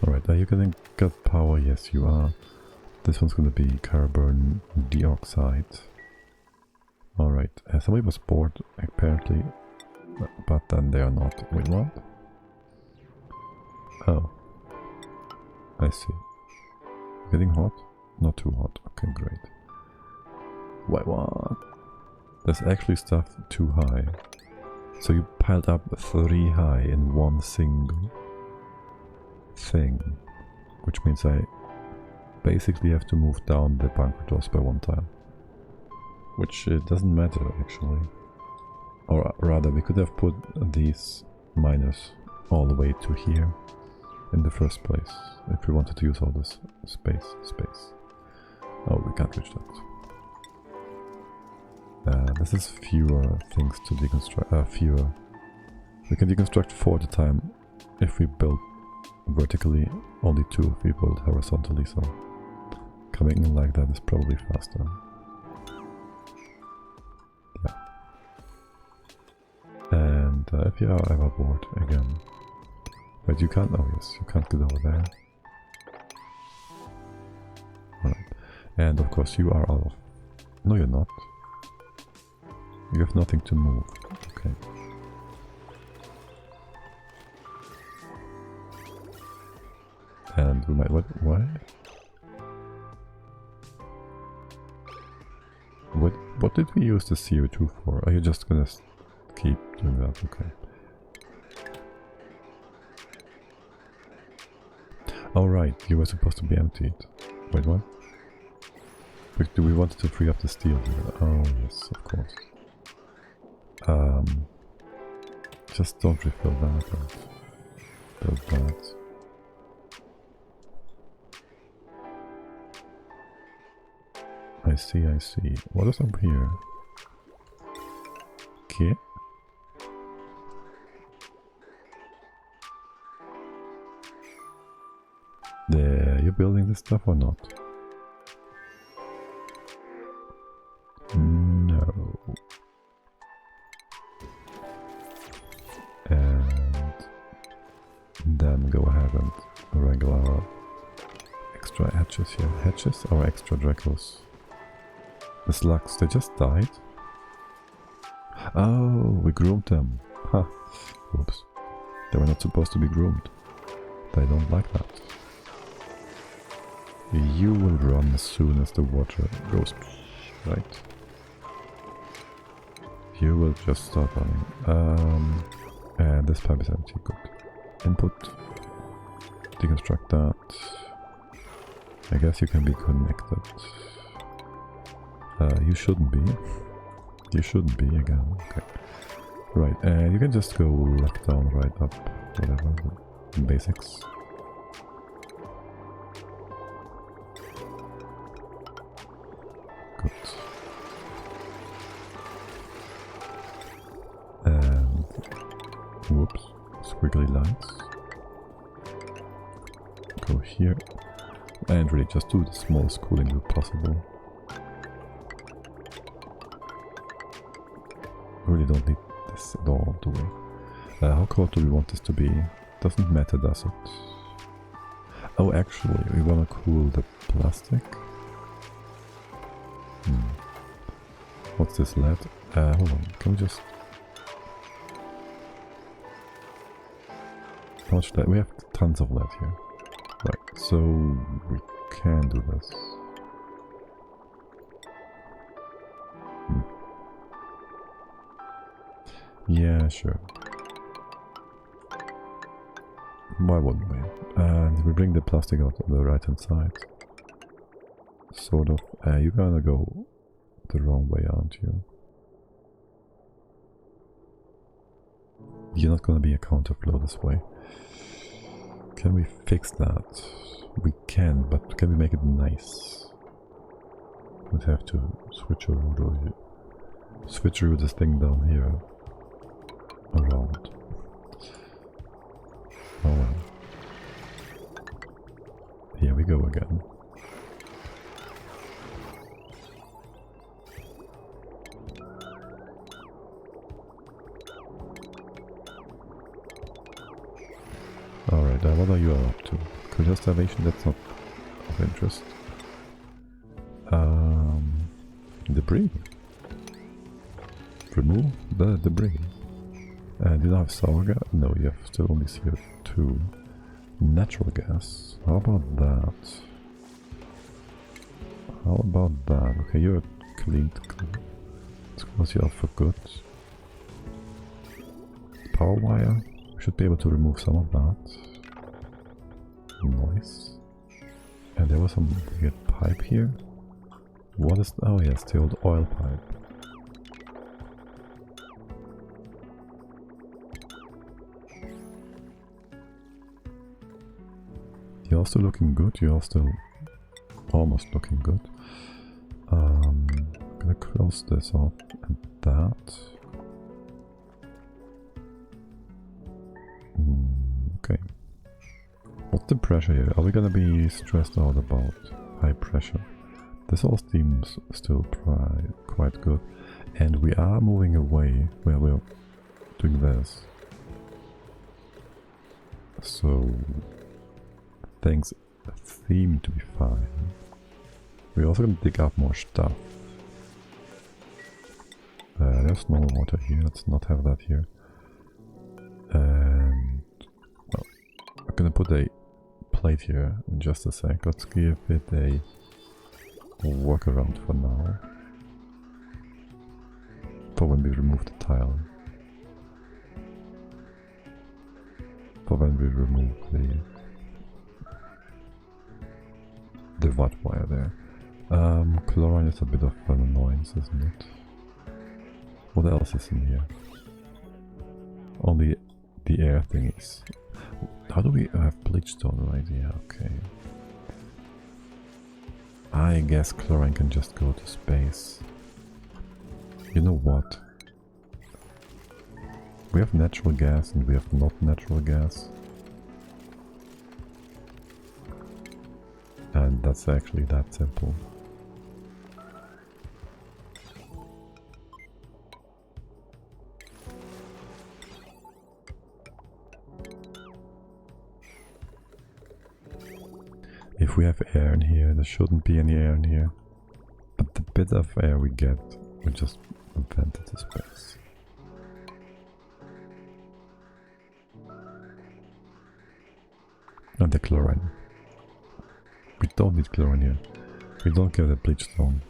Alright, are you getting gut power? Yes, you are. This one's gonna be carbon dioxide. Alright, somebody was bored, apparently, but then they are not. Wait, what? Oh. I see. Getting hot? Not too hot. Okay, great. Wait, what? There's actually stuff too high. So you piled up 3 high in one single thing, which means I basically have to move down the bunker doors by 1 time, which it doesn't matter actually, or rather we could have put these miners all the way to here in the first place if we wanted to use all this space. Oh, we can't reach that. This is fewer things to deconstruct. Fewer. We can deconstruct 4 at a time if we build vertically, only 2 if we build horizontally, so coming in like that is probably faster. Yeah. And if you are ever bored again. But you can't, oh yes, you can't get over there. Alright. And of course you are out of... No, you're not. You have nothing to move. Okay. And we might... What? What did we use the CO2 for? Are you just gonna keep doing that? Okay. Oh right, you were supposed to be emptied. Wait, what? Wait, do we want to free up the steel here? Oh yes, of course. Just don't refill that or build that. I see, I see. What is up here? Okay. There, you building this stuff or not? No. And then go ahead and wrangle our extra hatches here. Hatches or extra Dracos? The slugs, they just died? Oh, we groomed them. Huh. Oops. They were not supposed to be groomed. They don't like that. You will run as soon as the water goes, right? you will just start running. And this pipe is empty, good. Input, deconstruct that. I guess you can be connected. You shouldn't be. You shouldn't be again, okay. Right, and you can just go left, down, right, up, whatever, the basics. Good. And whoops, squiggly lines. Go here. And really just do the smallest cooling loop possible. Really don't need this at all, do we? How cold do we want this to be? Doesn't matter, does it? Oh, actually, we want to cool the plastic. What's this lead? Hold on, can we just... How much lead? We have tons of lead here. Right, so we can do this. Yeah, sure. Why wouldn't we? And we bring the plastic out on the right hand side. Sort of. You're gonna go the wrong way, aren't you? You're not gonna be a counterflow this way. Can we fix that? We can, but can we make it nice? We'd have to switcheroo this thing down here. Around. Oh well. Here we go again. Alright, what are you up to? Conservation, that's not of interest. Debris. Remove the debris. Do you have sour gas? No, you have still only CO2. Natural gas. How about that? How about that? Okay, you're cleaned. Let's close you off for good. Power wire. We should be able to remove some of that. Nice. And there was some weird pipe here. What is... Oh yes, the old oil pipe. You're still looking good, you're still almost looking good. I'm gonna close this off and that. Okay. What's the pressure here? Are we gonna be stressed out about high pressure? This all seems still quite good. And we are moving away where we're doing this. So... things seem to be fine. We're also going to dig up more stuff. There's no water here, let's not have that here. And... well, I'm going to put a plate here in just a sec. Let's give it a workaround for now. For when we remove the tile. For when we remove the watt wire there. Chlorine is a bit of an annoyance, isn't it? What else is in here? Only the air thingies. How do we have bleachstone, right? Yeah, okay. I guess chlorine can just go to space. You know what? We have natural gas and we have not natural gas. And that's actually that simple. If we have air in here, there shouldn't be any air in here. But the bit of air we get, we just vent it to space. And the chlorine. We don't need chlorine here. We don't get a bleachstone.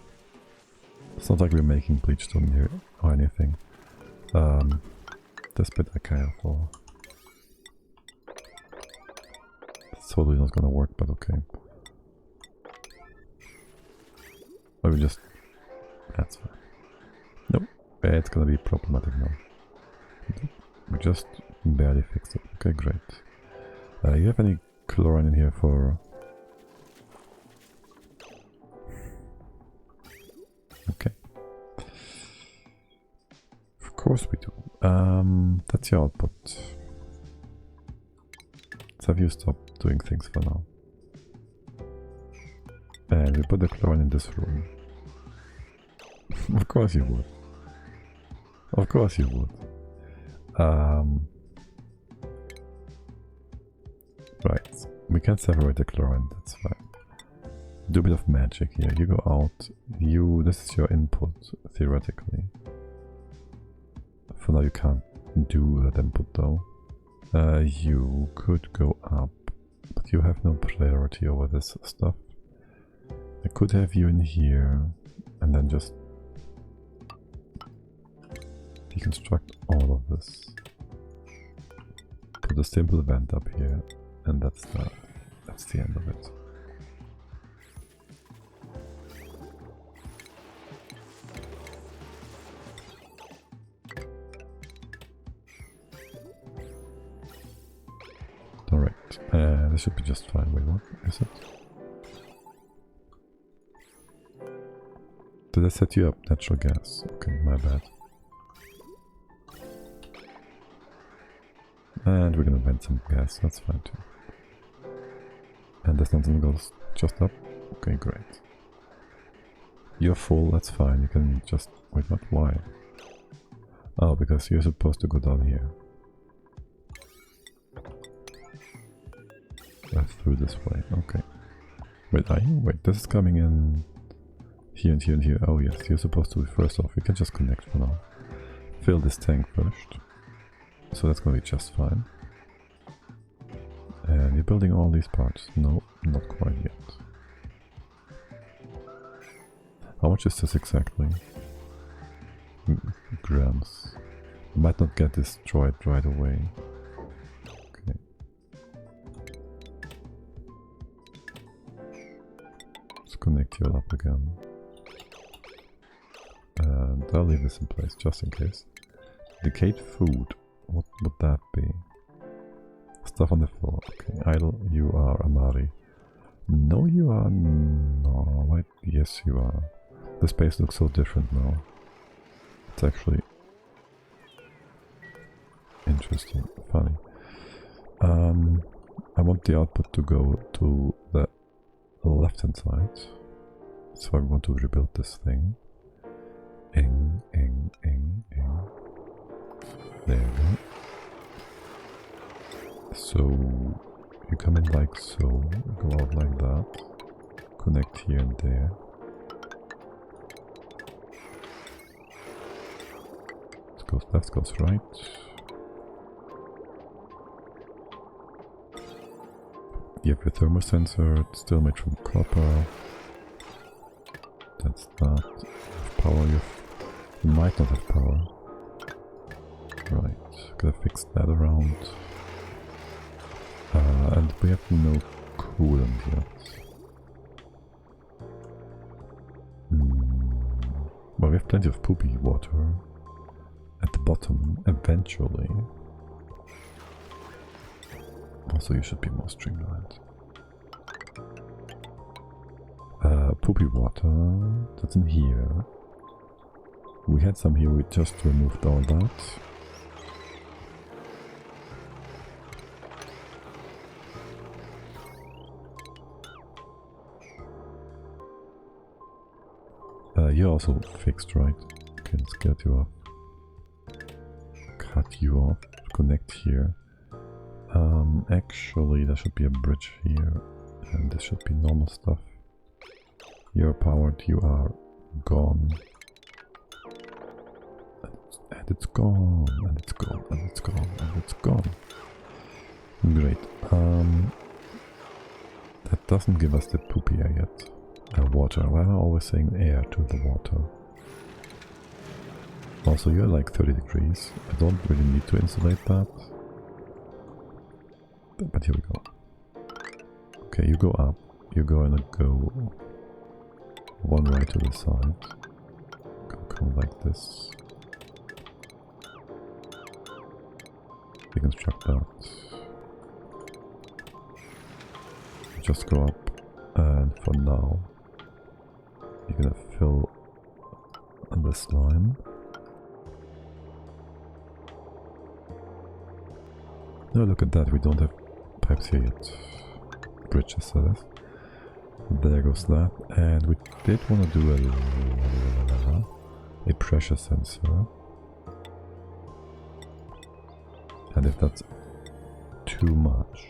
It's not like we're making bleachstone here or anything. This bit I care for. It's totally not gonna work, but okay. Or we just... That's fine. Nope, it's gonna be problematic now. We just barely fixed it. Okay, great. You have any chlorine in here for... Okay. Of course we do. That's your output. Let's have you stop doing things for now. And we put the chlorine in this room. Of course you would. Of course you would. Right. We can separate the chlorine, that's fine. Do a bit of magic here. You go out. This is your input, theoretically. For now you can't do that input though. You could go up, but you have no priority over this stuff. I could have you in here, and then just deconstruct all of this. Put a simple vent up here, and that's the end of it. Alright, this should be just fine. Wait, what is it? Did I set you up? Natural gas. Okay, my bad. And we're gonna vent some gas, that's fine too. And this nothing goes just up? Okay, great. You're full, that's fine. You can just... Wait, what? Why? Oh, because you're supposed to go down here. Through this way, okay. Wait, are you? Wait, this is coming in here and here and here. Oh yes, you're supposed to be first off. You can just connect for now. Fill this tank first. So that's gonna be just fine. And you're building all these parts. No, not quite yet. How much is this exactly? Grams. Might not get destroyed right away. Okay. Let's connect you all up again. And I'll leave this in place just in case. Decayed food. What would that be? Stuff on the floor. Okay, idle. You are Amari. No, you are not. Wait, yes, you are. The space looks so different now. It's actually interesting, funny. I want the output to go to the left-hand side. So I want to rebuild this thing. There you go. So you come in like so, go out like that, connect here and there. This goes left, goes right. You have your thermosensor, it's still made from copper. That's that. You have power, you might not have power. Right, gotta fix that around. And we have no coolant yet. Well, we have plenty of poopy water at the bottom, eventually. Also, you should be more streamlined. Poopy water, that's in here. We had some here, we just removed all that. You're also fixed, right? Okay, let's get you off. Cut you off. Connect here. Actually, there should be a bridge here. And this should be normal stuff. You're powered, you are gone. And it's gone, and it's gone, and it's gone, and it's gone. Great. That doesn't give us the poopy air yet. Water. Why am I always saying air to the water? Also, you're like 30 degrees. I don't really need to insulate that. But here we go. Okay, you go up. You're going to go one right to the side. Go like this. Deconstruct that. Just go up. And for now, you're gonna fill this line. No, look at that, we don't have pipes here yet. Bridges, that is. There goes that. And we did want to do a pressure sensor. And if that's too much,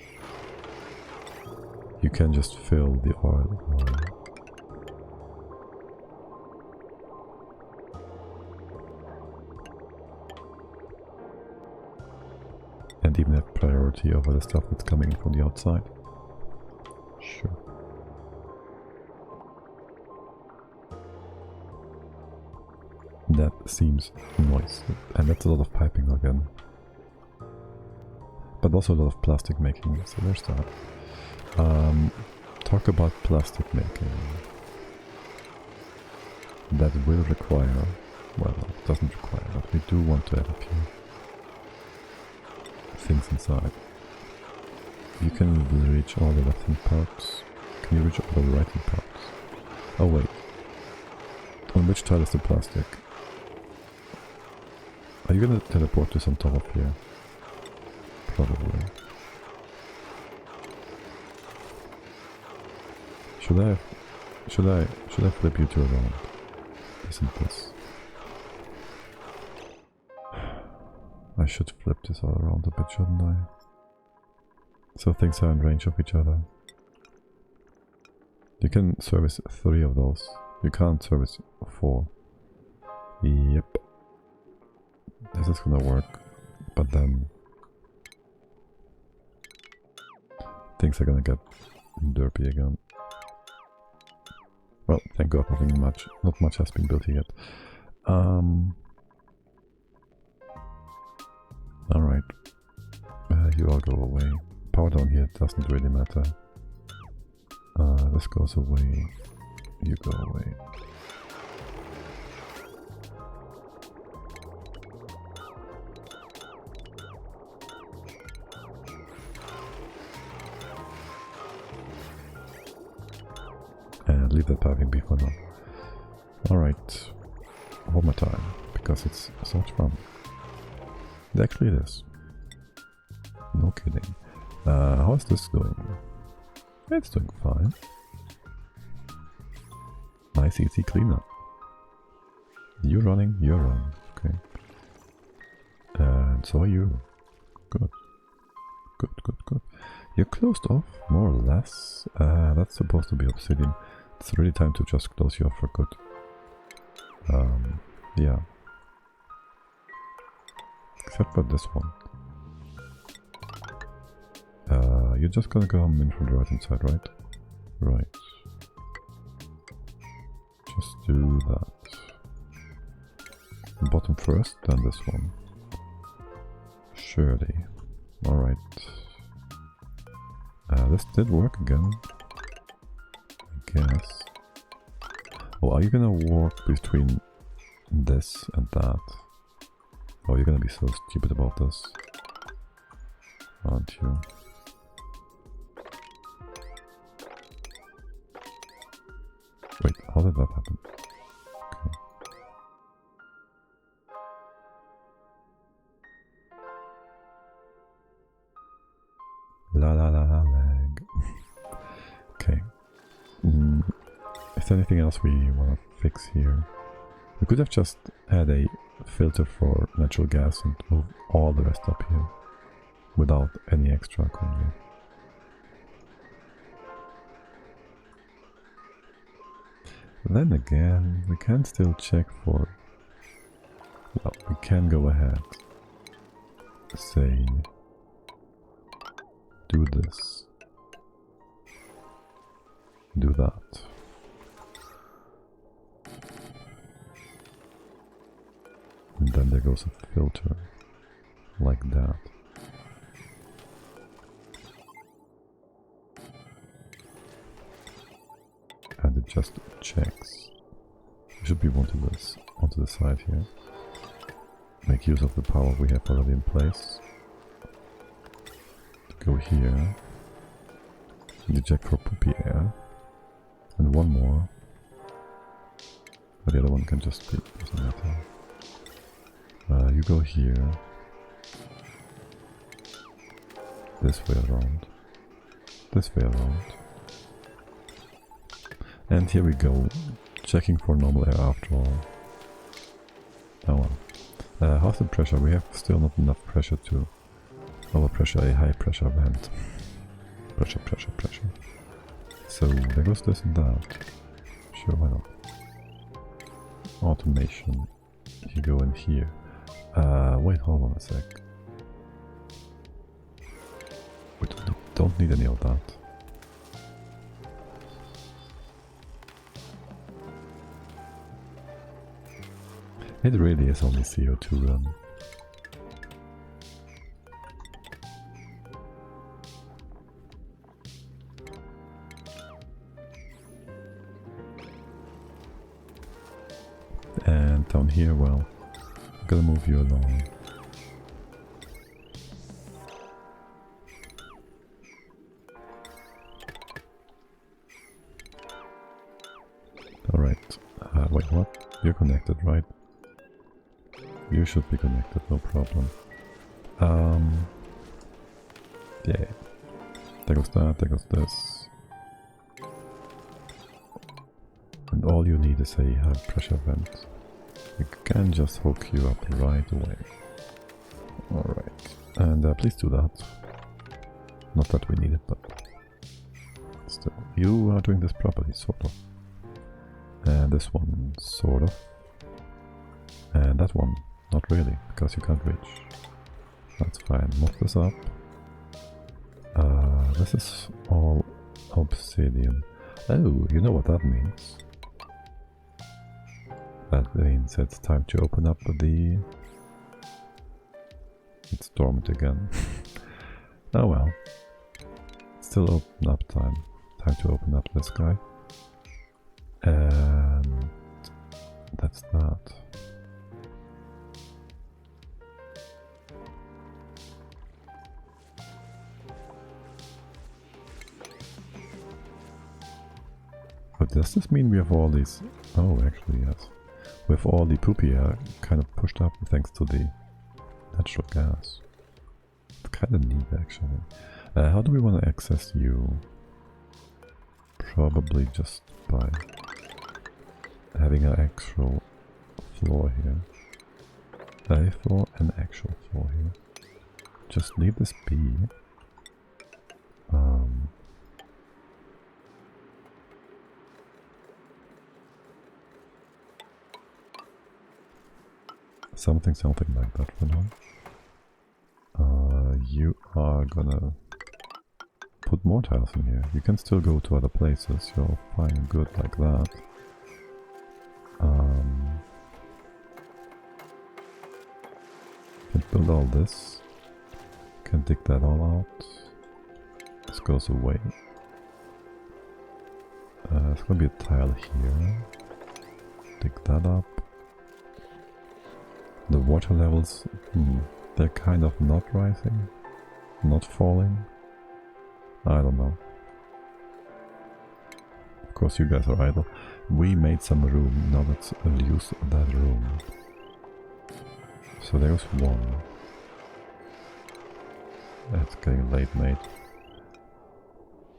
you can just fill the oil. And even have priority over the stuff that's coming from the outside. Sure. That seems nice. And that's a lot of piping again. But also a lot of plastic making, so there's that. Talk about plastic making. That will require, well, it doesn't require, but we do want to add a few things inside. You can reach all the left-hand parts. Can you reach all the right-hand parts? Oh wait. On which tile is the plastic? Are you gonna teleport to some top of here? Probably. Should I flip you two around? Isn't this? I should flip this all around a bit, shouldn't I? So things are in range of each other. You can service 3 of those. You can't service 4. Yep. This is gonna work, but then things are gonna get derpy again. Well, thank God not much has been built here yet. Alright. You all go away. Power down here doesn't really matter. This goes away. You go away. And leave that piping be for now. Alright. One more time, because it's so much fun. Actually it is. No kidding. How is this doing? It's doing fine. Nice easy cleanup. You running? You're running. Okay. And so are you. Good. Good. You're closed off, more or less. That's supposed to be obsidian. It's really time to just close you off for good. Yeah. Except for this one. You're just gonna come in from the right hand side, right? Right. Just do that. Bottom first, then this one. Surely. Alright. This did work again. I guess. Oh, are you gonna walk between this and that? Oh, you're gonna be so stupid about this. Aren't you? Wait, how did that happen? Okay. La lag. Okay. Is there anything else we want to fix here? We could have just had a filter for natural gas and move all the rest up here without any extra, couldn't we? Then again, we can still check for... Well, we can go ahead. Say... Do this. Do that. And goes a filter like that. And it just checks. It should be onto the side here. Make use of the power we have already in place. Go here. Eject for poopy air. And one more. But the other one can just be, doesn't matter. You go here. This way around. This way around. And here we go. Checking for normal air after all. Oh well. How's the pressure? We have still not enough pressure to overpressure a high pressure vent. Pressure, pressure, pressure. So there goes this and that. Sure, why not? Automation. You go in here. Wait, hold on a sec. We don't need any of that. It really is only CO2 run. And down here, well, I'm gonna move you along. Alright, wait, what? You're connected, right? You should be connected, no problem. Yeah. There goes that, there goes this. And all you need is a high pressure vent. We can just hook you up right away. Alright. And please do that. Not that we need it, but still. You are doing this properly, sort of. And this one, sort of. And that one. Not really, because you can't reach. That's fine. Move this up. This is all obsidian. Oh, you know what that means. That means it's time to open up the... It's dormant again. Oh well. Still open up time. Time to open up this guy. And... that's that. But does this mean we have all these... Oh, actually, yes. We have all the poopy air kind of pushed up thanks to the natural gas. It's kind of neat, actually. How do we want to access you? Probably just by having an actual floor here. A floor and actual floor here. Just leave this be. Something like that for now. You are gonna put more tiles in here. You can still go to other places, you're fine and good like that. Can build all this. Can dig that all out. This goes away. There's gonna be a tile here. Dig that up. The water levels, they're kind of not rising, not falling. I don't know. Of course you guys are idle. We made some room, now let's use that room. So there's one. It's getting late, mate.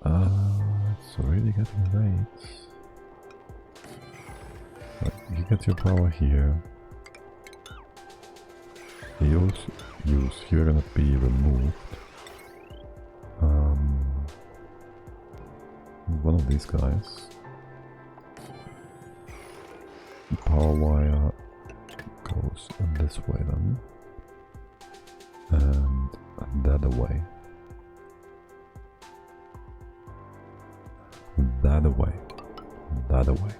It's really getting late. Right, you get your power here. Use, you're gonna be removed. One of these guys. Power wire goes this way then. And that away. That away. That away.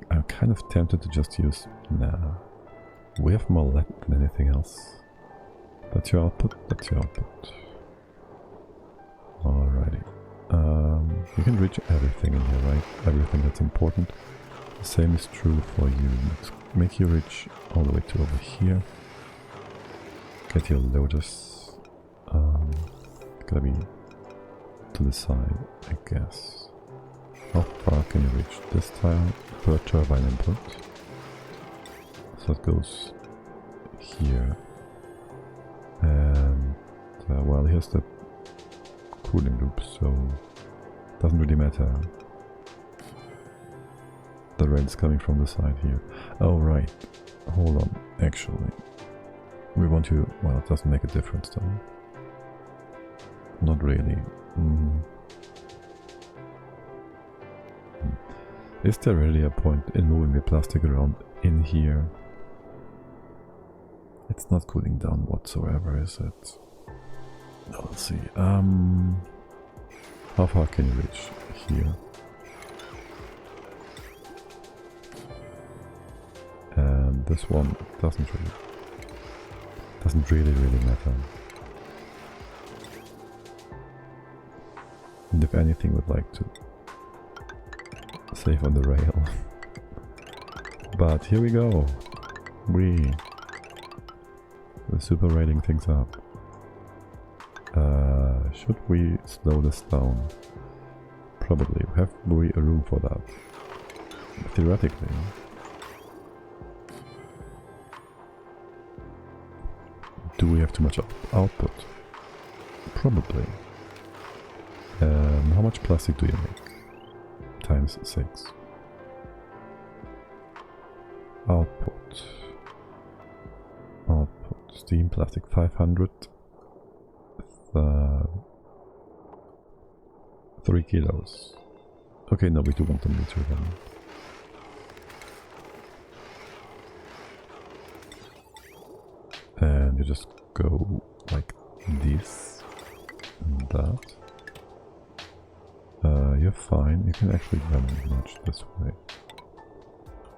Okay. I kind of tempted to just use... Nah. We have more lead than anything else. That's your output, that's your output. Alrighty. You can reach everything in here, right? Everything that's important. The same is true for you. Let's make you reach all the way to over here. Get your loaders. Gotta be to the side, I guess. How far can you reach this tile per turbine input? So it goes here. And well, here's the cooling loop, so doesn't really matter. The rail is coming from the side here. Oh right, hold on, actually. We want to... well, it doesn't make a difference though. Not really. Is there really a point in moving the plastic around in here? It's not cooling down whatsoever, is it? No, let's see. How far can you reach? Here. And this one doesn't really matter. And if anything, would like to save on the rail. But here we go. We're super rating things up. Should we slow this down? Probably. Have we a room for that? Theoretically. Do we have too much output? Probably. How much plastic do you make? Times 6. Output. Steam plastic 500. 3 kilos. Okay, no, we do want a meter then. And you just go like this and that. You're fine. You can actually run much this way.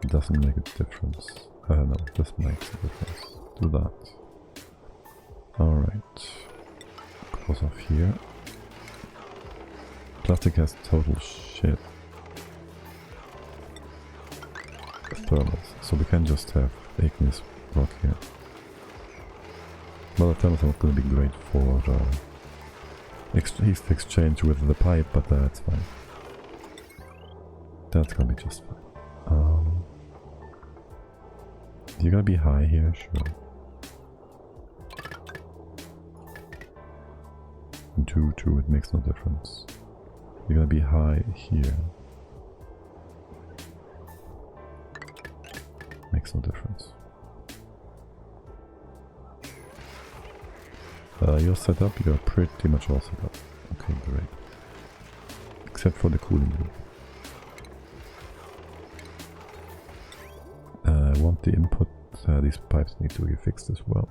It doesn't make a difference. No, this makes a difference. Do that. Alright. Close off here. Plastic has total shit. Thermals. So we can just have igneous rock here. Well, the thermals are not going to be great for heat exchange with the pipe, but that's fine. That's going to be just fine. You're going to be high here, sure. 2, it makes no difference. You're going to be high here. Makes no difference. You're set up, you're pretty much all set up. Okay, great. Except for the cooling loop. I want the input, these pipes need to be fixed as well.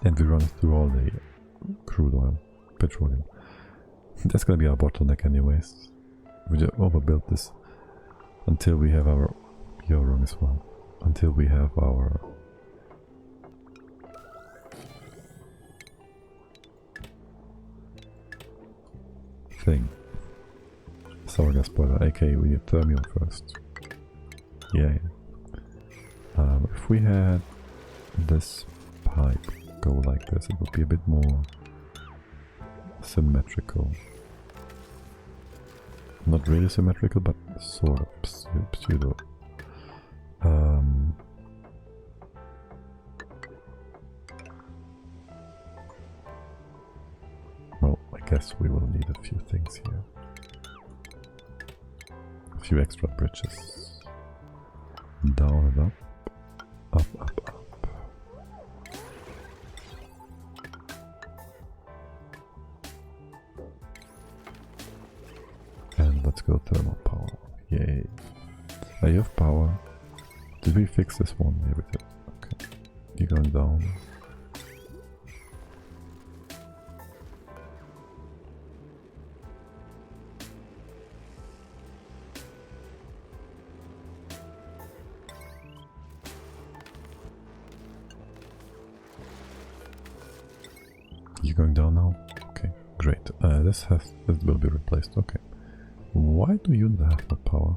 And we run through all the crude oil, petroleum. That's gonna be our bottleneck anyways. We just overbuilt this until we have our... You're wrong as well. Until we have our... thing. Sour gas boiler, aka we need thermium first. Yeah. If we had this pipe go like this, it would be a bit more symmetrical. Not really symmetrical, but sort of pseudo. Well, I guess we will need a few things here. A few extra bridges. Down and up. Up, up, up. And let's go thermal power. Yay. You have power. Did we fix this one? Yeah, we did. Okay. You're going down. You going down now? Okay, great. This will be replaced. Okay. Why do you have no power?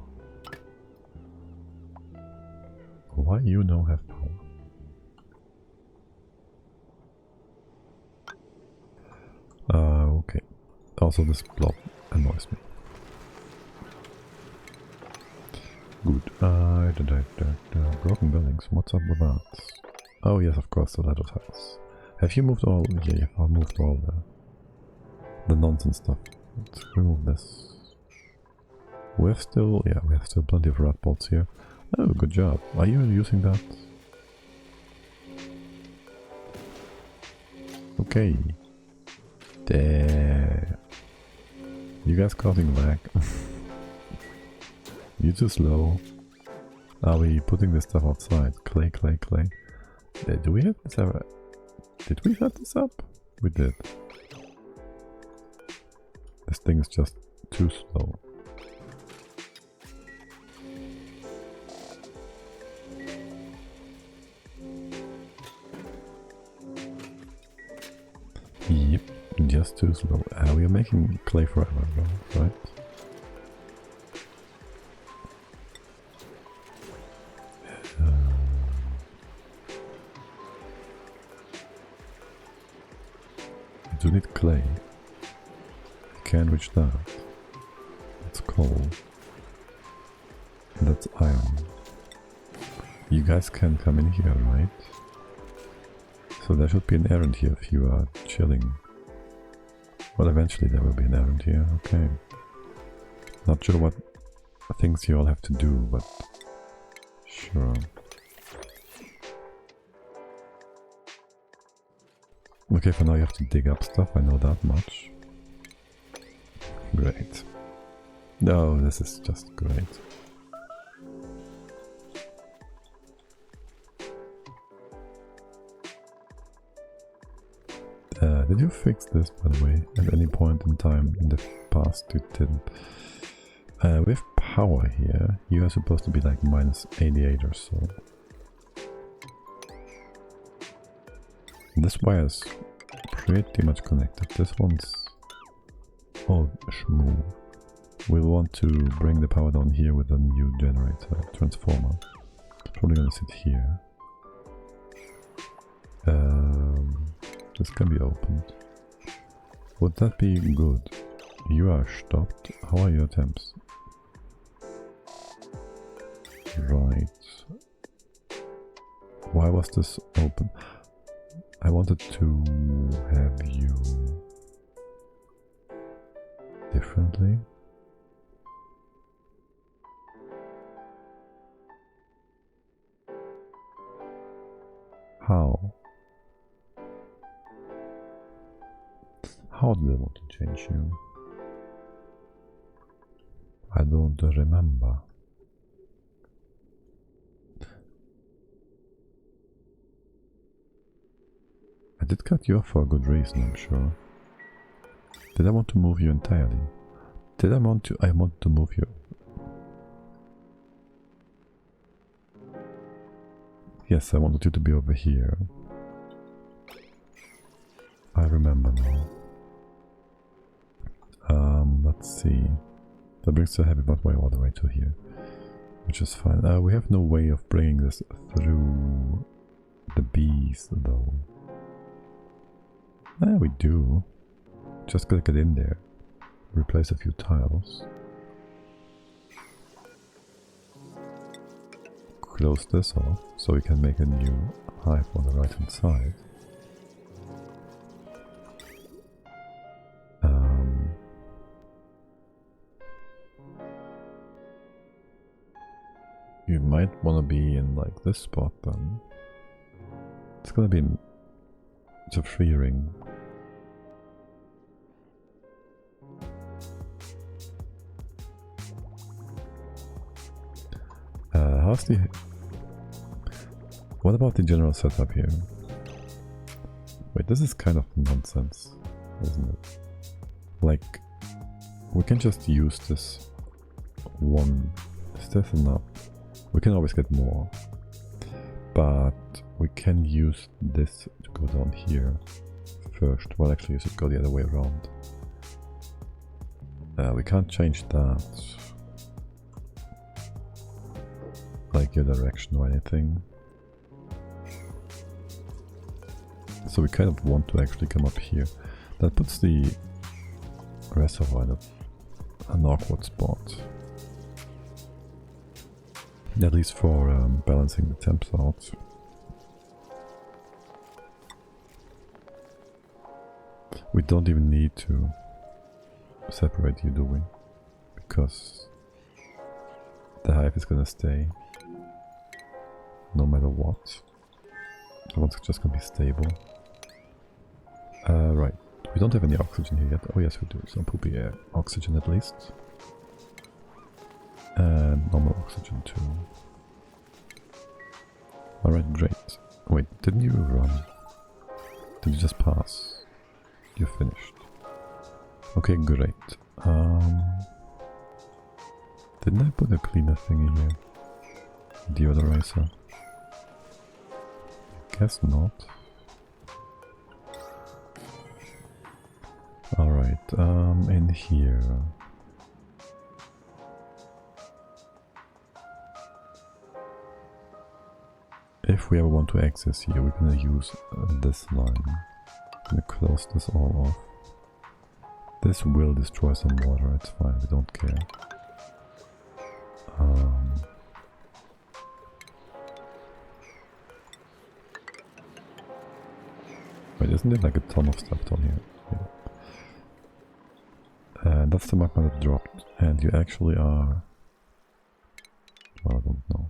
Why you don't have power? Okay. Also, this blob annoys me. Good. Broken buildings. What's up with that? Oh yes, of course, the ladder's house. Have you moved all? Yeah, I've moved all the nonsense stuff. Let's remove this. We have still plenty of rat pots here. Oh, good job. Are you using that? Okay. There. You guys causing lag. You're too slow. Are we putting this stuff outside? Clay. Do we have this ever? Did we set this up? We did. This thing is just too slow. Yep, just too slow. We are making clay forever though, right? We do need clay. We can't reach that. That's coal. And that's iron. You guys can come in here, right? So there should be an errand here if you are chilling. Well, eventually there will be an errand here, okay. Not sure what things you all have to do, but sure. Okay, for now you have to dig up stuff, I know that much. Great. No, this is just great. Did you fix this, by the way, at any point in time in the past? You didn't. With power here, you are supposed to be like minus 88 or so. This wire is pretty much connected. This one's all smooth. We'll want to bring the power down here with a new generator, transformer. It's probably gonna sit here. This can be opened. Would that be good? You are stopped. How are your attempts? Right. Why was this open? I wanted to have you differently. How? How did I want to change you? I don't remember. I did cut you off for a good reason, I'm sure. Did I want to move you entirely? Did I want to move you? Yes, I wanted you to be over here. I remember now. Let's see. That brings the heavy buttway all the way to here, which is fine. We have no way of bringing this through the bees, though. We do. Just gotta get in there. Replace a few tiles. Close this off, so we can make a new hive on the right hand side. You might want to be in like this spot then. It's gonna be it's a free ring. How's the... What about the general setup here? Wait, this is kind of nonsense, isn't it? Like, we can just use this one. Is this enough? We can always get more. But we can use this to go down here first. Well, actually, you should go the other way around. We can't change that. Like your direction or anything. So we kind of want to actually come up here. That puts the reservoir in an awkward spot. At least for balancing the temps out. We don't even need to separate you, do we? Because the hive is gonna stay no matter what. The one's just gonna be stable. Right. We don't have any oxygen here yet. Oh yes, we do. Some poopy air. Oxygen at least. And normal oxygen too. Alright, great. Wait, didn't you run? Did you just pass? You finished. Okay, great. Didn't I put a cleaner thing in here? Deodorizer? Guess not. Alright, in here. If we ever want to access here, we're gonna use this line. I'm gonna close this all off. This will destroy some water, it's fine, we don't care. Wait, isn't there like a ton of stuff down here? Yeah. And that's the magma that dropped, and you actually are... well, I don't know.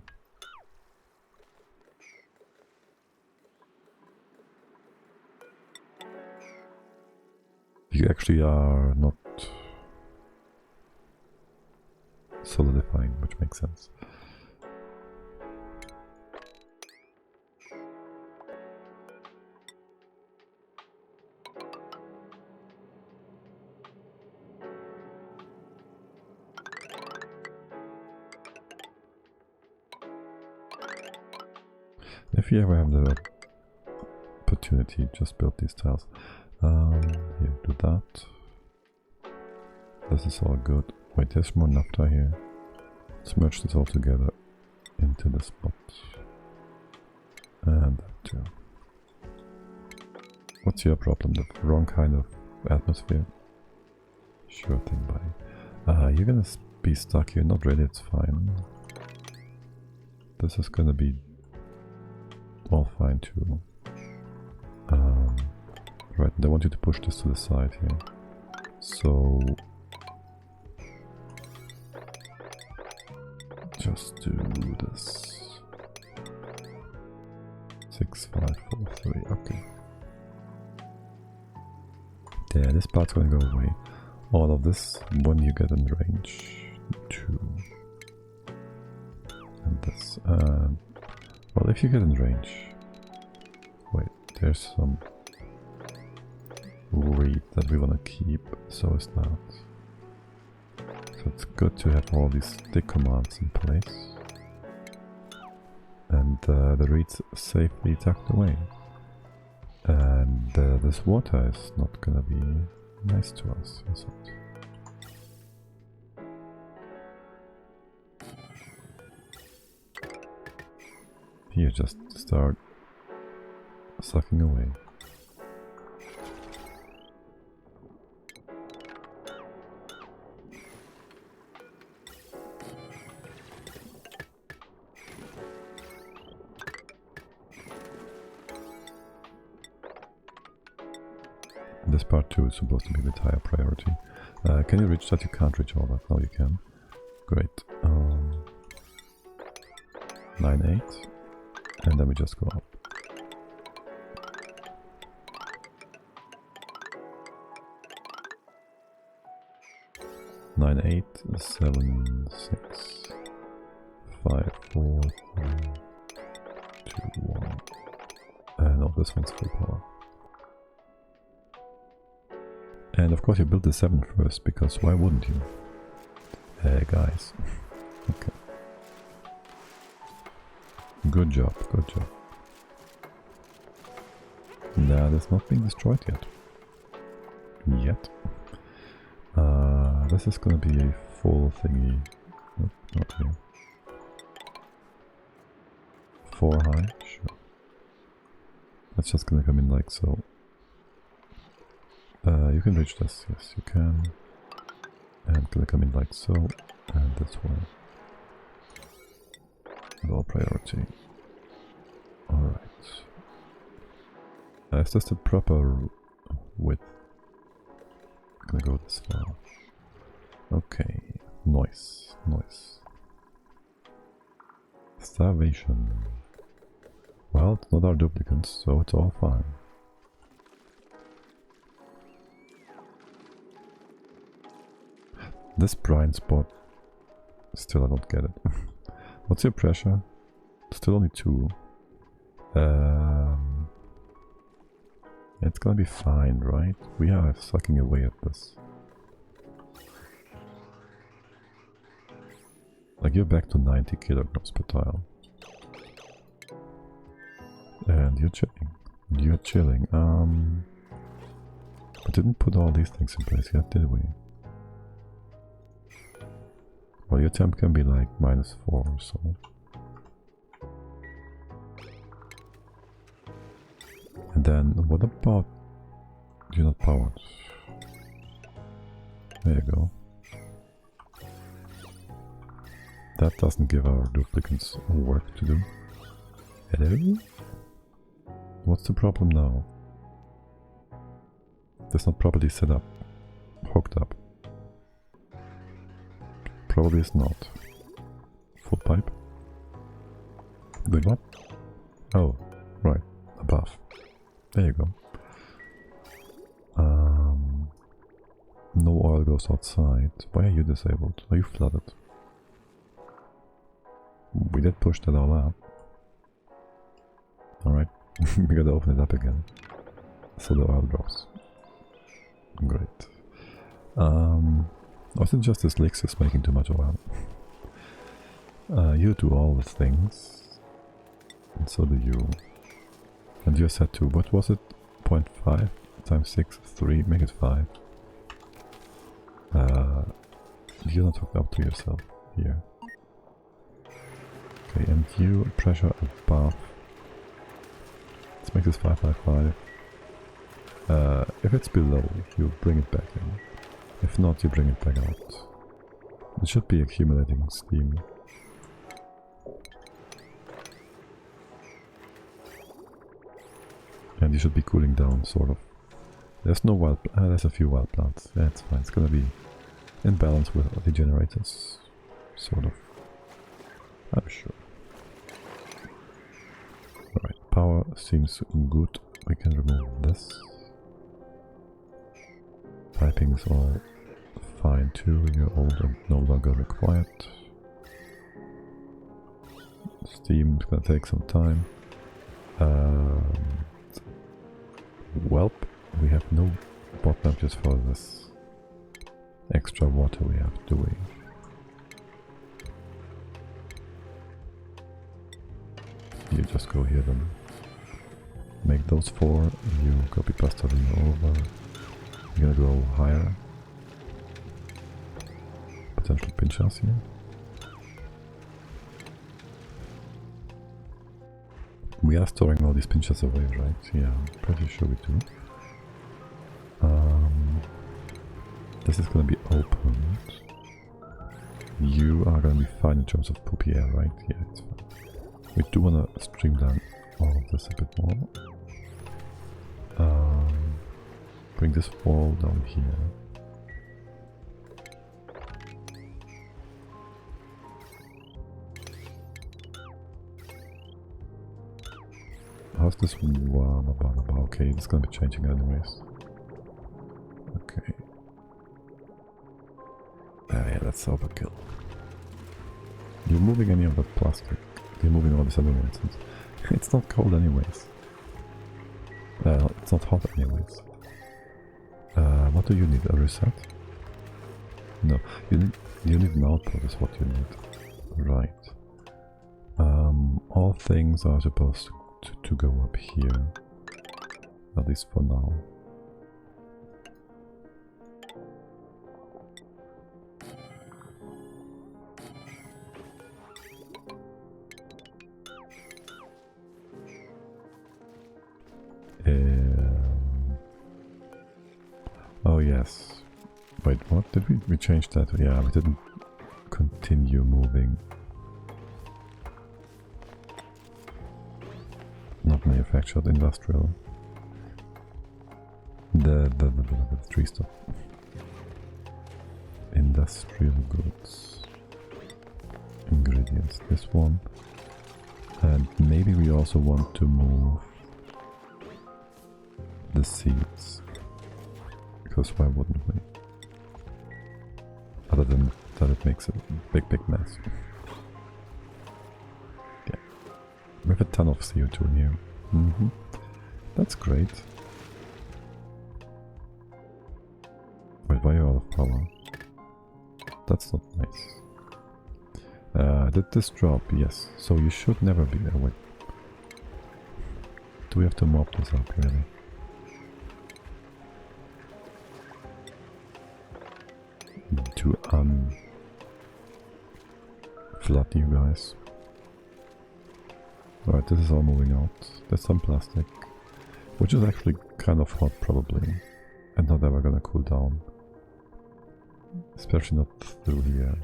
You actually are not solidifying, which makes sense. If you ever have the opportunity, just build these tiles. Here, do that. This is all good. Wait, there's more naphtha here. Let's merge this all together into the spot. And that too. What's your problem? The wrong kind of atmosphere? Sure thing, buddy. You're gonna be stuck here. Not really, it's fine. This is gonna be all fine too. Right, and I want you to push this to the side here. So... just do this. 6, 5, 4, 3, okay. There, this part's gonna go away. All of this when you get in range. 2. And this. Well, if you get in range... wait, there's some... read that we want to keep, so is that. So it's good to have all these stick commands in place. And the read's safely tucked away. And this water is not gonna be nice to us, is it? Here, just start sucking away. This part too is supposed to be with higher priority. Can you reach that? You can't reach all that. No, you can. Great. 9, 8. And then we just go up. Nine, 8, 7, 6, 5, 4, 3, 2, 1. No, this one's full power. And of course you build the 7 first, because why wouldn't you? Guys. Okay. Good job, good job. That is not being destroyed yet. yet. This is gonna be a full thingy. Nope, not here. 4 high, sure. That's just gonna come in like so. You can reach this, yes you can. And gonna come in like so, and this way. Low priority. Alright. Is this the proper width? I'm gonna go this far. Okay. Noise. Noise. Starvation. Well, it's not our duplicants, so it's all fine. This brine spot, still I don't get it. What's your pressure? Still only 2. It's gonna be fine, right? We are sucking away at this. Like you're back to 90 kilograms per tile. And you're chilling. You're chilling. We didn't put all these things in place yet, did we? Well, your temp can be like -4 or so. And then, what about... You're not powered. There you go. That doesn't give our duplicants work to do. Hello? What's the problem now? That's not properly set up. Hooked up. Probably is not. Full pipe. Going up? Oh, right. Above. There you go. No oil goes outside. Why are you disabled? Are you flooded? We did push that all up. Alright. We gotta open it up again. So the oil drops. Great. Wasn't just this Lixus making too much oil. You do all the things. And so do you. And you're set to, what was it? 0.5 times 6 is 3, make it 5. You're not hooked up to yourself here. Okay, and you pressure above. Let's make this 555. If it's below, you bring it back in. If not, you bring it back out. It should be accumulating steam. And you should be cooling down, sort of. There's no wild... there's a few wild plants. Yeah, it's fine. It's gonna be in balance with the generators. Sort of. I'm sure. Alright, power seems good. We can remove this. Piping is all fine too. You're old and no longer required. Steam is gonna take some time. Welp, we have no bottom just for this extra water we have, do we? You just go here then. Make those 4, you copy pasta them over. You're gonna go higher. Potential pinch us here. We are storing all these pinches away, right? Yeah, I'm pretty sure we do. This is gonna be opened. You are gonna be fine in terms of poopy air, right? Yeah, it's fine. We do wanna streamline all of this a bit more. Bring this wall down here. How's this one? Okay, it's gonna be changing anyways. Okay. Yeah, that's overkill. You're moving any of that plastic. You're moving all this aluminum. It's not cold anyways. It's not hot anyways. What do you need? A reset? No, you need an output is what you need. Right. All things are supposed to go up here. At least for now. Oh yes. Wait, what? Did we change that? Yeah, we didn't continue moving. Not manufactured, industrial. The tree stuff. Industrial goods. Ingredients. This one. And maybe we also want to move the seeds. Because why wouldn't we? Other than that it makes a big mess. Yeah. We have a ton of CO2 in here. That's great. Wait, why are you out of power? That's not nice. Did this drop? Yes. So you should never be there. Wait. Do we have to mop this up, really? To flood you guys. Alright, this is all moving out. There's some plastic, which is actually kind of hot probably, and not ever gonna cool down. Especially not through here.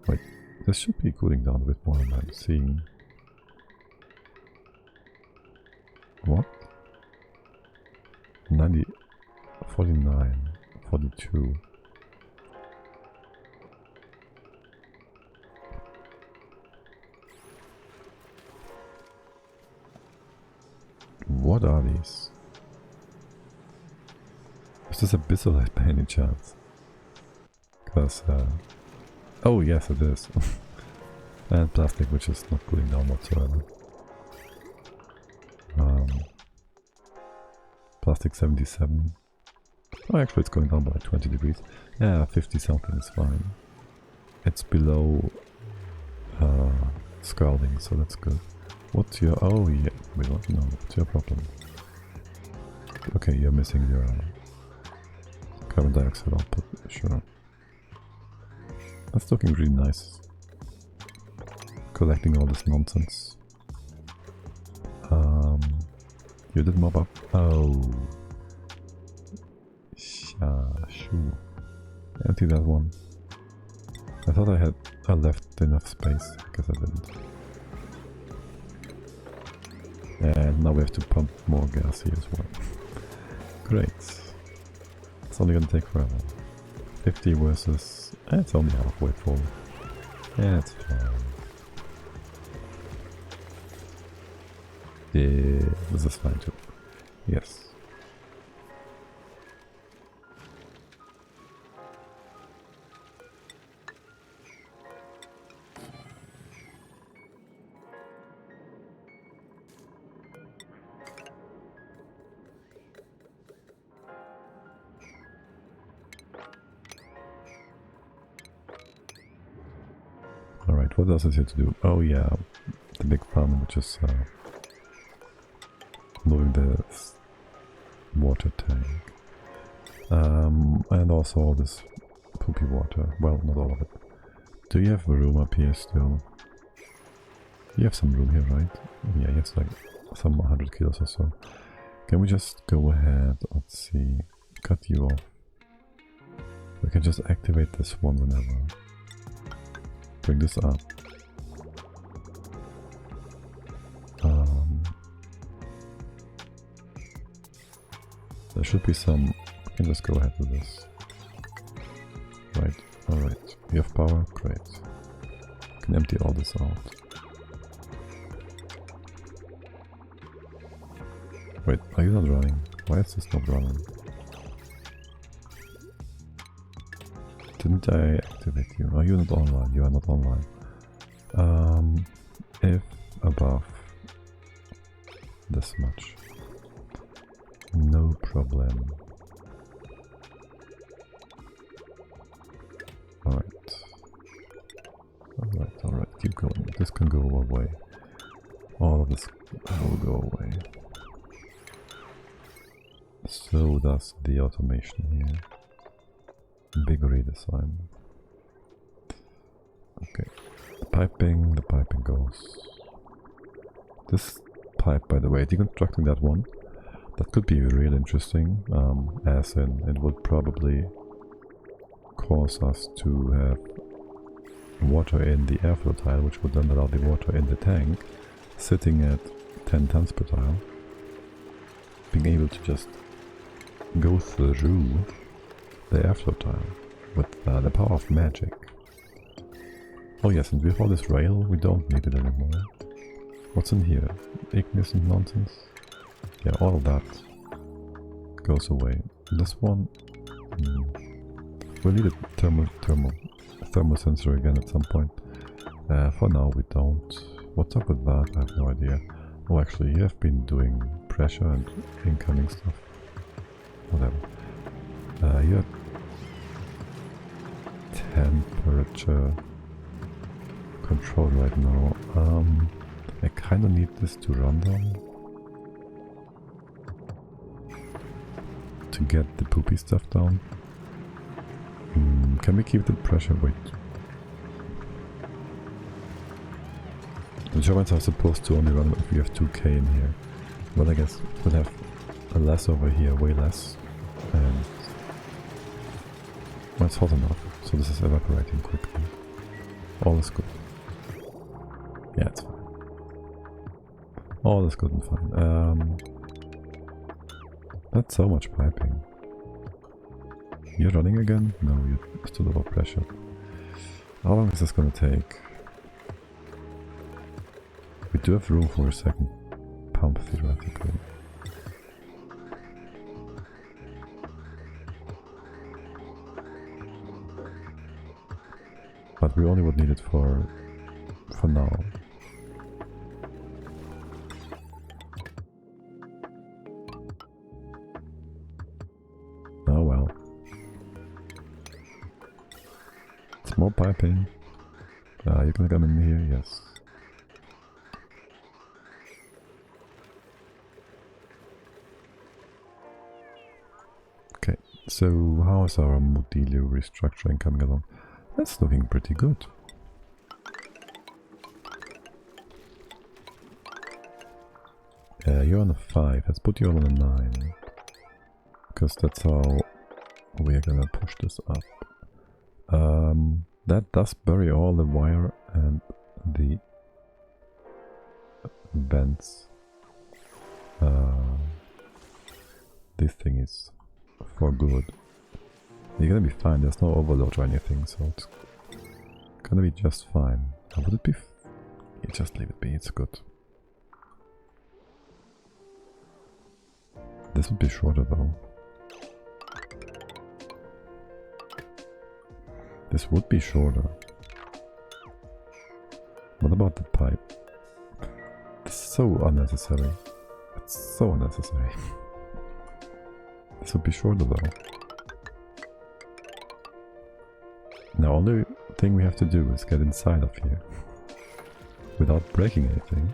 Wait, this should be cooling down a bit more than I'm seeing. What? 90, 49, 42. What are these? Is this abyssalite by any chance? Because, oh yes it is. And plastic, which is not cooling down whatsoever. Plastic 77. Oh, actually it's going down by like 20 degrees. Yeah, 50 something is fine. It's below scalding, so that's good. What's your... oh yeah, we don't know. What's your problem? Okay, you're missing your carbon dioxide output, sure. That's looking really nice. Collecting all this nonsense. You did mob up. Oh. Shoo. Empty that one. I thought I left enough space. I guess I didn't. And now we have to pump more gas here as well. Great. It's only gonna take forever. 50 versus... it's only halfway full. Yeah, it's fine. Yeah, this is fine too. Yes. Alright, what else is here to do? Oh yeah, the big farm, which is moving the water tank. And also all this poopy water. Well, not all of it. Do you have room up here still? You have some room here, right? Yeah, you have like some 100 kilos or so. Can we just go ahead? Let's see. Cut you off. We can just activate this one whenever. Bring this up. There should be some... we can just go ahead with this. Right, alright. You have power? Great. You can empty all this out. Wait, are you not running? Why is this not running? Didn't I activate you? Are you not online? You are not online. If above this much. No problem. Alright. Alright, keep going. This can go away. All of this will go away. So does the automation here. Big redesign. Okay. The piping goes. This pipe, by the way, deconstructing that one. That could be real interesting, as in it would probably cause us to have water in the airflow tile, which would then allow the water in the tank, sitting at 10 tons per tile, being able to just go through the airflow tile with the power of magic. Oh yes, and with all this rail, we don't need it anymore. What's in here? Igneous and nonsense? Yeah, all of that goes away. This one... we'll need a thermal sensor again at some point. For now we don't. What's up with that? I have no idea. Oh, actually, you have been doing pressure and incoming stuff. Whatever. Your temperature control right now. I kind of need this to run down to get the poopy stuff down. Can we keep the pressure? Wait. The turbines are supposed to only run if we have 2k in here. But I guess we'll have a less over here, way less. And well, it's hot enough, so this is evaporating quickly. All is good. Yeah, it's fine. All is good and fine. That's so much piping. You're running again? No, you're still over pressure. How long is this gonna take? We do have room for a second pump, theoretically. But we only would need it for now. Oh well. It's more piping. You're gonna come in here? Yes. Okay, so how is our MaDiAA restructuring coming along? That's looking pretty good. You're on a 5, let's put you on a 9. Because that's how we're gonna push this up. That does bury all the wire and the vents. This thing is for good. You're gonna be fine, there's no overload or anything, so it's gonna be just fine. How would it be? You just leave it be, it's good. This would be shorter though. This would be shorter. What about the pipe? It's so unnecessary. It's so unnecessary. This would be shorter though. Now, only thing we have to do is get inside of here without breaking anything.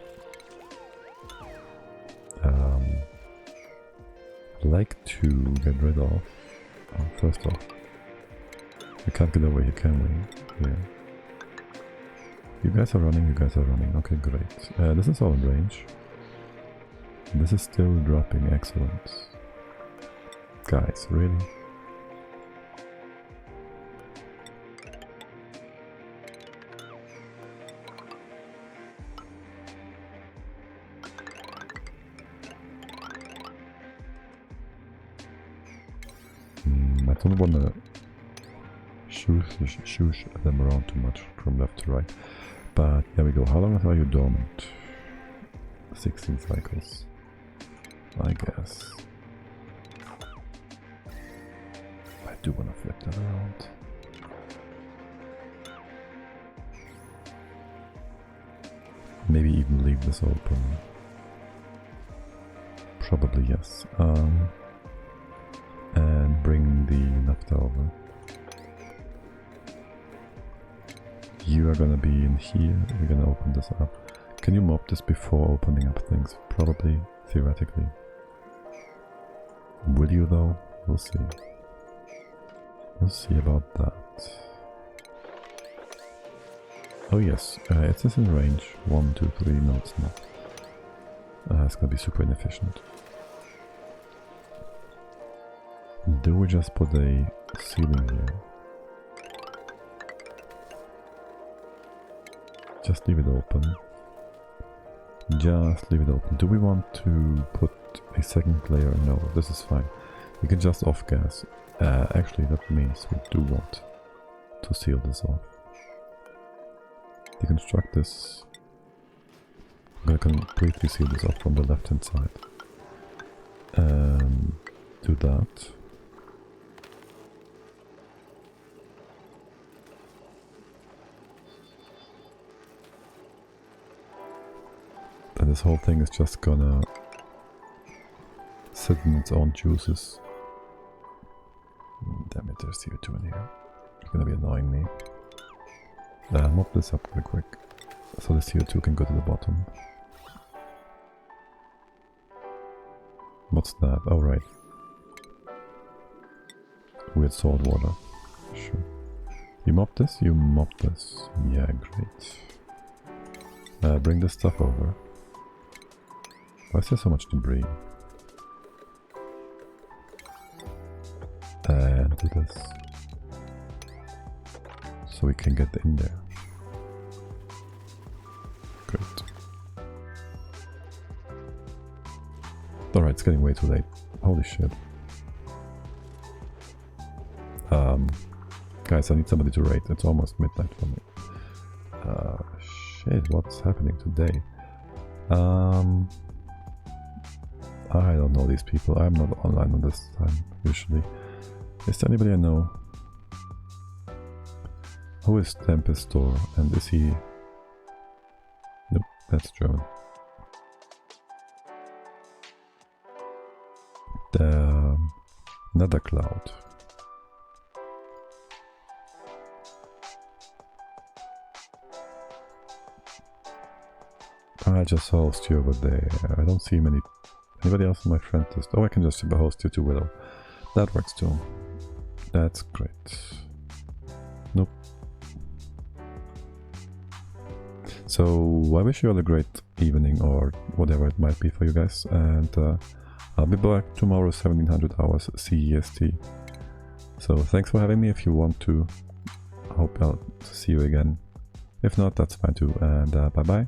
I'd like to get rid of. First off, we can't get over here, can we? Yeah. You guys are running. You guys are running. Okay, great. This is all in range. This is still dropping. Excellent. Guys, really? I don't want to shoosh them around too much from left to right. But there we go. How long are you dormant? 16 cycles, I guess. I do want to flip that around. Maybe even leave this open. Probably yes. And bring the naphtha over. You are gonna be in here. We're gonna open this up. Can you mop this before opening up things? Probably, theoretically. Will you though? We'll see. We'll see about that. Oh yes, it is in range. 1, 2, 3. No, it's not. It's gonna be super inefficient. Do we just put a ceiling here? Just leave it open. Just leave it open. Do we want to put a second layer? No, this is fine. You can just off gas. Actually, that means we do want to seal this off. Deconstruct this. I'm gonna completely seal this off from the left hand side. Do that. And this whole thing is just gonna sit in its own juices. Damn it, there's CO2 in here. It's gonna be annoying me. Mop this up real quick, so the CO2 can go to the bottom. What's that? Oh right. Weird salt water. Sure. You mop this? You mop this. Yeah, great. Bring this stuff over. Why is there so much debris? And do this. So we can get in there. Great. Alright, it's getting way too late. Holy shit. Guys, I need somebody to rate. It's almost midnight for me. Shit, what's happening today? I don't know these people. I'm not online on this time, usually. Is there anybody I know? Who is Tempestor? And is he... Nope, that's German. The Nether Cloud. I just host you over there. I don't see anybody else on my friend list. Oh, I can just host you to Willow. That works too. That's great. Nope. So I wish you all a great evening or whatever it might be for you guys, and I'll be back tomorrow 1700 hours CEST. So thanks for having me. If you want to, I hope I'll see you again. If not, that's fine too, and bye bye.